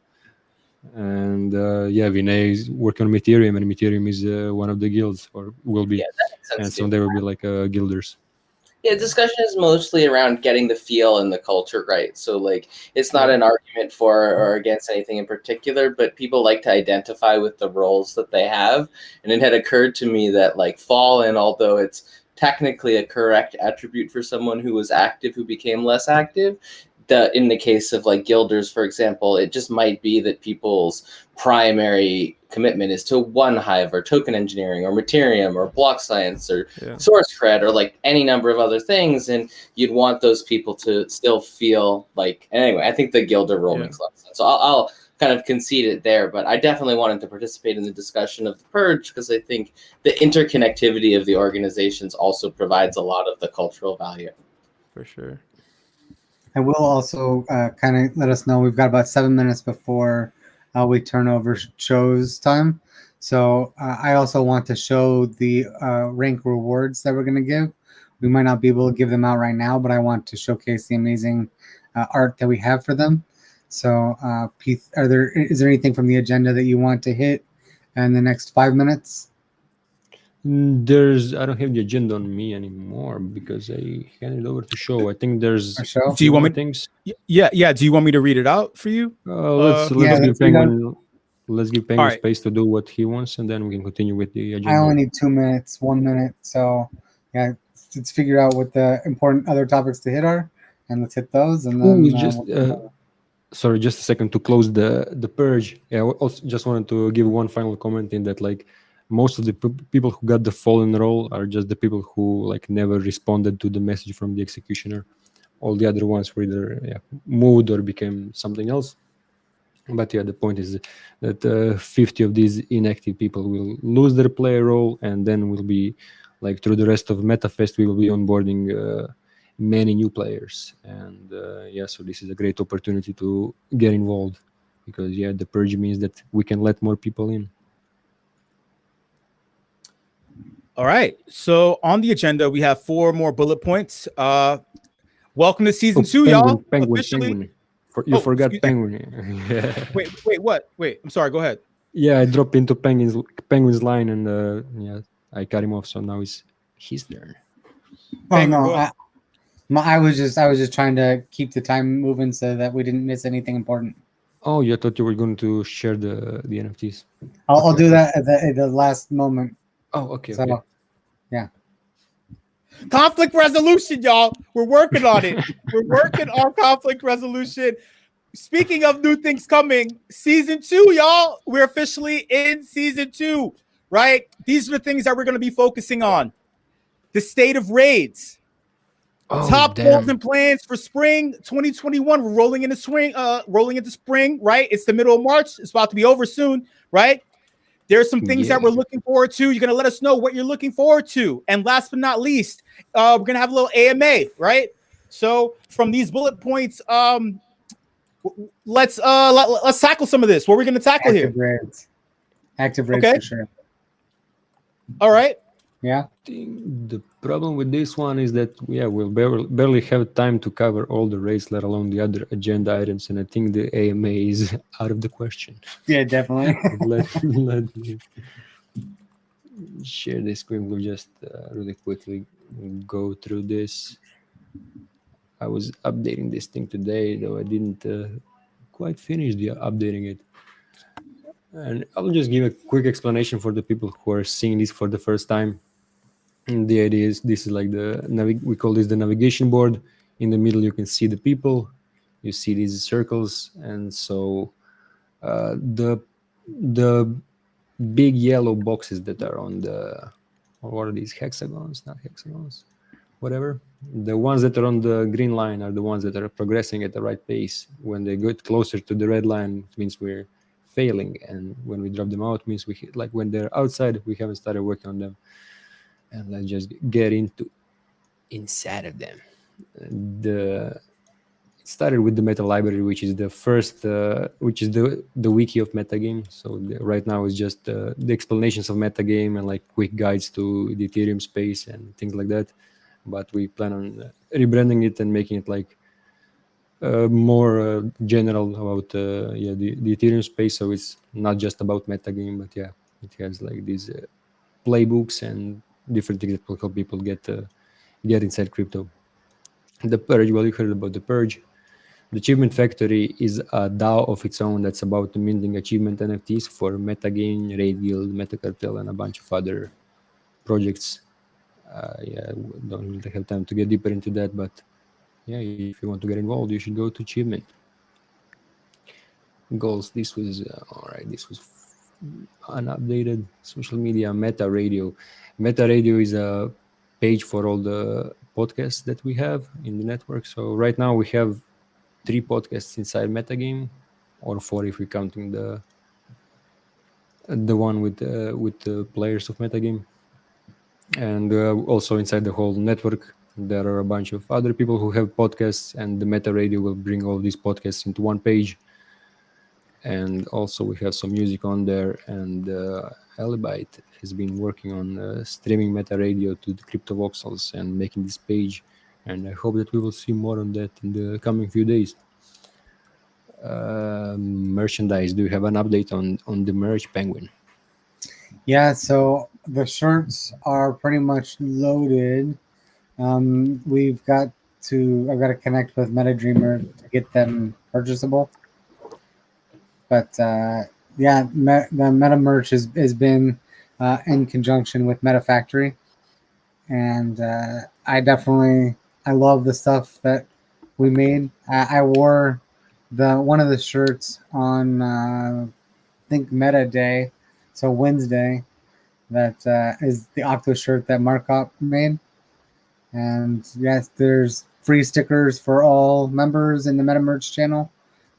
And yeah, Vinay is working on Ethereum, and Ethereum is one of the guilds, or will be. Yeah, that makes sense and so too. there will be like guilders. Yeah, discussion is mostly around getting the feel and the culture right. So like it's not an argument for or against anything in particular, but people like to identify with the roles that they have. And it had occurred to me that like Fallen, although it's technically a correct attribute for someone who was active who became less active, in the case of like guilders, for example, it just might be that people's primary commitment is to one hive or token engineering or Materium or block science or source cred or like any number of other things. And you'd want those people to still feel like, anyway, I think the guilder role makes a lot of sense. So I'll kind of concede it there, but I definitely wanted to participate in the discussion of the Purge because I think the interconnectivity of the organizations also provides a lot of the cultural value. For sure. I will also kind of let us know we've got about 7 minutes before we turn over shows time. So I also want to show the rank rewards that we're going to give. We might not be able to give them out right now, but I want to showcase the amazing art that we have for them. So Pete, is there anything from the agenda that you want to hit in the next 5 minutes? I don't have the agenda on me anymore because I handed over to show. I think there's Do you want me things? Yeah. Do you want me to read it out for you? Let's give Penguin space to do what he wants, and then we can continue with the agenda. I only need 2 minutes, 1 minute. So yeah, let's figure out what the important other topics to hit are, and let's hit those. And then sorry, just a second to close the purge. Yeah, I also just wanted to give one final comment in that like most of the people who got the fallen role are just the people who like never responded to the message from the executioner. All the other ones were either moved or became something else. But yeah, the point is that 50 of these inactive people will lose their player role, and then we'll be like through the rest of MetaFest we will be onboarding many new players. And so this is a great opportunity to get involved because the purge means that we can let more people in. All right. So on the agenda, we have 4 more bullet points. Welcome to season 2, y'all. Penguin. You forgot Penguin. Wait, what? Wait, I'm sorry. Go ahead. Yeah, I dropped into Penguin's line and I cut him off. So now it's his turn. Oh no, I was just trying to keep the time moving so that we didn't miss anything important. Oh, I thought you were going to share the NFTs. I'll do that at the last moment. Oh, okay. So, okay. Yeah. Conflict resolution, y'all. We're working on it. We're working on conflict resolution. Speaking of new things coming, season 2, y'all. We're officially in season 2, right? These are the things that we're going to be focusing on. The state of raids. Top goals and plans for spring 2021. We're rolling into spring, right? It's the middle of March. It's about to be over soon, right? There's some things that we're looking forward to. You're going to let us know what you're looking forward to. And last but not least, we're going to have a little AMA, right? So from these bullet points, let's tackle some of this. What are we going to tackle here? Active raids for sure. All right. Yeah. The problem with this one is that we'll barely have time to cover all the raids, let alone the other agenda items, and I think the AMA is out of the question. Yeah, definitely. let me share the screen. We'll just really quickly go through this. I was updating this thing today, though I didn't quite finish updating it. And I'll just give a quick explanation for the people who are seeing this for the first time. And the idea is this is like we call this the navigation board. In the middle, you can see the people. You see these circles, and so the big yellow boxes that are on the, or what are these, hexagons? Not hexagons, whatever. The ones that are on the green line are the ones that are progressing at the right pace. When they get closer to the red line, it means we're failing, and when we drop them out, it means we hit, like when they're outside, we haven't started working on them. And let's just get inside of them. It started with the meta library, which is the first, which is the wiki of MetaGame. So right now it's just the explanations of MetaGame and like quick guides to the Ethereum space and things like that. But we plan on rebranding it and making it like more general about the Ethereum space. So it's not just about MetaGame, but yeah, it has like these playbooks and different things that will help people get inside crypto. The Purge, well, you heard about the Purge. The Achievement Factory is a DAO of its own that's about minting achievement NFTs for MetaGame, Raid Guild, MetaCartel, and a bunch of other projects. Yeah, don't really have time to get deeper into that, but yeah, if you want to get involved, you should go to Achievement. Goals. This was all right. This was unupdated. Social media. Meta Radio. Meta Radio is a page for all the podcasts that we have in the network. So right now we have 3 podcasts inside MetaGame, or 4 if we're counting the one with the players of MetaGame. And also inside the whole network, there are a bunch of other people who have podcasts, and the Meta Radio will bring all these podcasts into one page. And also we have some music on there, and Alibite has been working on streaming Meta Radio to the crypto voxels and making this page. And I hope that we will see more on that in the coming few days. Merchandise. Do you have an update on the merch, Penguin? Yeah, so the shirts are pretty much loaded. I've got to connect with MetaDreamer to get them purchasable. But yeah, the Meta merch has been in conjunction with Meta Factory, and I love the stuff that we made. I wore one of the shirts on I think Meta Day, so Wednesday. That is the Octo shirt that Markop made, and yes, there's free stickers for all members in the Meta merch channel.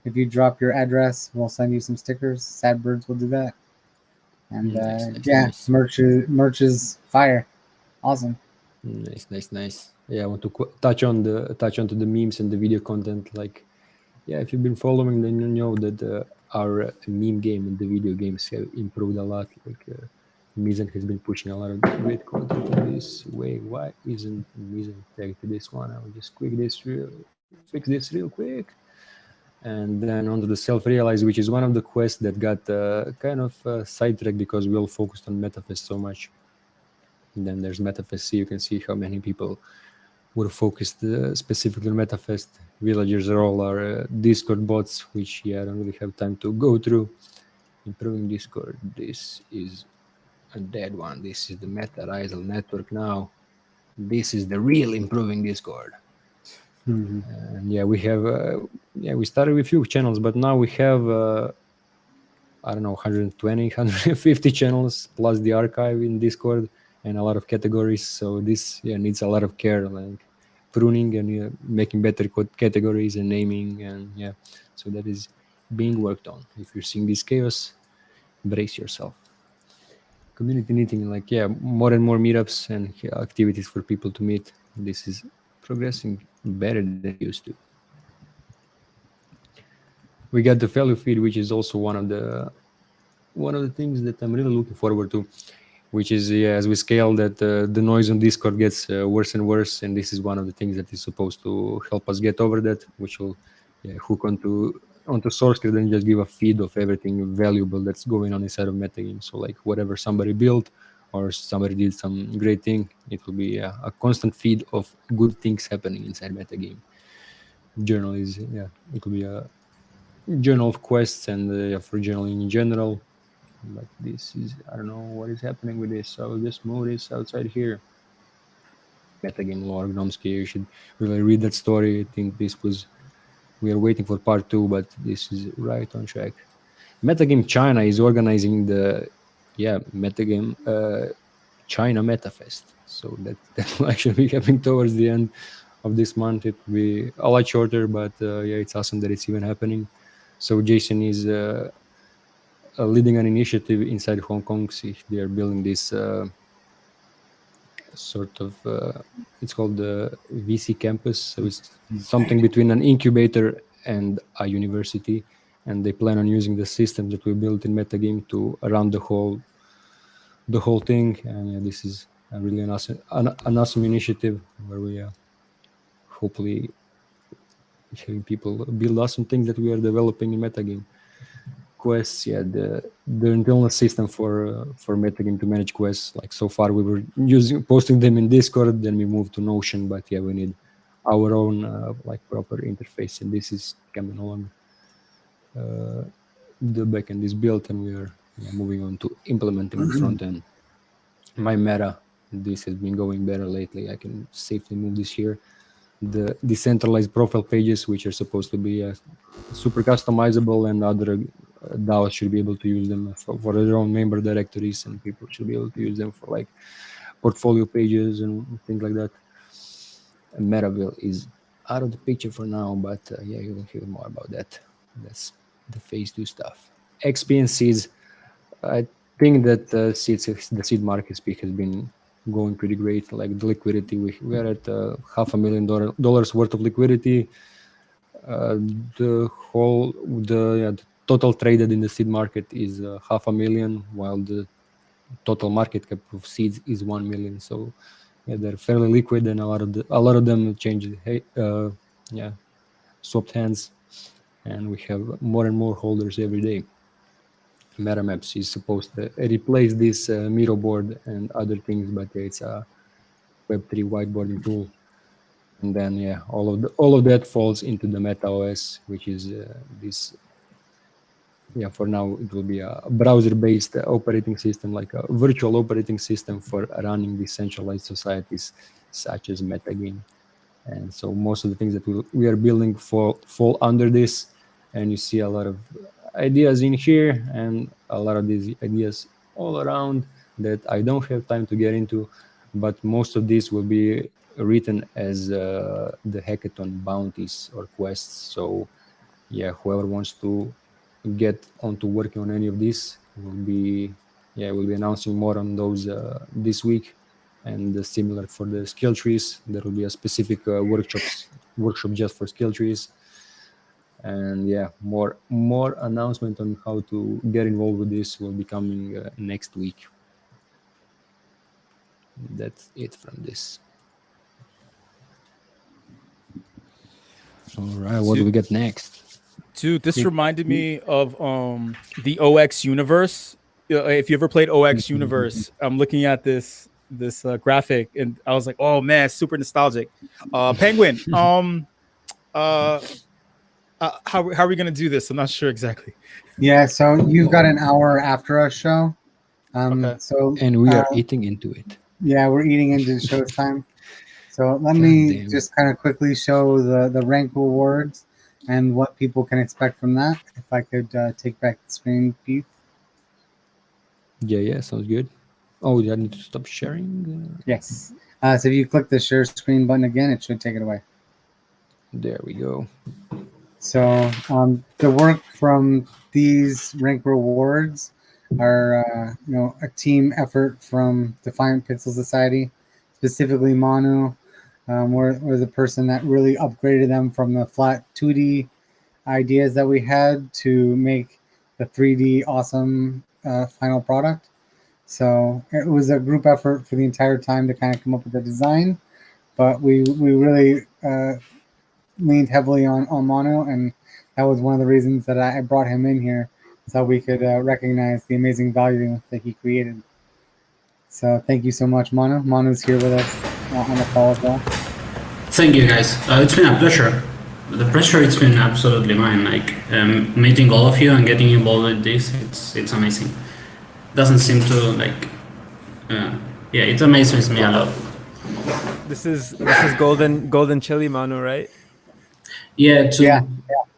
If you drop your address, we'll send you some stickers. Sad Birds will do that. And nice. Merch is fire. Awesome. Nice. Yeah, I want to touch onto the memes and the video content. Like, yeah, if you've been following, then you know that our meme game and the video games have improved a lot. Like, Mizan has been pushing a lot of great content in this way. Why isn't Mizan tagged to this one? I will just fix this real quick. And then onto the self-realize, which is one of the quests that got kind of sidetracked because we all focused on MetaFEST so much. And then there's MetaFEST. You can see how many people were focused specifically on MetaFEST. Villagers are all our Discord bots, which I don't really have time to go through. Improving Discord. This is a dead one. This is the MetaRisal network now. This is the real improving Discord. Mm-hmm. And yeah, we have we started with a few channels, but now we have I don't know, 120, 150 channels plus the archive in Discord and a lot of categories. So this needs a lot of care, like pruning and making better categories and naming, and so that is being worked on. If you're seeing this chaos, brace yourself. Community meeting, like more and more meetups and activities for people to meet. This is progressing better than it used to. We got the value feed, which is also one of the things that I'm really looking forward to, which is as we scale that the noise on Discord gets worse and worse, and this is one of the things that is supposed to help us get over that, which will hook onto SourceGrid and just give a feed of everything valuable that's going on inside of MetaGame. So like whatever somebody built or somebody did some great thing, it will be a constant feed of good things happening inside MetaGame. Journal is it will be a journal of quests and for journaling in general. but this is, I don't know what is happening with this. So I'll just move this outside here. MetaGame lore, Gnomsky, you should really read that story. I think this was, we are waiting for part 2, but this is right on track. MetaGame China is organizing the, MetaGame China MetaFEST. So that will actually be happening towards the end of this month. It will be a lot shorter, but it's awesome that it's even happening. So Jason is leading an initiative inside Hong Kong. See, they are building this sort of, it's called the VC campus. So it's something between an incubator and a university. And they plan on using the system that we built in MetaGame to run the whole thing. And this is really an awesome initiative where we hopefully having people build awesome things that we are developing in MetaGame. Quests, the internal system for MetaGame to manage quests. Like so far we were posting them in Discord, then we moved to Notion, but we need our own proper interface, and this is coming along. The backend is built, and we are moving on to implementing the front end. My meta, this has been going better lately. I can safely move this here. The decentralized profile pages, which are supposed to be super customizable, and other DAOs should be able to use them for their own member directories, and people should be able to use them for portfolio pages and things like that. And Metaville is out of the picture for now, but you will hear more about that. That's the phase 2 stuff. XP and seeds, I think that the seed market speak has been going pretty great. Like the liquidity, we are at $500,000 worth of liquidity. The total traded in the seed market is $500,000, while the total market cap of seeds is $1 million. So they're fairly liquid, and a lot of them changed. Swapped hands, and we have more and more holders every day. MetaMaps is supposed to replace this Miro board and other things, but it's a Web3 whiteboarding tool. And then all of that falls into the MetaOS, which is this. For now it will be a browser-based operating system, like a virtual operating system for running decentralized societies such as MetaGame. And so most of the things that we are building fall under this, and you see a lot of ideas in here and a lot of these ideas all around that I don't have time to get into, but most of these will be written as the hackathon bounties or quests. So whoever wants to get onto working on any of this will be we'll be announcing more on those this week. And similar for the skill trees, there will be a specific workshop just for skill trees. And more announcement on how to get involved with this will be coming next week. That's it from this. All right, what do we get next? Dude, this reminded me of the OX universe. If you ever played OX universe, I'm looking at this graphic, and I was like, oh man, super nostalgic. Penguin, how are we gonna do this? I'm not sure exactly. So you've got an hour after our show. Okay. So and we are eating into it. We're eating into the show's time. So let me just kind of quickly show the rank rewards and what people can expect from that. If I could take back the screen, Pete. Yeah, sounds good. Oh, I need to stop sharing? Yes. So if you click the share screen button again, it should take it away. There we go. So the work from these rank rewards are a team effort from Defiant Pixel Society, specifically Manu. We're the person that really upgraded them from the flat 2D ideas that we had to make the 3D awesome final product. So it was a group effort for the entire time to kind of come up with the design, but we really leaned heavily on Manu, and that was one of the reasons that I brought him in here, so we could recognize the amazing value that he created. So thank you so much, Manu. Manu's here with us on the call as well. Thank you, guys. It's been a pleasure. The pleasure, it's been absolutely mine. Like meeting all of you and getting involved with this, it's amazing. doesn't seem to like. Yeah, it amazes me a lot. This is golden chili Manu, right? Yeah,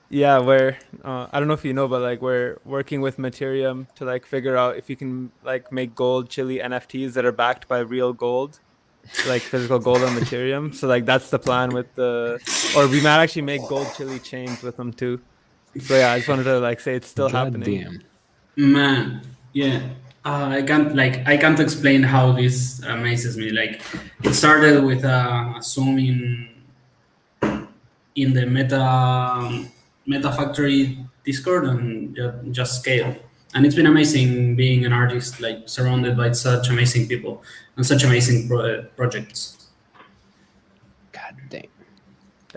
Yeah, where I don't know if you know, but like we're working with Materium to like figure out if you can like make gold chili NFTs that are backed by real gold, like physical gold on Materium. So like that's the plan with or we might actually make gold chili chains with them too. So yeah, I just wanted to like say it's still happening. Damn. Man, yeah. I can't explain how this amazes me. Like, it started with a Zoom in the Meta Factory Discord and just scale. And it's been amazing being an artist, like surrounded by such amazing people and such amazing projects. God damn.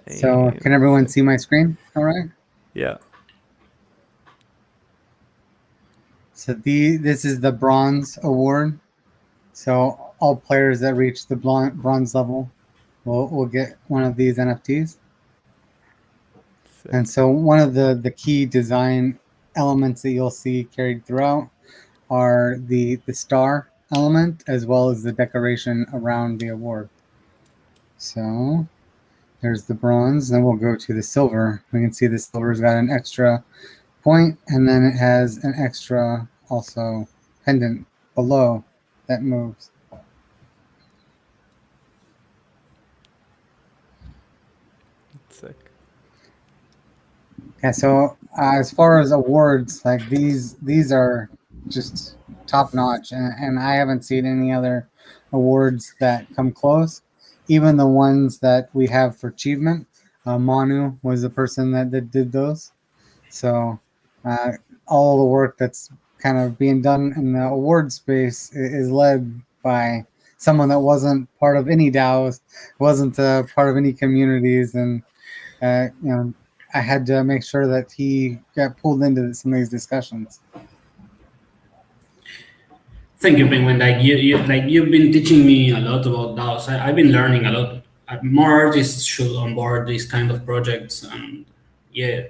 So can everyone see my screen? All right. Yeah. So this is the bronze award. So all players that reach the bronze level will get one of these NFTs. And so one of the key design elements that you'll see carried throughout are the star element as well as the decoration around the award. So there's the bronze, then we'll go to the silver. We can see the silver's got an extra point, and then it has an extra also pendant below that moves. Sick. Yeah, so as far as awards, like these are just top notch, and I haven't seen any other awards that come close. Even the ones that we have for achievement, Manu was the person that did those. So all the work that's kind of being done in the award space is led by someone that wasn't part of any DAOs, wasn't part of any communities, and you know, I had to make sure that he got pulled into some of these discussions. Thank you, Penguin. You've been teaching me a lot about DAOs. I've been learning a lot. More artists should onboard these kind of projects, and yeah,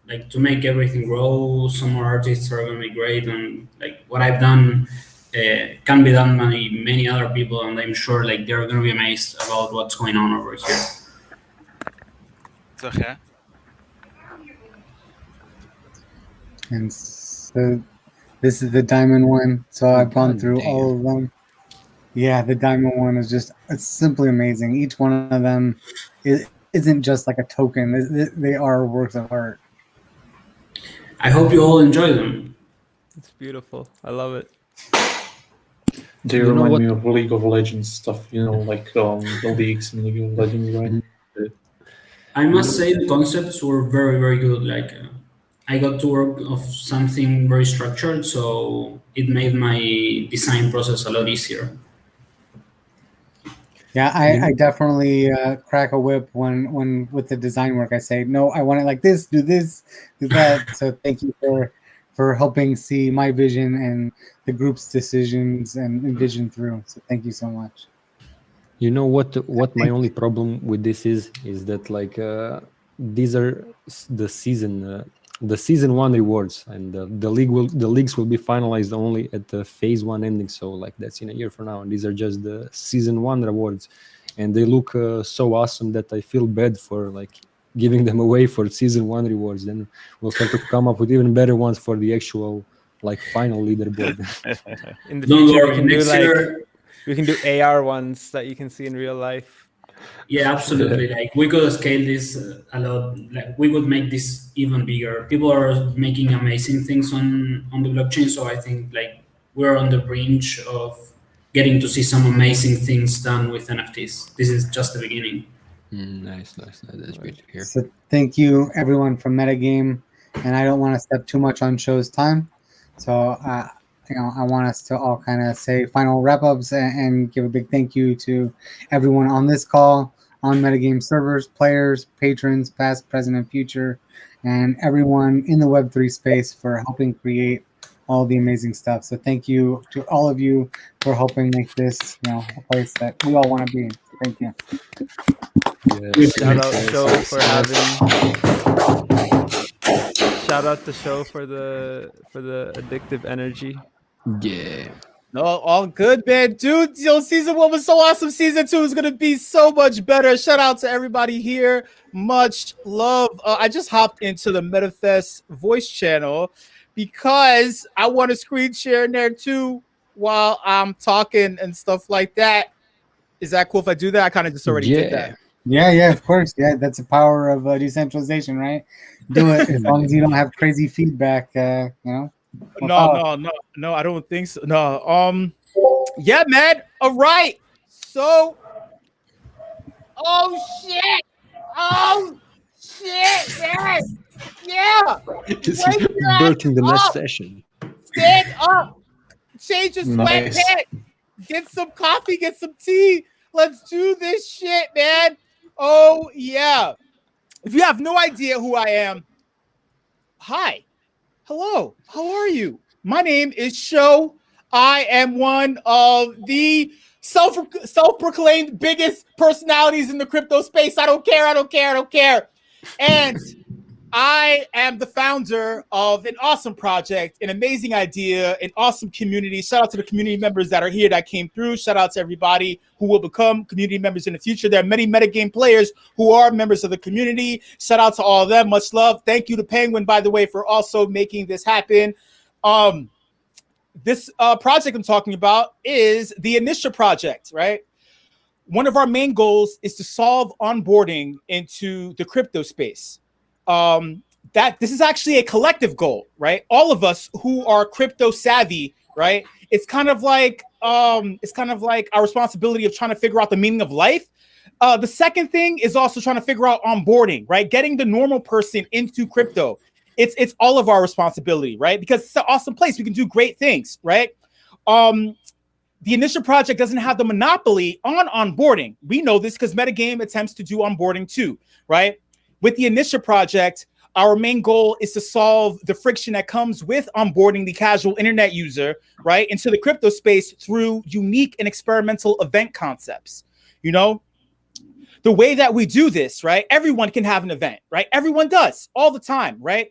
like to make everything grow. Some more artists are gonna be great, and like what I've done can be done by many other people, and I'm sure like they're gonna be amazed about what's going on over here. Okay. And so this is the diamond one. So I've gone through all of them. Yeah, the diamond one is it's simply amazing. Each one of them isn't just like a token. They are works of art. I hope you all enjoy them. It's beautiful. I love it. They remind me of League of Legends stuff, like the leagues in League of Legends, right? I must say the concepts were very, very good. Like I got to work of something very structured, so it made my design process a lot easier. Yeah, I definitely crack a whip when with the design work. I say, no, I want it like this, do that. So thank you for helping see my vision and the group's decisions and vision through. So thank you so much. You know what my only problem with this is that like these are the season 1 rewards, and the leagues will be finalized only at the phase 1 ending. So like that's in a year from now, and these are just the season 1 rewards, and they look so awesome that I feel bad for like giving them away for season 1 rewards. Then we'll have to come up with even better ones for the actual like final leaderboard. In the future, we can do AR ones that you can see in real life. Yeah, absolutely. Like we could scale this a lot. Like we could make this even bigger. People are making amazing things on the blockchain, so I think like we're on the brink of getting to see some amazing things done with NFTs. This is just the beginning. Nice. That's great to hear. So thank you everyone from MetaGame, and I don't want to step too much on show's time, so I want us to all kind of say final wrap-ups and give a big thank you to everyone on this call, on MetaGame servers, players, patrons, past, present, and future, and everyone in the Web3 space for helping create all the amazing stuff. So thank you to all of you for helping make this, a place that we all want to be in. So thank you. Shout out Show for Shout out to Show for the addictive energy. Yeah. No, all good, man. Dude, season 1 was so awesome. Season 2 is gonna be so much better. Shout out to everybody here. Much love. I just hopped into the MetaFEST voice channel because I want to screen share in there too while I'm talking and stuff like that. Is that cool if I do that? I kind of just already did that. Yeah, of course. Yeah, that's the power of decentralization, right? Do it as long as you don't have crazy feedback. You know. No, I don't think so. No. Yeah, man. All right. So, oh shit, man. Yeah. This is birthing the next session. Stand up. Change your Nice. sweatpants. Get some coffee. Get some tea. Let's do this shit, man. Oh yeah. If you have no idea who I am, hi. Hello, how are you? My name is Sho. I am one of the self-proclaimed biggest personalities in the crypto space. I don't care. And I am the founder of an awesome project, an amazing idea, an awesome community. Shout out to the community members that are here that came through. Shout out to everybody who will become community members in the future. There are many metagame players who are members of the community. Shout out to all of them. Much love. Thank you to Penguin, by the way, for also making this happen. This project I'm talking about is the Initial project, right? One of our main goals is to solve onboarding into the crypto space. That this is actually a collective goal, right? All of us who are crypto savvy, right? It's kind of like our responsibility of trying to figure out the meaning of life. The second thing is also trying to figure out onboarding, right? Getting the normal person into crypto. It's all of our responsibility, right? Because it's an awesome place. We can do great things, right? The Initial project doesn't have the monopoly on onboarding. We know this because MetaGame attempts to do onboarding too, right? With the Initial project, our main goal is to solve the friction that comes with onboarding the casual internet user, right, into the crypto space through unique and experimental event concepts. You know, the way that we do this, right, everyone can have an event, right? Everyone does all the time, right?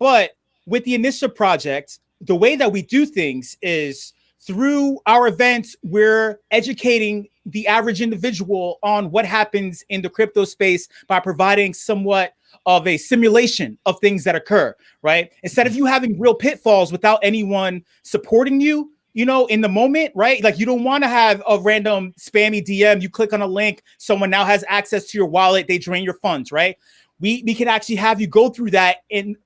But with the Initial project, the way that we do things is through our events, we're educating the average individual on what happens in the crypto space by providing somewhat of a simulation of things that occur, right? Instead of you having real pitfalls without anyone supporting you, you know, in the moment, right? Like you don't want to have a random spammy DM. You click on a link, someone now has access to your wallet, they drain your funds, right? We can actually have you go through that in,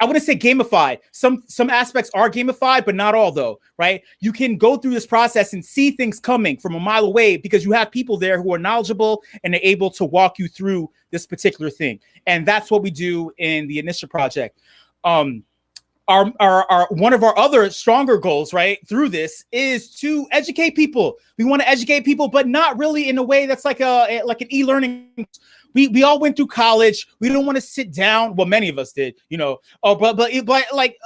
I wouldn't say gamified. Some aspects are gamified, but not all though, right? You can go through this process and see things coming from a mile away because you have people there who are knowledgeable and are able to walk you through this particular thing. And that's what we do in the Initial project. Our one of our other stronger goals, right, through this is to educate people. We want to educate people, but not really in a way that's like an e-learning. We all went through college. We don't want to sit down. Well, many of us did, you know. But like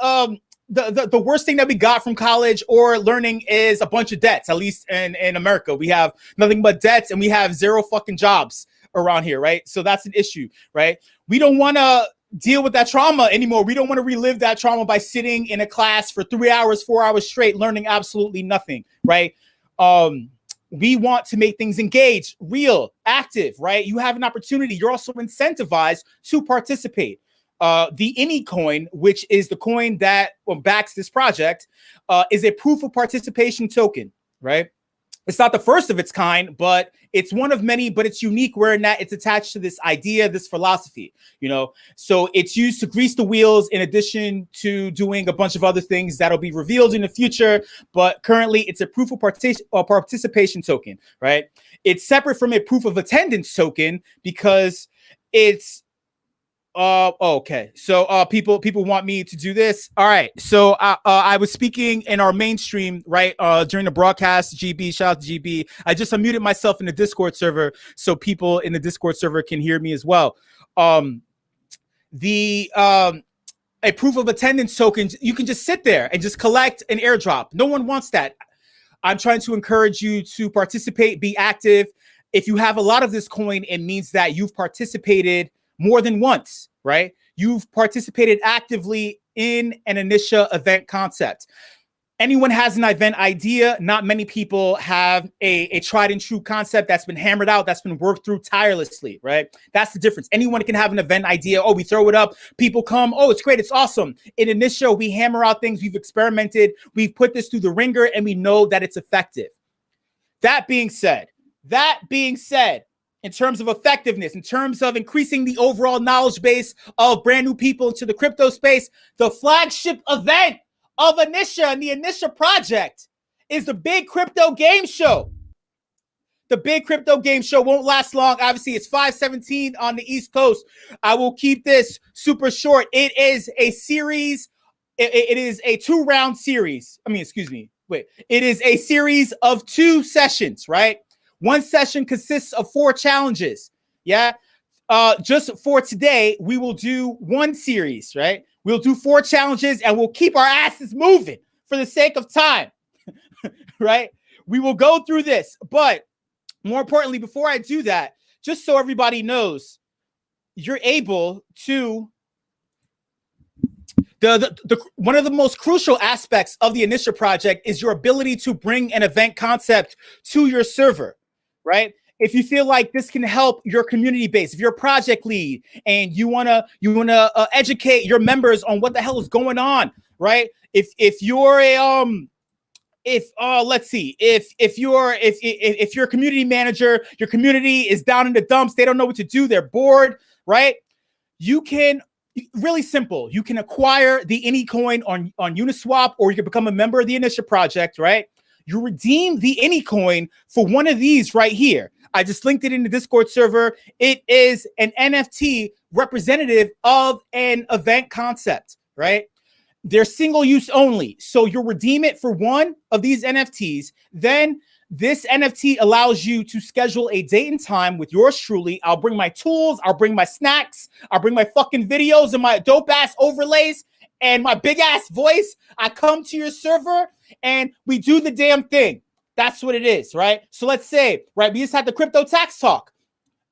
the worst thing that we got from college or learning is a bunch of debts. At least in America, we have nothing but debts, and we have zero fucking jobs around here, right? So that's an issue, right? We don't want to deal with that trauma anymore. We don't want to relive that trauma by sitting in a class for 3 hours, 4 hours straight, learning absolutely nothing, right? We want to make things engaged, real, active, right? You have an opportunity. You're also incentivized to participate. The INI coin, which is the coin that backs this project, is a proof of participation token, right? It's not the first of its kind, but it's one of many, but it's unique where in that it's attached to this idea, this philosophy, you know? So it's used to grease the wheels in addition to doing a bunch of other things that'll be revealed in the future. But currently it's a proof of participation token, right? It's separate from a proof of attendance token because it's okay. So people want me to do this. All right. So I was speaking in our mainstream, right? During the broadcast, GB, shout out to GB. I just unmuted myself in the Discord server so people in the Discord server can hear me as well. A proof of attendance token, you can just sit there and just collect an airdrop. No one wants that. I'm trying to encourage you to participate, be active. If you have a lot of this coin, it means that you've participated more than once, right? You've participated actively in an Initial event concept. anyone has an event idea. Not many people have a tried and true concept that's been hammered out, that's been worked through tirelessly, right? That's the difference. Anyone can have an event idea. Oh, we throw it up. People come. Oh, it's great. It's awesome. In initial, we hammer out things. We've experimented. We've put this through the ringer, and we know that it's effective. That being said, in terms of effectiveness, in terms of increasing the overall knowledge base of brand new people into the crypto space, the flagship event of Anisha and the Anisha project is the Big Crypto Game Show. The Big Crypto Game Show won't last long. Obviously, it's 5:17 on the East Coast. I will keep this super short. It is a series. It is a 2-round series. It is a series of 2 sessions, right? One session consists of 4 challenges. Yeah. Just for today, we will do 1 series, right? We'll do 4 challenges and we'll keep our asses moving for the sake of time, right? We will go through this. But more importantly, before I do that, just so everybody knows, you're able to one of the most crucial aspects of the Anisha project is your ability to bring an event concept to your server, right? If you feel like this can help your community base, if you're a project lead and you wanna educate your members on what the hell is going on, right? If you're a community manager, your community is down in the dumps, they don't know what to do, they're bored, right? You can, really simple, you can acquire the AnyCoin on Uniswap, or you can become a member of the Anisha project, right? You redeem the AnyCoin for one of these right here. I just linked it in the Discord server. It is an NFT representative of an event concept, right? They're single use only. So you'll redeem it for one of these NFTs. Then this NFT allows you to schedule a date and time with yours truly. I'll bring my tools. I'll bring my snacks. I'll bring my fucking videos and my dope ass overlays and my big ass voice. I come to your server and we do the damn thing. That's what it is, right? So let's say, right, we just had the crypto tax talk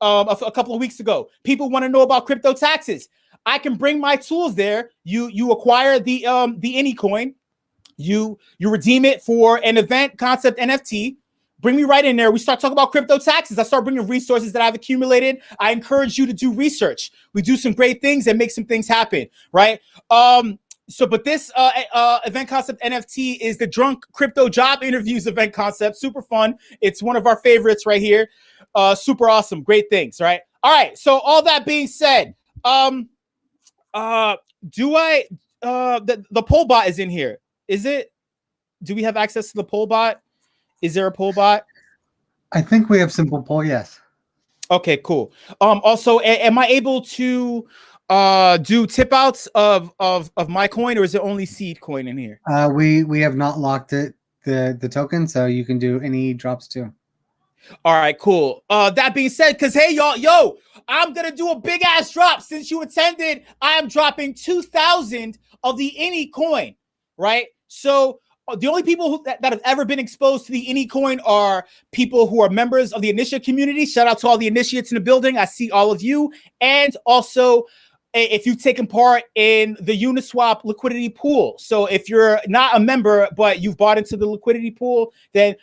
a couple of weeks ago. People want to know about crypto taxes. I can bring my tools there. You acquire the AnyCoin. You redeem it for an event concept NFT. Bring me right in there. We start talking about crypto taxes. I start bringing resources that I've accumulated. I encourage you to do research. We do some great things and make some things happen, right? But this event concept NFT is the Drunk Crypto Job Interviews event concept. Super fun. It's one of our favorites right here. Super awesome. Great things, right? All right. So all that being said, the poll bot is in here. Is it? Do we have access to the poll bot? Is there a poll bot? I think we have simple poll. Yes. Okay, cool. Also, am I able to do tip outs of my coin, or is it only seed coin in here? We have not locked the token, so you can do any drops too. All right, cool. That being said, because hey, y'all, I'm gonna do a big ass drop since you attended. I am dropping 2,000 of the AnyCoin, right? So the only people that have ever been exposed to the AnyCoin are people who are members of the Anisha community. Shout out to all the initiates in the building. I see all of you. And also, if you've taken part in the Uniswap liquidity pool. So if you're not a member, but you've bought into the liquidity pool, then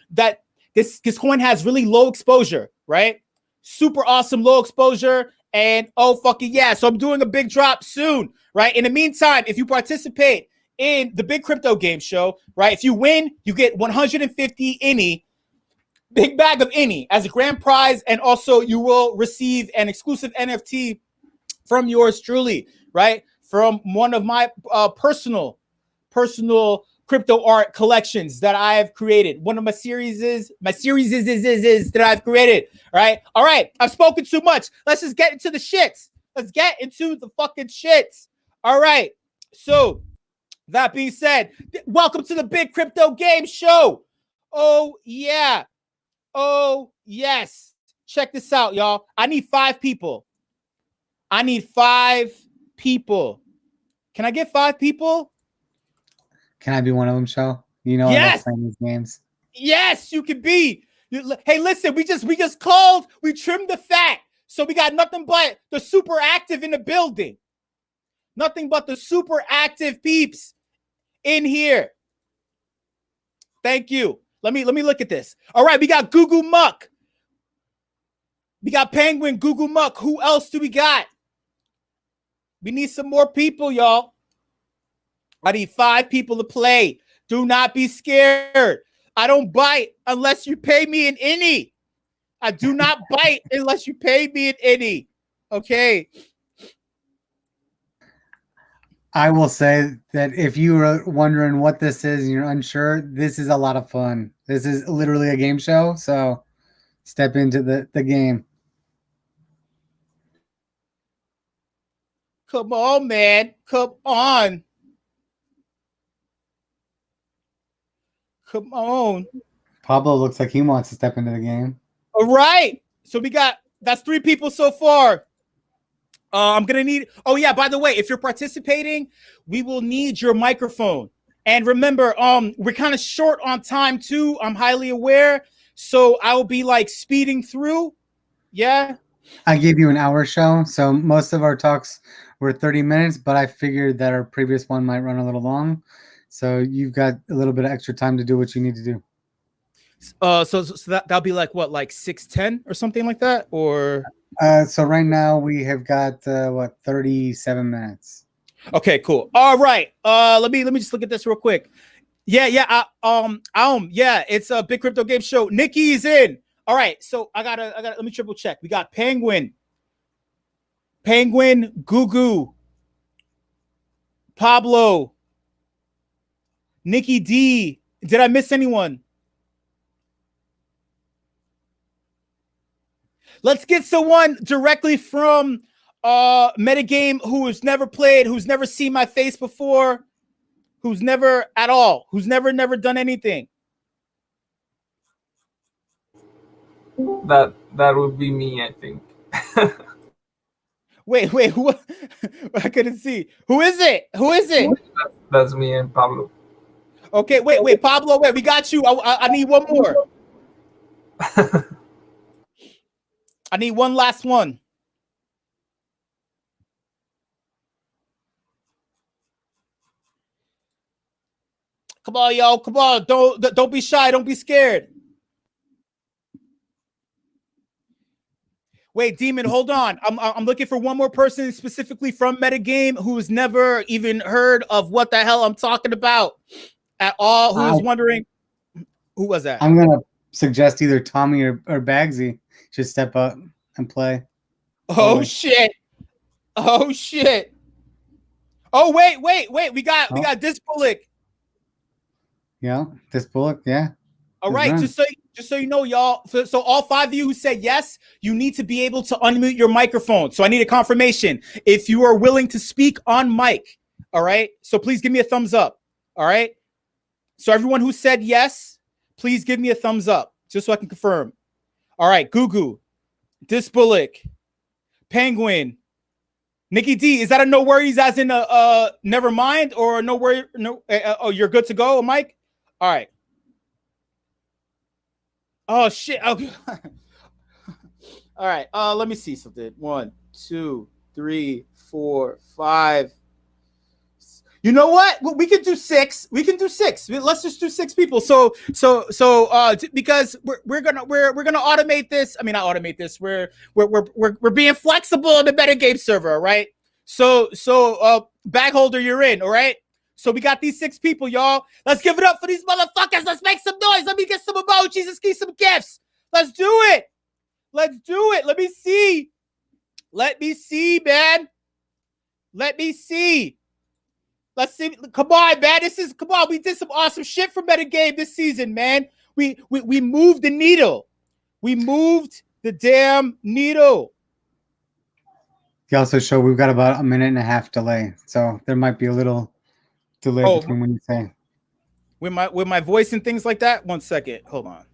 this coin has really low exposure, right? Super awesome low exposure. And oh, fucking yeah. So I'm doing a big drop soon, right? In the meantime, if you participate in the Big Crypto Game Show, right? If you win, you get 150 big bag of as a grand prize. And also you will receive an exclusive NFT from yours truly, right? From one of my personal crypto art collections that I have created. One of my series that I've created, right? All right, I've spoken too much. Let's just get into the shits. Let's get into the fucking shits. All right, so that being said, welcome to the Big Crypto Game Show. Oh, yeah. Oh, yes. Check this out, y'all. I need 5 people. Can I get 5 people? Can I be one of them, Shell? You know, yes. I love playing these games. Yes, you can be. Hey, listen, we just called. We trimmed the fat. So we got nothing but the super active in the building. Nothing but the super active peeps in here. Thank you. Let me look at this. All right, we got Google Muck. We got Penguin, Google Muck. Who else do we got? We need some more people, y'all. I need 5 people to play. Do not be scared. I don't bite unless you pay me an innie. I do not bite unless you pay me an innie. Okay. I will say that if you were wondering what this is and you're unsure, this is a lot of fun. This is literally a game show, so step into the game. Come on, man. Come on. Come on. Pablo looks like he wants to step into the game. All right. So that's 3 people so far. I'm going to need, oh yeah, by the way, if you're participating, we will need your microphone. And remember, we're kind of short on time too. I'm highly aware. So I will be like speeding through. Yeah. I gave you an hour show, so most of our talks were 30 minutes, but I figured that our previous one might run a little long. So you've got a little bit of extra time to do what you need to do. So that'll be like what, like 6:10 or something like that, or? So right now we have got 37 minutes. Okay, cool. All right. Let me just look at this real quick. Yeah. It's a Big Crypto Game Show. Nikki's in. All right. So I gotta let me triple check. We got Penguin, Gugu, Pablo, Nikki D. Did I miss anyone? Let's get someone directly from Metagame who's never played, who's never seen my face before, who's never at all, who's never done anything. That would be me, I think. Wait, who? I couldn't see. Who is it? That's me and Pablo. Okay, wait, Pablo, wait, we got you. I need one more. I need one last one. Come on, y'all. Come on. Don't be shy. Don't be scared. Wait, Demon, hold on. I'm looking for one more person specifically from Metagame who's never even heard of what the hell I'm talking about at all. Who's wondering? Who was that? I'm gonna suggest either Tommy or Bagsy should step up and play. Oh shit! Oh wait! We got this Bullock. Yeah, this Bullock. Yeah. All right, just so you know, y'all. So all 5 of you who said yes, you need to be able to unmute your microphone. So I need a confirmation if you are willing to speak on mic. All right. So please give me a thumbs up. All right. So everyone who said yes, please give me a thumbs up just so I can confirm. All right, Gugu, this Bullock, Penguin, Nikki D. Is that a no worries as in a never mind or no worry? No. Oh, you're good to go, Mike. All right. Oh shit. Okay. All right. Let me see something. 1, 2, 3, 4, 5. You know what? We can do 6. Let's just do 6 people. So because we're gonna automate this. I mean, not automate this. We're being flexible on the MetaGame server, all right? So bag holder, you're in, all right? So we got these 6 people, y'all. Let's give it up for these motherfuckers. Let's make some noise. Let me get some emojis. Let's get some gifts. Let's do it. Let me see, man. Let me see. Let's see. Come on, man. Come on. We did some awesome shit for Metagame this season, man. We moved the needle. We moved the damn needle. He also showed we've got about a minute and a half delay, so there might be a little delay between when you say. With my voice and things like that. 1 second. Hold on.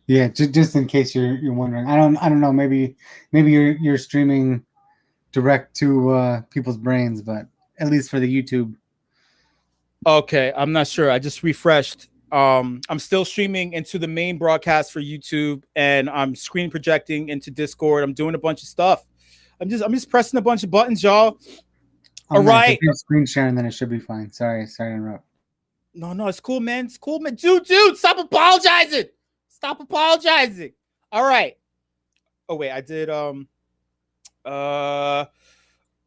Yeah, just in case you're wondering. I don't know. Maybe you're streaming direct to people's brains, but at least for the YouTube. Okay, I'm not sure. I just refreshed. I'm still streaming into the main broadcast for YouTube, and I'm screen projecting into Discord. I'm doing a bunch of stuff. I'm just pressing a bunch of buttons, y'all. All right. If you're screen sharing, then it should be fine. Sorry to interrupt. No, it's cool, man. It's cool, man. Dude, stop apologizing. Stop apologizing. All right. Oh, wait, I did,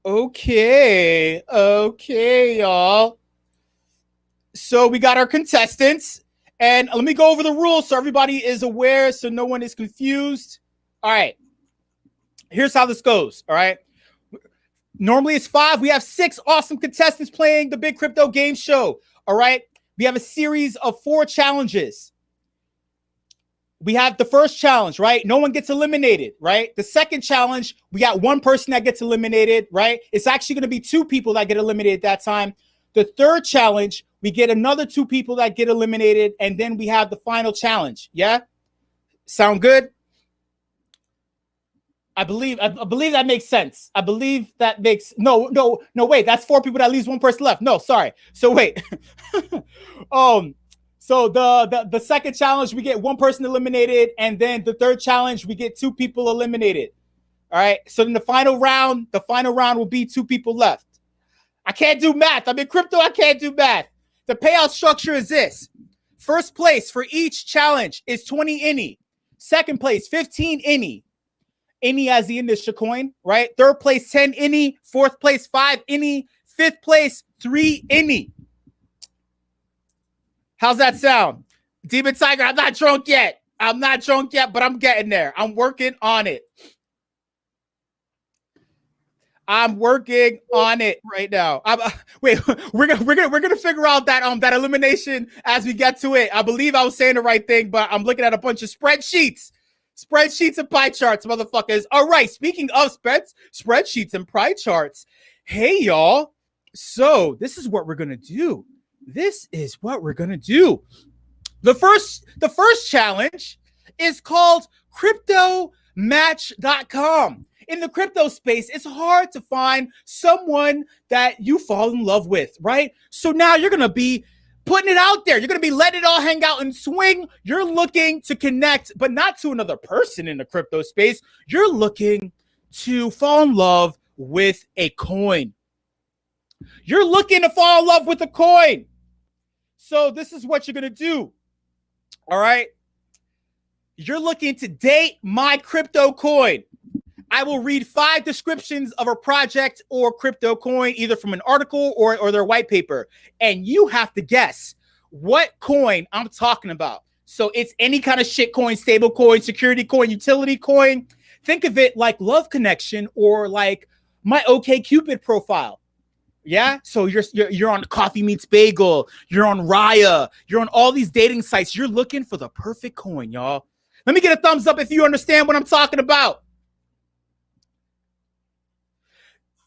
okay, y'all. So we got our contestants, and let me go over the rules so everybody is aware, so no one is confused. All right. Here's how this goes, all right? Normally it's 5. We have 6 awesome contestants playing the Big Crypto Game Show, all right? We have a series of 4 challenges. We have the first challenge, right? No one gets eliminated, right? The second challenge, we got 1 person that gets eliminated, right? It's actually going to be 2 people that get eliminated that time. The third challenge, we get another 2 people that get eliminated, and then we have the final challenge. Yeah? Sound good? I believe that makes sense. I believe that makes no, wait, that's 4 people, that leaves 1 person left. No, sorry. So wait. So the second challenge, we get 1 person eliminated, and then the third challenge, we get 2 people eliminated. All right. So in the final round will be 2 people left. I can't do math. I'm in crypto. I can't do math. The payout structure is this. First place for each challenge is 20 INI. Second place, 15 INI. INI as the initial coin, right? Third place, 10 INI. Fourth place, 5 INI. Fifth place, 3 INI. How's that sound? Demon Tiger, I'm not drunk yet. But I'm getting there. I'm working on it. I'm working on it right now. Wait, we're gonna figure out that elimination as we get to it. I believe I was saying the right thing, but I'm looking at a bunch of spreadsheets and pie charts, motherfuckers. All right, speaking of spreadsheets and pie charts, hey y'all. So this is what we're gonna do. The first challenge is called CryptoMatch.com. In the crypto space, it's hard to find someone that you fall in love with, right? So now you're going to be putting it out there. You're going to be letting it all hang out and swing. You're looking to connect, but not to another person in the crypto space. You're looking to fall in love with a coin. You're looking to fall in love with a coin. So this is what you're going to do. All right. You're looking to date my crypto coin. I will read 5 descriptions of a project or crypto coin, either from an article or their white paper. And you have to guess what coin I'm talking about. So it's any kind of shit coin, stable coin, security coin, utility coin. Think of it like Love Connection or like my OkCupid profile. Yeah. So you're on Coffee Meets Bagel. You're on Raya. You're on all these dating sites. You're looking for the perfect coin, y'all. Let me get a thumbs up if you understand what I'm talking about.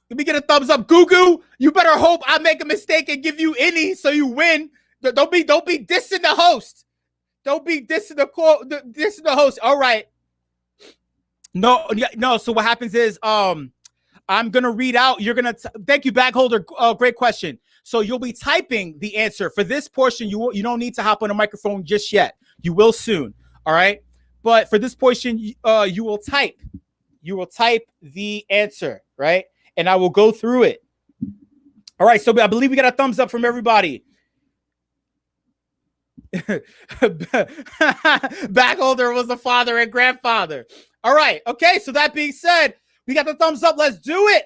Let me get a thumbs up. Gugu, you better hope I make a mistake and give you any so you win. Don't be dissing the host. Don't be dissing the host. All right. No. So what happens is I'm gonna read out. You're gonna thank you, Bagholder. Great question. So you'll be typing the answer for this portion. You don't need to hop on a microphone just yet. You will soon. All right. But for this portion, you will type. You will type the answer, right? And I will go through it. All right, so I believe we got a thumbs up from everybody. Backholder was the father and grandfather. All right, okay, so that being said, we got the thumbs up. Let's do it.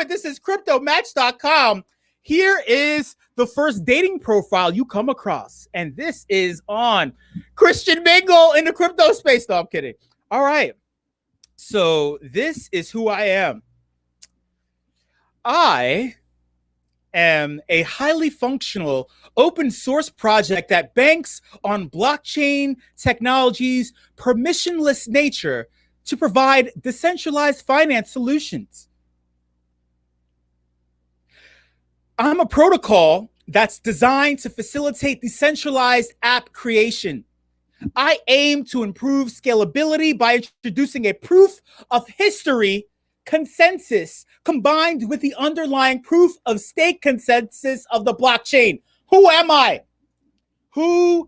This is CryptoMatch.com. Here is the first dating profile you come across. And this is on Christian Mingle in the crypto space. No, I'm kidding. All right, so this is who I am. I am a highly functional open source project that banks on blockchain technology's permissionless nature to provide decentralized finance solutions. I'm a protocol that's designed to facilitate decentralized app creation. I aim to improve scalability by introducing a proof of history consensus combined with the underlying proof of stake consensus of the blockchain. Who am I? We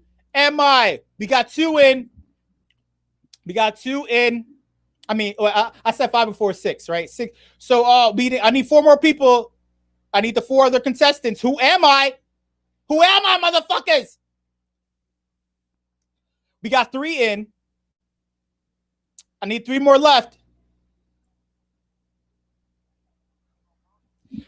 got 2 in. I mean, I said 5 before 6, right? 6. So I need 4 more people. I need the 4 other contestants. Who am I? Who am I, motherfuckers? We got 3 in. I need 3 more left.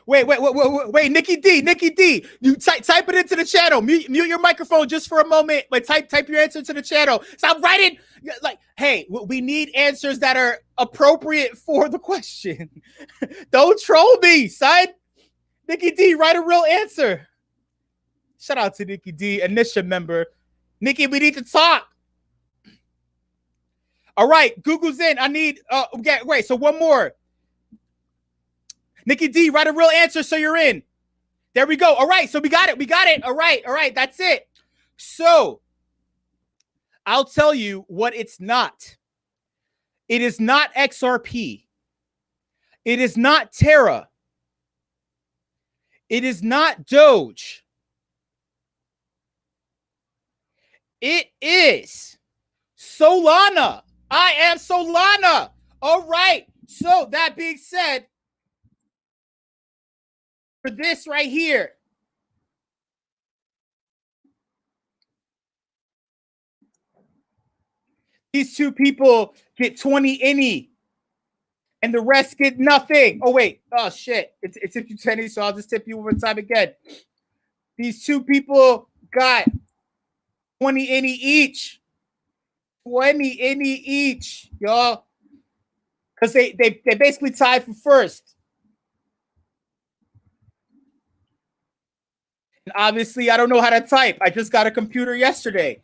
Wait, Nikki D. You type it into the channel. Mute your microphone just for a moment. But type your answer to the channel. Stop writing. Like, hey, we need answers that are appropriate for the question. Don't troll me, son. Nikki D, write a real answer. Shout out to Nikki D, Anisha member. Nikki, we need to talk. All right, Google's in. I need, wait, so one more. Nikki D, write a real answer so you're in. There we go. All right, so we got it. All right, that's it. So, I'll tell you what it's not. It is not XRP. It is not Terra. It is not Doge. It is Solana. I am Solana. All right. So that being said, for this right here, these 2 people get 20 any, and the rest get nothing. Oh, wait. Oh, shit. It's tip you 10, so I'll just tip you one time again. These 2 people got 20 any each. 20 any each, y'all. Because they basically tied for first. And obviously, I don't know how to type. I just got a computer yesterday.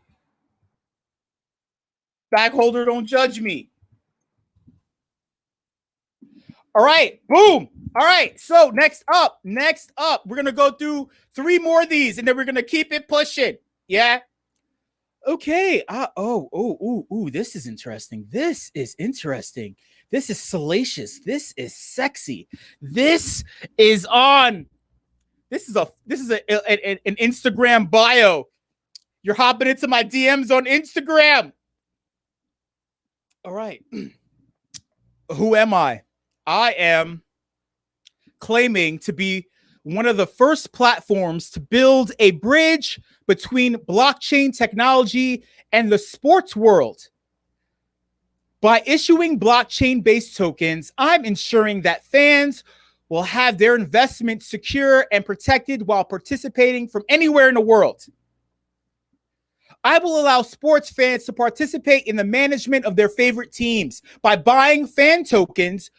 Bag holder, don't judge me. All right, boom. All right, so next up, we're going to go through 3 more of these, and then we're going to keep it pushing. Yeah? Okay. This is interesting. This is interesting. This is salacious. This is sexy. This is an Instagram bio. You're hopping into my DMs on Instagram. All right. Who am I? I am claiming to be one of the first platforms to build a bridge between blockchain technology and the sports world. By issuing blockchain-based tokens, I'm ensuring that fans will have their investment secure and protected while participating from anywhere in the world. I will allow sports fans to participate in the management of their favorite teams. By buying fan tokens,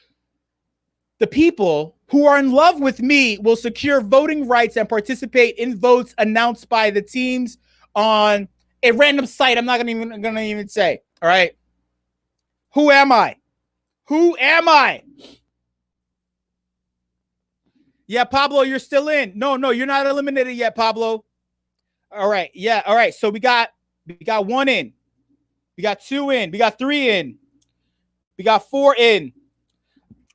the people who are in love with me will secure voting rights and participate in votes announced by the teams on a random site. I'm not gonna even say. All right. Who am I? Who am I? Yeah, Pablo, you're still in. No, you're not eliminated yet, Pablo. All right. Yeah. All right. So we got 1 in. We got 2 in. We got 3 in. We got 4 in.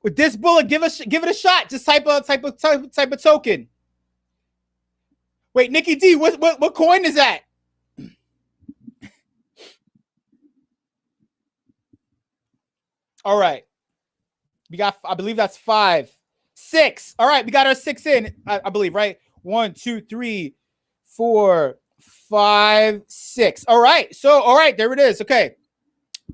With this bullet, give it a shot. Just type a token. Wait, Nikki D, what coin is that? All right. We got, I believe that's 5. 6. All right, we got our 6 in, I believe, right? 1, 2, 3, 4, 5, 6. All right. So, all right, there it is. Okay.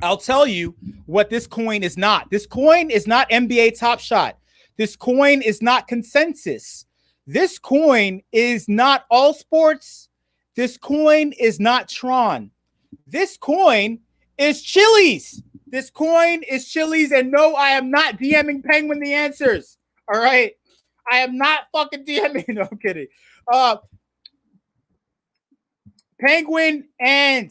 I'll tell you what this coin is not. This coin is not NBA Top Shot. This coin is not Consensus. This coin is not All Sports. This coin is not Tron. This coin is Chili's. This coin is Chili's. And no, I am not DMing Penguin the answers. All right. I am not fucking DMing. No, I'm kidding. Penguin and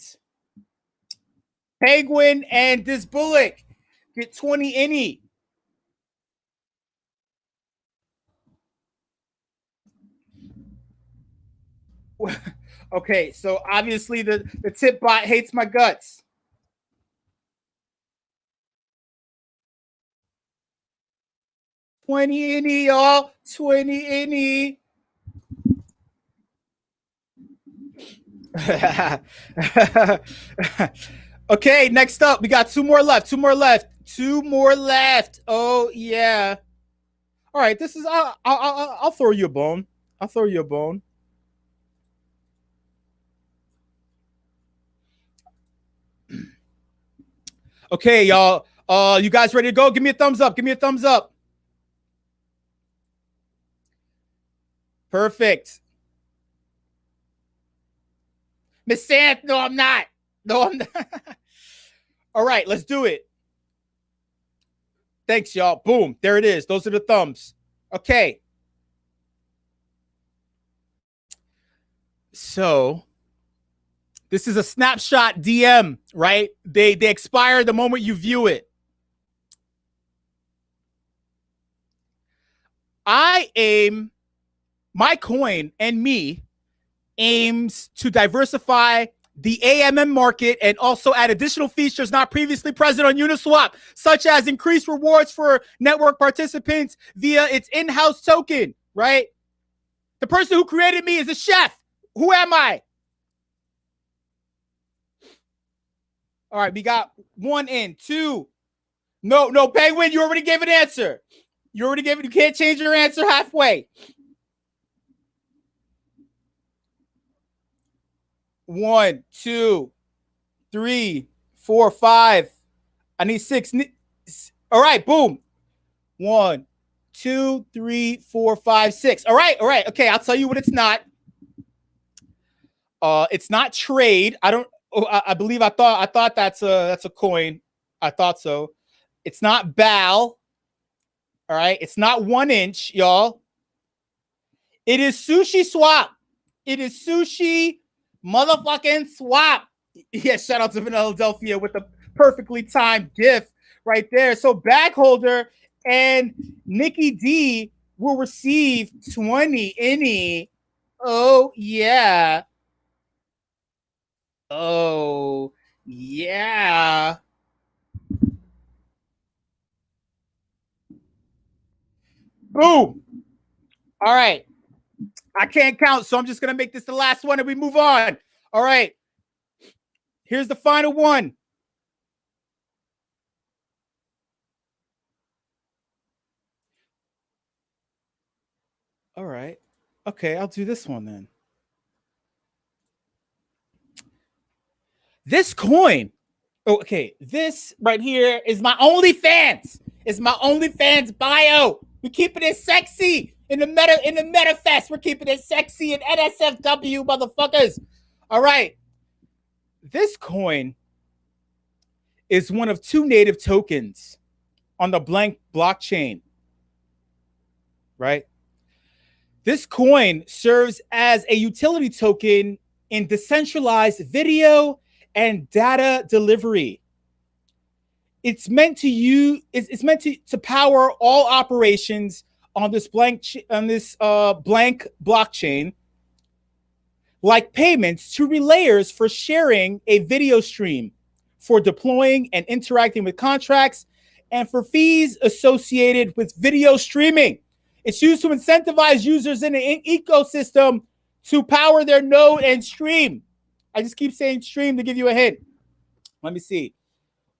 this Bullock get 20 any. Okay, so obviously the tip bot hates my guts. $20 any, y'all. 20 any. Okay, next up, we got 2 more left. 2 more left. 2 more left. Oh yeah. All right, this is I'll throw you a bone. I'll throw you a bone. Okay, y'all. You guys ready to go? Give me a thumbs up. Give me a thumbs up. Perfect. Miss Santh, no, I'm not. No, I'm not. All right, let's do it. Thanks, y'all. Boom. There it is. Those are the thumbs. Okay. So this is a snapshot DM, right? They expire the moment you view it. My coin and me aims to diversify the AMM market and also add additional features not previously present on Uniswap, such as increased rewards for network participants via its in-house token, right? The person who created me is a chef. Who am I? All right, we got 1 and 2. No, Penguin, you already gave an answer. You already gave it. You can't change your answer halfway. 1, 2, 3, 4, 5. I need 6. All right, boom. 1, 2, 3, 4, 5, 6. All right. Okay, I'll tell you what it's not. It's not trade. I thought that's a coin. I thought so. It's not BAL. All right. It's not 1 inch, y'all. It is Sushi Swap. It is Sushi motherfucking Swap. Yeah, shout out to Philadelphia with the perfectly timed GIF right there. So bag holder and Nikki D will receive 20 INI. Oh, yeah. Oh, yeah. Boom. All right. I can't count, so I'm just going to make this the last one and we move on. All right. Here's the final one. All right. Okay, I'll do this one then. This coin. Oh, okay. This right here is my OnlyFans. It's my OnlyFans bio. We keeping it sexy in the MetaFEST. We're keeping it sexy in NSFW, motherfuckers. All right. This coin is one of 2 native tokens on the Blank blockchain. Right? This coin serves as a utility token in decentralized video and data delivery. It's meant to power all operations on this blank blockchain, like payments to relayers for sharing a video stream, for deploying and interacting with contracts, and for fees associated with video streaming. It's used to incentivize users in the ecosystem to power their node and stream. I just keep saying stream to give you a hint. Let me see.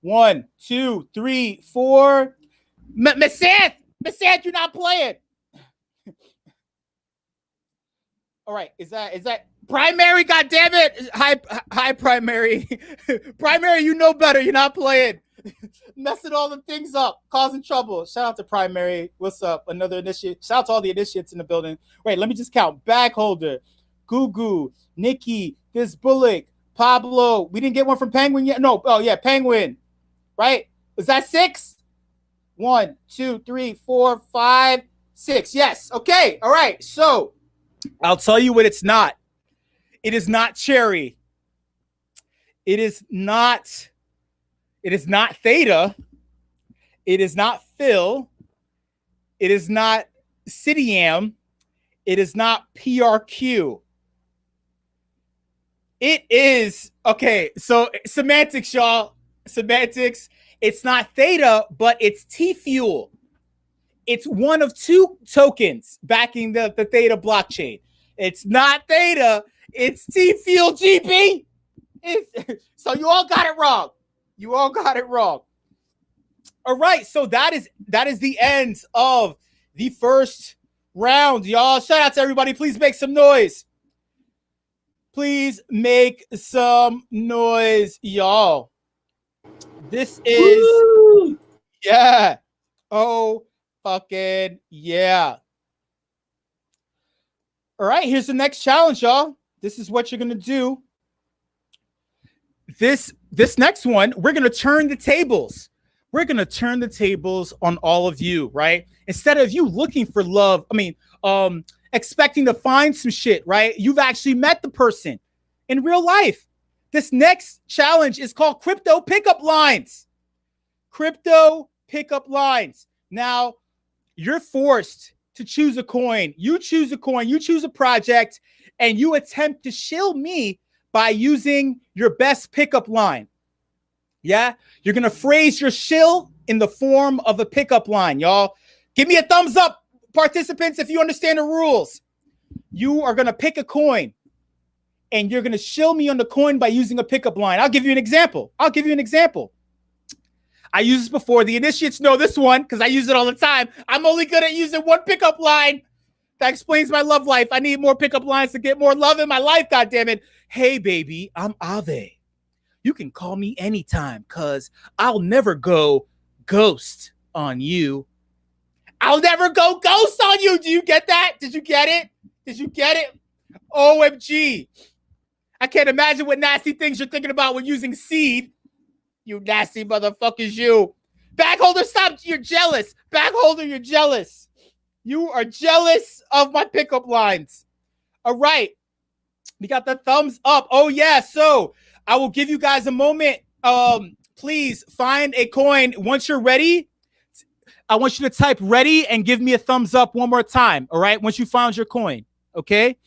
1, 2, 3, 4. Miss Santh, you're not playing. All right, is that primary? God damn it! Hi, primary. Primary, you know better. You're not playing. Messing all the things up, causing trouble. Shout out to primary. What's up? Another initiate. Shout out to all the initiates in the building. Wait, let me just count. Bag holder, Gugu, Nikki, this Bullock, Pablo. We didn't get one from Penguin yet. No. Oh yeah, Penguin. Right? Is that 6? 1, 2, 3, 4, 5, 6. Yes. Okay. All right. So I'll tell you what it's not. It is not cherry. It is not Theta. It is not Phil. It is not Cidiam. It is not PRQ. It is, okay, so semantics, y'all. Semantics. It's not Theta, but it's T-Fuel. It's one of 2 tokens backing the Theta blockchain. It's not Theta. It's T-Fuel GB. So you all got it wrong. You all got it wrong. All right, so that is the end of the first round, y'all. Shout out to everybody. Please make some noise. Please make some noise, y'all. This is yeah. Oh fucking yeah. All right, here's the next challenge, y'all. This is what you're gonna do. This next one, we're gonna turn the tables. We're gonna turn the tables on all of you, right? Instead of you looking for love, expecting to find some shit, right? You've actually met the person in real life. This next challenge is called Crypto Pickup Lines. Crypto Pickup Lines. Now, you're forced to choose a coin. You choose a coin, you choose a project, and you attempt to shill me by using your best pickup line. Yeah? You're going to phrase your shill in the form of a pickup line, y'all. Give me a thumbs up, participants, if you understand the rules. You are going to pick a coin, and you're going to shill me on the coin by using a pickup line. I'll give you an example. I used this before. The initiates know this one because I use it all the time. I'm only good at using one pickup line. That explains my love life. I need more pickup lines to get more love in my life, goddammit. Hey, baby, I'm Ave. You can call me anytime because I'll never go ghost on you. I'll never go ghost on you. Do you get that? Did you get it? OMG. I can't imagine what nasty things you're thinking about when using seed. You nasty motherfuckers, you. Backholder, stop. You're jealous. Backholder, you're jealous. You are jealous of my pickup lines. All right. We got the thumbs up. Oh, yeah. So I will give you guys a moment. Please find a coin. Once you're ready, I want you to type ready and give me a thumbs up one more time. All right. Once you found your coin. Okay.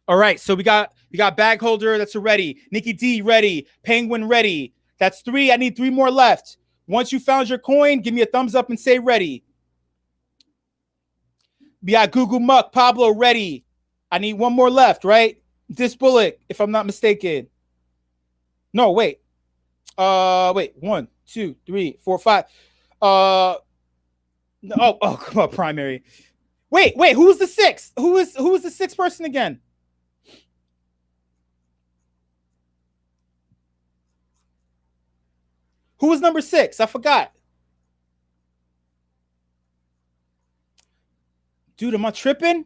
All right. So we got bag holder. That's a ready. Nikki D ready. Penguin ready. That's 3. I need 3 more left. Once you found your coin, give me a thumbs up and say ready. We got Google Muck. Pablo ready. I need 1 more left, right? This bullet, if I'm not mistaken. No, wait. Wait. 1, 2, 3, 4, 5. Oh, come on, primary. Wait. Who's the 6th? Who is the 6th person again? Who was number 6? I forgot. Dude, am I tripping?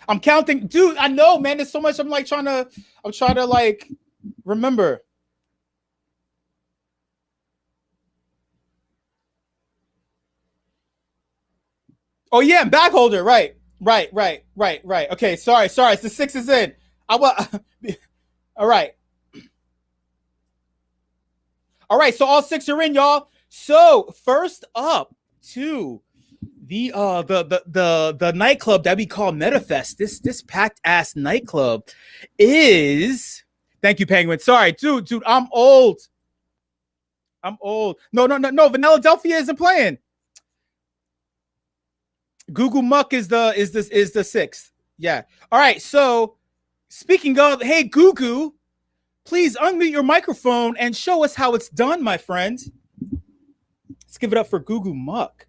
I'm counting. Dude, I know, man. There's so much I'm trying to like remember. Oh yeah, back holder. Right. Okay, sorry. It's the 6 is in. All right. All right, so all 6 are in, y'all. So first up to the nightclub that we call MetaFest. This packed ass nightclub is. Thank you, Penguin. Sorry, dude. I'm old. No. Vanilla isn't playing. Google Muck is the 6th. Yeah. All right. So speaking of, hey Google, please unmute your microphone and show us how it's done, my friend. Let's give it up for Google Muck.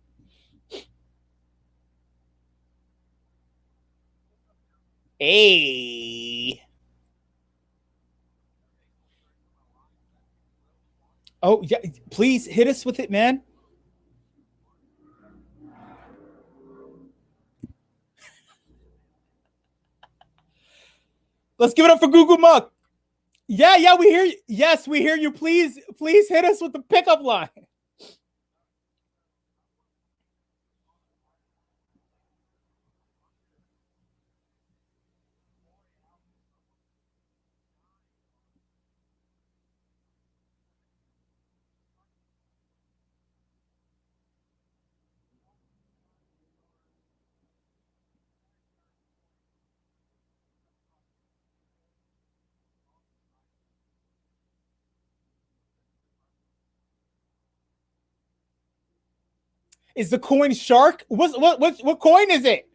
Hey. Oh, yeah. Please hit us with it, man. Let's give it up for Google Muck. Yeah, we hear you. Yes, we hear you. Please hit us with the pickup line. Is the coin shark? What coin is it?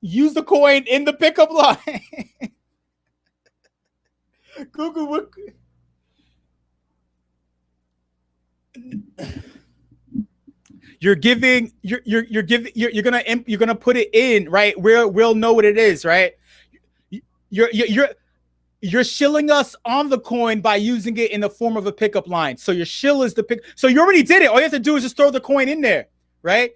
Use the coin in the pickup line. Google, what? You're gonna put it in, right? We'll know what it is, right? You're shilling us on the coin by using it in the form of a pickup line. So your shill is the pick. So you already did it. All you have to do is just throw the coin in there, right?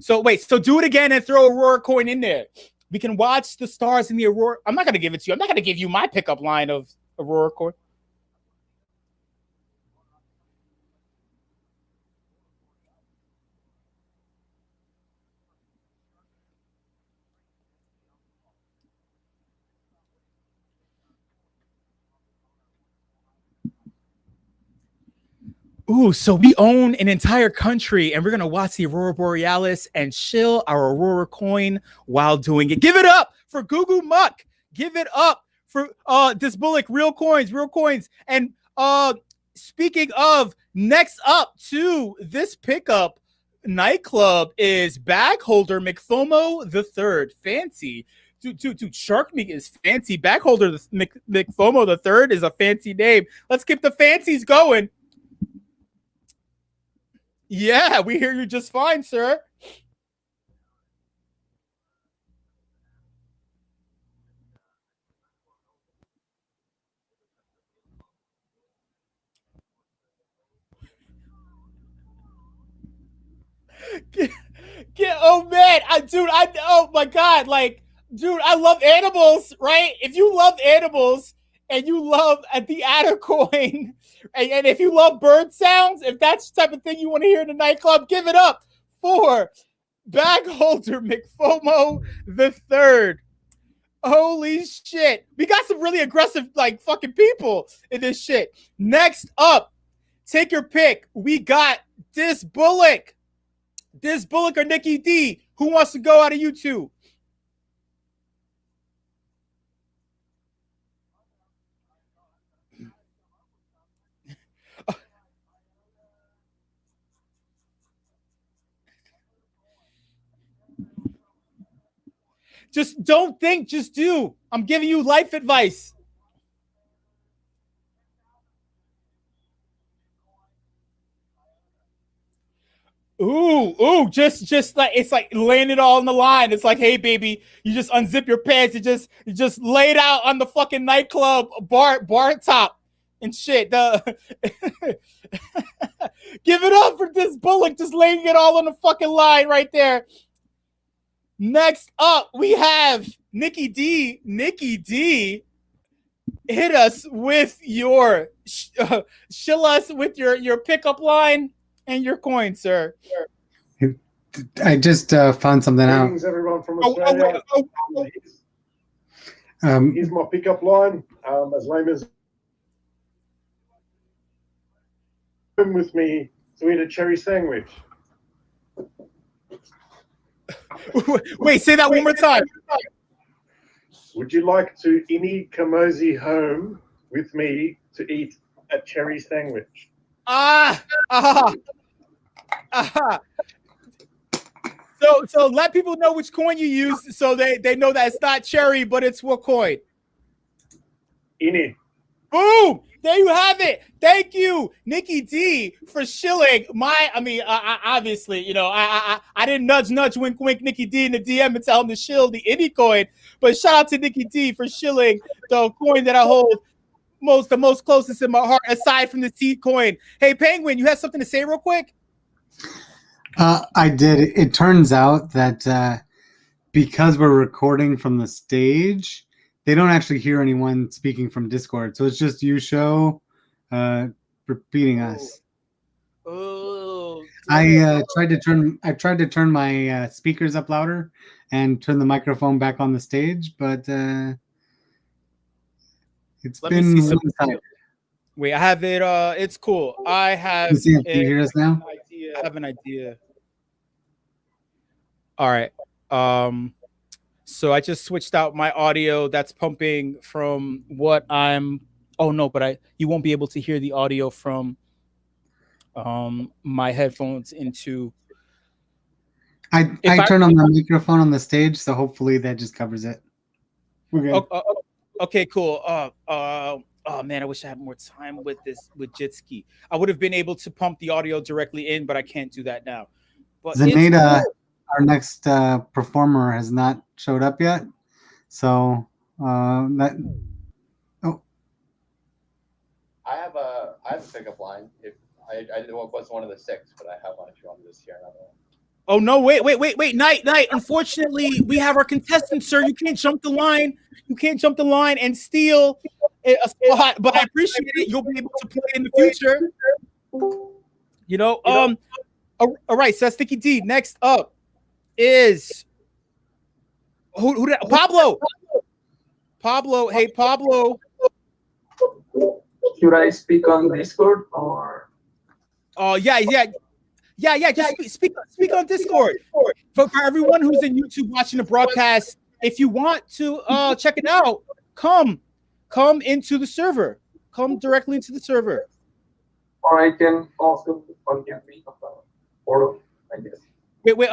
So wait, so do it again and throw Aurora coin in there. We can watch the stars in the Aurora. I'm not gonna give it to you. I'm not gonna give you my pickup line of Aurora coin. Ooh, so we own an entire country and we're going to watch the Aurora Borealis and shill our Aurora coin while doing it. Give it up for Gugu Muck. Give it up for this Bullock, real coins. And speaking of, next up to this pickup nightclub is Bagholder McFomo the Third. Fancy. Dude, Shark Meat is fancy. Bagholder McFomo the Third is a fancy name. Let's keep the fancies going. Yeah, we hear you just fine, sir. Oh man, oh my god, like, dude, I love animals, right? If you love animals and you love the adder coin, and if you love bird sounds, if that's the type of thing you want to hear in the nightclub, give it up for Bagholder McFomo the Third. Holy shit. We got some really aggressive, like, fucking people in this shit. Next up, take your pick. We got this Bullock or Nikki D. Who wants to go out of you two? Just don't think, just do. I'm giving you life advice. Ooh, just like, it's like laying it all on the line. It's like, hey baby, you just unzip your pants, you just lay it out on the fucking nightclub bar top and shit. Give it up for this Bullock, just laying it all on the fucking line right there. Next up, we have Nikki D. Nikki D, hit us with your shill us with your pickup line and your coin, sir. I just found something out. Greetings, everyone from Australia. Here's my pickup line. As lame as with me to eat a cherry sandwich. Wait, say that one more time. Would you like to Ini Kamosi home with me to eat a cherry sandwich? So let people know which coin you use so they know that it's not cherry, but it's what coin? Ini. Boom! There you have it. Thank you, Nikki D, for shilling obviously, you know, I didn't nudge, wink, Nikki D in the DM and tell him to shill the indie coin, but shout out to Nikki D for shilling the coin that I hold the most closest in my heart, aside from the seed coin. Hey, Penguin, you have something to say real quick? I did. It turns out that because we're recording from the stage, they don't actually hear anyone speaking from Discord. So it's just you show repeating us. Oh, I tried to turn my speakers up louder and turn the microphone back on the stage, but it's been one-sided. Wait, I have it. It's cool. I have. Can you hear us now? I have an idea. All right. So I just switched out my audio that's pumping from what I'm. Oh no, but you won't be able to hear the audio from my headphones into. I turn on the microphone on the stage, so hopefully that just covers it. We're good. Okay, cool. Oh man, I wish I had more time with Jitski. I would have been able to pump the audio directly in, but I can't do that now. But Zaneta, our next performer, has not showed up yet. So that. Oh, I have a pickup line. If I was one of the 6, but I have one if you want me to just hear another one. Oh no! Wait! Night. Unfortunately, we have our contestant, sir. You can't jump the line. You can't jump the line and steal a spot. But I appreciate it. You'll be able to play in the future. You know. All right. So Sticky D. Next up is who? Pablo. Pablo. Hey, Pablo. Should I speak on Discord or? Oh yeah. Just speak on Discord. For everyone who's in YouTube watching the broadcast, if you want to check it out, come into the server. Come directly into the server. Or I can also forgive me or I guess. Wait.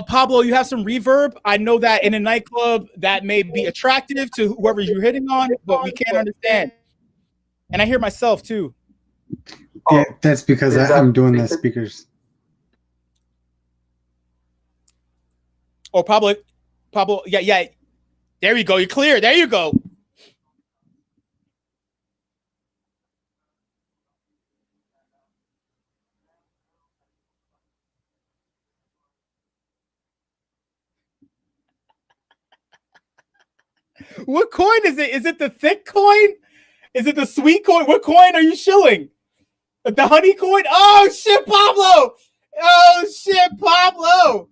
Pablo, you have some reverb. I know that in a nightclub that may be attractive to whoever you're hitting on, but we can't understand. And I hear myself too. Yeah, that's because I'm doing the speakers. Oh, Pablo, yeah. There you go. You're clear. There you go. What coin is it? Is it the thick coin? Is it the sweet coin? What coin are you shilling? The honey coin? Oh shit, Pablo! Oh shit, Pablo!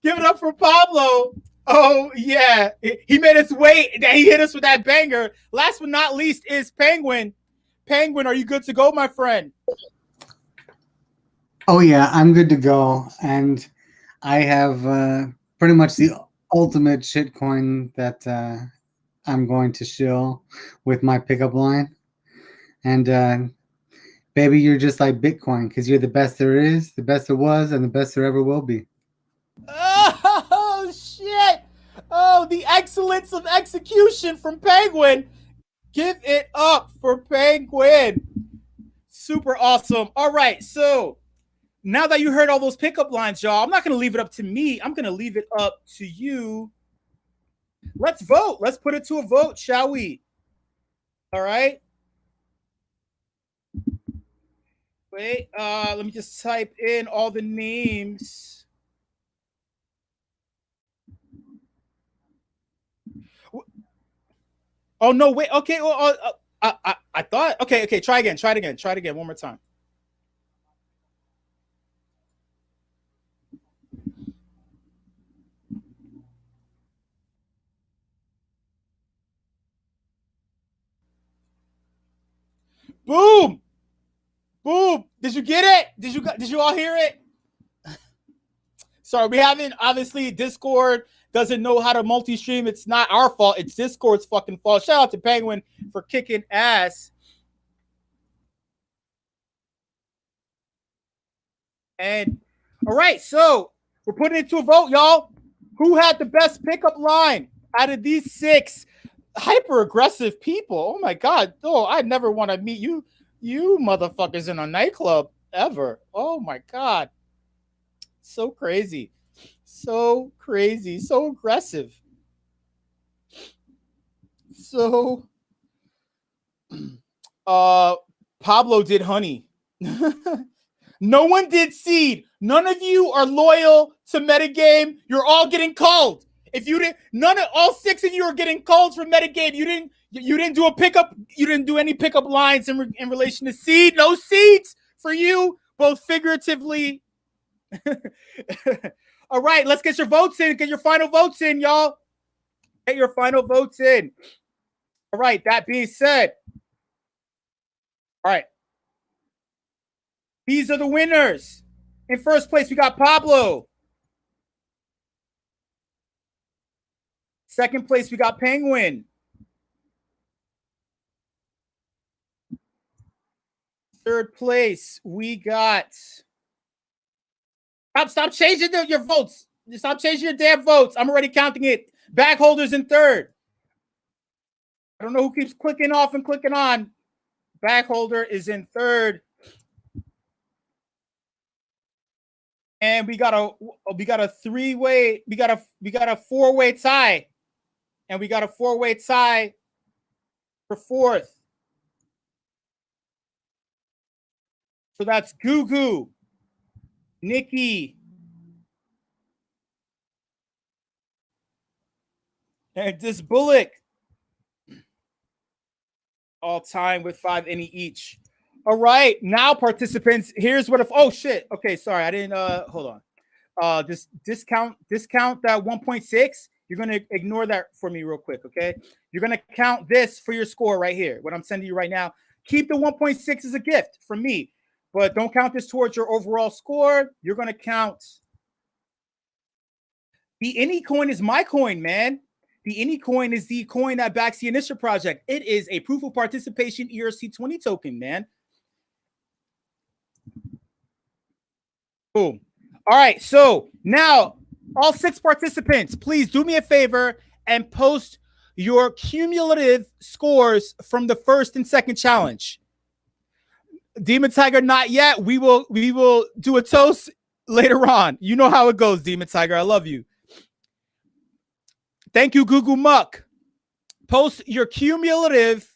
Give it up for Pablo. Oh yeah, he made us wait. He hit us with that banger. Last but not least is Penguin. Penguin, are you good to go, my friend? Oh yeah, I'm good to go, and I have pretty much the ultimate shitcoin that I'm going to shill with my pickup line. And baby, you're just like Bitcoin because you're the best there is, the best there was, and the best there ever will be. Oh shit! Oh, the excellence of execution from Penguin. Give it up for Penguin. Super awesome. All right, so now that you heard all those pickup lines, y'all, I'm not going to leave it up to me. I'm going to leave it up to you. Let's vote. Let's put it to a vote, shall we? All right. Wait, let me just type in all the names. Oh no! Wait. Okay. I thought. Okay. Try again. Try it again. One more time. Boom! Boom! Did you get it? Did you all hear it? Sorry, we haven't. Obviously, Discord doesn't know how to multi-stream. It's not our fault. It's Discord's fucking fault. Shout out to Penguin for kicking ass. And all right, so we're putting it to a vote, y'all. Who had the best pickup line out of these 6 hyper-aggressive people? Oh my god! Oh, I never want to meet you motherfuckers in a nightclub ever. Oh my god. So crazy. So aggressive. So Pablo did honey. No one did seed. None of you are loyal to MetaGame. You're all getting called. If you didn't, all 6 of you are getting called for MetaGame. You didn't do a pickup. You didn't do any pickup lines in relation to seed. No seeds for you, both figuratively. All right, let's get your votes in. Get your final votes in, y'all. Get your final votes in. All right, that being said, all right, these are the winners. In first place, we got Pablo. Second place, we got Penguin. Third place, we got... Stop changing your votes. Stop changing your damn votes. I'm already counting it. Bag holders in third. I don't know who keeps clicking off and clicking on. Backholder is in third. And we got a three-way, we got a four-way tie. And we got a four-way tie for fourth. So that's Gugu, Nikki, and this Bullock. All time with 5 any each. All right, now participants, here's what if, oh shit. Okay, sorry, I didn't, hold on. This discount that 1.6, you're gonna ignore that for me real quick, okay? You're gonna count this for your score right here, what I'm sending you right now. Keep the 1.6 as a gift from me, but don't count this towards your overall score. You're gonna count. The any coin is my coin, man. The any coin is the coin that backs the initial project. It is a proof of participation ERC20 token, man. Boom. All right, so now all 6 participants, please do me a favor and post your cumulative scores from the first and second challenge. Demon Tiger, not yet. We will do a toast later on. You know how it goes, Demon Tiger. I love you. Thank you, Google Muck. Post your cumulative.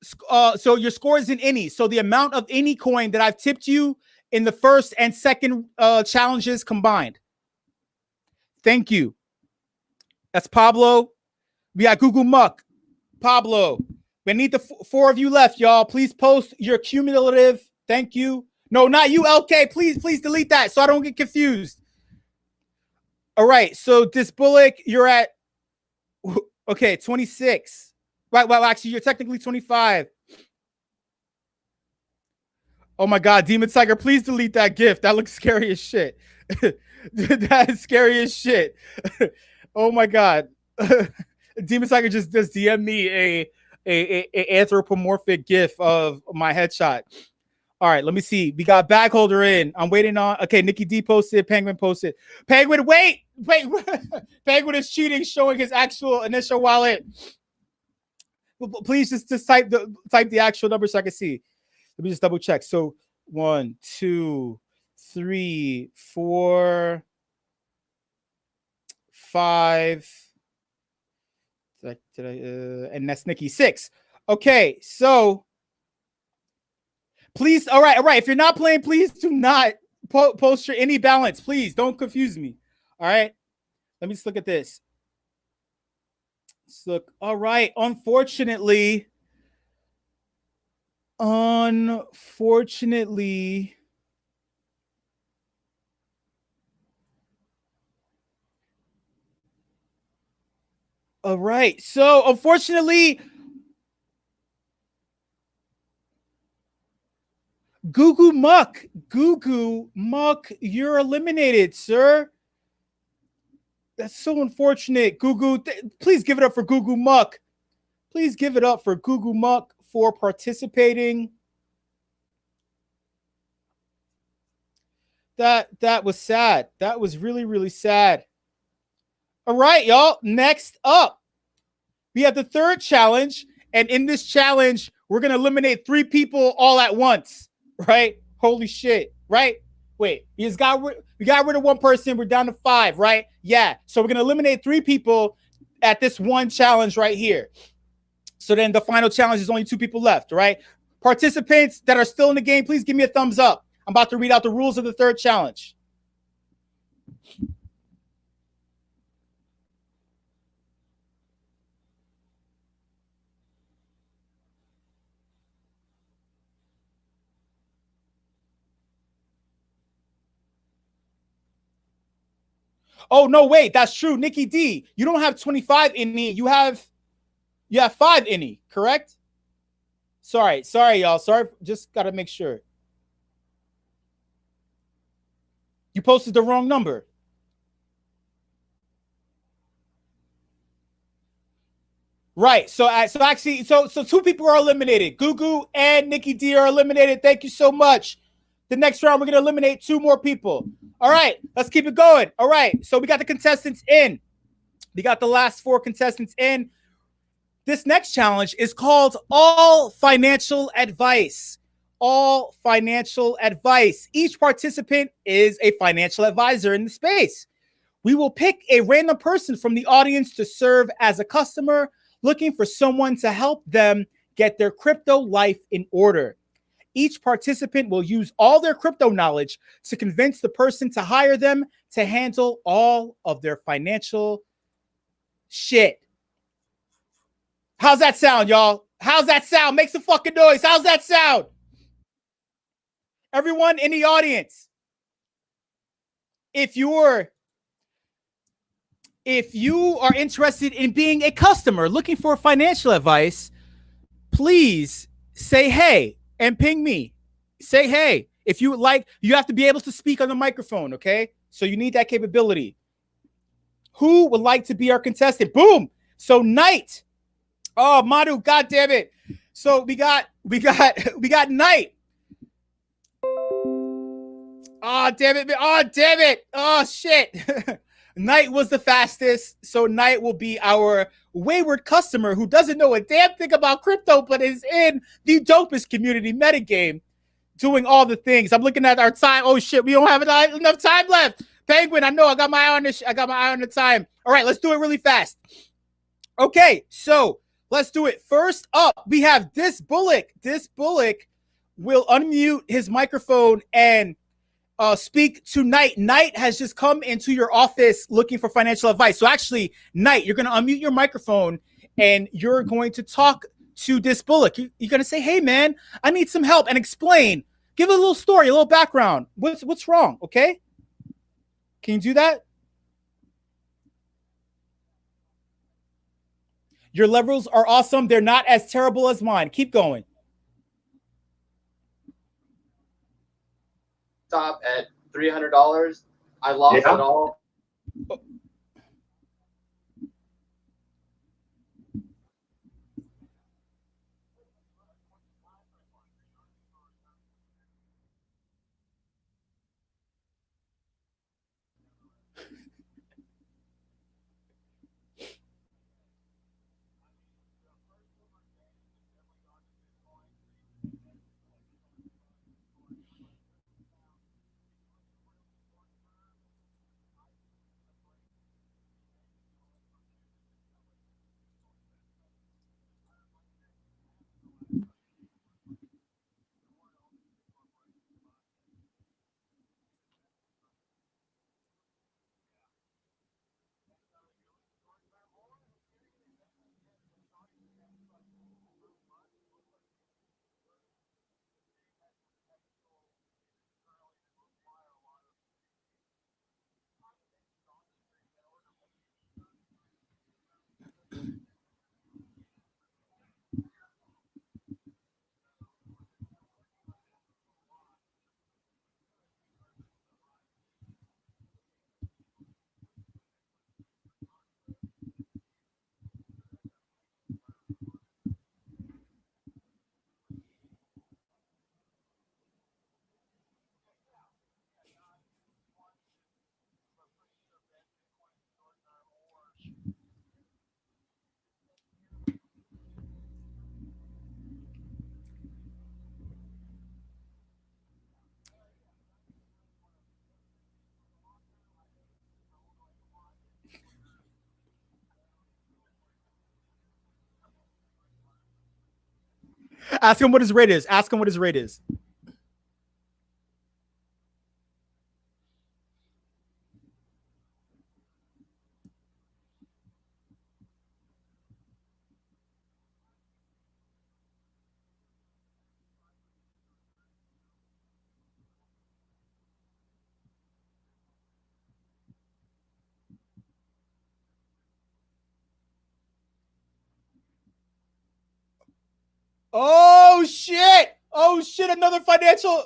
So your score is in any. So the amount of any coin that I've tipped you in the first and second challenges combined. Thank you. That's Pablo. We got Google Muck. Pablo. We need the 4 of you left, y'all. Please post your cumulative. Thank you. No, not you, LK. Please delete that so I don't get confused. All right, so this Bullock, you're at, okay, 26. Right, well, actually, you're technically 25. Oh my God, Demon Tiger, please delete that GIF. That looks scary as shit. That is scary as shit. Oh my God. Demon Tiger just DM me a anthropomorphic GIF of my headshot. All right, let me see. We got Bagholder in. I'm waiting on. Okay, Nikki D posted. Penguin posted. Penguin, wait. Penguin is cheating, showing his actual initial wallet. Please just type the actual number so I can see. Let me just double check. So 1, 2, 3, 4, 5. And that's Nikki 6. Okay, so. Please, all right. If you're not playing, please do not post your any balance. Please don't confuse me. All right. Let me just look at this. Let's look. All right. Unfortunately. All right. So unfortunately, Gugu Muck, you're eliminated, sir. That's so unfortunate. Gugu, please give it up for Gugu Muck. Please give it up for Gugu Muck for participating. That was sad. That was really, really sad. All right, y'all. Next up, we have the third challenge. And in this challenge, we're going to eliminate 3 people all at once. Right? Holy shit. Right? Wait, we got rid of 1 person. We're down to 5, right? Yeah. So we're going to eliminate 3 people at this one challenge right here. So then the final challenge is only 2 people left, right? Participants that are still in the game, please give me a thumbs up. I'm about to read out the rules of the third challenge. Oh, no, wait, that's true. Nikki D, you don't have 25 any. You have 5 any, correct? Sorry, y'all. Sorry, just got to make sure. You posted the wrong number. Right. So actually, 2 people are eliminated. Gugu and Nikki D are eliminated. Thank you so much. The next round, we're going to eliminate 2 more people. All right, let's keep it going. All right, so we got the contestants in. We got the last 4 contestants in. This next challenge is called All Financial Advice. All Financial Advice. Each participant is a financial advisor in the space. We will pick a random person from the audience to serve as a customer looking for someone to help them get their crypto life in order. Each participant will use all their crypto knowledge to convince the person to hire them to handle all of their financial shit. How's that sound, y'all? How's that sound? Make some fucking noise. How's that sound? Everyone in the audience, if you are interested in being a customer looking for financial advice, please say hey and ping me. Say hey. If you would like, you have to be able to speak on the microphone, okay? So you need that capability. Who would like to be our contestant? Boom. So Knight. Oh, Manu, god damn it. So we got Knight. Oh, damn it. Oh, damn it. Oh, shit. Knight was the fastest. So Knight will be our wayward customer who doesn't know a damn thing about crypto, but is in the dopest community metagame doing all the things. I'm looking at our time. Oh, shit. We don't have enough time left. Penguin, I know. I got my eye on this. I got my eye on the time. All right, let's do it really fast. Okay, so let's do it. First up, we have This Bullock. This Bullock will unmute his microphone and speak to Knight. Knight has just come into your office looking for financial advice. So actually, Knight, you're going to unmute your microphone and you're going to talk to This Bullock. You're going to say, hey, man, I need some help, and explain. Give a little story, a little background. What's wrong, okay? Can you do that? Your levels are awesome. They're not as terrible as mine. Keep going. Stop at $300. I lost it all. Ask him what his rate is. Ask him what his rate is. Oh, shit. Oh, shit. Another financial.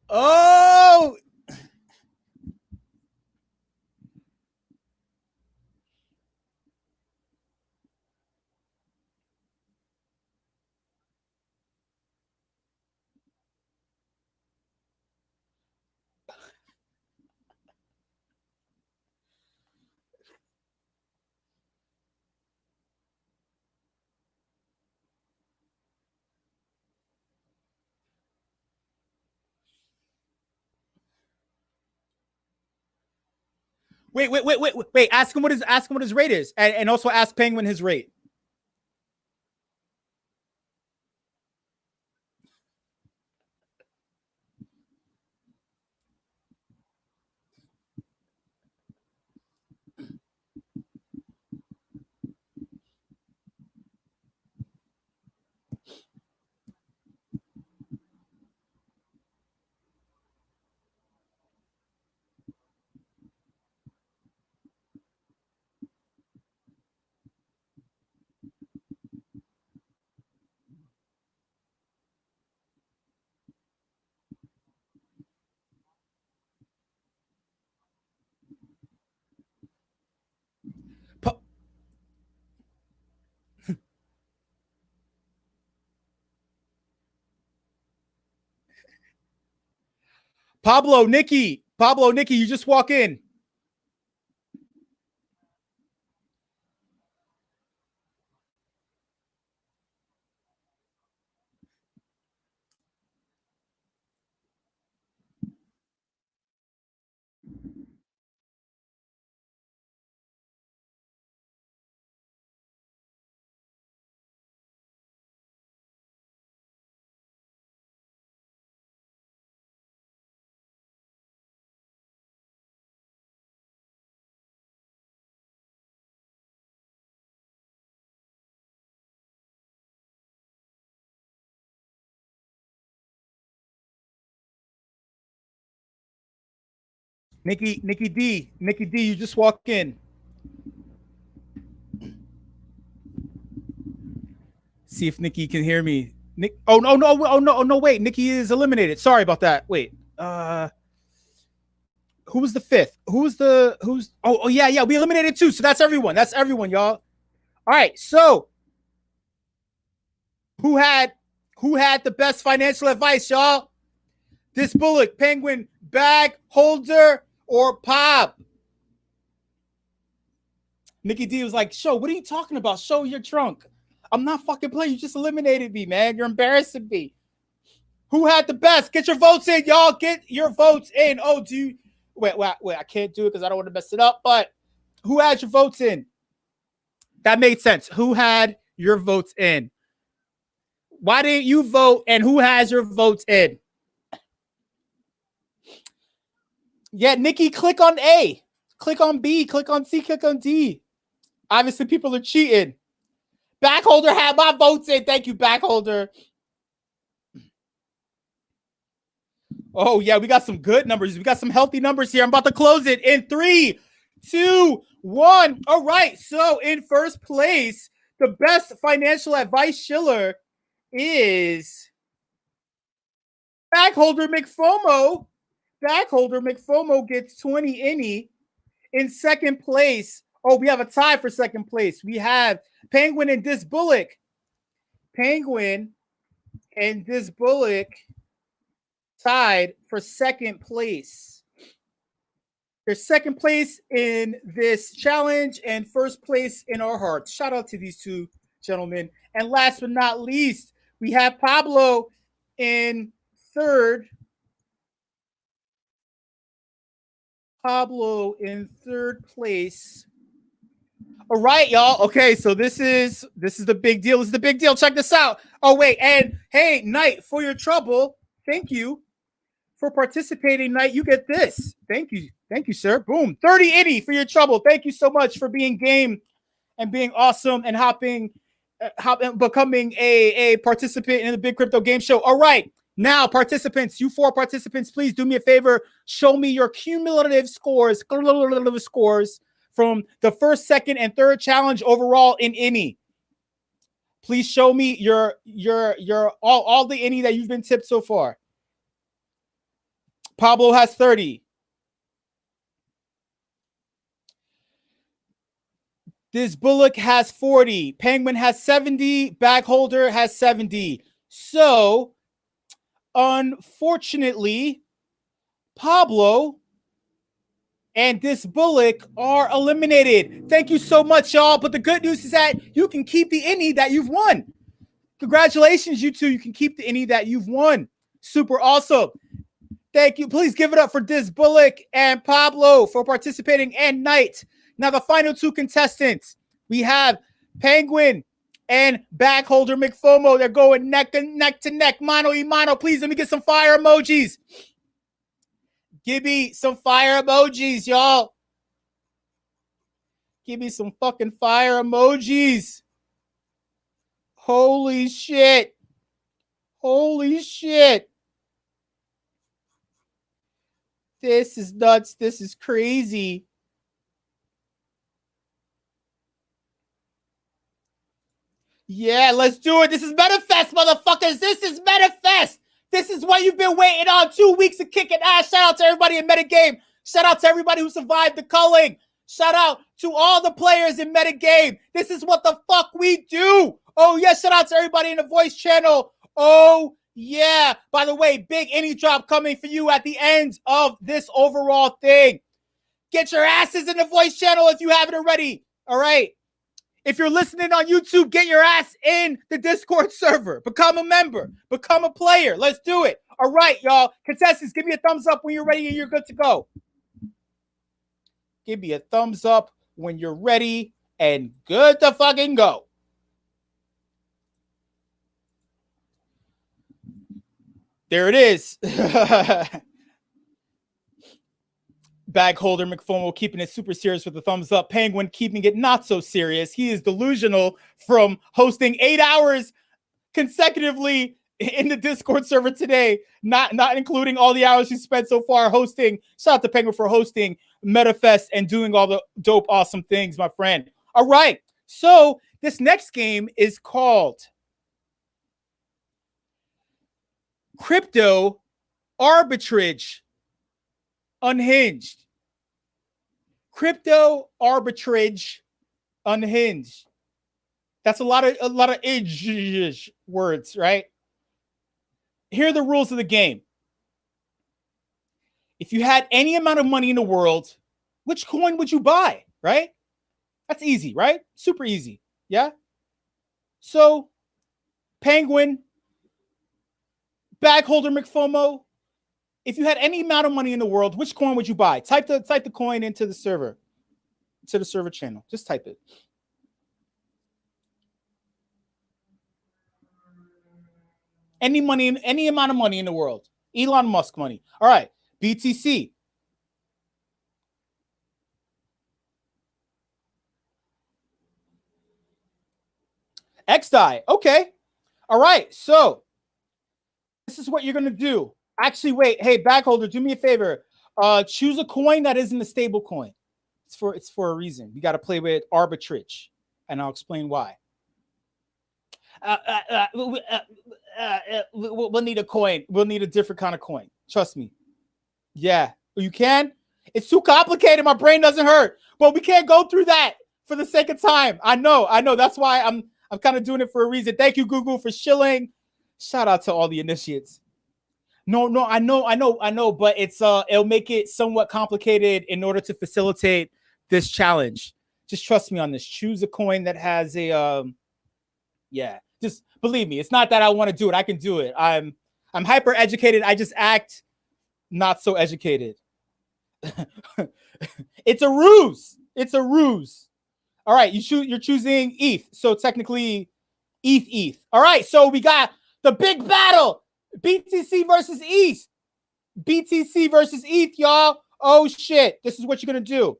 Oh, wait. Ask him what his rate is, and also ask Penguin his rate. Pablo, Nikki, you just walk in. Nikki D, you just walk in. See if Nikki can hear me. No, wait. Nikki is eliminated. Sorry about that. Wait. Who was the fifth? Yeah, we eliminated 2. So that's everyone. Y'all. All right. So who had the best financial advice, y'all? This Bullock, Penguin, Bag, Holder, or Pop? Nikki D was like, "Show, what are you talking about? Show, you're drunk. I'm not fucking playing. You just eliminated me, man. You're embarrassing me." Who had the best? Get your votes in, y'all. Get your votes in. Oh, do you... Wait. I can't do it because I don't want to mess it up. But who had your votes in? That made sense. Who had your votes in? Why didn't you vote? And who has your votes in? Yeah, Nikki, click on A. Click on B. Click on C. Click on D. Obviously, people are cheating. Backholder had my votes in. Thank you, Backholder. Oh, yeah, we got some good numbers. We got some healthy numbers here. I'm about to close it in 3, 2, 1. All right, so in first place, the best financial advice shiller is Backholder McFomo. Backholder McFomo gets 20 innie. In second place, we have a tie for second place. We have Penguin and Dis Bullock. Penguin and Dis Bullock tied for second place. They're second place in this challenge and first place in our hearts. Shout out to these two gentlemen. And last but not least, we have Pablo in third. Pablo in third place. All right, y'all. Okay, so this is the big deal. This is the big deal. Check this out. Oh, wait. And hey, Knight, for your trouble, thank you for participating, Knight. You get this. Thank you. Thank you, sir. Boom. 30 innie for your trouble. Thank you so much for being game and being awesome and becoming a participant in the Big Crypto Game Show. All right. Now, participants, you 4 participants, please do me a favor. Show me your cumulative scores from the first, second, and third challenge overall in innie. Please show me your all the innie that you've been tipped so far. Pablo has 30. This Bullock has 40. Penguin has 70. Bagholder has 70. So, unfortunately, Pablo and this Bullock are eliminated. Thank you so much, y'all. But the good news is that you can keep the innie that you've won. Congratulations, you two. You can keep the innie that you've won. Super awesome. Thank you. Please give it up for Diz Bullock and Pablo for participating, and Knight. Now, the final two contestants, we have Penguin and Bagholder McFomo. They're going neck to neck, mano y mano. Please let me get some fire emojis. Give me some fire emojis, y'all. Give me some fucking fire emojis. Holy shit. Holy shit. This is nuts. This is crazy. Yeah, let's do it. This is MetaFEST, motherfuckers. This is MetaFEST. This is what you've been waiting on. 2 weeks of kicking ass. Shout out to everybody in MetaGame. Shout out to everybody who survived the culling. Shout out to all the players in MetaGame. This is what the fuck we do. Oh, yeah. Shout out to everybody in the voice channel. Oh, yeah. By the way, big innie drop coming for you at the end of this overall thing. Get your asses in the voice channel if you haven't already. All right. If you're listening on YouTube, get your ass in the Discord server. Become a member. Become a player. Let's do it. All right, y'all. Contestants, give me a thumbs up when you're ready and you're good to go. Give me a thumbs up when you're ready and good to fucking go. There it is. Bagholder McFomo keeping it super serious with a thumbs up. Penguin keeping it not so serious. He is delusional from hosting 8 hours consecutively in the Discord server today, not including all the hours he spent so far hosting. Shout out to Penguin for hosting MetaFEST and doing all the dope, awesome things, my friend. All right, so this next game is called Crypto Arbitrage Unhinged. Crypto Arbitrage Unhinged. That's a lot of words, right? Here are the rules of the game. If you had any amount of money in the world, which coin would you buy, right? That's easy, right? Super easy. Yeah? So, Penguin, Bagholder McFomo, if you had any amount of money in the world, which coin would you buy? Type the coin into the server, to the server channel. Just type it. Any money, any amount of money in the world. Elon Musk money. All right. BTC. XDAI. Okay. All right. So this is what you're going to do. Actually, wait. Hey, Bagholder, do me a favor. Choose a coin that isn't a stable coin. It's for a reason. You got to play with arbitrage, and I'll explain why. We'll need a coin. We'll need a different kind of coin. Trust me. Yeah, you can. It's too complicated. My brain doesn't hurt, but we can't go through that for the sake of time. I know. That's why I'm kind of doing it for a reason. Thank you, Google, for shilling. Shout out to all the initiates. No, I know, but it's it'll make it somewhat complicated in order to facilitate this challenge. Just trust me on this. Choose a coin that has a yeah. Just believe me. It's not that I want to do it. I can do it. I'm hyper educated. I just act not so educated. It's a ruse. It's a ruse. All right, you're choosing ETH. So technically ETH. All right, so we got the big battle. BTC versus ETH. BTC versus ETH, y'all. Oh, shit. This is what you're going to do.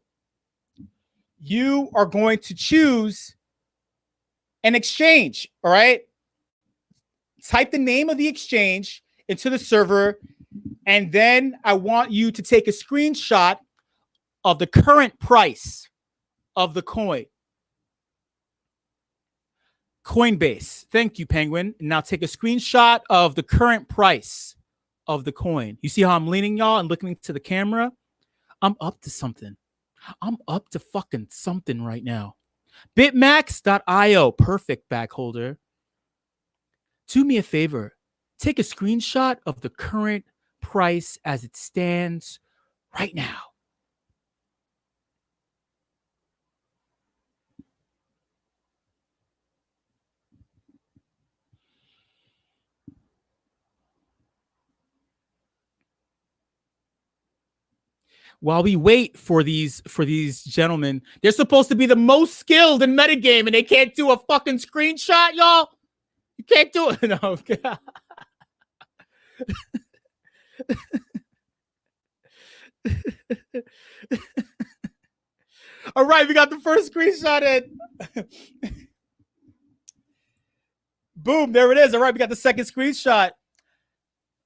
You are going to choose an exchange, all right? Type the name of the exchange into the server, and then I want you to take a screenshot of the current price of the coin. Coinbase. Thank you, Penguin. Now take a screenshot of the current price of the coin. You see how I'm leaning, y'all, and looking to the camera? I'm up to something. I'm up to fucking something right now. Bitmax.io, perfect, bag holder. Do me a favor. Take a screenshot of the current price as it stands right now. While we wait for these gentlemen, they're supposed to be the most skilled in metagame, and they can't do a fucking screenshot, y'all. You can't do it. No. All right, we got the first screenshot in. Boom, there it is. All right, we got the second screenshot.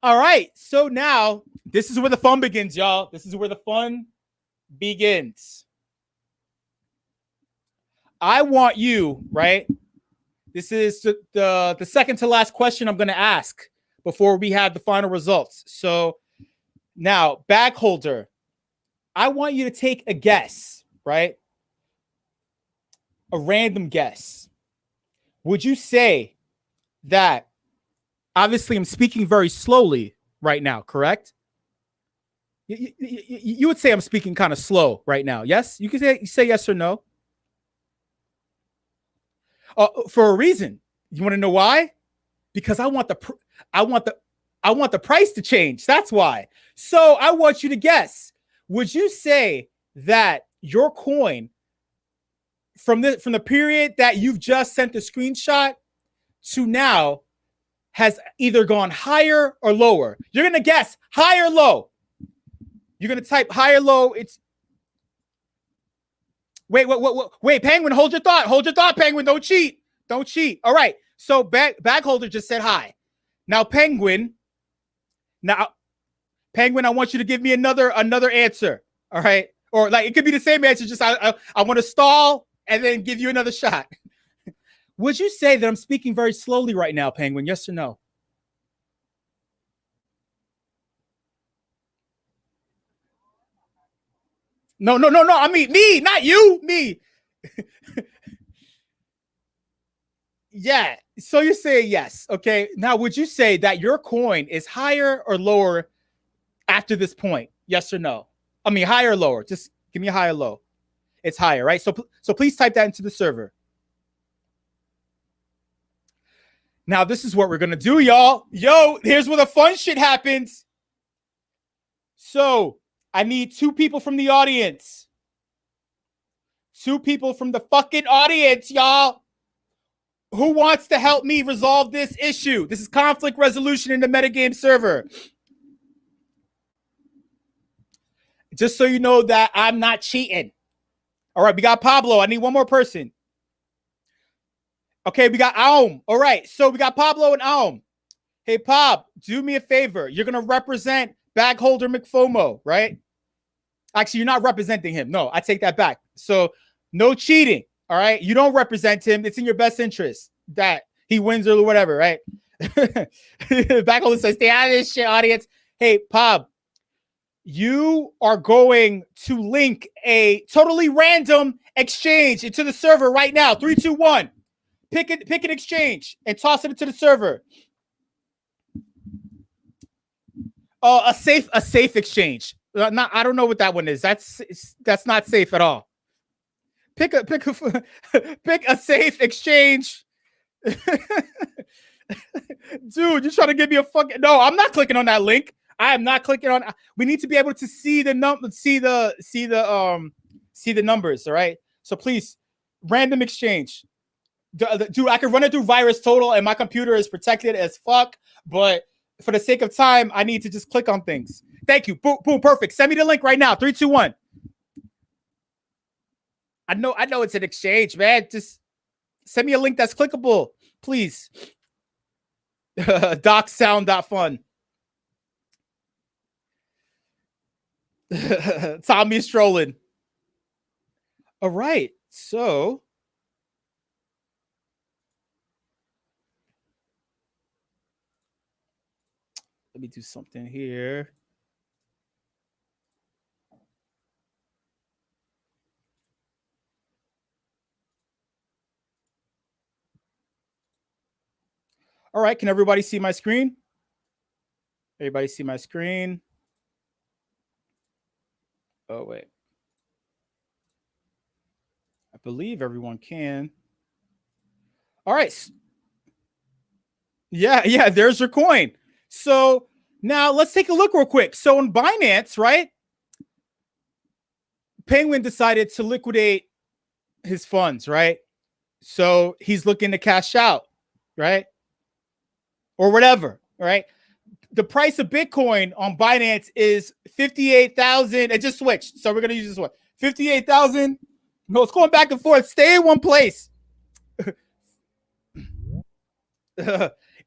All right, so now this is where the fun begins, y'all. This is where the fun begins. I want you, right? This is the second to last question I'm going to ask before we have the final results. So now, bag holder, I want you to take a guess, right? A random guess. Would you say that, obviously I'm speaking very slowly right now, correct? You would say I'm speaking kind of slow right now. Yes? You can say yes or no. For a reason. You want to know why? Because I want the price to change. That's why. So I want you to guess. Would you say that your coin from the period that you've just sent the screenshot to now has either gone higher or lower? You're going to guess high or low. You're going to type high or low. It's Wait, Penguin, hold your thought. Hold your thought, Penguin. Don't cheat. Don't cheat. All right. So bag holder just said high. Now, Penguin, I want you to give me another answer. All right. Or like it could be the same answer. Just I want to stall and then give you another shot. Would you say that I'm speaking very slowly right now, Penguin? Yes or no? No. I mean, me, not you, me. Yeah. So you say yes. Okay. Now, would you say that your coin is higher or lower after this point? Yes or no? I mean, higher or lower? Just give me a high or low. It's higher, right? So please type that into the server. Now, this is what we're going to do, y'all. Yo, here's where the fun shit happens. So I need 2 people from the audience. 2 people from the fucking audience, y'all. Who wants to help me resolve this issue? This is conflict resolution in the metagame server. Just so you know that I'm not cheating. All right, we got Pablo. I need 1 more person. Okay, we got Aum. All right, so we got Pablo and Aum. Hey, Pab, do me a favor. You're going to represent bag holder McFOMO, right? Actually, you're not representing him. No, I take that back. So no cheating, all right? You don't represent him. It's in your best interest that he wins or whatever, right? Bag holder says, stay out of this shit, audience. Hey, Pab, you are going to link a totally random exchange into the server right now. 3, 2, 1. Pick an exchange and toss it into the server. A safe exchange. I don't know what that one is. That's not safe at all. Pick a safe exchange. Dude, you're trying to give me a fucking no. I'm not clicking on that link. I am not clicking on. We need to be able to see the numbers. All right. So please, random exchange. Dude, I can run it through Virus Total, and my computer is protected as fuck. But for the sake of time, I need to just click on things. Thank you. Boom, boom, perfect. Send me the link right now. 3, 2, 1. I know it's an exchange, man. Just send me a link that's clickable, please. Docsound.fun. Tommy's trolling. All right, so Let me do something here. All right, can everybody see my screen? Everybody see my screen? Oh, wait. I believe everyone can. All right. Yeah, there's your coin. So now let's take a look real quick. So in Binance, right? Penguin decided to liquidate his funds, right? So he's looking to cash out, right? Or whatever, right? The price of Bitcoin on Binance is 58,000. It just switched. So we're going to use this one. 58,000. No, it's going back and forth. Stay in one place.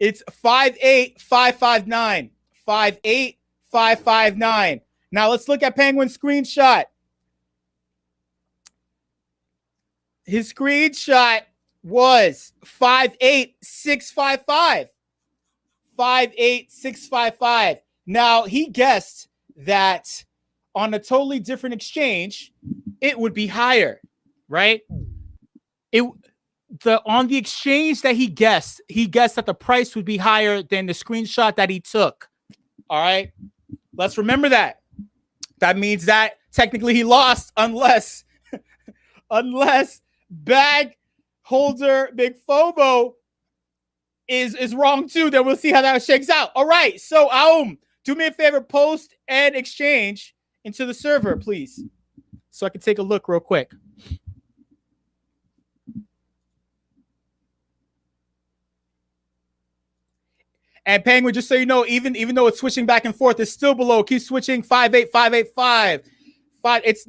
It's 58559. 58559. Now let's look at Penguin's screenshot. His screenshot was 58655. 58655. Now he guessed that on a totally different exchange, it would be higher, right? On the exchange that he guessed that the price would be higher than the screenshot that he took. All right. Let's remember that. That means that technically he lost unless bag holder Big Fobo is wrong too. Then we'll see how that shakes out. All right. So do me a favor, post and exchange into the server, please. So I can take a look real quick. And Penguin, just so you know, even though it's switching back and forth, it's still below. Keep switching. 58585.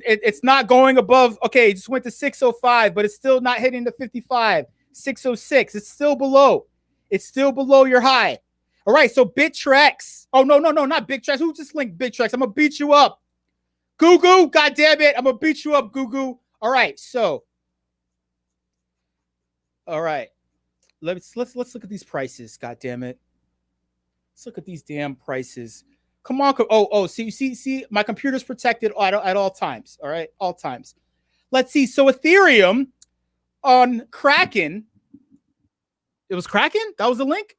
It's not going above. Okay, it just went to 605, but it's still not hitting the 55. 606. It's still below. It's still below your high. All right, so Bittrex. Oh, no, not Bittrex. Who just linked Bittrex? I'm going to beat you up. Goo, God damn it. I'm going to beat you up, Goo. All right, so. All right. Let's look at these prices. God damn it. Let's look at these damn prices. Come on. Oh, see, my computer's protected at all times. All right, all times. Let's see. So Ethereum on Kraken. It was Kraken? That was the link?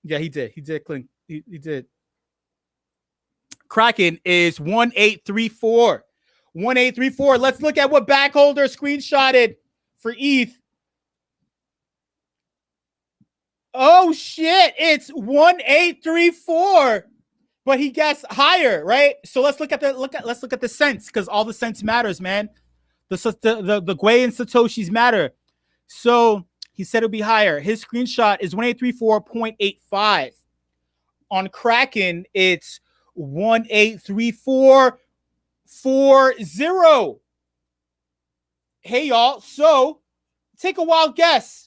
Yeah, he did. He did. He did. Kraken is 1834. 1834. Let's look at what backholder screenshotted for ETH. Oh shit, it's 1834, but he guessed higher, right? So let's look at the cents, because all the cents matters, man. The Gwei and Satoshis matter. So he said it'll be higher. His screenshot is 1834.85. On Kraken, it's 1834.40. Hey y'all, so take a wild guess.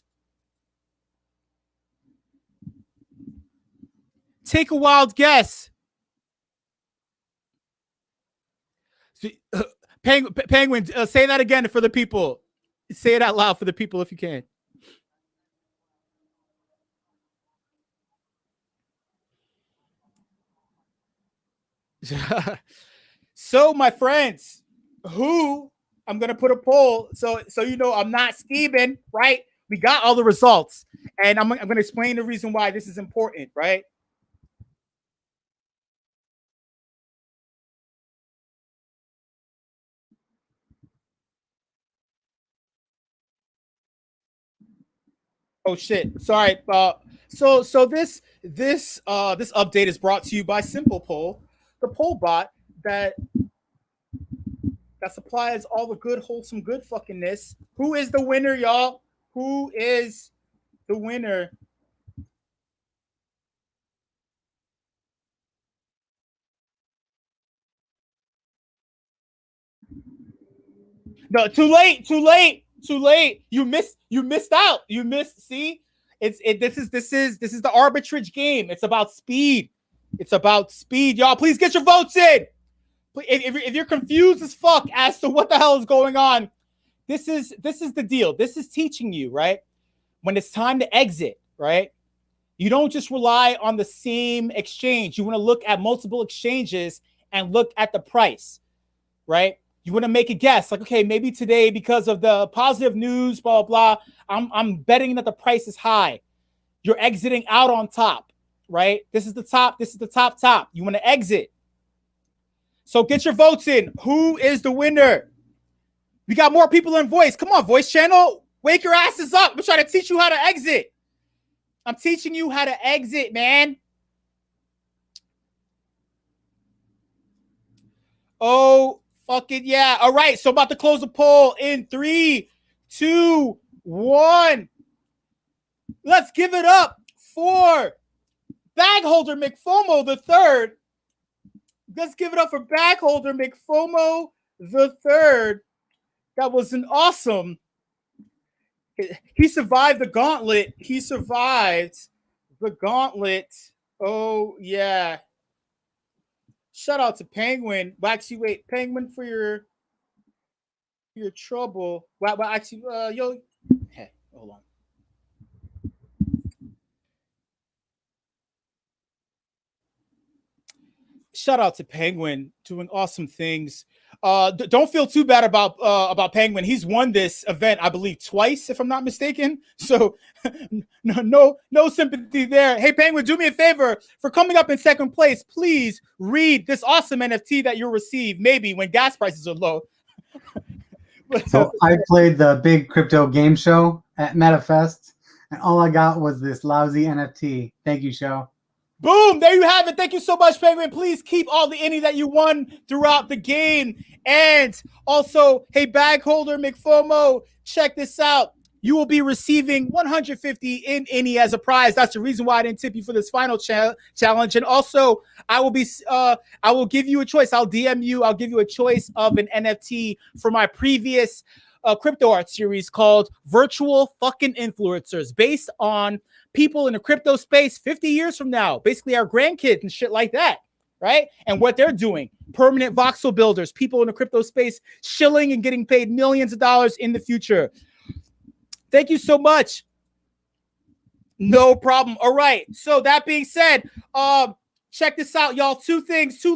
Take a wild guess. Penguin, say that again for the people. Say it out loud for the people if you can. So, my friends, I'm going to put a poll. So you know I'm not scheming, right? We got all the results. And I'm going to explain the reason why this is important, right? Oh shit! Sorry. So this update is brought to you by Simple Poll, the poll bot that supplies all the good, wholesome, good fuckingness. Who is the winner, y'all? Who is the winner? No, too late. You missed out. You missed. See, this is the arbitrage game. It's about speed. Y'all. Please get your votes in. If you're confused as fuck as to what the hell is going on, this is the deal. This is teaching you, right? When it's time to exit, right? You don't just rely on the same exchange. You want to look at multiple exchanges and look at the price, right? You want to make a guess, like, okay, maybe today, because of the positive news, blah, blah, blah, I'm betting that the price is high. You're exiting out on top, right? This is the top. This is the top. You want to exit. So get your votes in. Who is the winner? We got more people in voice. Come on, voice channel. Wake your asses up. I'm trying to teach you how to exit. I'm teaching you how to exit, man. Oh, fucking yeah. All right. So about to close the poll in 3, 2, 1. Let's give it up for bag holder McFOMO the third. Let's give it up for bag holder McFOMO the third. That was an awesome. He survived the gauntlet. He survived the gauntlet. Oh, yeah. Shout out to Penguin. Well, actually, wait. Penguin, for your trouble. Well, actually, hey, hold on. Shout out to Penguin, doing awesome things. Don't feel too bad about Penguin. He's won this event, I believe, twice, if I'm not mistaken. So no sympathy there. Hey, Penguin, do me a favor. For coming up in second place, please read this awesome NFT that you'll receive maybe when gas prices are low. So I played the big crypto game show at MetaFEST, and all I got was this lousy NFT. Thank you, show. Boom! There you have it. Thank you so much, Penguin. Please keep all the any that you won throughout the game. And also, hey, bag holder McFOMO, check this out. You will be receiving 150 in any as a prize. That's the reason why I didn't tip you for this final challenge. And also, I will give you a choice. I'll DM you. I'll give you a choice of an NFT for my previous crypto art series called Virtual Fucking Influencers, based on people in the crypto space 50 years from now, basically our grandkids and shit like that, right? And what they're doing, permanent voxel builders, people in the crypto space shilling and getting paid millions of dollars in the future. Thank you so much. No problem. All right. So that being said, check this out, y'all. Two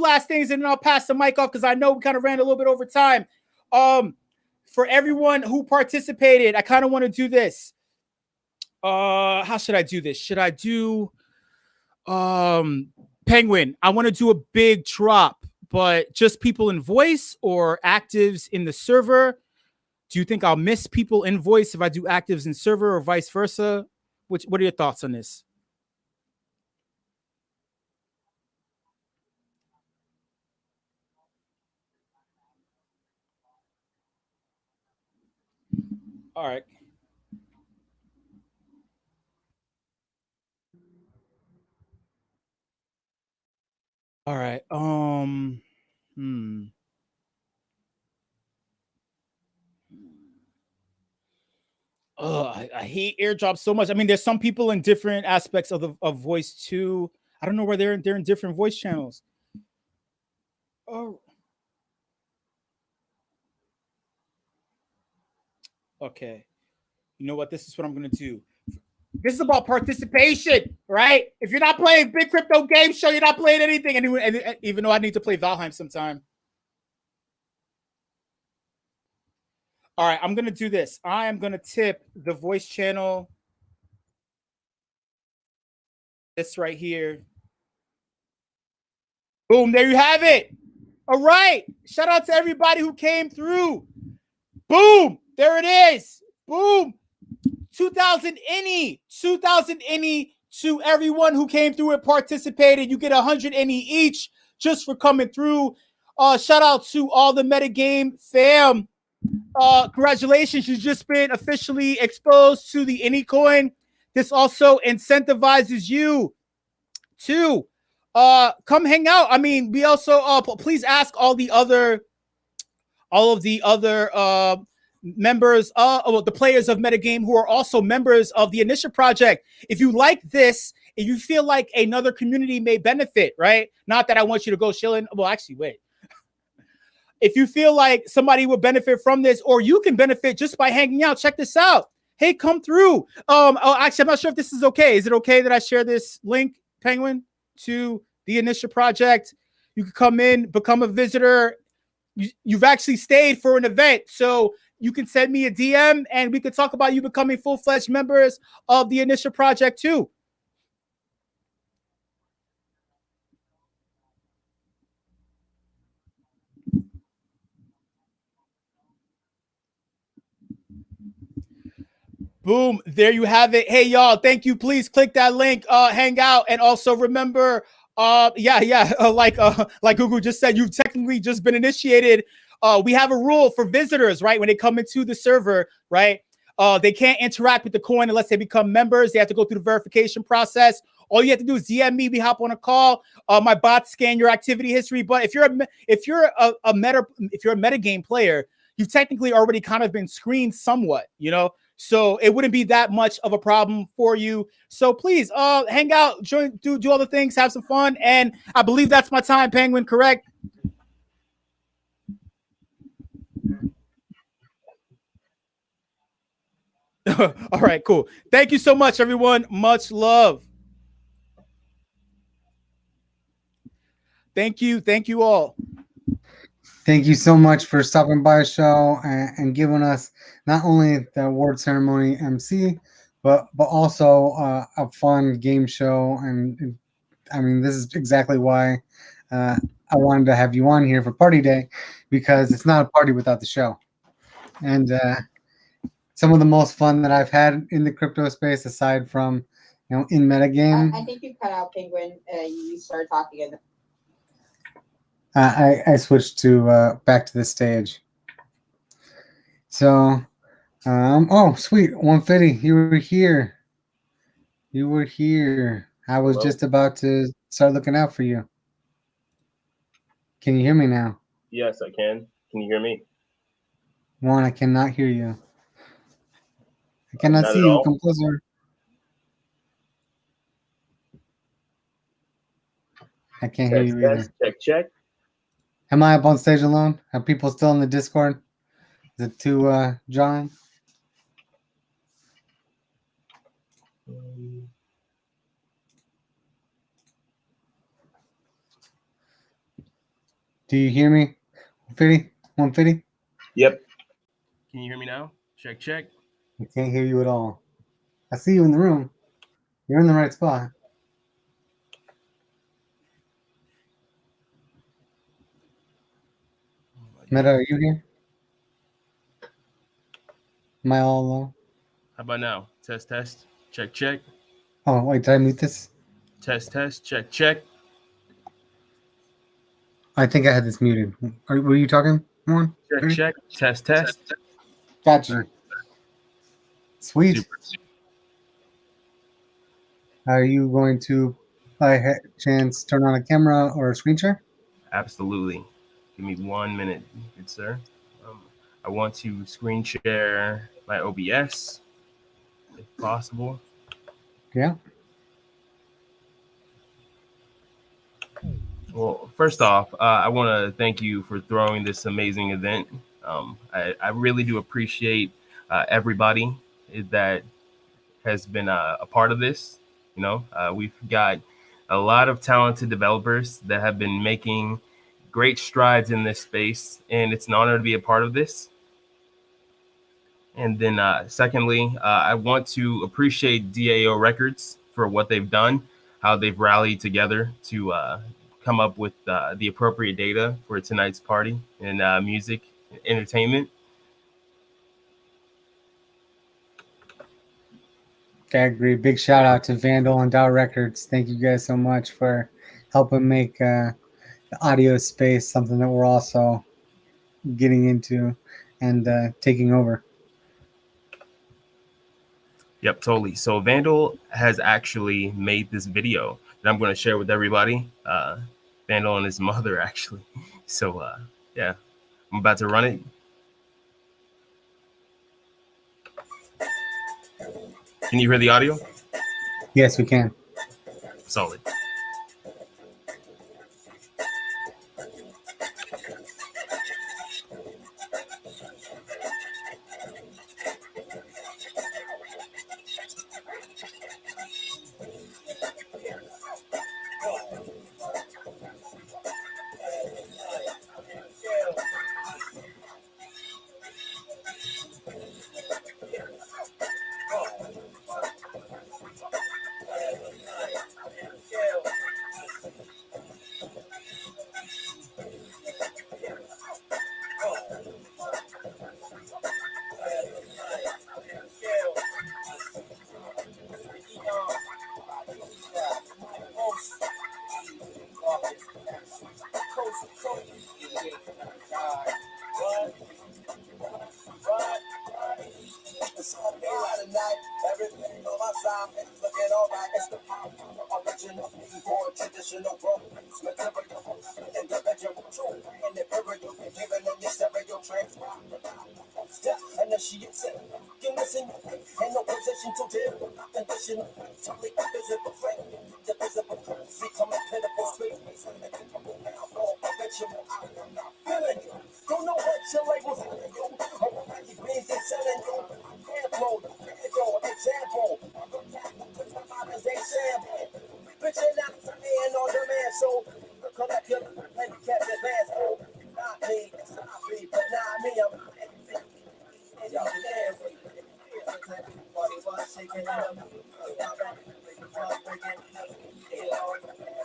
last things, and then I'll pass the mic off because I know we kind of ran a little bit over time. For everyone who participated, I kind of want to do this. How should I do this? Should I do Penguin? I want to do a big drop, but just people in voice or actives in the server. Do you think I'll miss people in voice if I do actives in server or vice versa? What are your thoughts on this? All right. All right. I hate airdrops so much. I mean, there's some people in different aspects of voice too. I don't know where they're in different voice channels. Oh. Okay. You know what? This is what I'm gonna do. This is about participation, right? If you're not playing big crypto game show, you're not playing anything. And even though I need to play Valheim sometime. All right, I'm going to do this. I am going to tip the voice channel. This right here. Boom, there you have it. All right. Shout out to everybody who came through. Boom, there it is. Boom. 2,000 any to everyone who came through and participated. You get 100 any each just for coming through. Shout out to all the MetaGame fam. Congratulations, you've just been officially exposed to the any coin. This also incentivizes you to come hang out. I mean, we also please ask all of the other members, the players of MetaGame who are also members of the Initiative Project. If you like this, if you feel like another community may benefit, right? Not that I want you to go chilling. Well, actually, wait. If you feel like somebody will benefit from this, or you can benefit just by hanging out, check this out. hey, come through. Oh, actually, I'm not sure if this is okay. Is it okay that I share this link, Penguin, to the initial project? You can come in, become a visitor. You've actually stayed for an event, so you can send me a DM and we could talk about you becoming full-fledged members of the initial project too. Boom, there you have it. Hey, y'all, thank you. Please click that link, hang out, and also remember, like Google just said, you've technically just been initiated. We have a rule for visitors, right? When they come into the server, right? They can't interact with the coin unless they become members. They have to go through the verification process. All you have to do is DM me. We hop on a call. My bots scan your activity history. But if you're a MetaGame player, you've technically already kind of been screened somewhat, you know. So it wouldn't be that much of a problem for you. So please, hang out, join, do all the things, have some fun. And I believe that's my time, Penguin. Correct? All right, cool. Thank you so much, everyone. Much love. Thank you all. Thank you so much for stopping by the show and giving us not only the award ceremony MC, but also a fun game show. And I mean, this is exactly why I wanted to have you on here for Party Day, because it's not a party without the show. And some of the most fun that I've had in the crypto space, aside from, you know, in metagame. I think you cut out, Penguin. You started talking again. I switched to back to the stage. So, oh, sweet, 150, you were here. You were here. I was just about to start looking out for you. Can you hear me now? Yes, I can. Can you hear me? One, I cannot hear you. I cannot Not see at you. all? Come closer. I can't hear you either. Check. Am I up on stage alone? Are people still in the Discord? Is it too John? Do you hear me? 150? 150? Yep. Can you hear me now? Check. I can't hear you at all. I see you in the room. You're in the right spot. Meta, are you here? Am I all alone? How about now? Test. Check. Oh, wait, did I mute this? Test. Check. I think I had this muted. Were you talking, Warren? Check. Test. Gotcha. Sweet. Super. Are you going to, by chance, turn on a camera or a screen share? Absolutely. Give me 1 minute, good sir. I want to screen share my OBS, if possible. Yeah. Well, first off, I want to thank you for throwing this amazing event. I really do appreciate everybody that has been a part of this. You know, we've got a lot of talented developers that have been making great strides in this space, and it's an honor to be a part of this. And then secondly, I want to appreciate DAO Records for what they've done, how they've rallied together to come up with the appropriate data for tonight's party and music entertainment. I agree. Big shout out to Vandal and DAO Records. Thank you guys so much for helping make the audio space something that we're also getting into and taking over. Yep, totally. So Vandal has actually made this video that I'm going to share with everybody. Vandal and his mother, actually. So, yeah, I'm about to run it. Can you hear the audio? Yes, we can. Solid. Looking alright, it's the pop, original, more traditional, material, individual, true, and imperial, giving them your stereo trans. Initiate, can listen, ain't no position to deal, conditional, totally invisible flame, divisible, see coming pitiful space, original, feeling you, don't know what your labels are, you, already beans and selling you, airflow, example, they sample, bitchin' out for me and on demand, so collect your penny catch advance, oh, not me, but not me, I'm yo, everybody was shaking it up,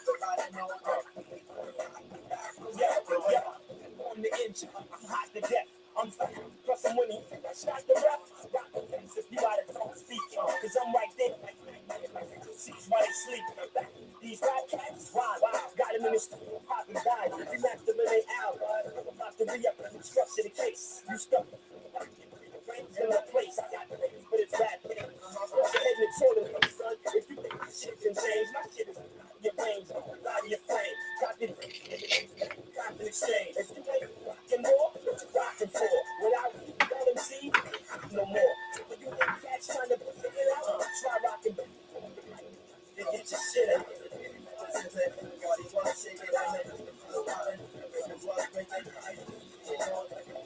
everybody know yeah, on the engine, I'm hot to death. I'm fat, plus I'm winning. Shot the rep, rock the fence if you gotta don't speak. Cause I'm right there, seats while they sleep. These rap cats, wild, got him in the studio, popping died. He left them in their hour. I'm about to re-up and structure the case. You stuck. Brains in the place, I got the names, but it's bad thing. What's your head in the toilet, son? If you think this shit can change, my shit is your brains, out of your frame. Got the exchange. If you ain't rockin' more, what you rockin' for? Without let them see, no more. But you ain't cats trying to figure it out, try rockin'. You get your shit out. Everybody wanna shake it out.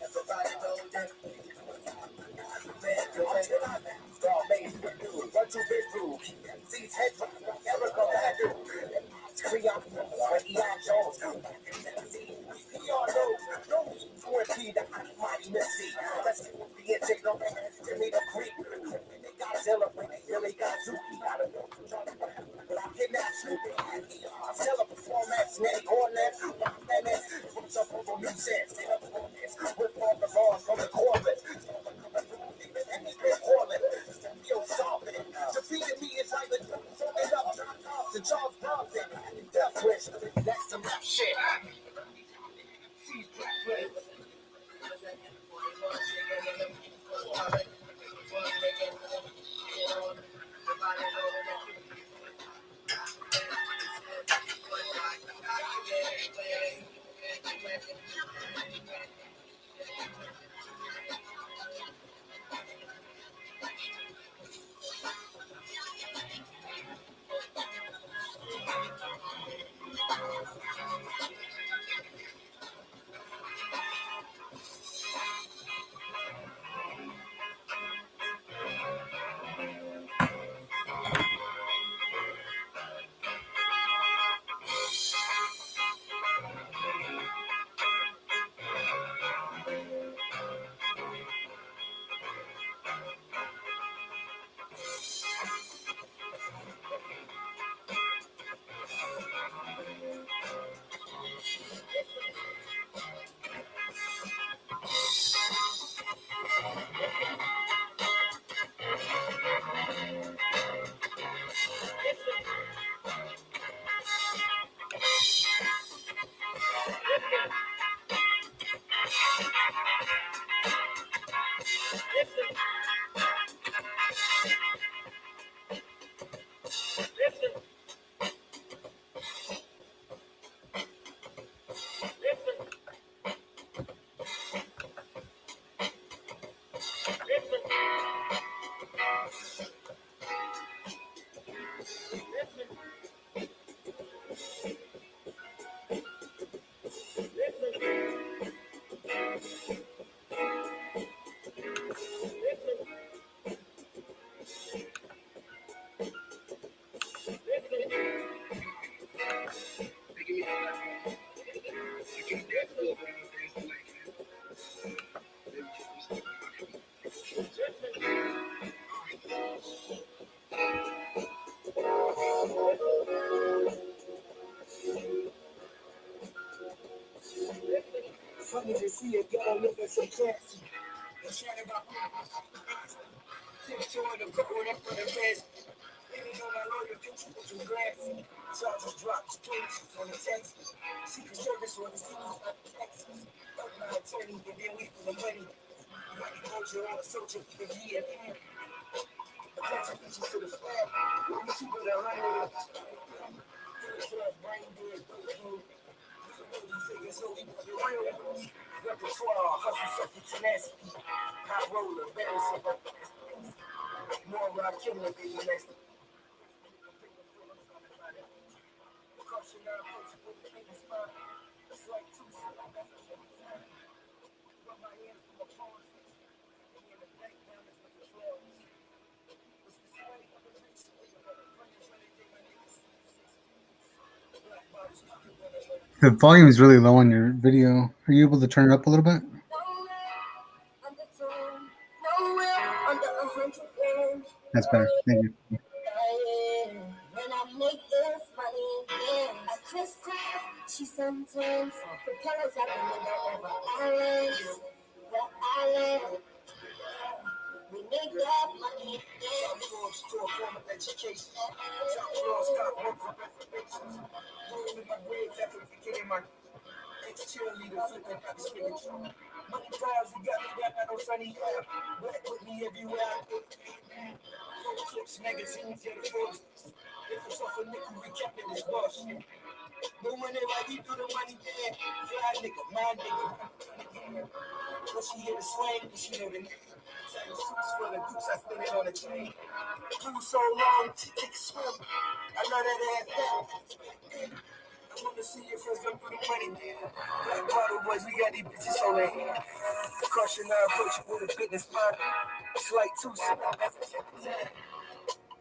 Everybody know that. What you been through? These heads never go back to. We are Eon Jones. We all know, don't be the mighty Missy. Let's be it, take no man. Give me the creep. They got Zilla, really got Zuki. But I kidnap Snoopy. I sell a performance, many corners. What's up over me, says, with all the bars from the Corvette. Defeating me is like the up to Charles Bronson. Death wish, that's some rap shit. Funny to see a girl looking so classy. And chatting about tiptoeing the court up for the best. Ain't no my lawyer picture with some glassy. Charges dropped, places on the Texas. Secret Service on the cities of Texas. Up my attorney, and then wait for the money. Money culture on a social for the year. Repertoire, hustle, such a tenacity. High roller, better so. More rock killer, baby, next. The volume is really low on your video. Are you able to turn it up a little bit? That's better. Thank you. When I make this money, yeah. I she sometimes propellers out the window over islands, the island. We make that money, yeah. Top floors to a form of education. Top floors got work for reservations. Rolling in my grave, that's what we get in my ex-cheerleader flipping out the spirit. Money piles, you got me down on sunny air. Black with me everywhere I go. Photo clips, magazines, yeah, the photos. If it's off a nickel, we kept it as boss. No money like you do the money, yeah. Fly nigga, my nigga. When she hear the swing, she know the nigga. Tell the suits for the goose, I spin it on the chain. Flew so long, she take a swim. I love that ass. I wanna see your friends come through the money, man. Black bottle boys, we got these bitches on their hand. Caution, I approach you with a business mind. It's like two seconds.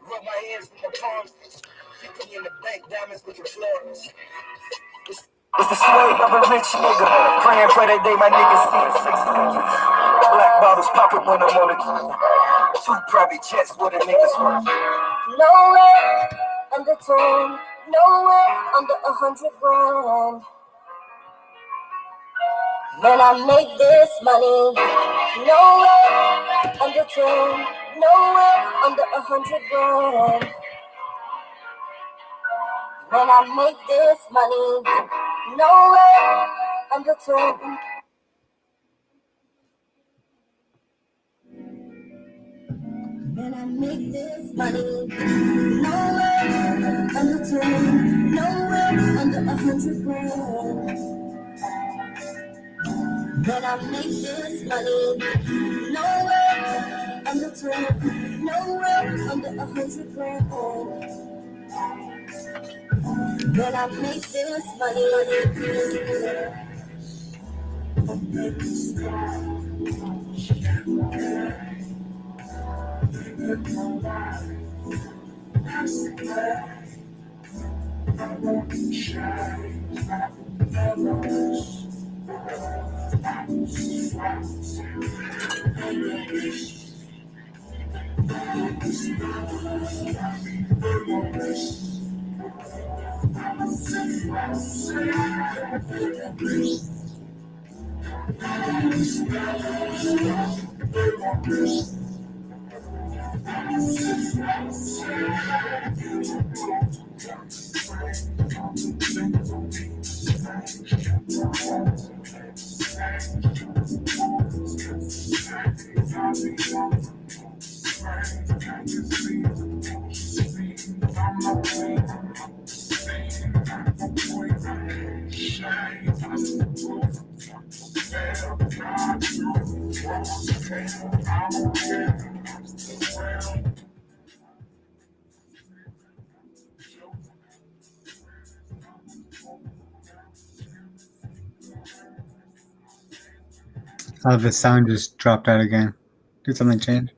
Rub my hands in the palms. 50 in the bank, diamonds with the flags. It's the sway of a rich nigga. Praying for that day my niggas see 6 figures. Black bottles popping when I'm on the key. 2 private jets where the niggas work. Nowhere under 10, nowhere under 100 grand. When I make this money, nowhere under 10, nowhere under 100 grand. When I make this money, nowhere under 10. When I make this money, nowhere under 10, nowhere under 100 grand. When I make this money, nowhere under 10, nowhere under 100 grand. When I make this money, Oh, the sound just dropped out again. Did something change?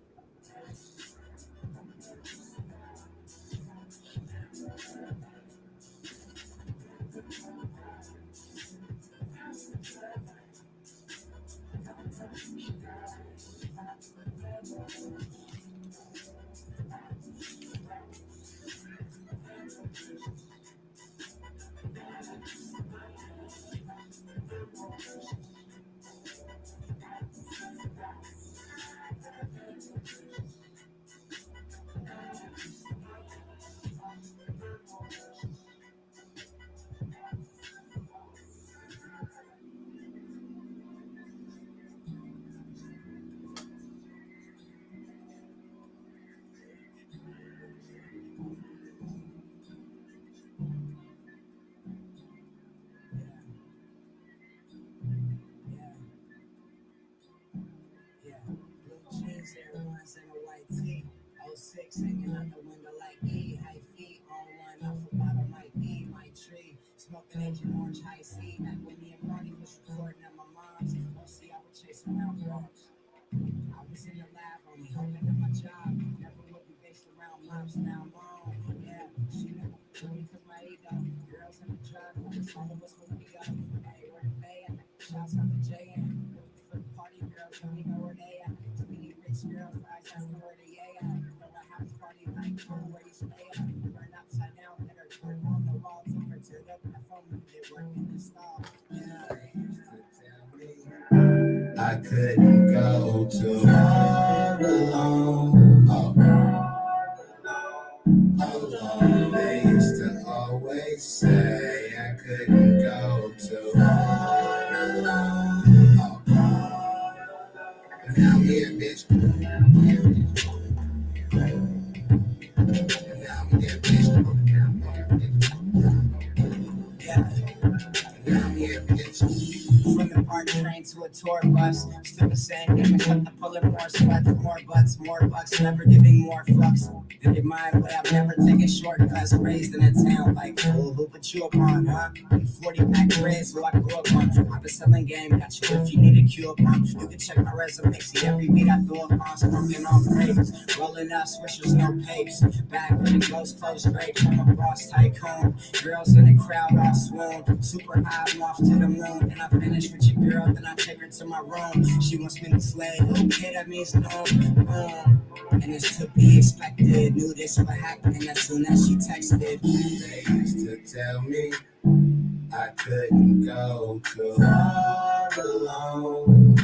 was in the lab, only hoping that my job never would be based around moms. Now I'm on, yeah. She never took me to my ego. Girls in the drug, all of us would be up. Hey, where the bay at? Shouts out to JN. For the party girls, let me know where they at. Too many rich girls, guys asking where they at. Throw a house party like, oh, where you stay at? Burn upside down, let her turn on the walls. Took her to the platform, we did work in the stall. Yeah, they used to tell me I couldn't go too far alone. Oh, they used to always say I couldn't go too far alone. But now I'm here, bitch. Now I'm here, bitch. Yeah. Now I'm here, bitch. From the park train to a tour bus, still the same game, except I'm pulling more sweats, more butts, more bucks, never giving more fucks. Did it my way, I've never taken shortcuts, raised in a town like, oh, who put you upon, huh? 40 pack reds, who I grew up on. I've been selling game, got you if you need a cue upon. You can check my resume, see every beat I throw upon, smoking on grapes, rolling up swishers, no papes. Back when it goes close, great, I'm a boss tycoon. Girls in the crowd all swoon, super high, I'm off to the moon, and I finish with your girl, then I take her to my room. She wants me to slay, okay, that means no. And it's to be expected. Knew this would happen as soon as she texted. They used to tell me I couldn't go too far alone.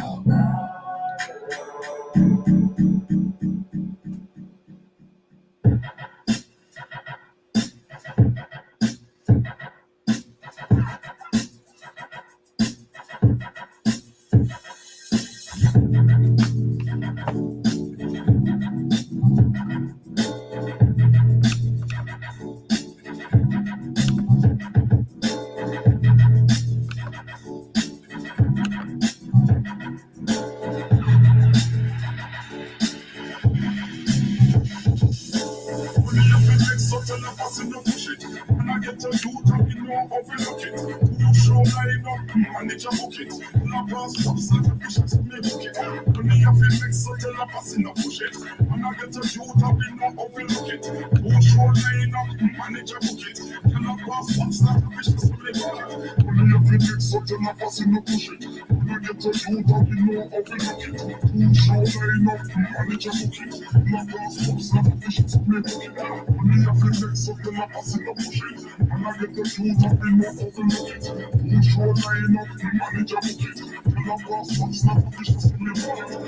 Manage a bucket, la pass pops like a bishop's me bucket. When you feel like such a la pass in a push it, when I get a shoot up in no overlook it. Push your line up, manage a bucket, and la pass pops like a bishop's me bucket. When you feel like such a la pass in a push it, when I get a shoot up in no overlook it. Push your line up, manage a bucket, la pass pops like a bishop's me bucket. When you feel like such a la pass in a push it, when I get a shoot up in no overlook it. Push your line up, manage a bucket, and I pass one snap of visions from your bucket.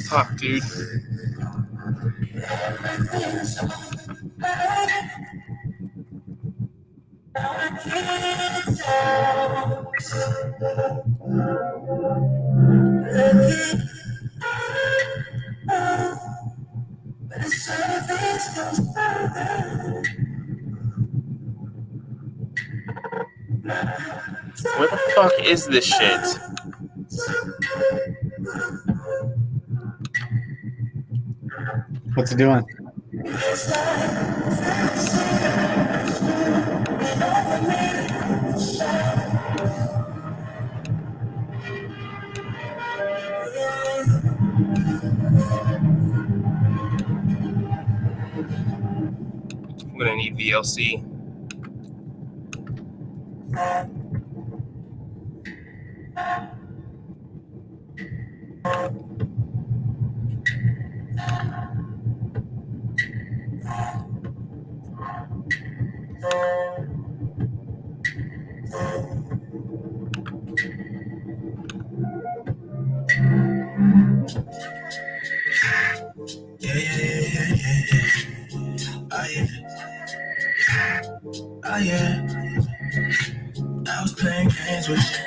Fuck, dude. Where the fuck is this shit? What's it doing? I'm gonna need VLC. Oh yeah, I was playing games with you,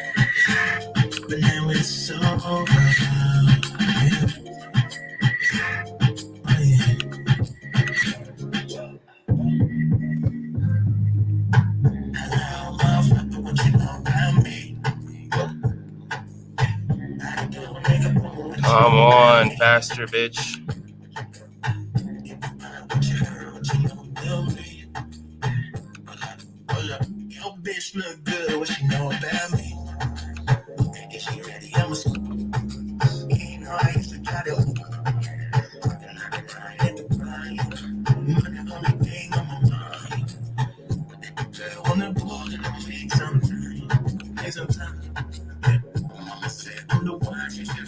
but now it's over. Yeah. Oh yeah. Hello, motherfucker, what you know about me? Come on, faster, bitch. Your bitch look good, what she know about me? Is she ready? I'm a scoop. You know I used to try to money only thing on my mind. Girl, on the ball and I make something. Make some time. Mama said I'm the one she said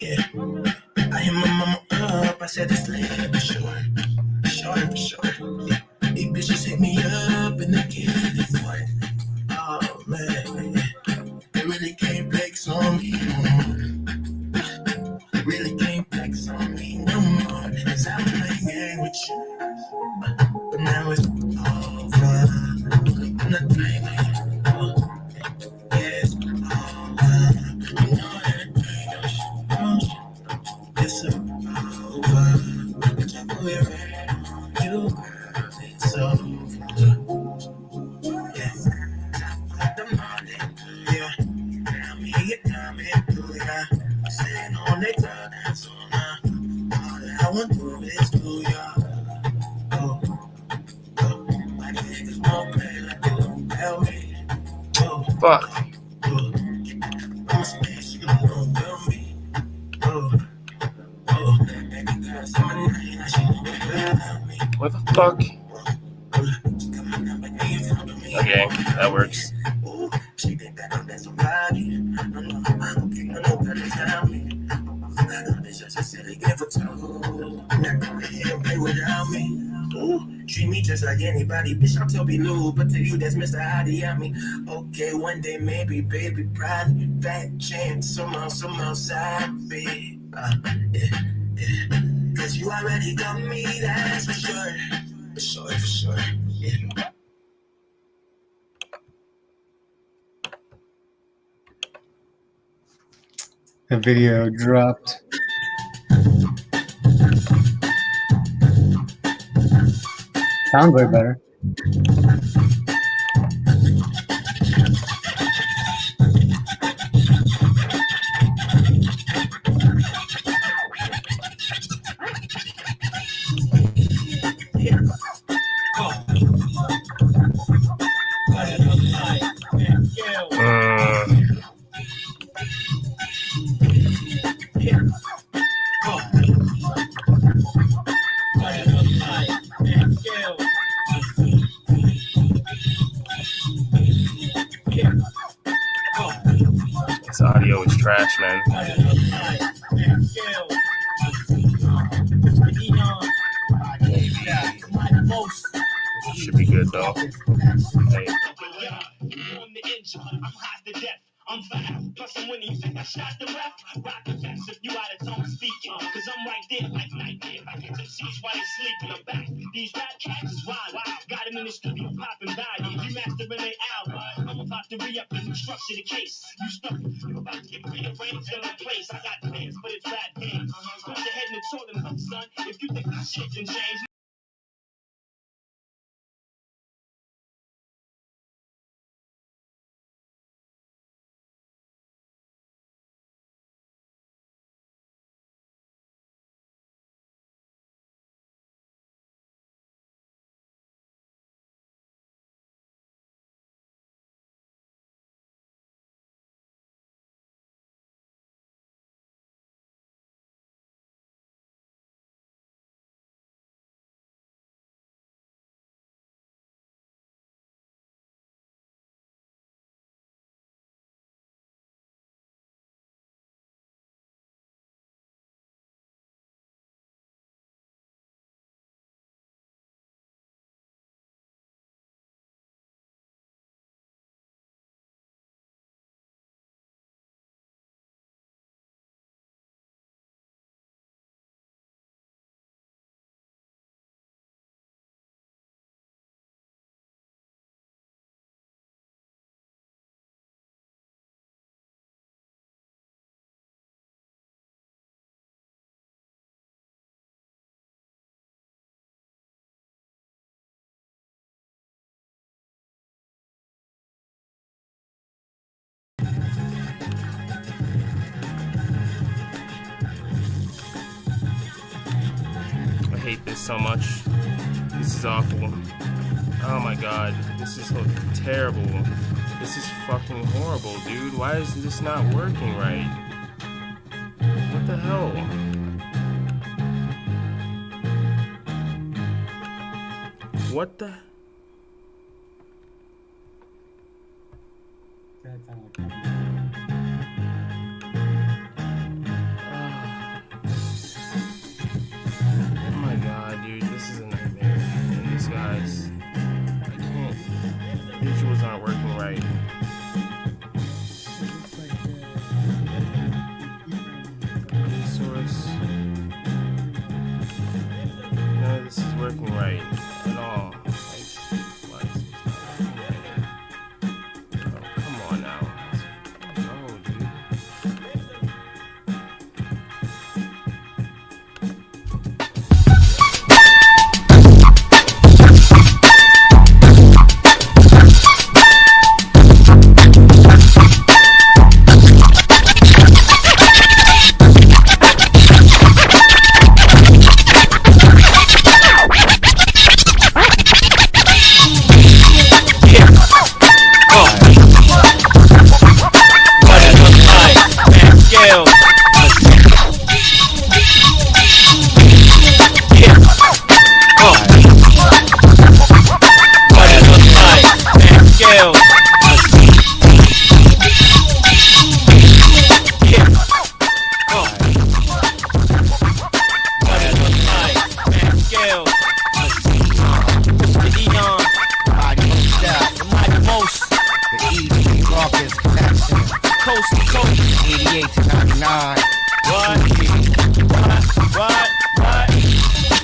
yeah. I hit my mama up, I said it's late for sure. For sure. These bitches hit me up and they can't ignore it. Oh man, they really can't flex on me no more. They really can't flex on me no more. Cause I was playing game with you, but now it's over. I'm not playing with you. Yeah, it's over. You know everything it's over. But you put it right on you, girl. It's over. Yeah. The morning, yeah. Tell me you come into ya. Sitting on the top, that's on ya. All that I want to do is do ya. Oh, oh. My niggas won't play like they don't tell me. Oh, fuck. Oh, I'm a space, you don't know me. Oh, oh. Baby girl, say my name, now she know about me. What the fuck? Okay, that works. She think that I'm that somebody. No, no better tell me. It's just a silly game for two. Now go ahead and play without me. Ooh, treat me just like anybody, bitch, I'm Toby Lou, but to you that's Mr. Hottie, I mean, okay, one day maybe, baby, probably, fat chance, some outside, baby, yeah. Cause you already got me, that's for sure, yeah. The video dropped. Sounds way better. This audio is trash, man. Should be good though. Hey. I'm fire, plus I'm winning. You think I shot the rap? Rock the fence if you out of tone speaking. Cause I'm right there like nightmare. I get them seats while they sleeping. I'm back. These rap cats is wild. Got them in the studio popping value. You mastering their album. I'm about to re-up and restructure the case. You stuck. You about to get rearranged in a place. I got plans, but it's bad games. Put your head in the toilet, son. If you think that shit can change. I hate this so much. This is awful. Oh my god, this is so terrible. This is fucking horrible, dude. Why is this not working right? What the hell? What the? Oh my god, dude, this is a nightmare. And these guys, I can't. Visuals aren't working right. Resource. None of this is working right at all. Like, why is this not working right? Oh, come on now. No, dude. 88 to 99. What?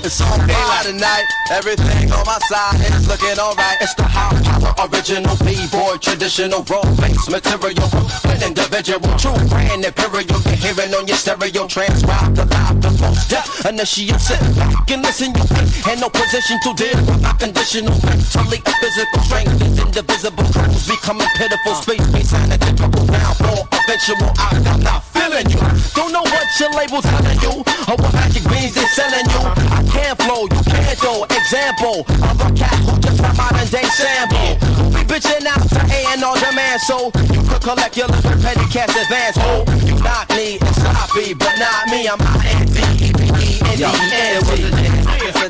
It's on fire tonight. Everything on my side is looking alright. It's the high power, original B-boy, traditional raw bass material. An individual, true brand imperial. You're hearing on your stereo, transcribe the live, the most deaf. Initiate, sit back and listen. You ain't in no position to deal with my conditional mentally and physical strength. These indivisible crews becoming pitiful. Space bass and a typical round for eventual. I'm not feeling you. Don't know what your label's telling you or what magic beans they're selling you. I can't flow, you can't though. Example of a cat who just a modern day sample. Who be bitching out to A&R demand, so you could collect your little petty cash advance. Oh, you knock me and sloppy, but not me. I'm I-N-D-E-N-D-E-N-T.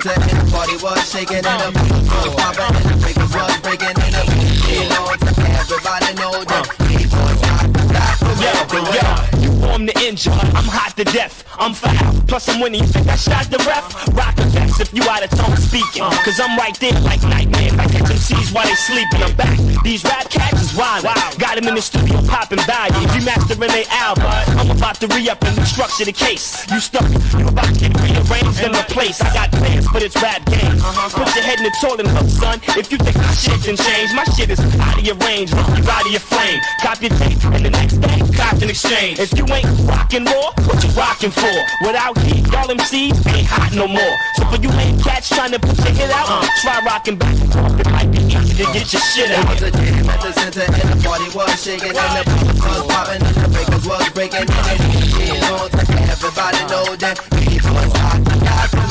The party was shaking and the beat was popping and the breakers was breaking and the beat. You know, everybody know that B-boys got You warm the engine, I'm hot to death, I'm foul, plus I'm winning, you think I shot the ref? Rock the best if you out of tone speaking, cause I'm right there like nightmare, I catch MCs while they sleeping, I'm back, these rap cats is wild, got them in the studio popping value, remastering they album, I'm about to re-up and restructure the case, you stuck, you about to get rearranged and replaced, I got plans for this rap game, put your head in the toilet, look son, if you think my shit can change, my shit is out of your range, you out of your frame, copy your tape, and the next day, cop in exchange, if you ain't rockin' raw, what you rockin' for? Without heat, y'all MCs ain't hot no more. So for you lame cats trying to put your hit out, try rockin' back and forth. It might be easy to get your shit out. It was a jam at the center and the party was shaking and the beat was popping and the breakers was breaking and the DJ knows that everybody know that B-boys hot.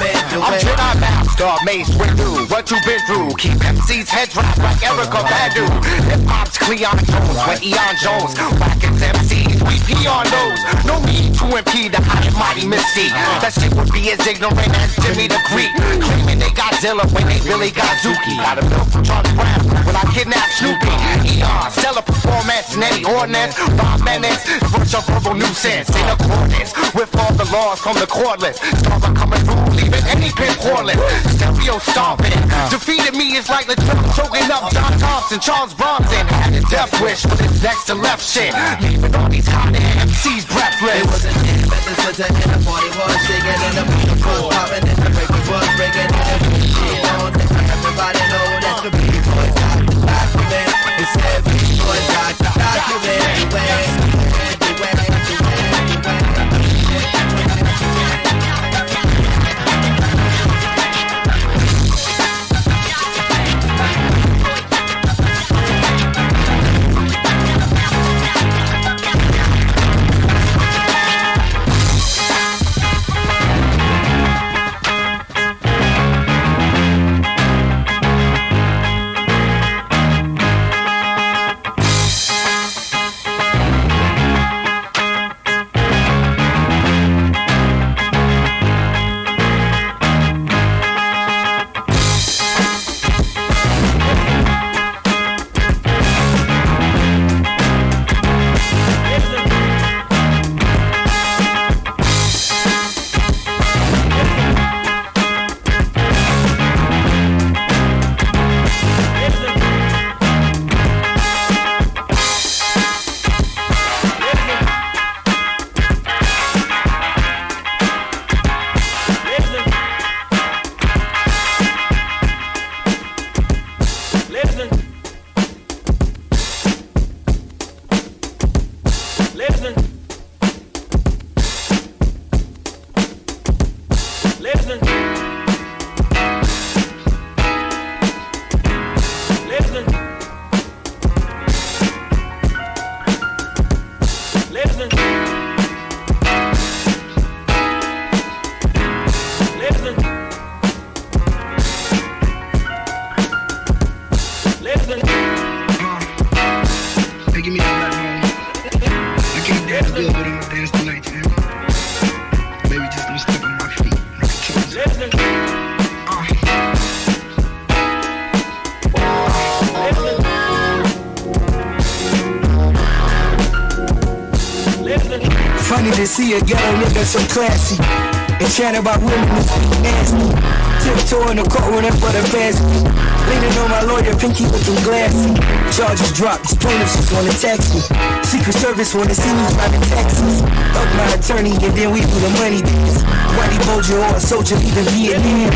I'm Jedi Master, Mace Windu, what you been through? Keep MC's heads wrapped like Erica Badu. Hip-hop's Cleon Jones, when Eon Jones whackins MCs, we pee on those. No need to impede the high and mighty Mystique. That shit would be as ignorant as Jimmy the Greek, claiming they Godzilla when they really got Zuki. Got a bill from Charlie Brown when I kidnapped Snoopy. Eon, stellar performance in any ordinance. 5 minutes, push a verbal nuisance in accordance with all the laws from the cordless. Stars are coming through, leaving any pin poreless. Stereo stomping, defeated me is like the drum choking up John Thompson, Charles Bronson. Had a death wish with his next to left shit, leaving all these hot MCs breathless. It was a jam at the center and the party was shaking and the beat was popping and the breakers was breaking and the DJ knows that everybody know that the B-boys got the document. It said B-boys got the document. Funny to see a ghetto nigga so classy. Enchanted by women who speak nasty. Tiptoe in the courtroom for the best. Leaning on my lawyer, pinky looking glassy. Charges dropped, these plaintiffs just wanna tax me. Secret Service wanna see me driving taxis. Up my attorney and then we do the money dance. Whitey Bulger or a soldier leaving Vietnam.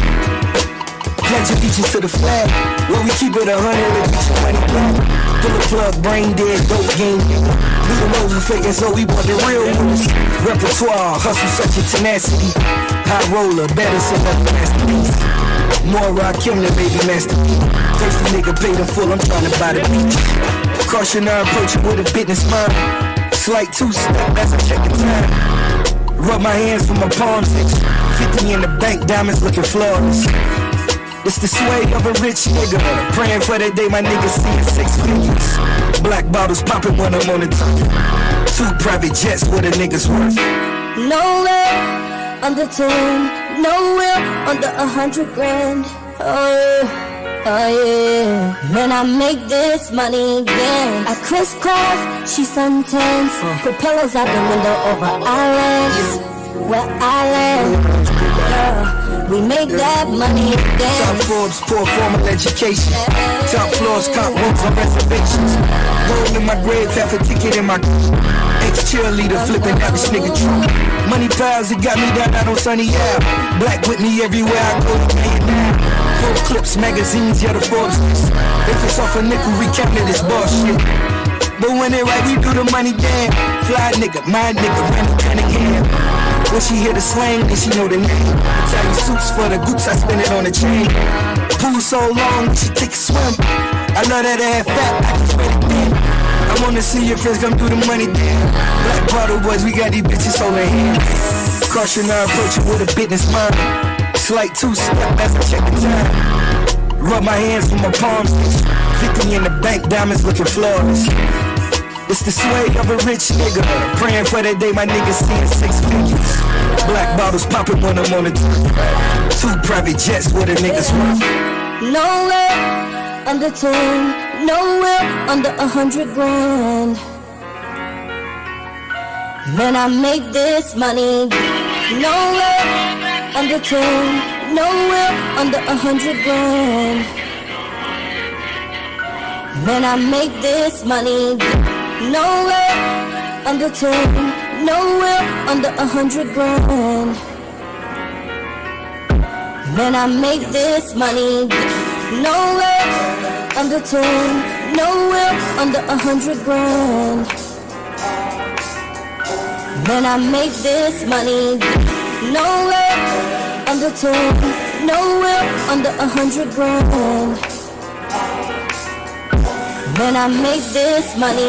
Pledge allegiance to the flag. Where we keep it 100 and reach the money back. Pull a plug, brain dead, dope game. We the ones who faking, so we want the real ones. Repertoire, hustle such a tenacity. High roller, better send up the masterpiece. More rock, him the baby masterpiece. Thirsty nigga paid in full, I'm trying to buy the beach. Caution, I approach it with a business mind. Slight two-step, as I check the time. Rub my hands from my palms, 50 in the bank, diamonds looking flawless. It's the sway of a rich nigga. Praying for the day my niggas seeing 6 figures. Black bottles popping when I'm on the top. 2 private jets, what a nigga's worth. Nowhere under 10, nowhere under 100 grand. Oh yeah, oh yeah. Man, I make this money again. I crisscross, she suntans. Propellers out the window over islands. Where I land, we make that money again. Top Forbes, poor formal education. Top floors, comp rooms on reservations. Roll in my grave, half a ticket in my ex-cheerleader, flipping out this nigga trunk. Money piles, it got me down out on Sunny Ave. Black Whitney everywhere I go, to pay it now. Full clips, magazines, yeah, the Forbes list. If it's off a nickel, we counting this bullshit. But when it right, we do the money damn. Fly nigga, my nigga, Randy Cunningham. When she hear the slang, then she know the name. Italian suits for the goops, I spend it on the chain. Pool so long, she take a swim. I love that ass fat, I can spread it thin. I wanna see your friends come do the money damn. Black bottle boys, we got these bitches holding hands. Caution, I approach it with a business mind. Slight two-step as I check the time. Rub my hands from my palms, 50 in the bank, diamonds looking flawless. It's the sway of a rich nigga. Praying for the day my niggas seeing 6 figures. Black bottles popping when I'm on the top. 2 private jets, what a nigga's worth. Nowhere under 10, nowhere under 100 grand. Man, I make this money. Nowhere under 10, nowhere under 100 grand. Man, I make this money. Nowhere under 10, nowhere under 100 grand. Man, I make this money. Nowhere under 10, nowhere under 100 grand. Man, I make this money. Nowhere under 10, nowhere under 100 grand. Man, I make this money.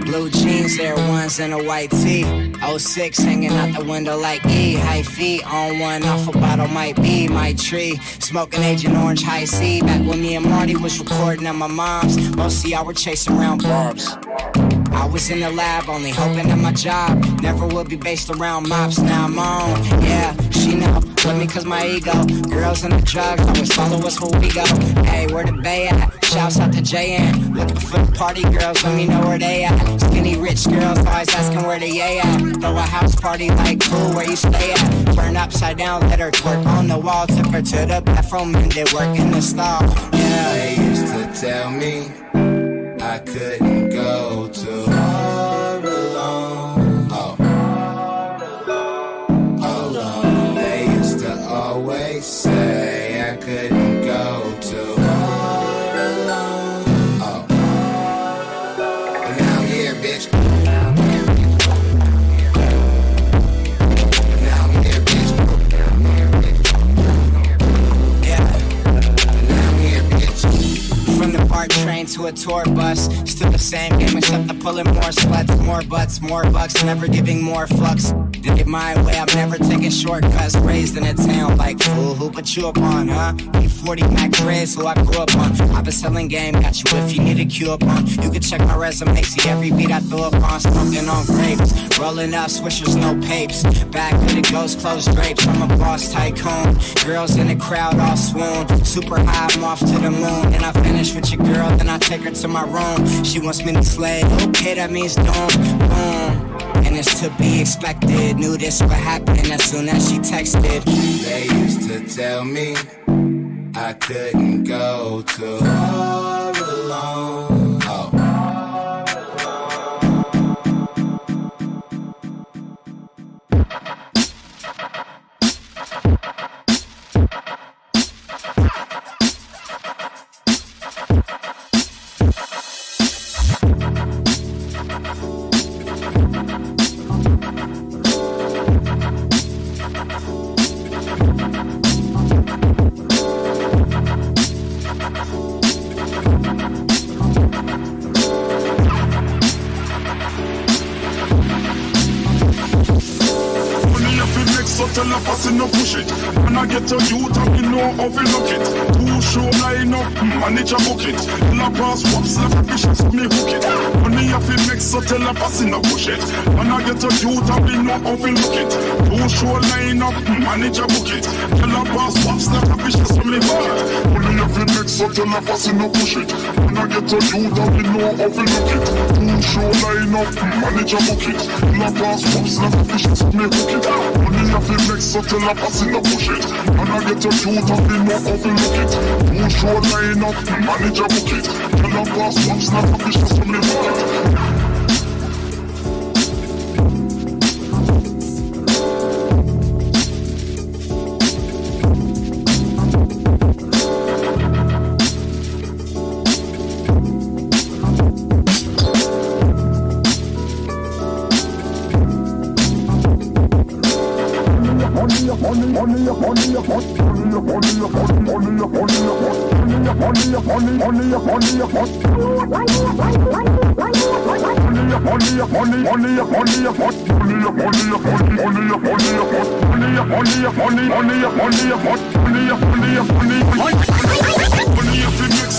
Blue jeans, Air Ones, and a white tee. 06 hanging out the window like E. High feet on one, off a bottle might be my tree. Smoking Agent Orange High C. Back when me and Marty was recording at my mom's. Most of y'all were chasing around barbs. I was in the lab, only hoping that my job never would be based around mops. Now I'm on, yeah, she know. With me cause my ego. Girls and the drugs always follow us where we go. Hey, where the bay at? Shouts out to JN. Looking for the party girls, let me know where they at. Skinny rich girls always asking where they at. Throw a house party like cool, where you stay at? Turn upside down, let her twerk on the wall. Took her to the bathroom and did work in the stall. Yeah, they used to tell me I couldn't go too far alone. Hold on. They used to always say I couldn't go too far alone. But now I'm here, bitch. Now I'm here, bitch. Yeah. Now I'm here, bitch. From the BART train to a tour bus, still the same game except I'm pulling more sluts, more butts, more bucks, never giving more fucks. Did it my way, I'm never taking shortcuts. Raised in a town like fool, who put you up on, huh? E40 Mac Dre's who I grew up on. I've been selling game, got you if you need a cue up on. You can check my resume, see every beat I throw up on. Smoking on grapes, rolling up swishers, no papes. Back with the ghost closed drapes, I'm a boss tycoon. Girls in the crowd all swoon. Super high, I'm off to the moon. And I finish with your girl, then I take her to my room. She wants me to slay, okay, that means doom, boom. And it's to be expected. Knew this would happen as soon as she texted. They used to tell me I couldn't go too far alone. Tell a person no push it. When I get to youth, I be know how we look it. Two show line up, manage a bucket. La pass whoops, like a fish, so me hook it. When me have to mix, so tell a person no push it. When I get to youth, I be know how we look it. Two show line up, manage a bucket. Tell a pass whoops, like a fish, so me hook it. When me have to mix, so tell a person no push it. When I get to youth, I be know how we look it. Two show line up, manage a bucket. La pass whoops, like a fish, so me hook it. When me have to mix, so tell a person no push it. When I get to shoot up, they know how to look it. Who show line up, manage a bucket. Tell a boss, what's not a fish, so me hook it.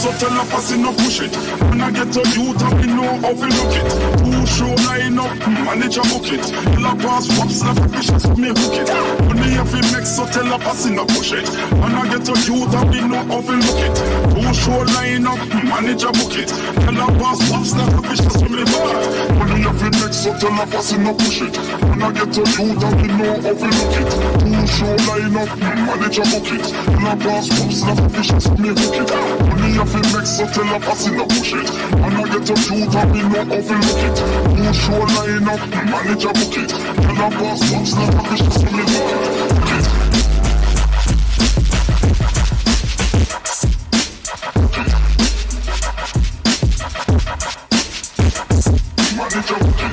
So tell a person no push it. When I get to youth, I know how we look it. Two show line up, manage a bucket. La pass whoops, like a fish, so me hook it. When me have to mix, so tell a person no push it. When I get to youth, I know how we look it. Two show line up, manage a bucket. La pass whoops, like a fish, so me hook it. When me have to mix, so tell a person no push it. When I get to youth, I know how we look it. Two show line up, manage a bucket. La pass whoops, like a fish, so me hook it. When me have to mix, so tell a person no push it. When I get to shoot up, we know how we look it. Who show line up, manage a bucket. Tell a boss, what's not a fish, so me hook it. Manage a bucket.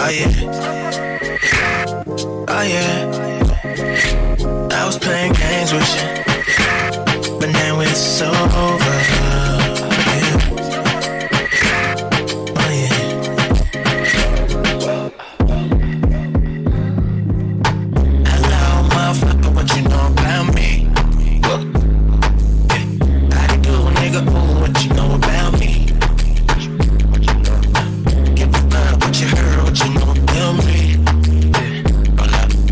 Oh yeah. Oh yeah. I was playing games with you, but now it's over. Yeah. Oh yeah. Hello, motherfucker, what you know about me? Yeah. How you do, nigga? Ooh, what you know about me? Give a fuck what you heard, what you know about me?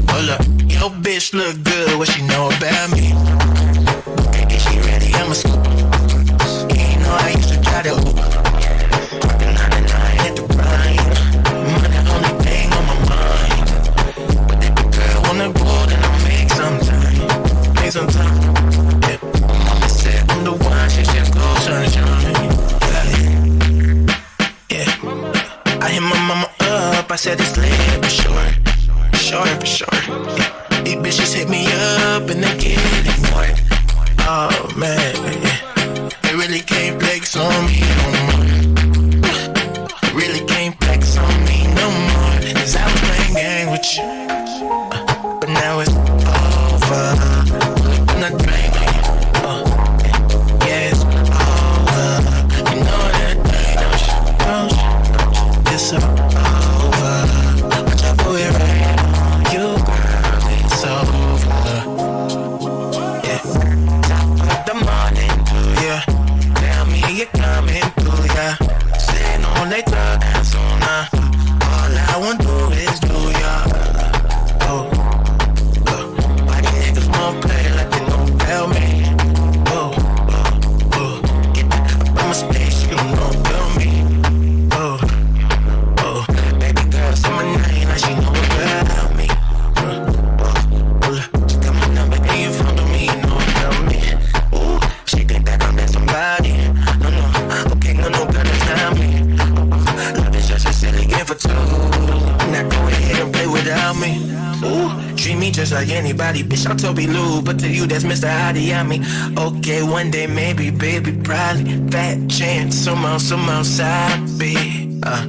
Hold up, yo bitch look good, what she know about me? Okay, is she ready? I'm a scoop. You know I used to try to Uber. Parking 99 at the grind. Money only thing on my mind. But if a girl wanna go, then I'll make some time. Make some time. Yeah. Mama said I'm the one, she just go sunshine. Yeah. I hit my mama up, I said it's lit for sure. For sure. Yeah. These bitches hit me up and they get ignored. Oh man, yeah. They really can't flex on me no more. They really can't flex on me no more. Cause I was playing games with you, but now it's over. I'm not playing. Yeah, it's over. You know that thing, don't you? It's over. Watch out for it right on you, girl. It's over. Yeah. Top of the morning, yeah. Tell me you're coming through, yeah. Sitting on they third dance on, all I want to do is do, yeah. Oh, why these niggas won't play like they know about me? Oh, get up on my space, you know about me. Oh, baby girl, say my name like she know about me. She got my number and you found me, you know about me. Ooh, she think that I'm that somebody. No, okay, no, girl, that's not me. Love is just a silly game for two. Now go ahead and play without me. Ooh, treat me just like anybody, bitch, I'm Toby Lou, but to you that's Mr. Hottie, I mean. Okay, one day maybe, baby, probably. Fat chance, somehow, sabi. Yeah.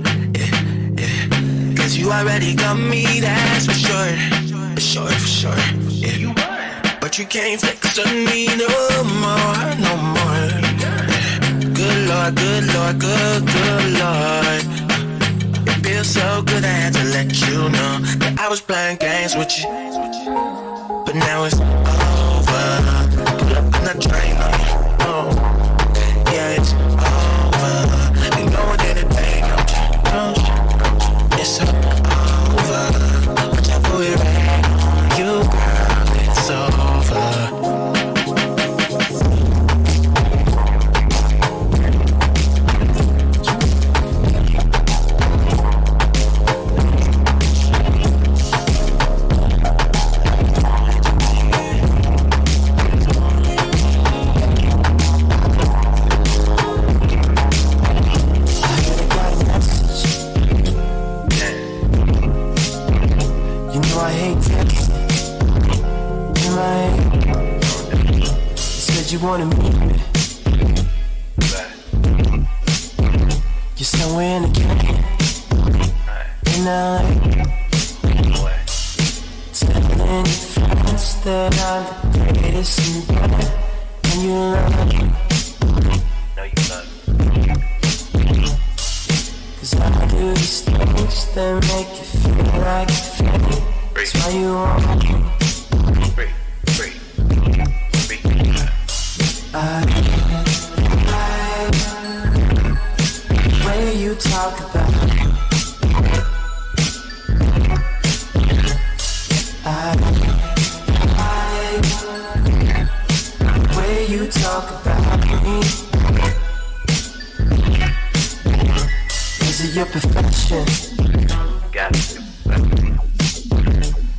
Cause you already got me, that's for sure. For sure, yeah. But you can't flex on me no more. Good Lord, good Lord. It feels so good I had to let you know that I was playing games with you, but now it's over. Pull up on the train on you. Oh, yeah, it's over. You know that it ain't no change. It's over. Watch out for it right on you, girl. It's over. You wanna meet me? You're somewhere in the canyon in LA, telling your friends that I'm the greatest in bed, and you love me. No, you love me. Cause I do these things that make you feel like you're free. That's why you want me. Way you talk about me. Way you talk about me. Is it your profession? Got it.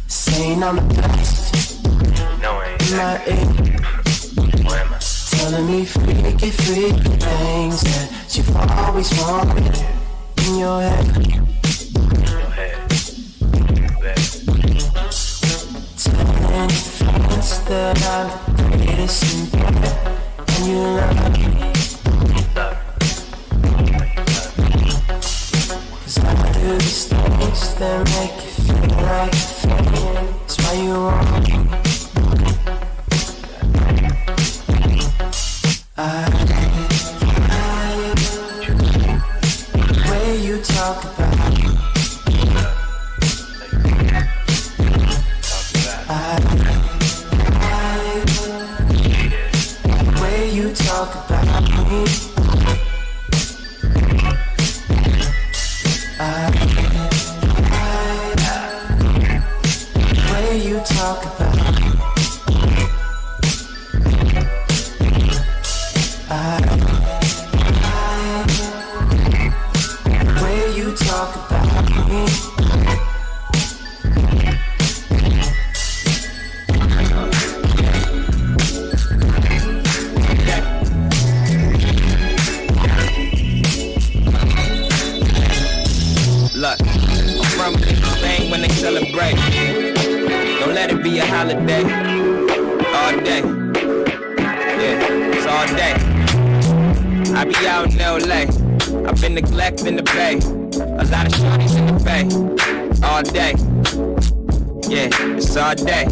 Saying I'm the best. No, I ain't. Not it. Telling me freaky things that you've always wanted in your head. Telling your friends that I'm the greatest in bed, and you love me. Cause I do these things that make you feel like fame. That's why you want me. The way you talk about me. The way you talk about me. The way you talk about me. The way you talk about me. Look, I'm from Spain when they celebrate. Don't let it be a holiday. All day. Yeah, it's all day. I be out in LA. I've been neglecting the bay. A lot of shorties in the bay. All day. Yeah, it's all day.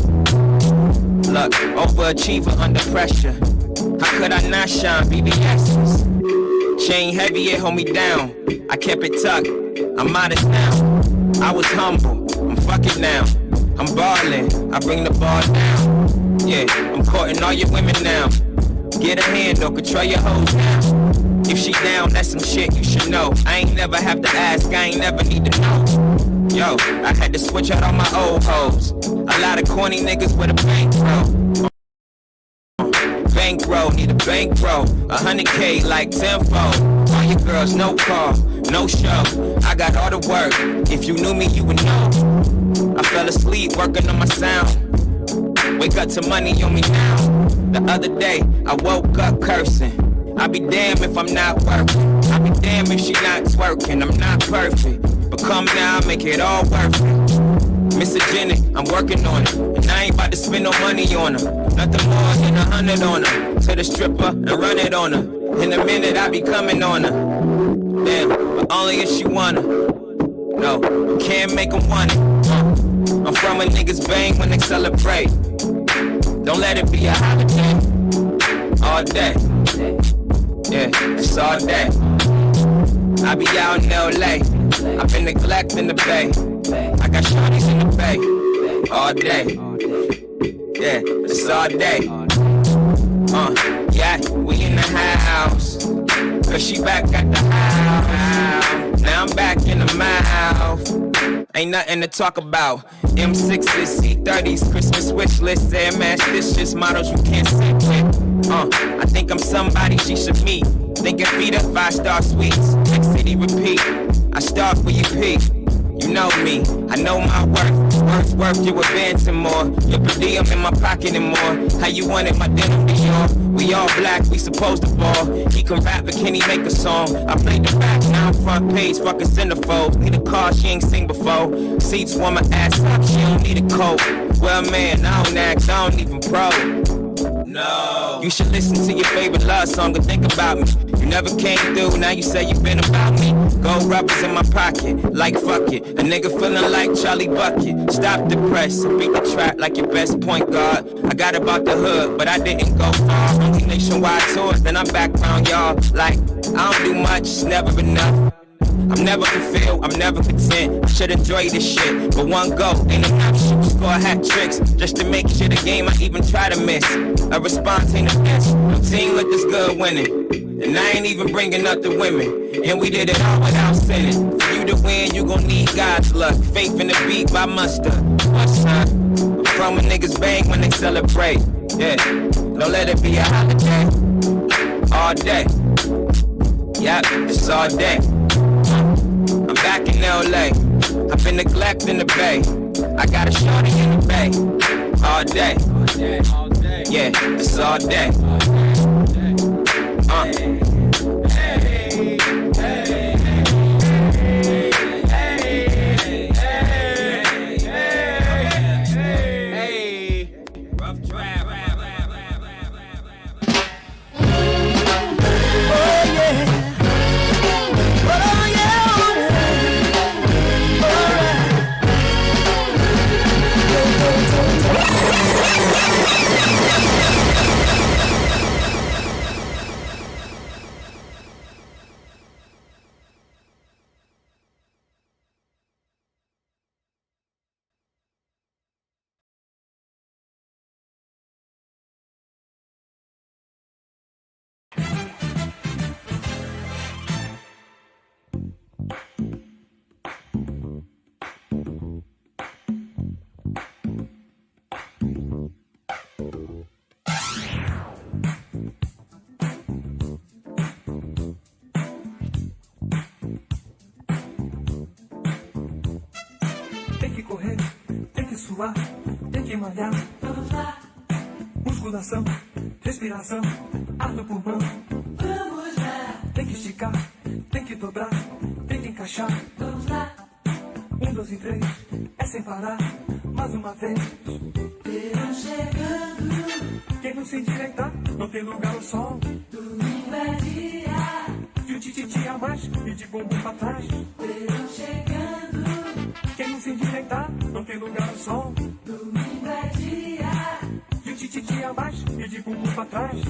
Look, overachiever under pressure. How could I not shine? BBS's. Chain heavy, it hold me down. I kept it tucked. I'm modest now. I was humble. I'm fucking now. I'm ballin'. I bring the ball down. Yeah, I'm courting all your women now. Get a handle, control your hoes now. If she down, that's some shit you should know. I ain't never have to ask, I ain't never need to know. Yo, I had to switch out all my old hoes. A lot of corny niggas with a bankroll. Bankroll, need a bankroll. 100K like tenfold. All your girls, no call, no show. I got all the work. If you knew me, you would know. I fell asleep working on my sound. Wake up to money on me now. The other day, I woke up cursing. I be damned if I'm not working. I be damned if she not twerking. I'm not perfect, but come now, make it all worth it. Misogenic, I'm working on it, and I ain't about to spend no money on her. Nothing more than 100 on her. To the stripper and run it on her. In a minute, I be coming on her. Damn, but only if she wanna. No, can't make them want it. I'm from a niggas bang when they celebrate. Don't let it be a holiday. All day. Yeah, it's all day. I be out in LA. I've been neglecting the bay. I got shorties in the bay. All day. Yeah, it's all day. Yeah, we in the house. Cause she back at the house. Now I'm back in the mouth. Ain't nothing to talk about. M6s, C30s, Christmas wish lists, Air Max dishes, models you can't sit with. I think I'm somebody she should meet. Thinking feet up 5-star suites. Next city repeat. I start where you peak. You know me, I know my worth. Worth, you advancing more. Your per diem in my pocket and more. How you want it, my denim Dior. We all black, we supposed to ball. He can rap, but can he make a song? I played the back, now I'm front page, fucking centerfold. Need a car, she ain't seen before. Seats warm my ass up, she don't need a coat. Well, man, I don't act, I don't even pro. No. You should listen to your favorite love song and think about me. You never came through, now you say you been about me. Gold rubbers in my pocket, like fuck it. A nigga feeling like Charlie Bucket. Stop the press and beat the track like your best point guard. I got about the hood, but I didn't go far. Only nationwide tours, then I'm back round y'all. Like, I don't do much, it's never enough. I'm never fulfilled, I'm never content. I should enjoy this shit, but one go ain't enough. Shoot, score hat tricks just to make shit a game I even try to miss. A response ain't a miss. No team look this good winning, and I ain't even bringing up the women. And we did it all without sinning. For you to win, you gon' need God's luck. Faith in the beat by Mustard. What's up? I'm from a niggas bang when they celebrate. Yeah, don't let it be a holiday. All day. Yep, it's all day. I'm back in LA. I've been neglecting the bay. I got a shorty in the bay. All day. Yeah, it's all day. suar, tem que malhar. Vamos lá. Musculação, respiração, ar no pulmão. Vamos lá. Tem que esticar, tem que dobrar, tem que encaixar. Vamos lá. 1, 2 e 3, é sem parar, mais uma vez. Verão chegando. Quem não se endireitar, não tem lugar ao sol. Domingo é dia. De um tititi a mais e de bumbum pra trás. Verão chegando. Quem não se endireitar, não tem lugar ao sol. Domingo é dia. De um tititi a mais e de bumbum pra trás.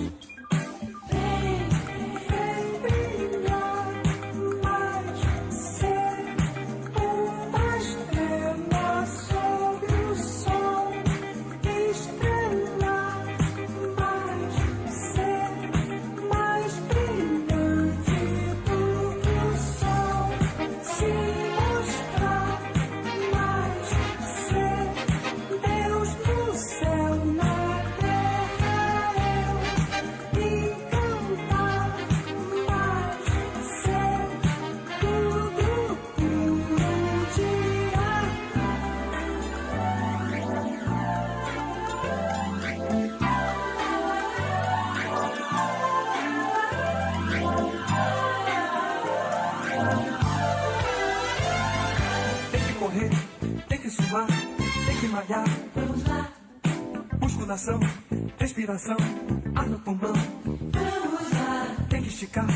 Tem que malhar, vamos lá. Musculação, respiração, ar no pulmão. Vamos lá. Tem que esticar,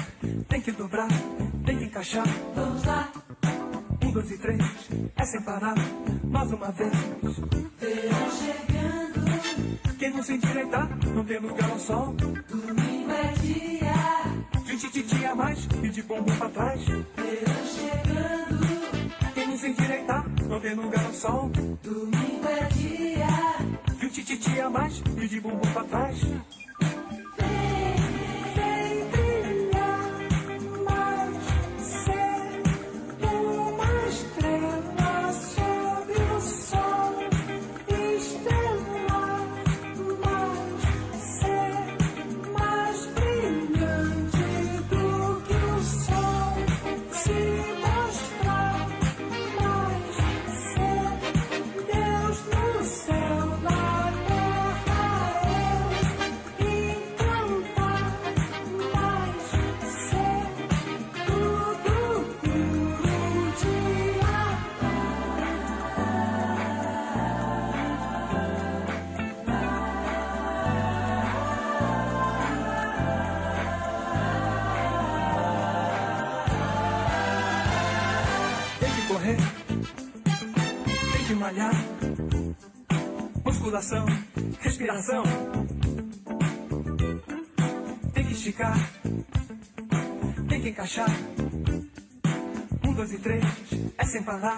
tem que dobrar, tem que encaixar. Vamos lá. 1, 2 e 3, é sem parar, mais uma vez. Verão chegando. Quem não se endireitar, não tem lugar ao sol. Domingo é dia. De um tititi a mais e de bumbum pra trás. Verão chegando. Quem não se endireitar, não tem lugar ao sol. Domingo é dia. De um tititi a mais e de bumbum pra trás. Malhar, musculação, respiração. Tem que esticar, tem que encaixar. 1, 2 e 3, é sem parar.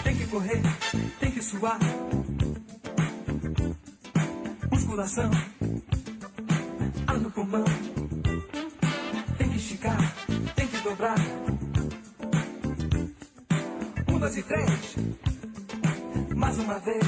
Tem que correr, tem que suar. Musculação, ar no pulmão. Tem que esticar, tem que dobrar. 1, 2 e 3, mais uma vez.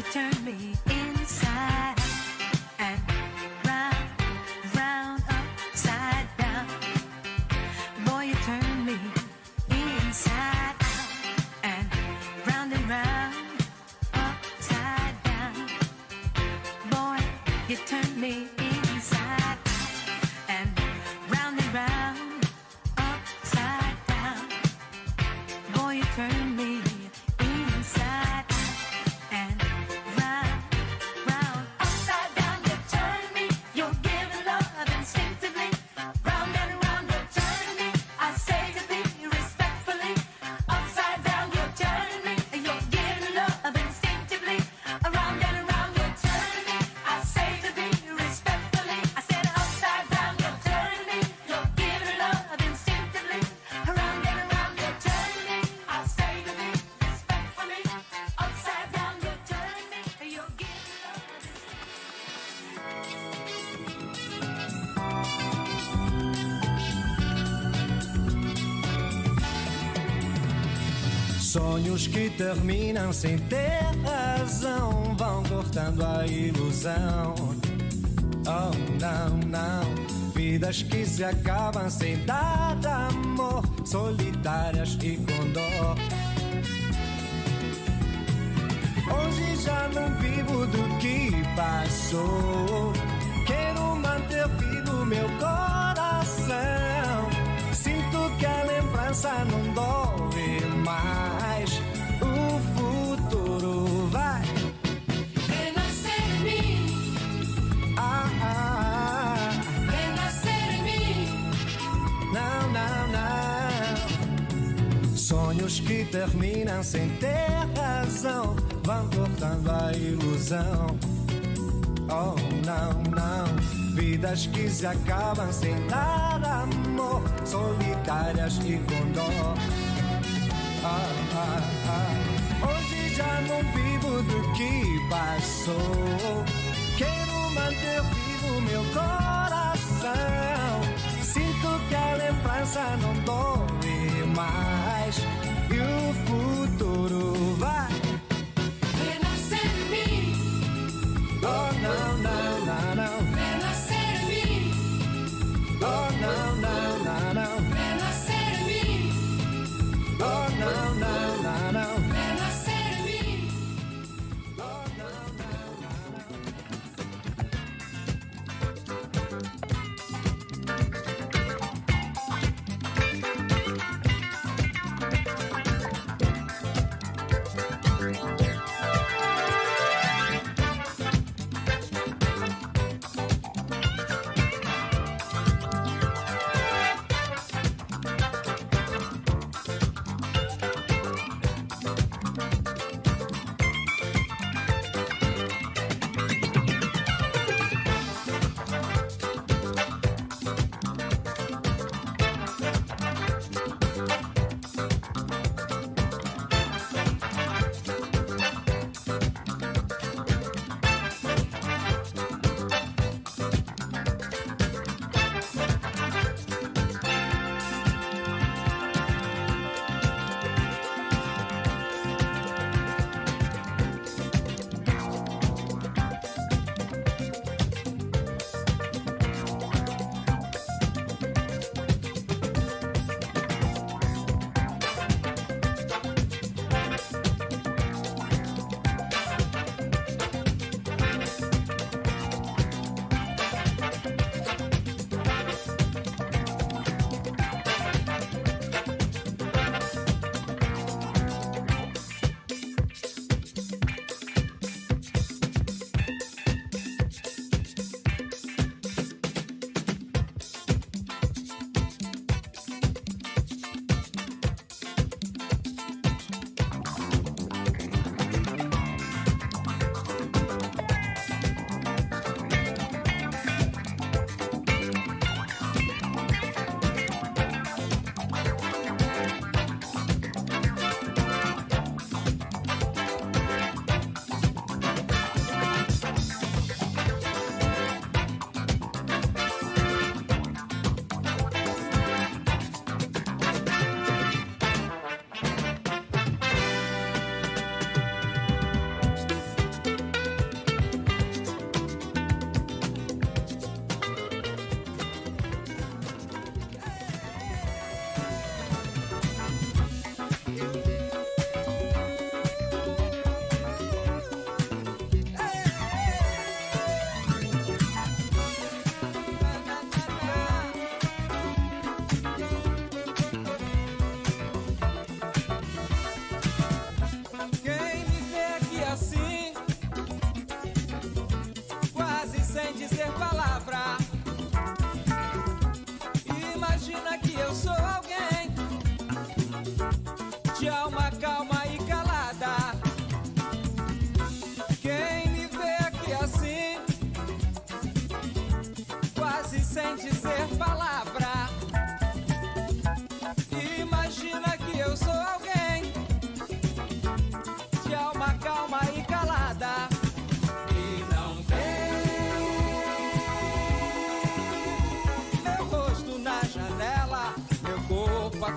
You turn me inside and round, round, upside down. Boy, you turn me inside out and round, upside down. Boy, you turn me inside out and round, upside down. Boy, you turn me inside out and round, upside down. You turn me, you're giving love instinctively. Round and round, you turn me, I say to thee respectfully. Upside down, you turn me, you're giving love instinctively. Around and around, you turn me, I say to thee respectfully. I said upside down, you turn me, you're giving love instinctively. Around and around, you turn me, I say to thee respectfully. Upside down, you turn me, you're giving love Sonhos que terminam sem ter razão vão cortando a ilusão. Oh, não, não. Vidas que se acabam sem dar amor, solitárias e com dor. Hoje já não vivo do que passou. Quero manter vivo meu coração. Sinto que a lembrança não dói mais. O futuro vai renascer em mim. Renascer em mim. Não, não, não. Sonhos que terminam sem ter razão vão cortando a ilusão. Oh, não, não. Vidas que se acabam sem dar amor, solitárias e com dor. Hoje já não vivo do que passou. Quero manter vivo meu coração. Sinto que a lembrança não dói mais. E o futuro vai renascer em mim. Oh, não, não, não, não. Renascer em mim. Oh, não, não, não, não. Renascer em mim. Oh, não, não, não, não. Renascer em mim. Oh, não, não,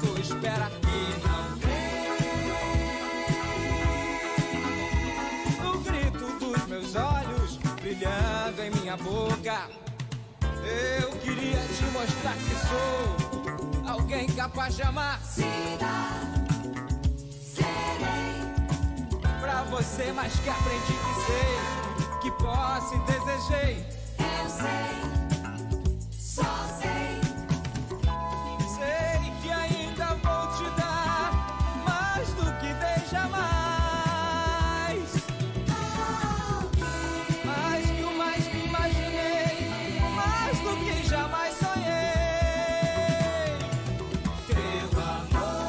tu espera e não tem. No grito dos meus olhos, brilhando em minha boca, eu queria te mostrar que sou alguém capaz de amar. Pra você mais que aprendi que sei, que posso e desejei. Eu sei, só sei. Sei que ainda vou te dar mais do que dei jamais. Mais que o mais que imaginei, mais do que jamais sonhei. Teu amor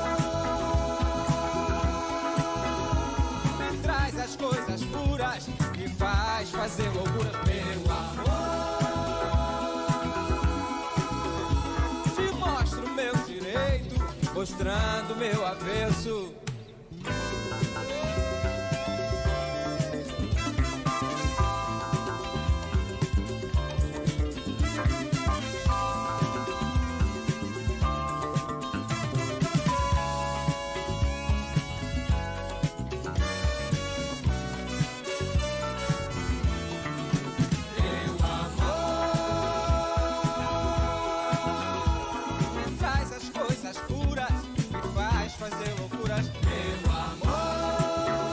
me traz as coisas puras, me faz fazer loucura. Meu amor, te mostro meu direito, mostrando meu avesso. Fazer loucuras, meu amor.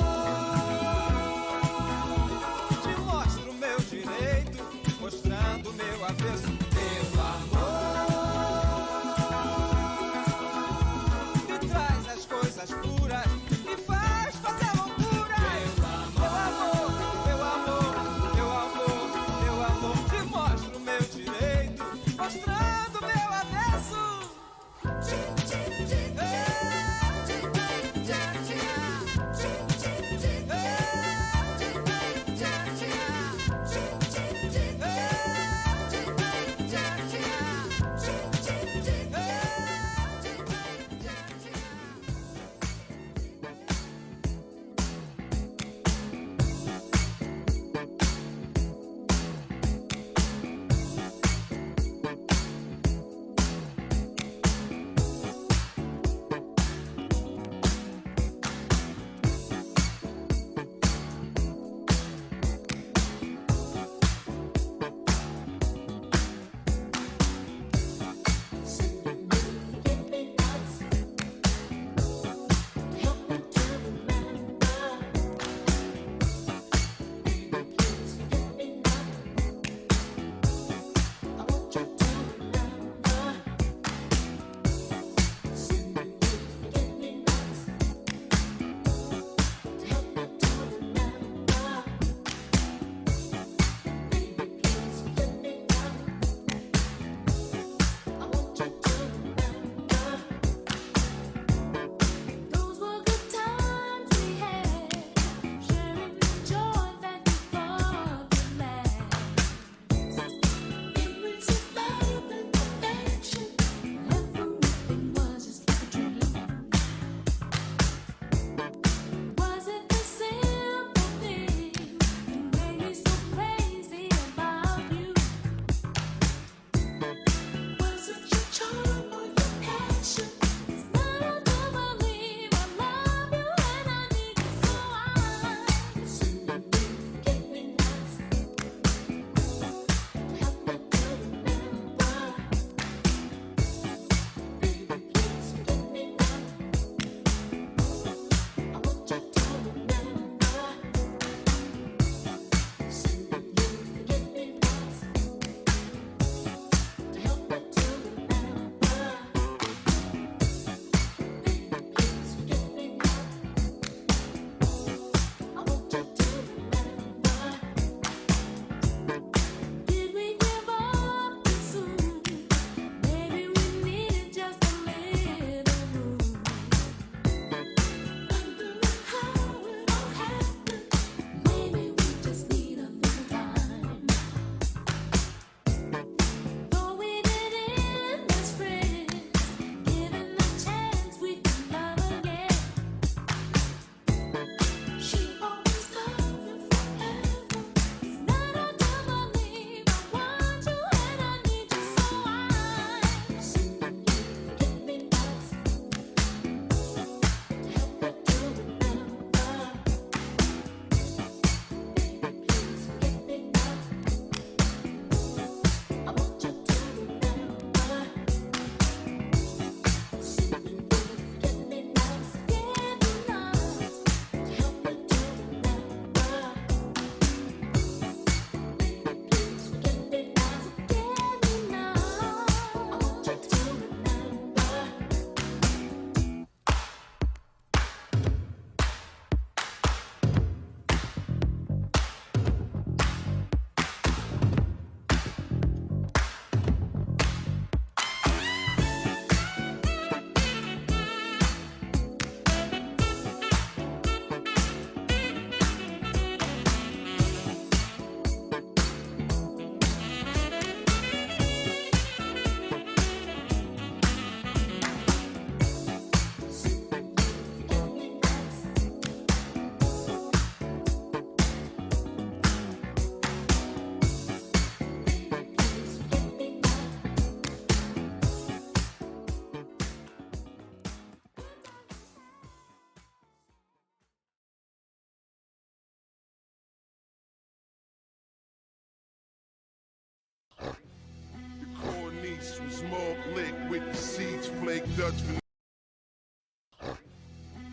Dutch vanilla.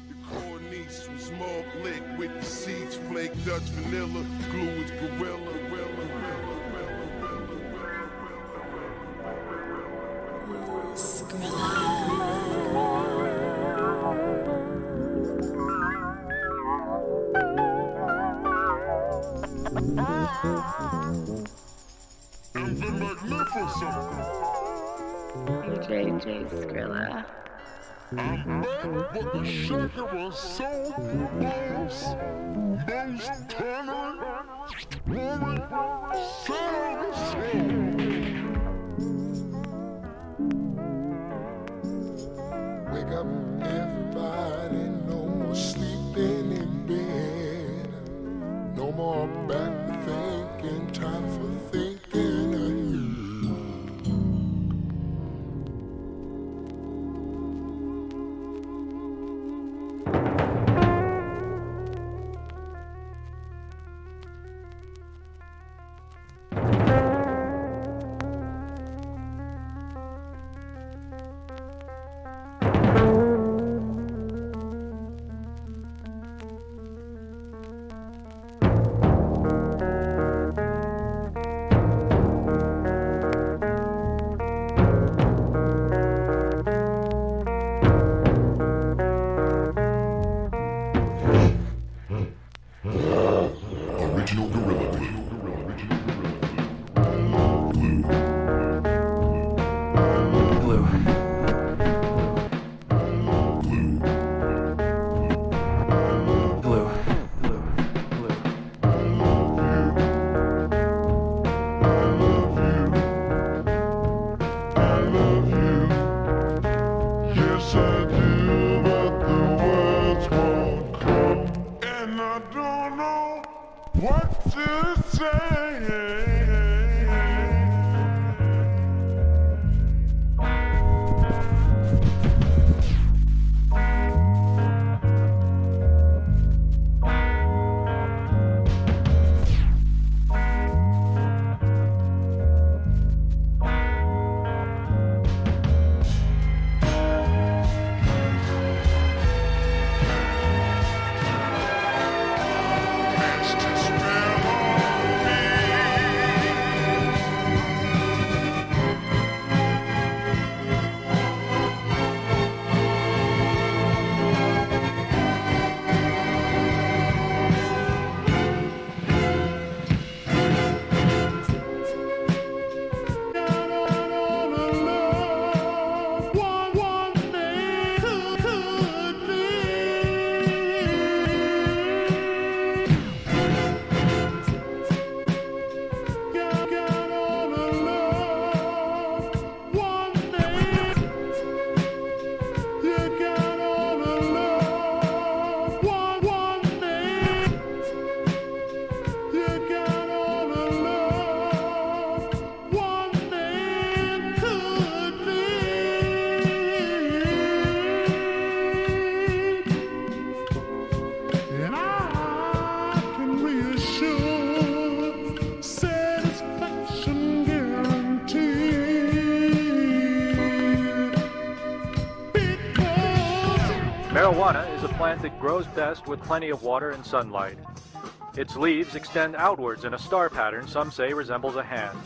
The cornice from small blick with the seeds flake. Dutch vanilla, glue is gorilla. And the magnificent JJ Skrilla. I'm back, but the shaker was so close. Most tolerant, roaring, Wake up, everybody. No more sleeping in bed. No more back thinking. Time for thinking ahead. Original Gorilla Glue. Glue. Glue. Yes, I do, but the words won't come. And I don't know what to say. And I can reassure satisfaction guaranteed. Marijuana is a plant that grows best with plenty of water and sunlight. Its leaves extend outwards in a star pattern some say resembles a hand,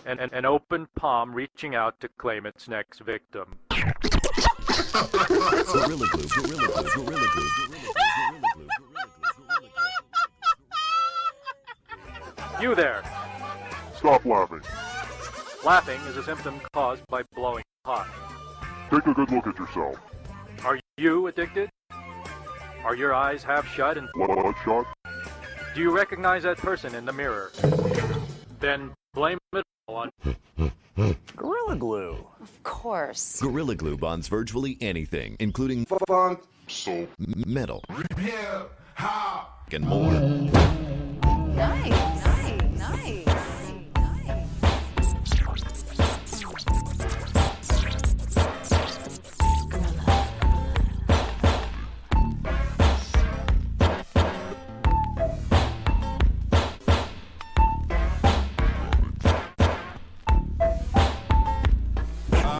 and an open palm reaching out to claim its next victim. Gorilla Glue, Gorilla Glue, Gorilla Glue, You there! Stop laughing. Laughing is a symptom caused by blowing hot. Take a good look at yourself. Are you addicted? Are your eyes half shut and Bloodshot? do you recognize that person in the mirror? Then blame it on Gorilla Glue. Of course. Gorilla Glue bonds virtually anything, including funk, soap, metal, hip, hop, and more. Nice. Nice.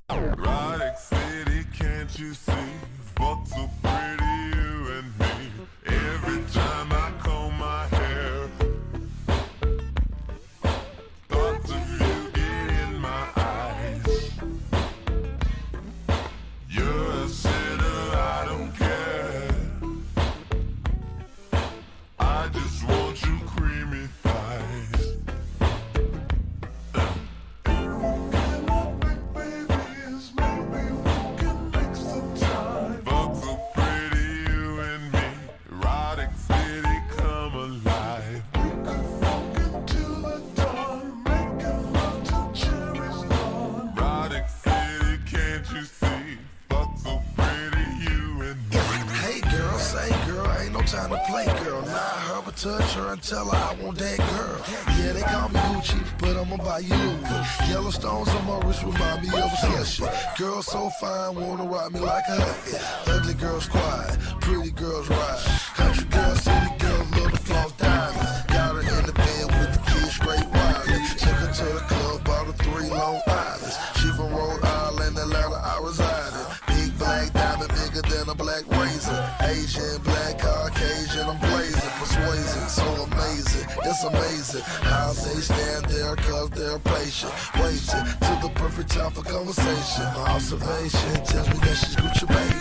Erotic city, touch her and tell her I want that girl. Yeah, they call me Gucci, but I'ma buy you Louis. Yellowstones on my wrist remind me of a session. Girl so fine, wanna ride me like a husky. Ugly girls quiet, pretty girls ride. Country girls, city girls, love the floss diamonds. Got her in the bed with the kids straight wireless. Took her to the club, bought her 3 Long Islands. She from Rhode Island, Atlanta, I reside in. Big black diamond, bigger than a black razor. Asian, black, Caucasian, I'm blazing. Persuasive, so amazing, it's amazing how they stand there cause they're patient. Waiting till the perfect time for conversation. My observation tells me that she's Gucci baby.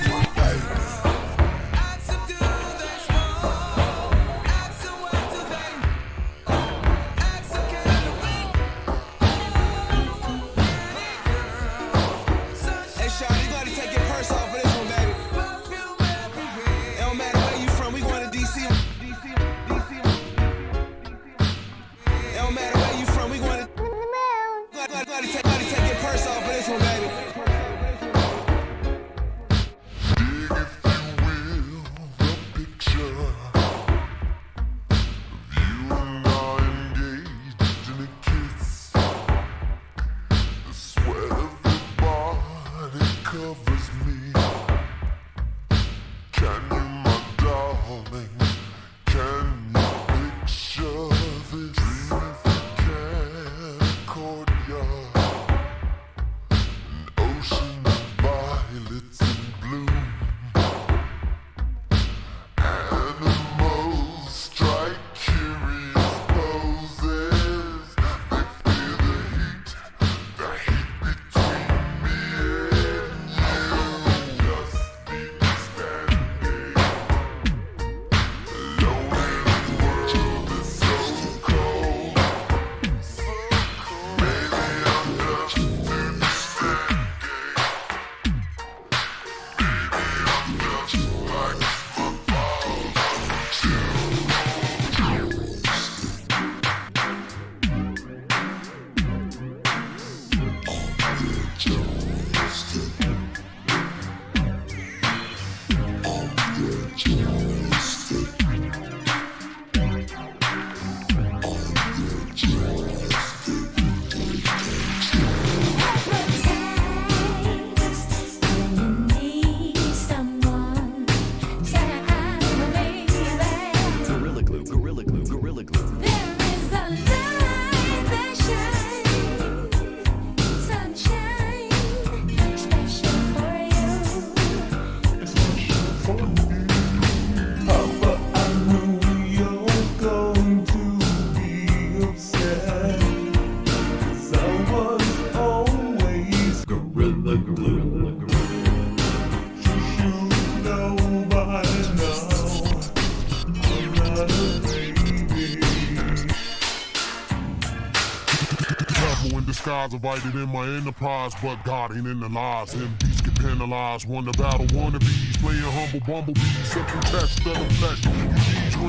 Invited in my enterprise, but God ain't in the lies. MDs get penalized, won the battle, wannabes, playing humble bumblebees, simple test of the flesh. You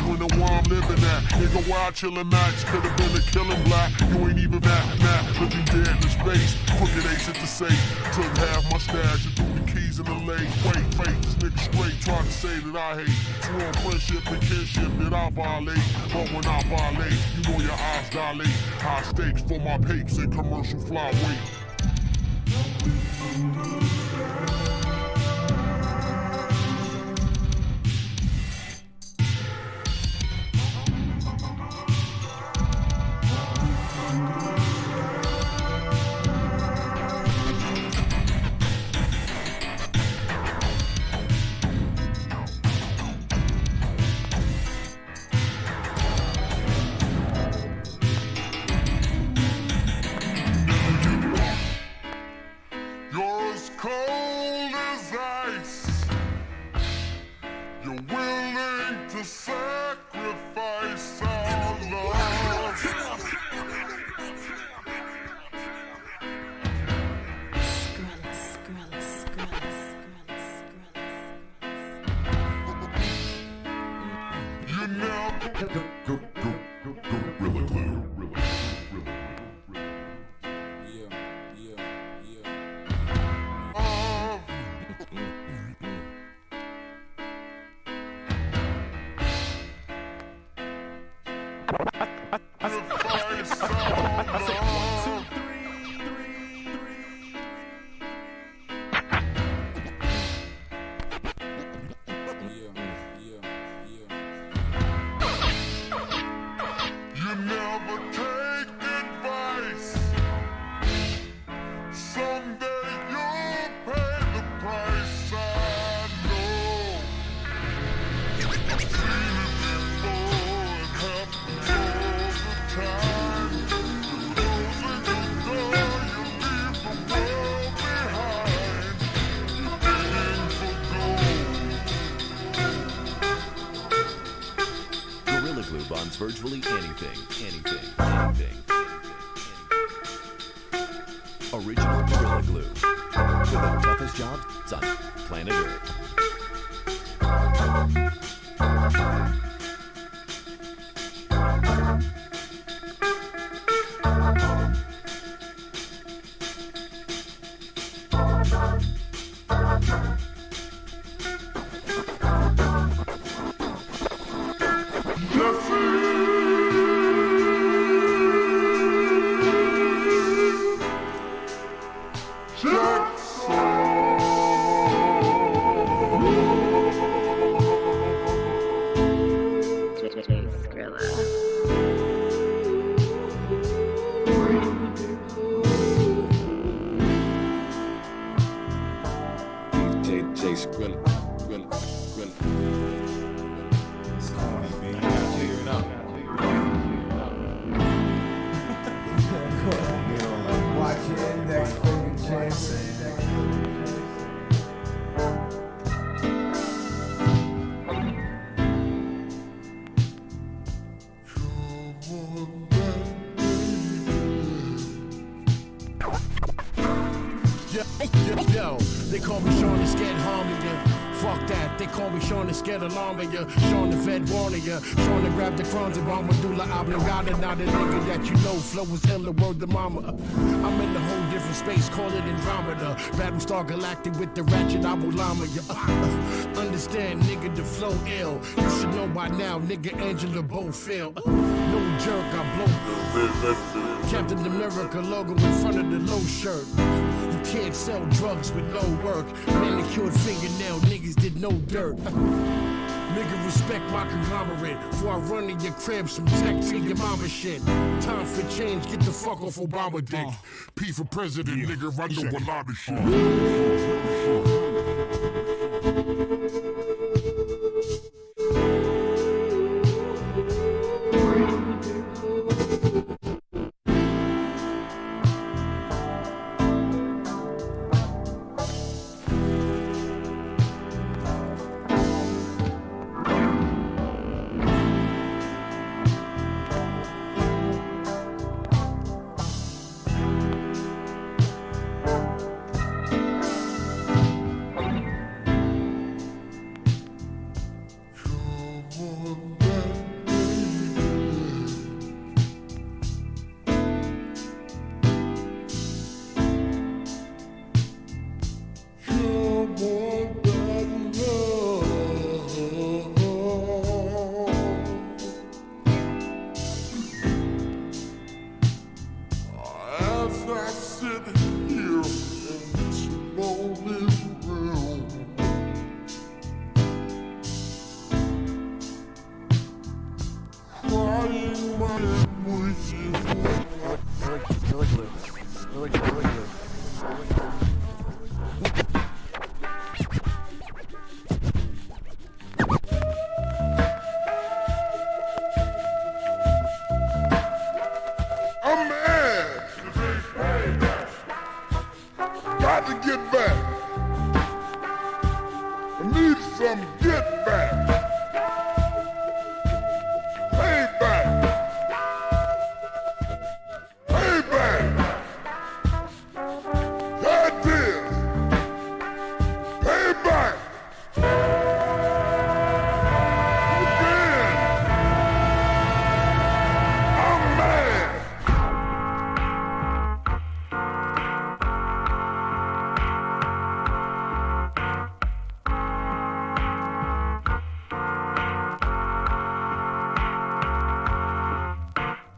when the where I'm living at. Nigga, where I chillin' nights, could've been a killing black. You ain't even that, looking dead in space. Crooked ace at the safe, took half my stash and threw the keys in the lake. Wait, this nigga straight tried to say that I hate. Sworn friendship and kinship that I violate. But when I violate, you know your eyes dilate. High stakes for my papes and commercial flyweight. You're as cold never take advice. Someday you'll pay the price. I know. I've seen it before. It happens all the time. Closing the door, you leave the world behind. Digging for gold. Gorilla Glue bonds virtually anything. Original Gorilla Glue. For the toughest jobs on planet Earth. Yo, they call me Sean the Scared Harming ya. Fuck that, they call me Sean the Scared Alarming ya. Sean the Vet warning ya. Sean the grab the crumbs and bomb Medulla Oblongata. Now the nigga that you know, flow is ill, the word the mama. I'm in a whole different space, call it Andromeda. Battlestar Galactic with the ratchet Abu Lama ya. Understand, nigga, the flow ill. You should know by now, nigga, Angela Bofield. No jerk, I blow. Captain America logo in front of the low shirt. You can't sell drugs with no work. Manicured fingernail, niggas did no dirt. Nigga, respect my conglomerate. Before I run in your crib, some tech to your mama shit. Time for change, get the fuck off Obama dick. P for president, nigga, I know a lot of shit.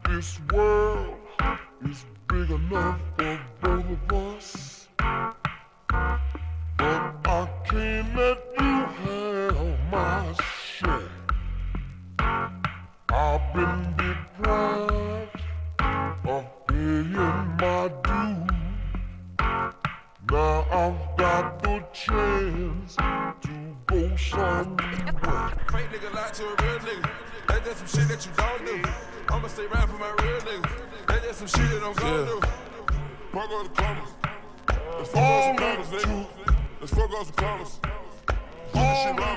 This world is big enough for both of us, but I can't let you have my share. I've been deprived my real niggas. That's just some shit that I'm gonna do. Fuck all the commas. Let's fuck off some commas, nigga. Let's fuck off some commas. Do this shit wrong.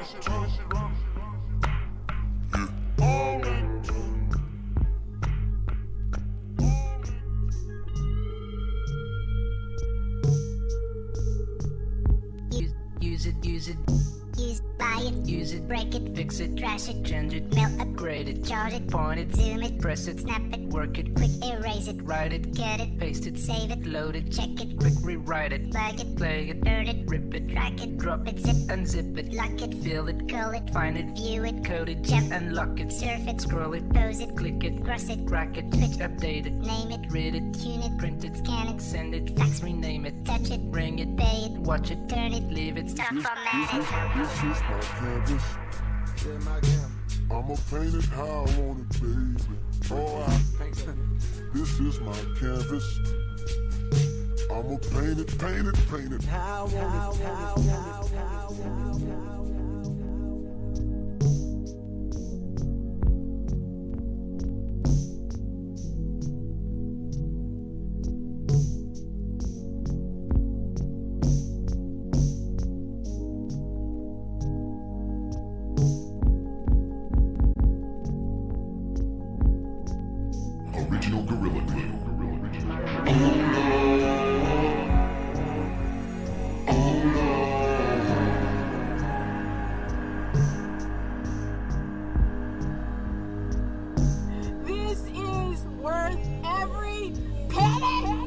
Use it, buy it, use it, break it, fix it, trash it, change it, melt, upgrade it, charge it, point it, zoom it, press it, snap it, work it, quick erase it, write it, cut it, paste it, save it, load it, check it, quick rewrite it, plug it, play it, burn it, rip it, drag it, drop it, zip, unzip it, lock it, fill it, call it, find it, view it, code it, jump, unlock it, surf it, scroll it, pose it, click it, cross it, crack it, switch, update it, name it, read it, tune it, print it, scan it, send it, fax, rename it, touch it, ring it, pay it, watch it, turn it, leave it, stop, format it. This is my canvas. Yeah, my canvas. I'ma paint it how I want it, baby. Oh, this is my canvas. I'ma paint it, paint it, paint it. How I want it, how I want it, how I want it. Original Gorilla Glue. This is worth every penny.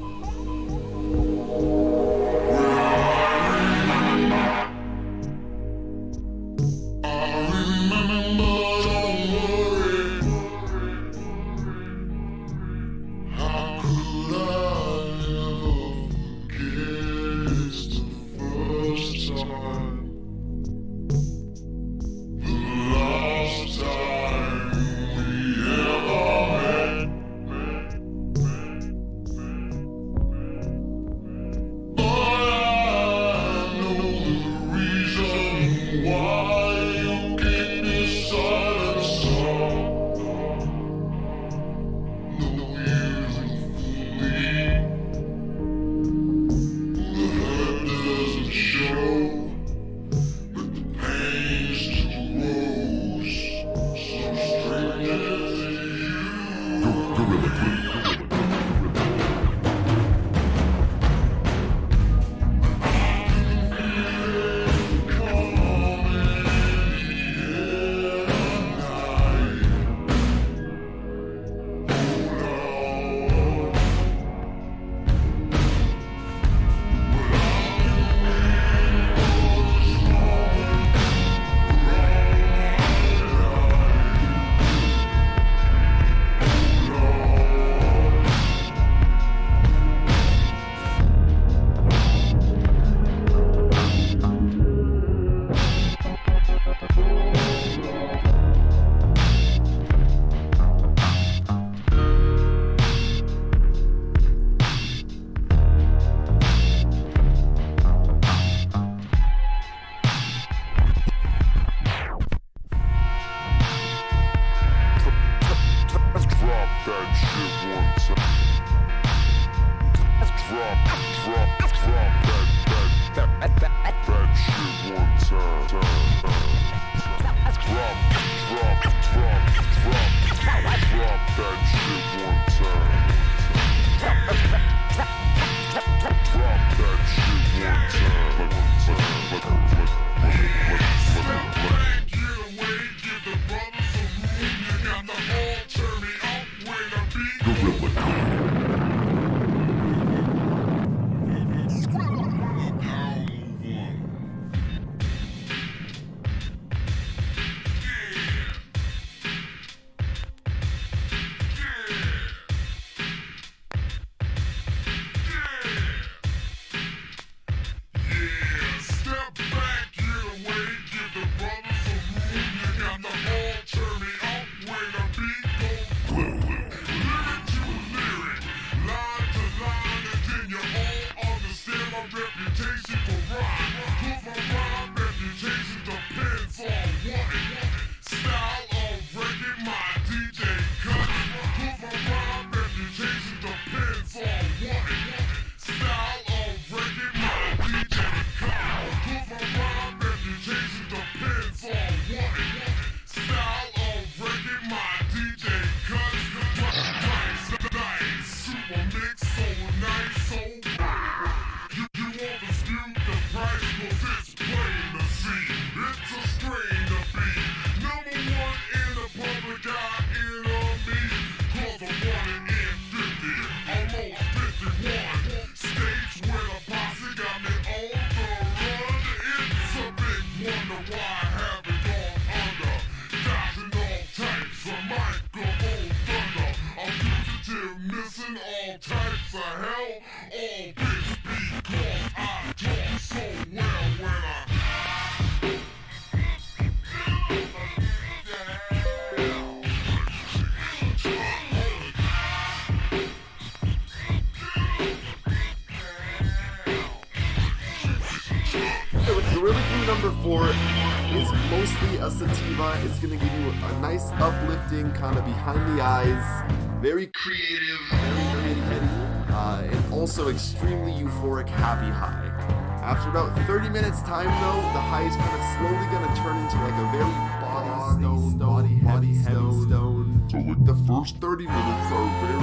the hell? All this because I talk so well when I Gorilla Glue number 4 is mostly a sativa. It's going to give you a nice uplifting, kind of behind the eyes, very creative, very heady, and also extremely euphoric happy high. After about 30 minutes time though, the high is kind of slowly going to turn into like a very body heavy stone. So like the first 30 minutes are very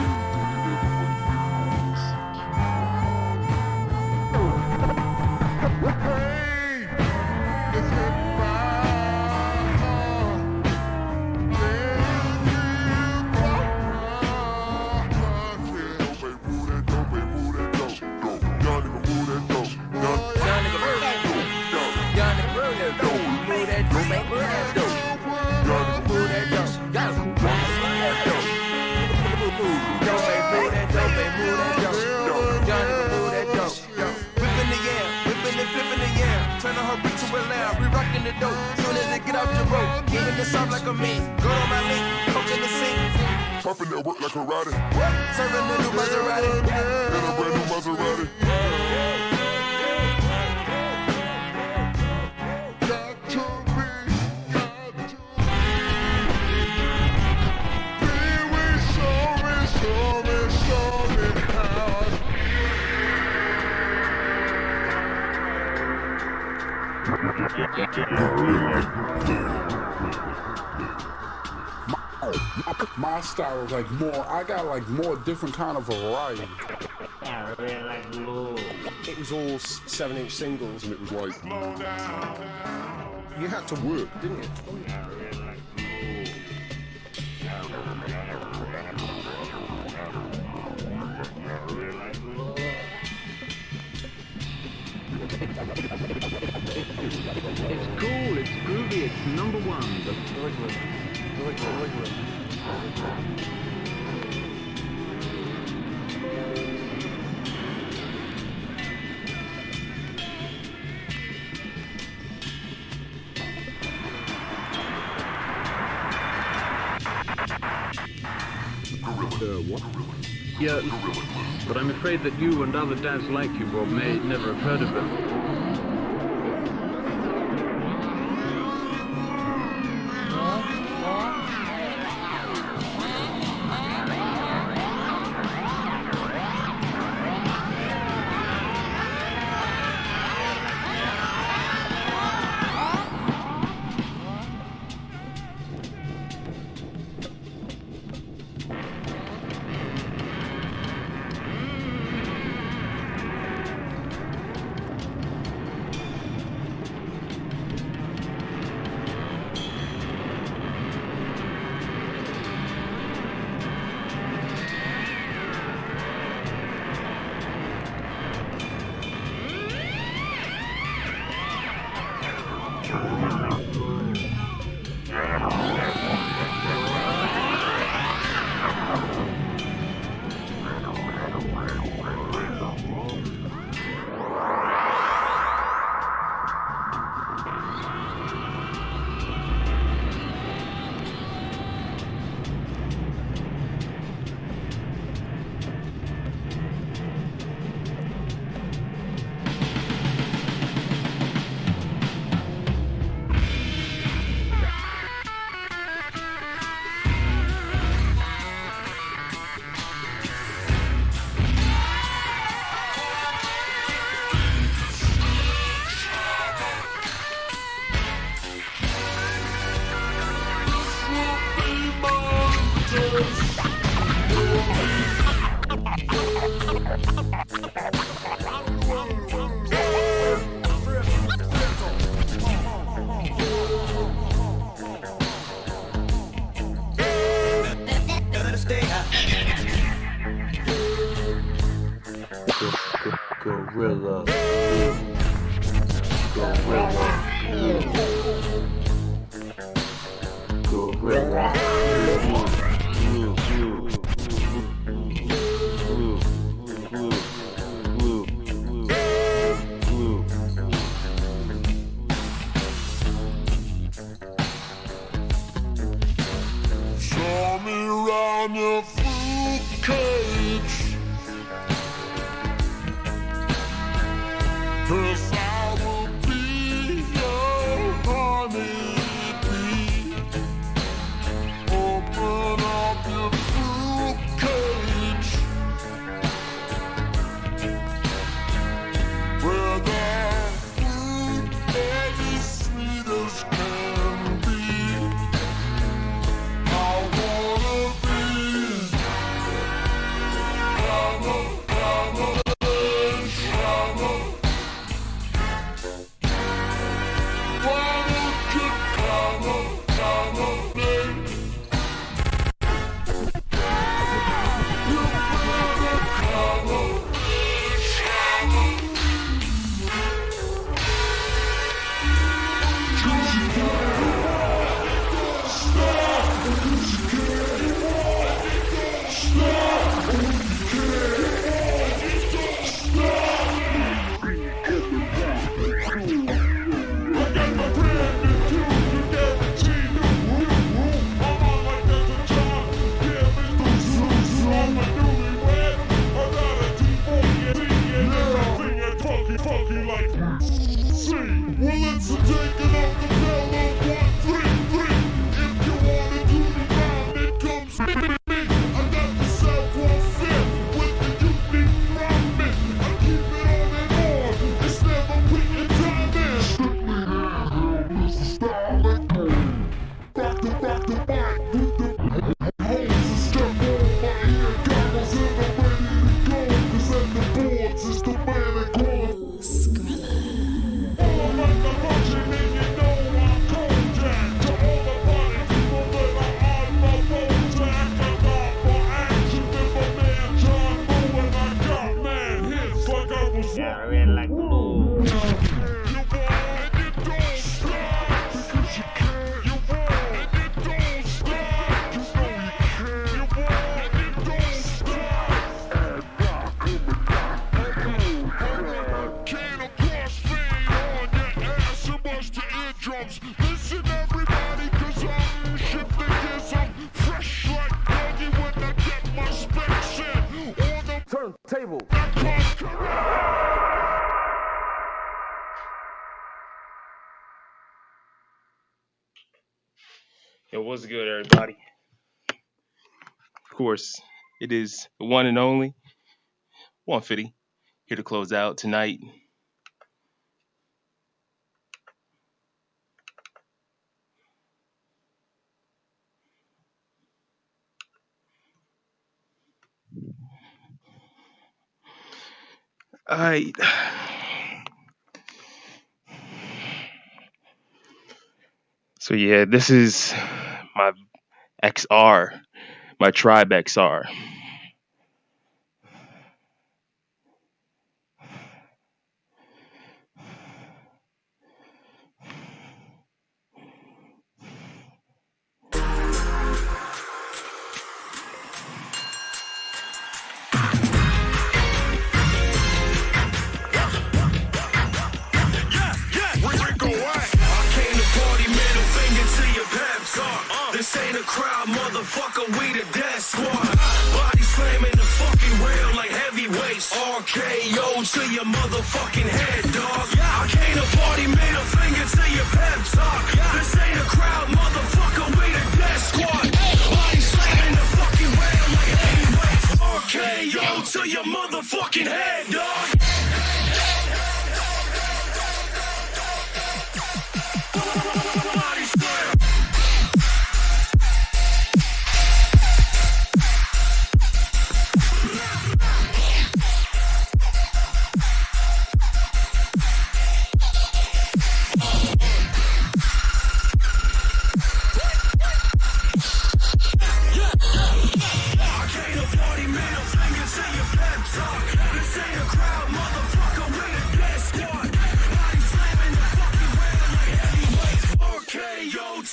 like a me, go on my link, coach in the scene. Popping that work like a rider. Serving the new Maserati. And a brand new Maserati. My style is like more, I got like more different kind of variety. I really like blue. It was all 7-inch singles and it was like, you had to work, didn't you? I really like blue. It's cool, it's groovy, it's number one. What? Yeah, but I'm afraid that you and other dads like you, Bob, may never have heard of it. Gorilla. funky like C. Well, it's a taking up the bell of 133. If you wanna do the rhyme, it comes me. I got the savoir-faire with the unique rhyming. I keep it on and on. It's never putting time in. Strictly handheld is the style that goes. Back to back with the holes and step on my ear goggles and I'm ready to go. 'Cause at the boards is the man that calls Skrilla. Oh, I'm like a function and you know I'm cold jack. To all the party people that are on my phone jack. I got more action than my man John Moe and I got man hits like I was Yeah, red like blue. Listen everybody, 'cause I'm shifting gears. I'm fresh like doggy when I get my specs in. On the turntable. Yo, what's good, everybody? Of course, it is the one and only 150 here to close out tonight. All right. So yeah, this is my XR, my Tribe XR. This ain't a crowd, motherfucker, we the death squad. Body slamming the fucking rail like heavyweights. RKO to your motherfucking head, dog. I came to party, middle finger to your pep talk. This ain't a crowd, motherfucker, we the death squad. Body slamming the fucking rail like heavyweights. RKO to your motherfucking head, dog. Body slam.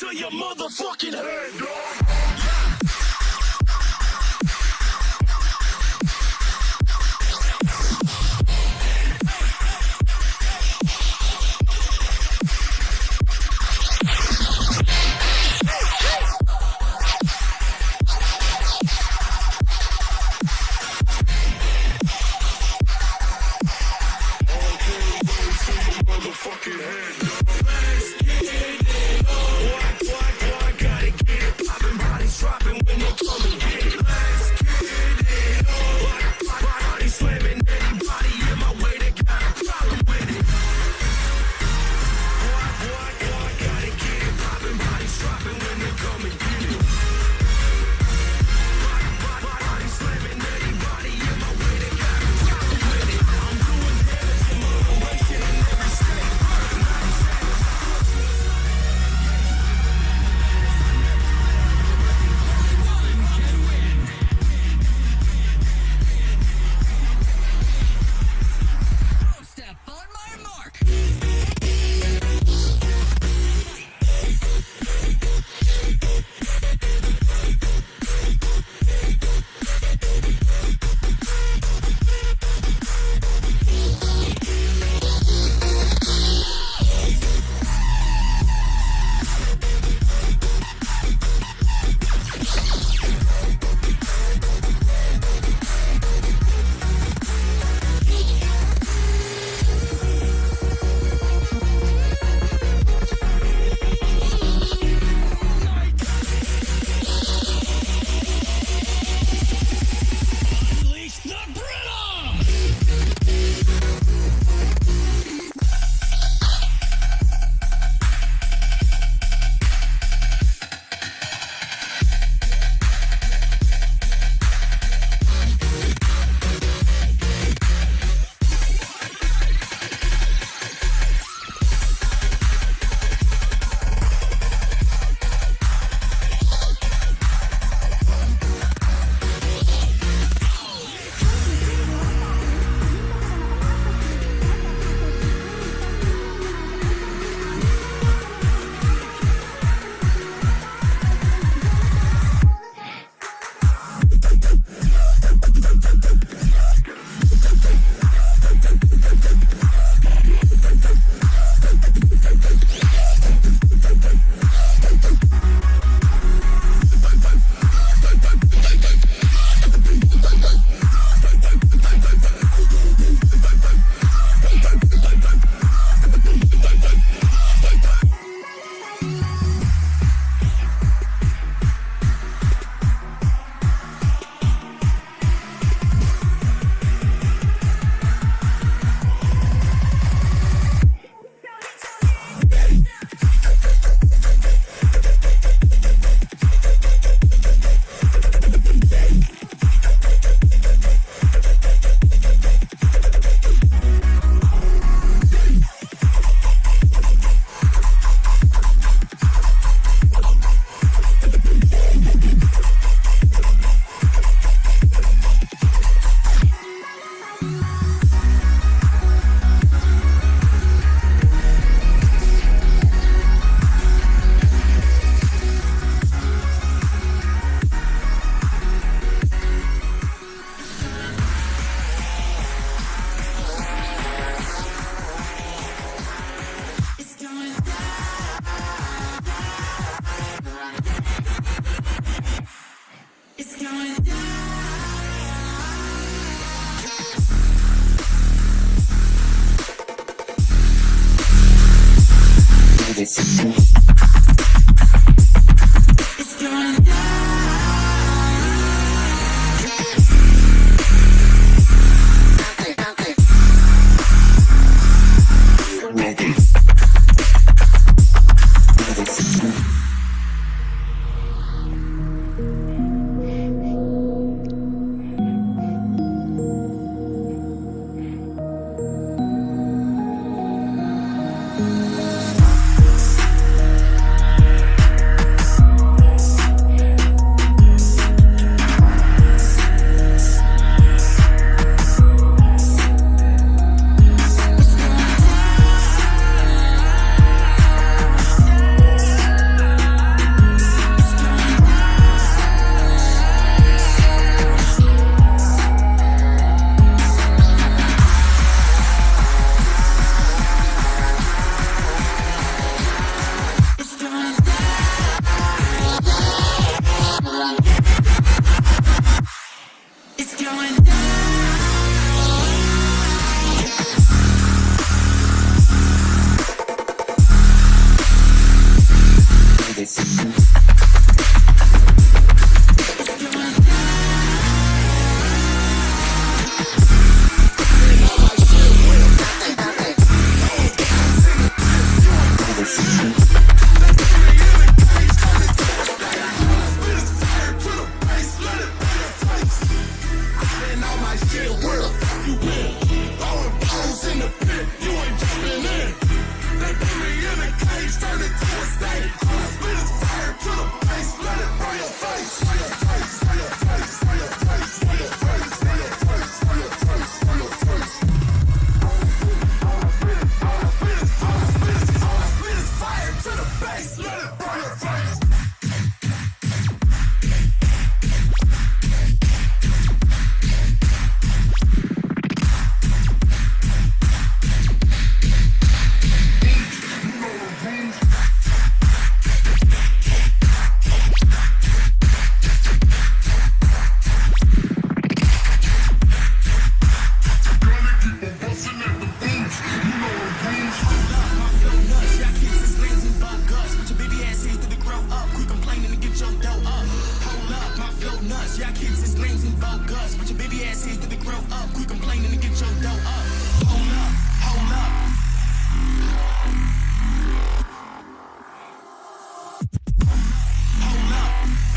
To your motherfucking head, dog. Motherfucking head, dog.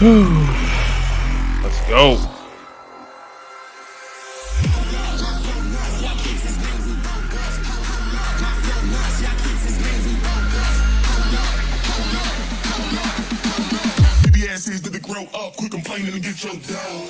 Let's go. Baby ass is to grow up, quit complaining and get your dough.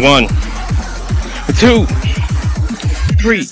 One, two, three.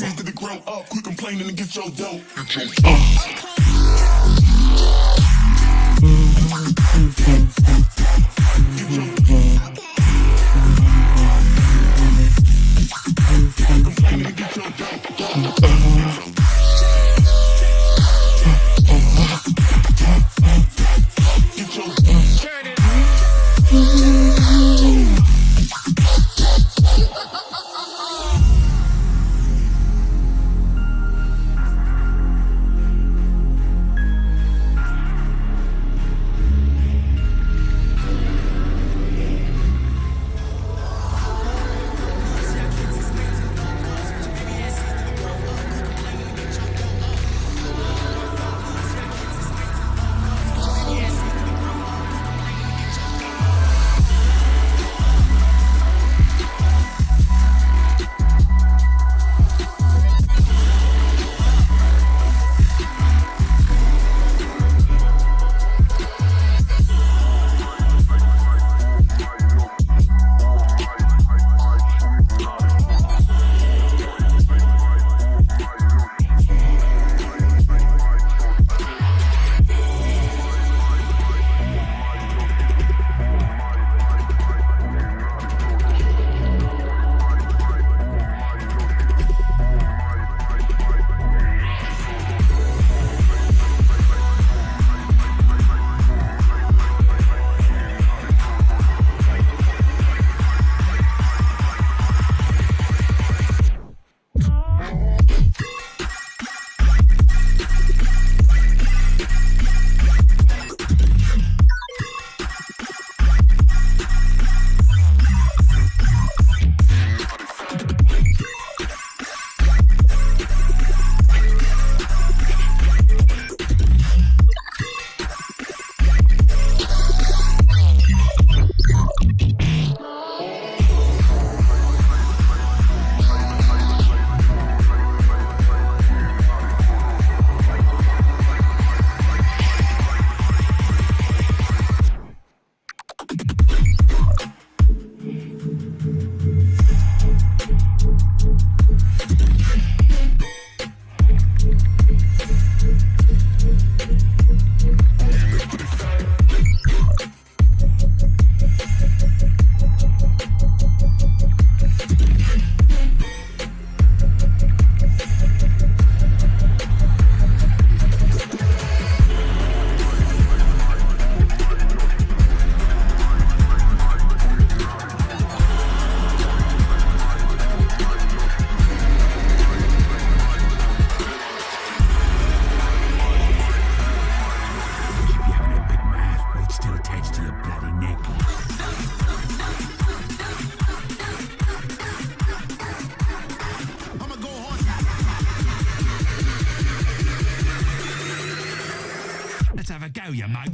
dare you, mug?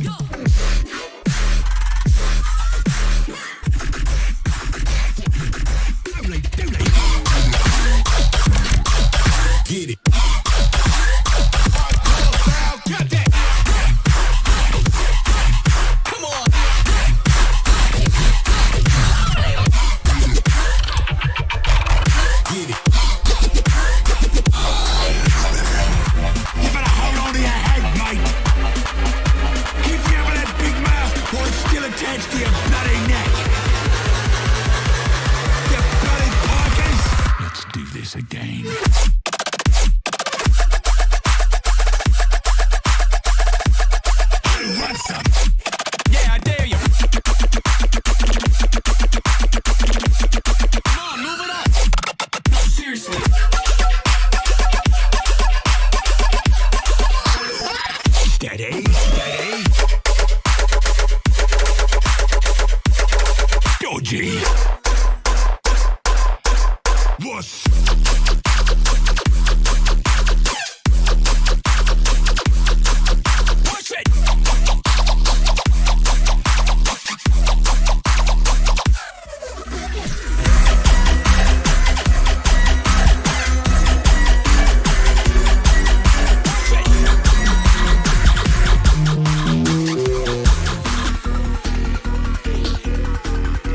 Get it. Come on. Get it. You better hold on to your head, mate. Keep giving that big mouth while it's still attached to your bloody neck. You bloody parkers. Let's do this again. Want some? Yeah, I dare you. Come on, move it up. No, seriously. Steady, steady. Dodgy. Wuss. Push it.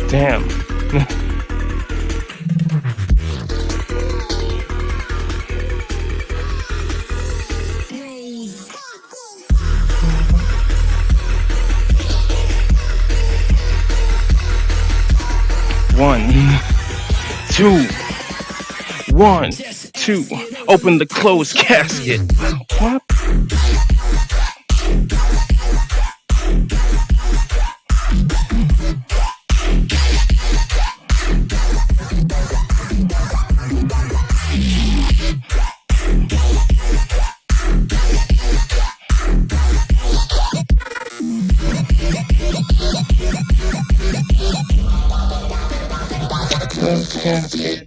Damn. One, two, 1, 2. Open the closed casket. What? Closed casket.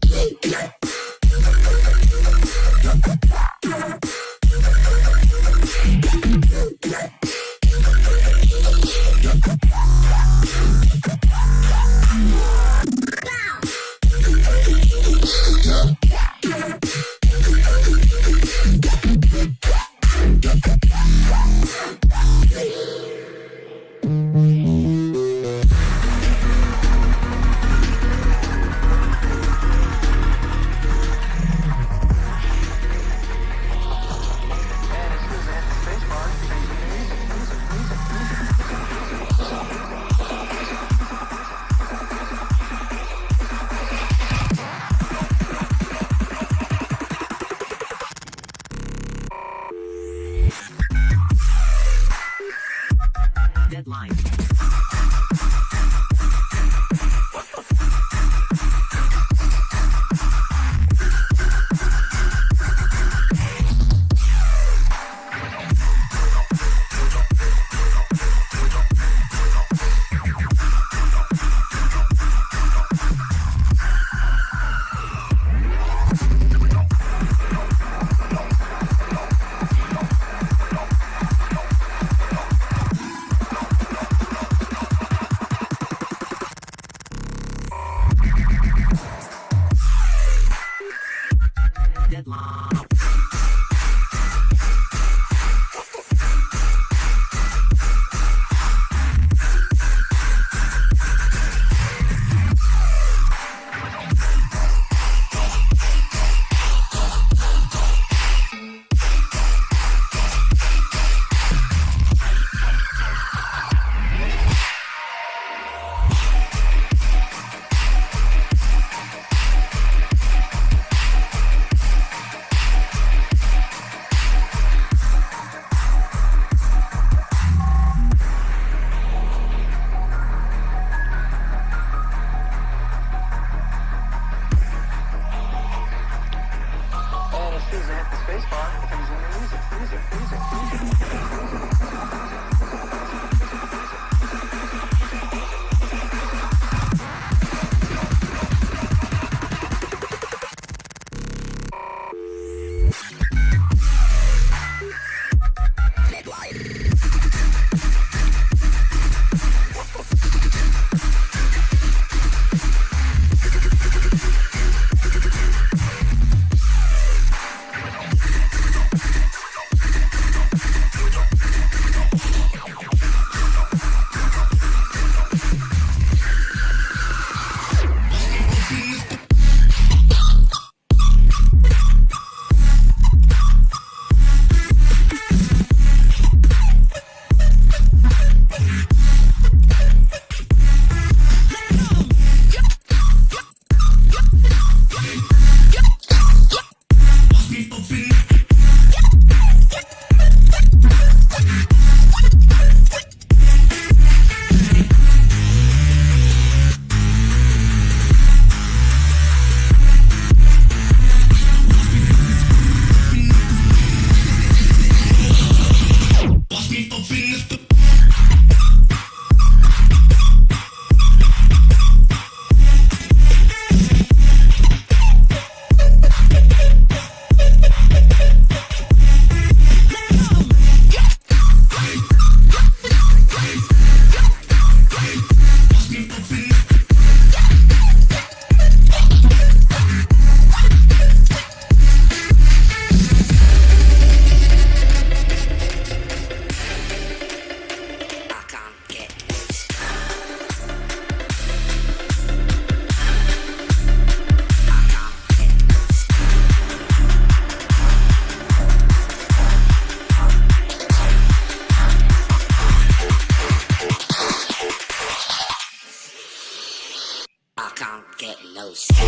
get no sleep.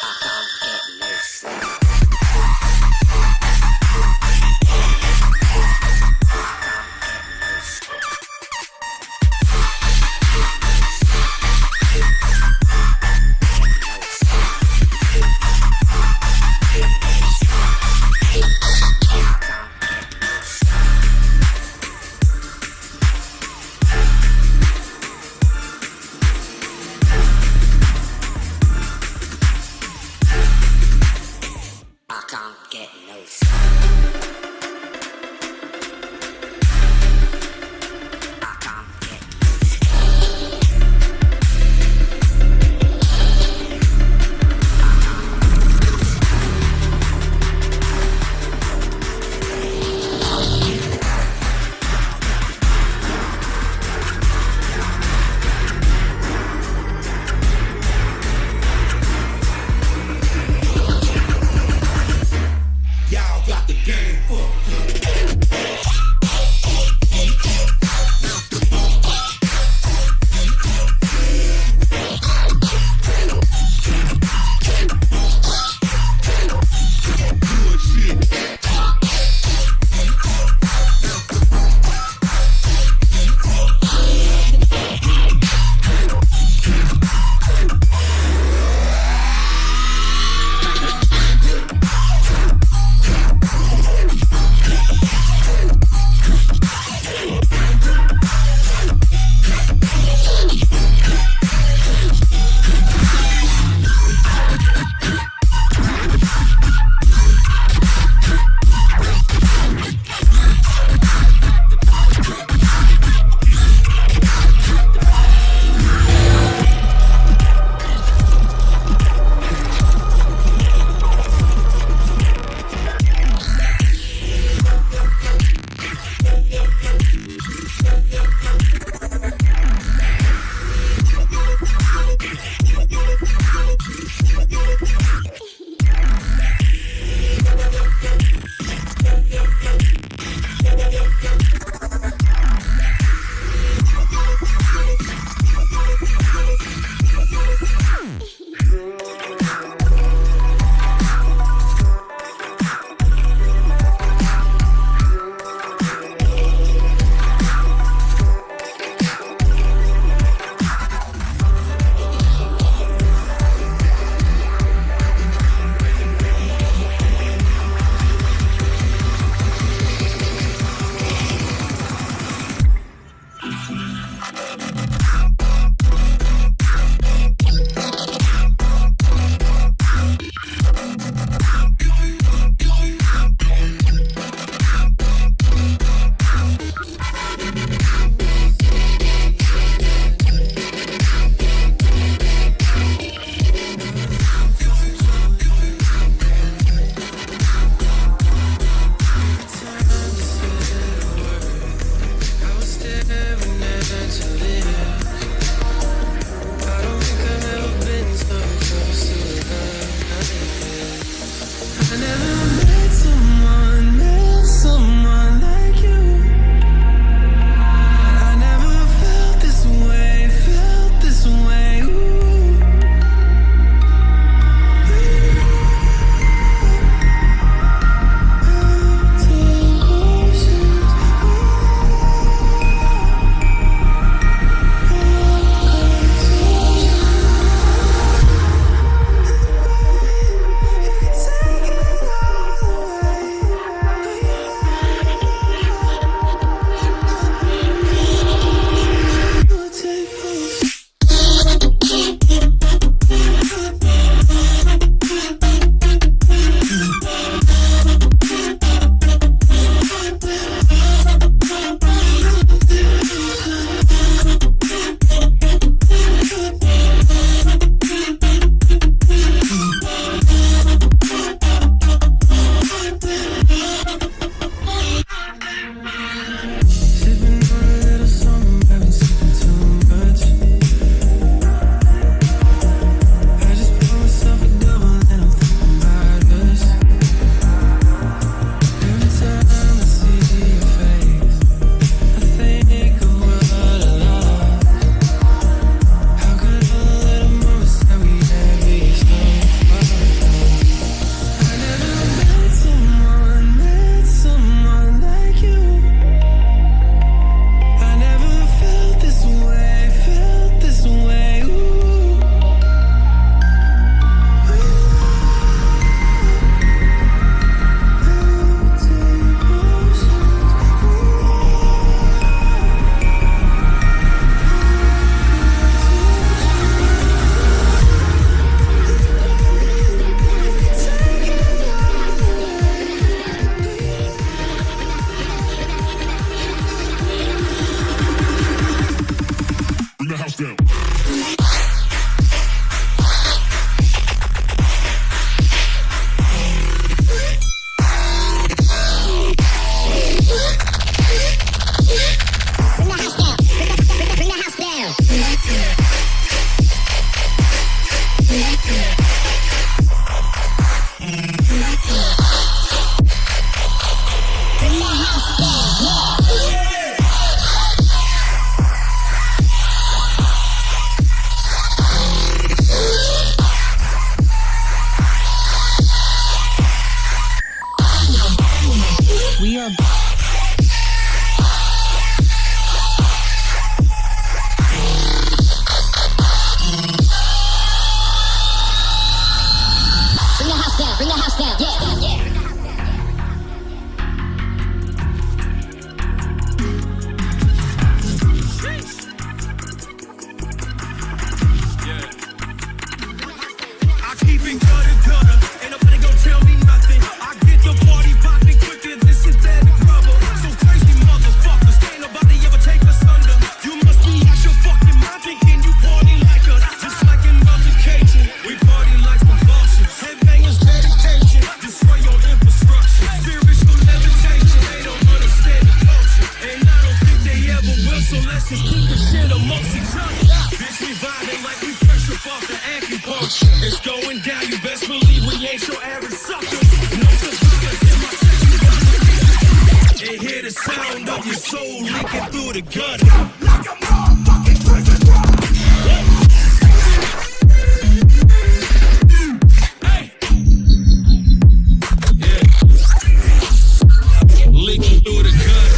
I can't get no sleep. To live the house down. Bring the house down. We are. Bring the house down. Bring the house down. Yeah. I keep it gutter. Ain't nobody gon' tell me nothing. I get the party poppin' quicker than synthetic rubber. So crazy motherfuckers, can't nobody ever take us under. You must be out your fucking mind thinking you party like us. Just like an altercation, we party like convulsions. Headbangers dedication, destroy your infrastructure. Spiritual levitation, they don't understand the culture. And I don't think they ever will, so let's just keep the shit amongst each other. Bitch, we vibing like we fresh up off the acupuncture. It's going down, you best believe we ain't your average sucker. No survivors in my section. And hear the sound of your soul leaking through the gutter. Like a motherfucking prison drum. Hey. Yeah. Leaking through the gutter.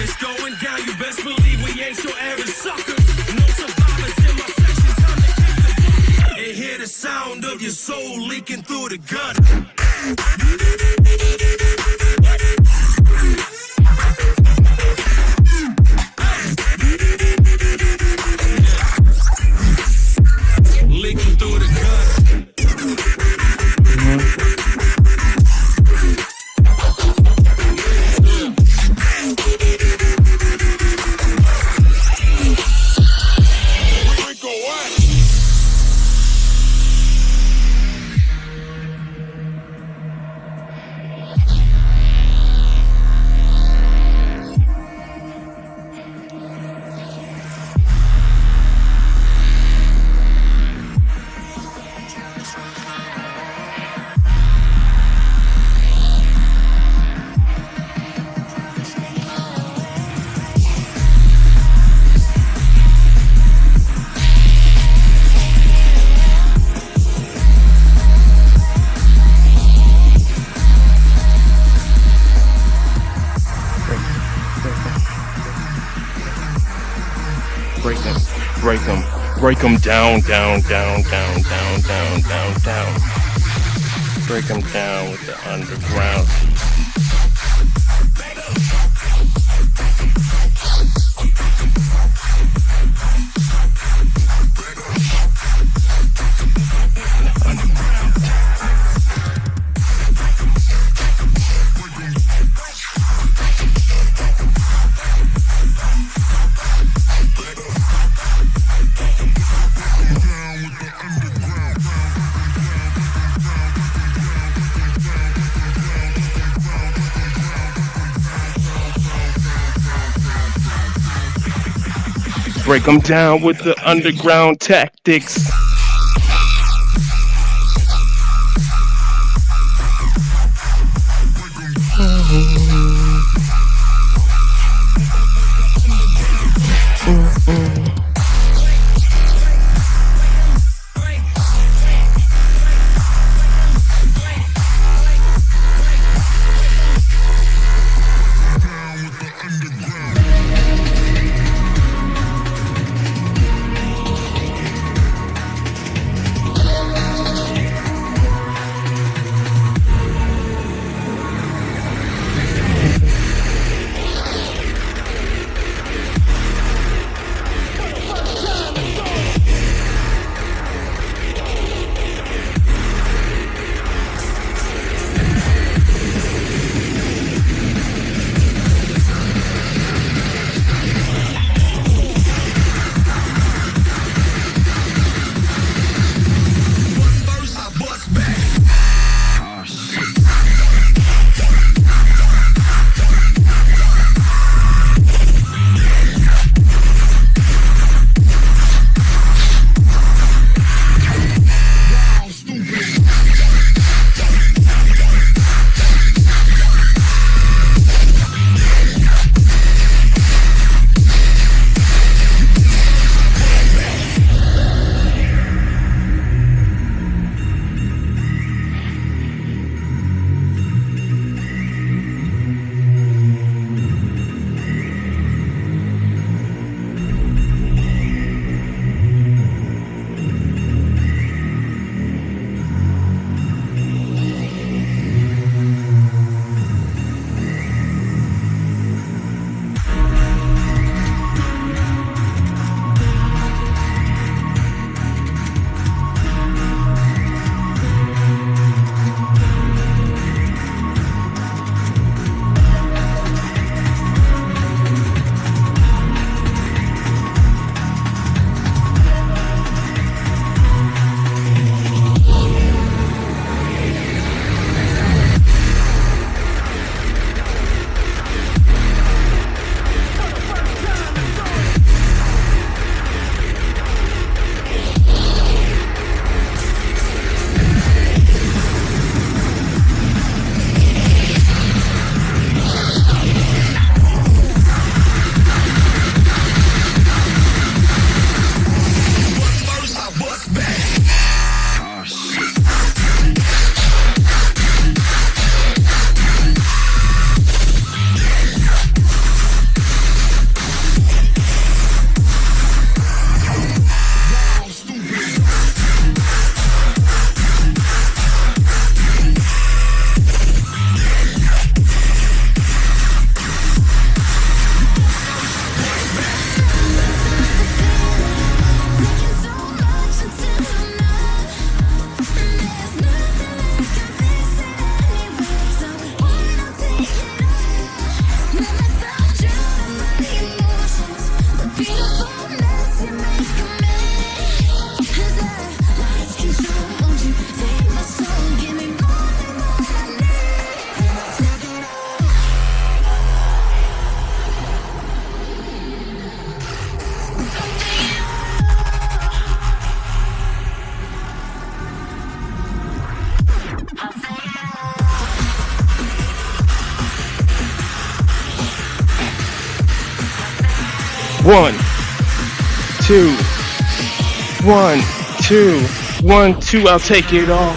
It's going down, you best believe we ain't your average suckers. No survivors in my section, time to kick the bucket. And hear the sound of your soul leaking through the gutter. Leaking through the gutter. Break them down. Break them down with the underground. Break them down with the underground tactics. 1, 2, 1, 2, 1, 2. I'll take it all.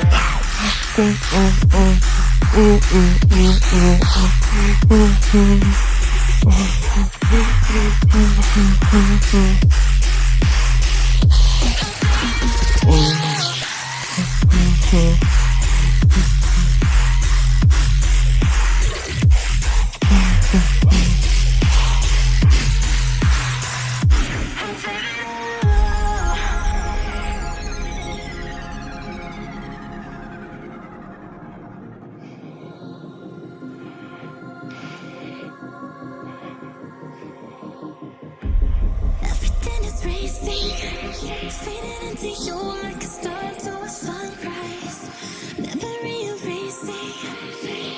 Everything is racing, fading into you like a star to a sunrise. Never erasing,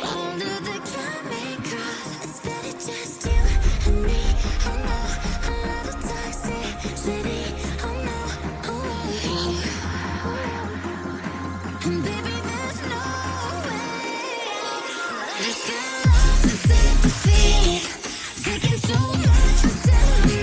under the climate cross. It's better just you and me. Oh no, I love the toxicity. Oh no, and baby, there's no way. I just get lost in sympathy, taking so much from me.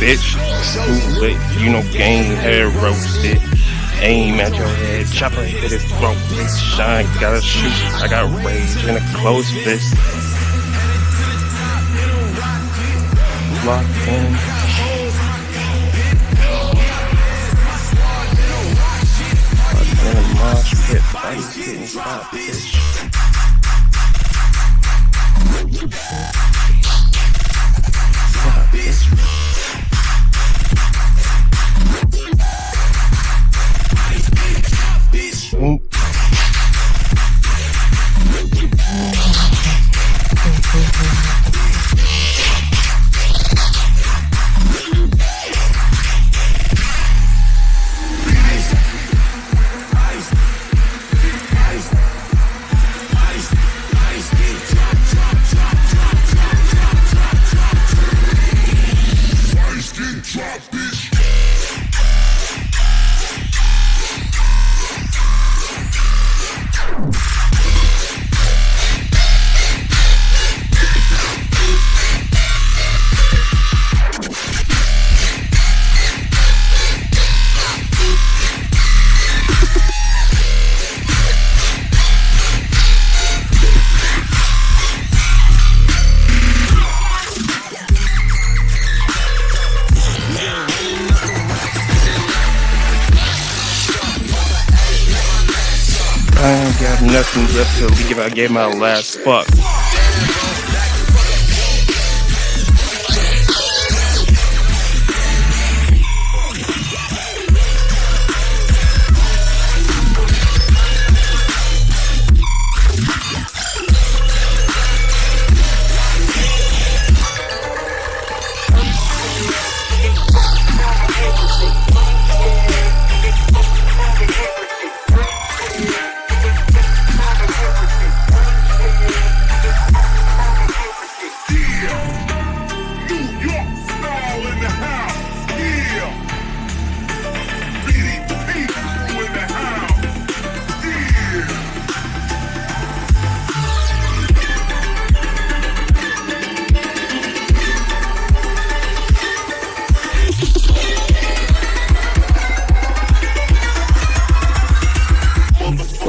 Bitch, smooth, you know, game hair roasted. Aim at your head, chopper hit his throat. Shine, gotta shoot. I got rage in a closed fist. Locked in. In a mosh pit, body's getting hot, bitch. I ain't got nothing left to leave. I gave my last fuck.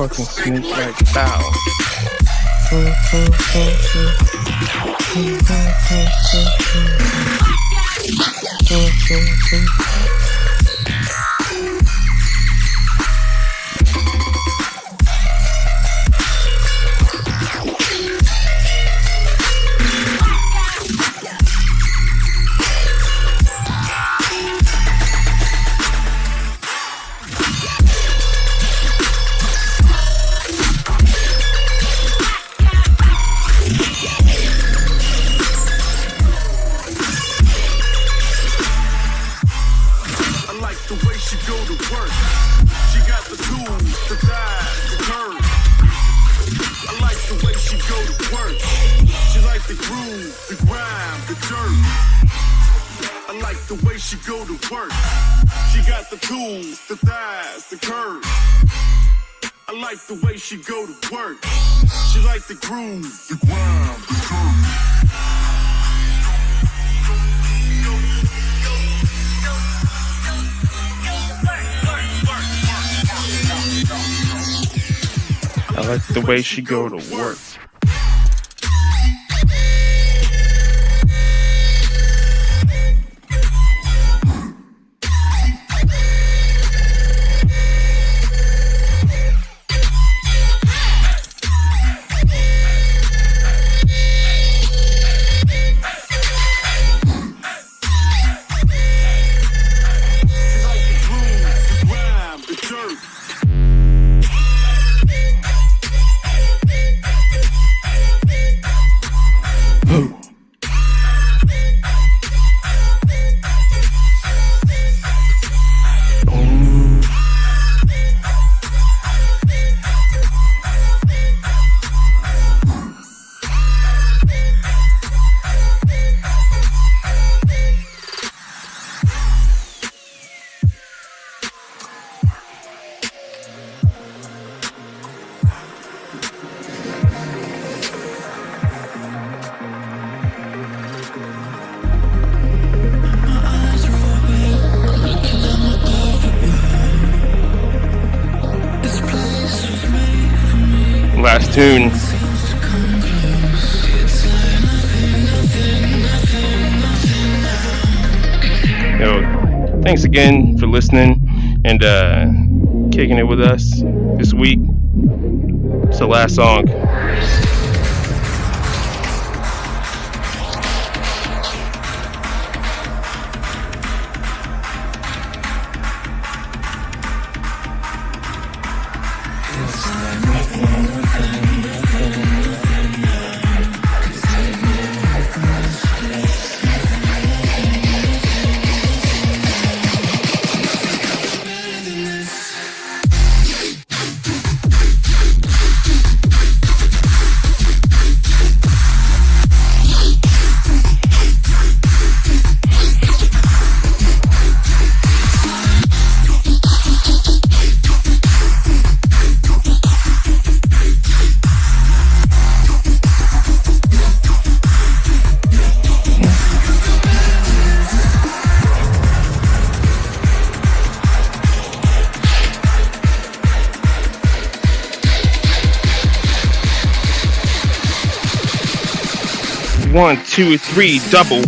fucking snake like bow. I like the way she go to work. Last tune. Yo, thanks again for listening and kicking it with us this week. It's the last song. One, two, three, double.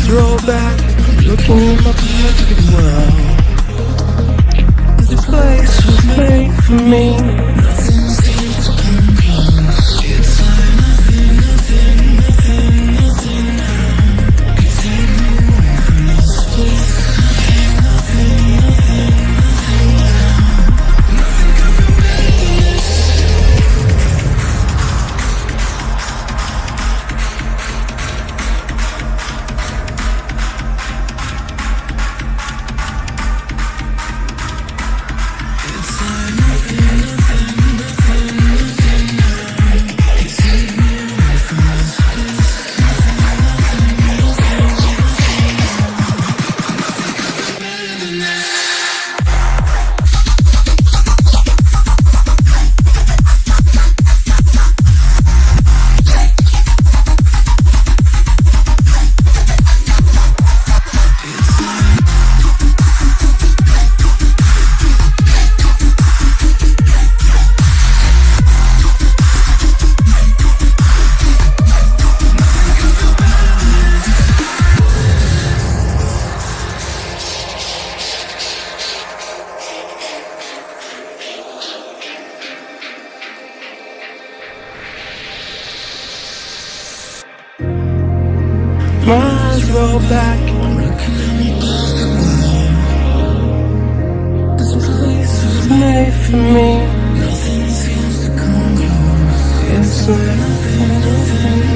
Roll back, looking in my perfect world. This place was made for me. Nothing seems to come close. It's like nothing now can take me away from this place. Nothing now. Nothing can feel better than this. go back. This place was made for me. Nothing seems to come close. It's nothing.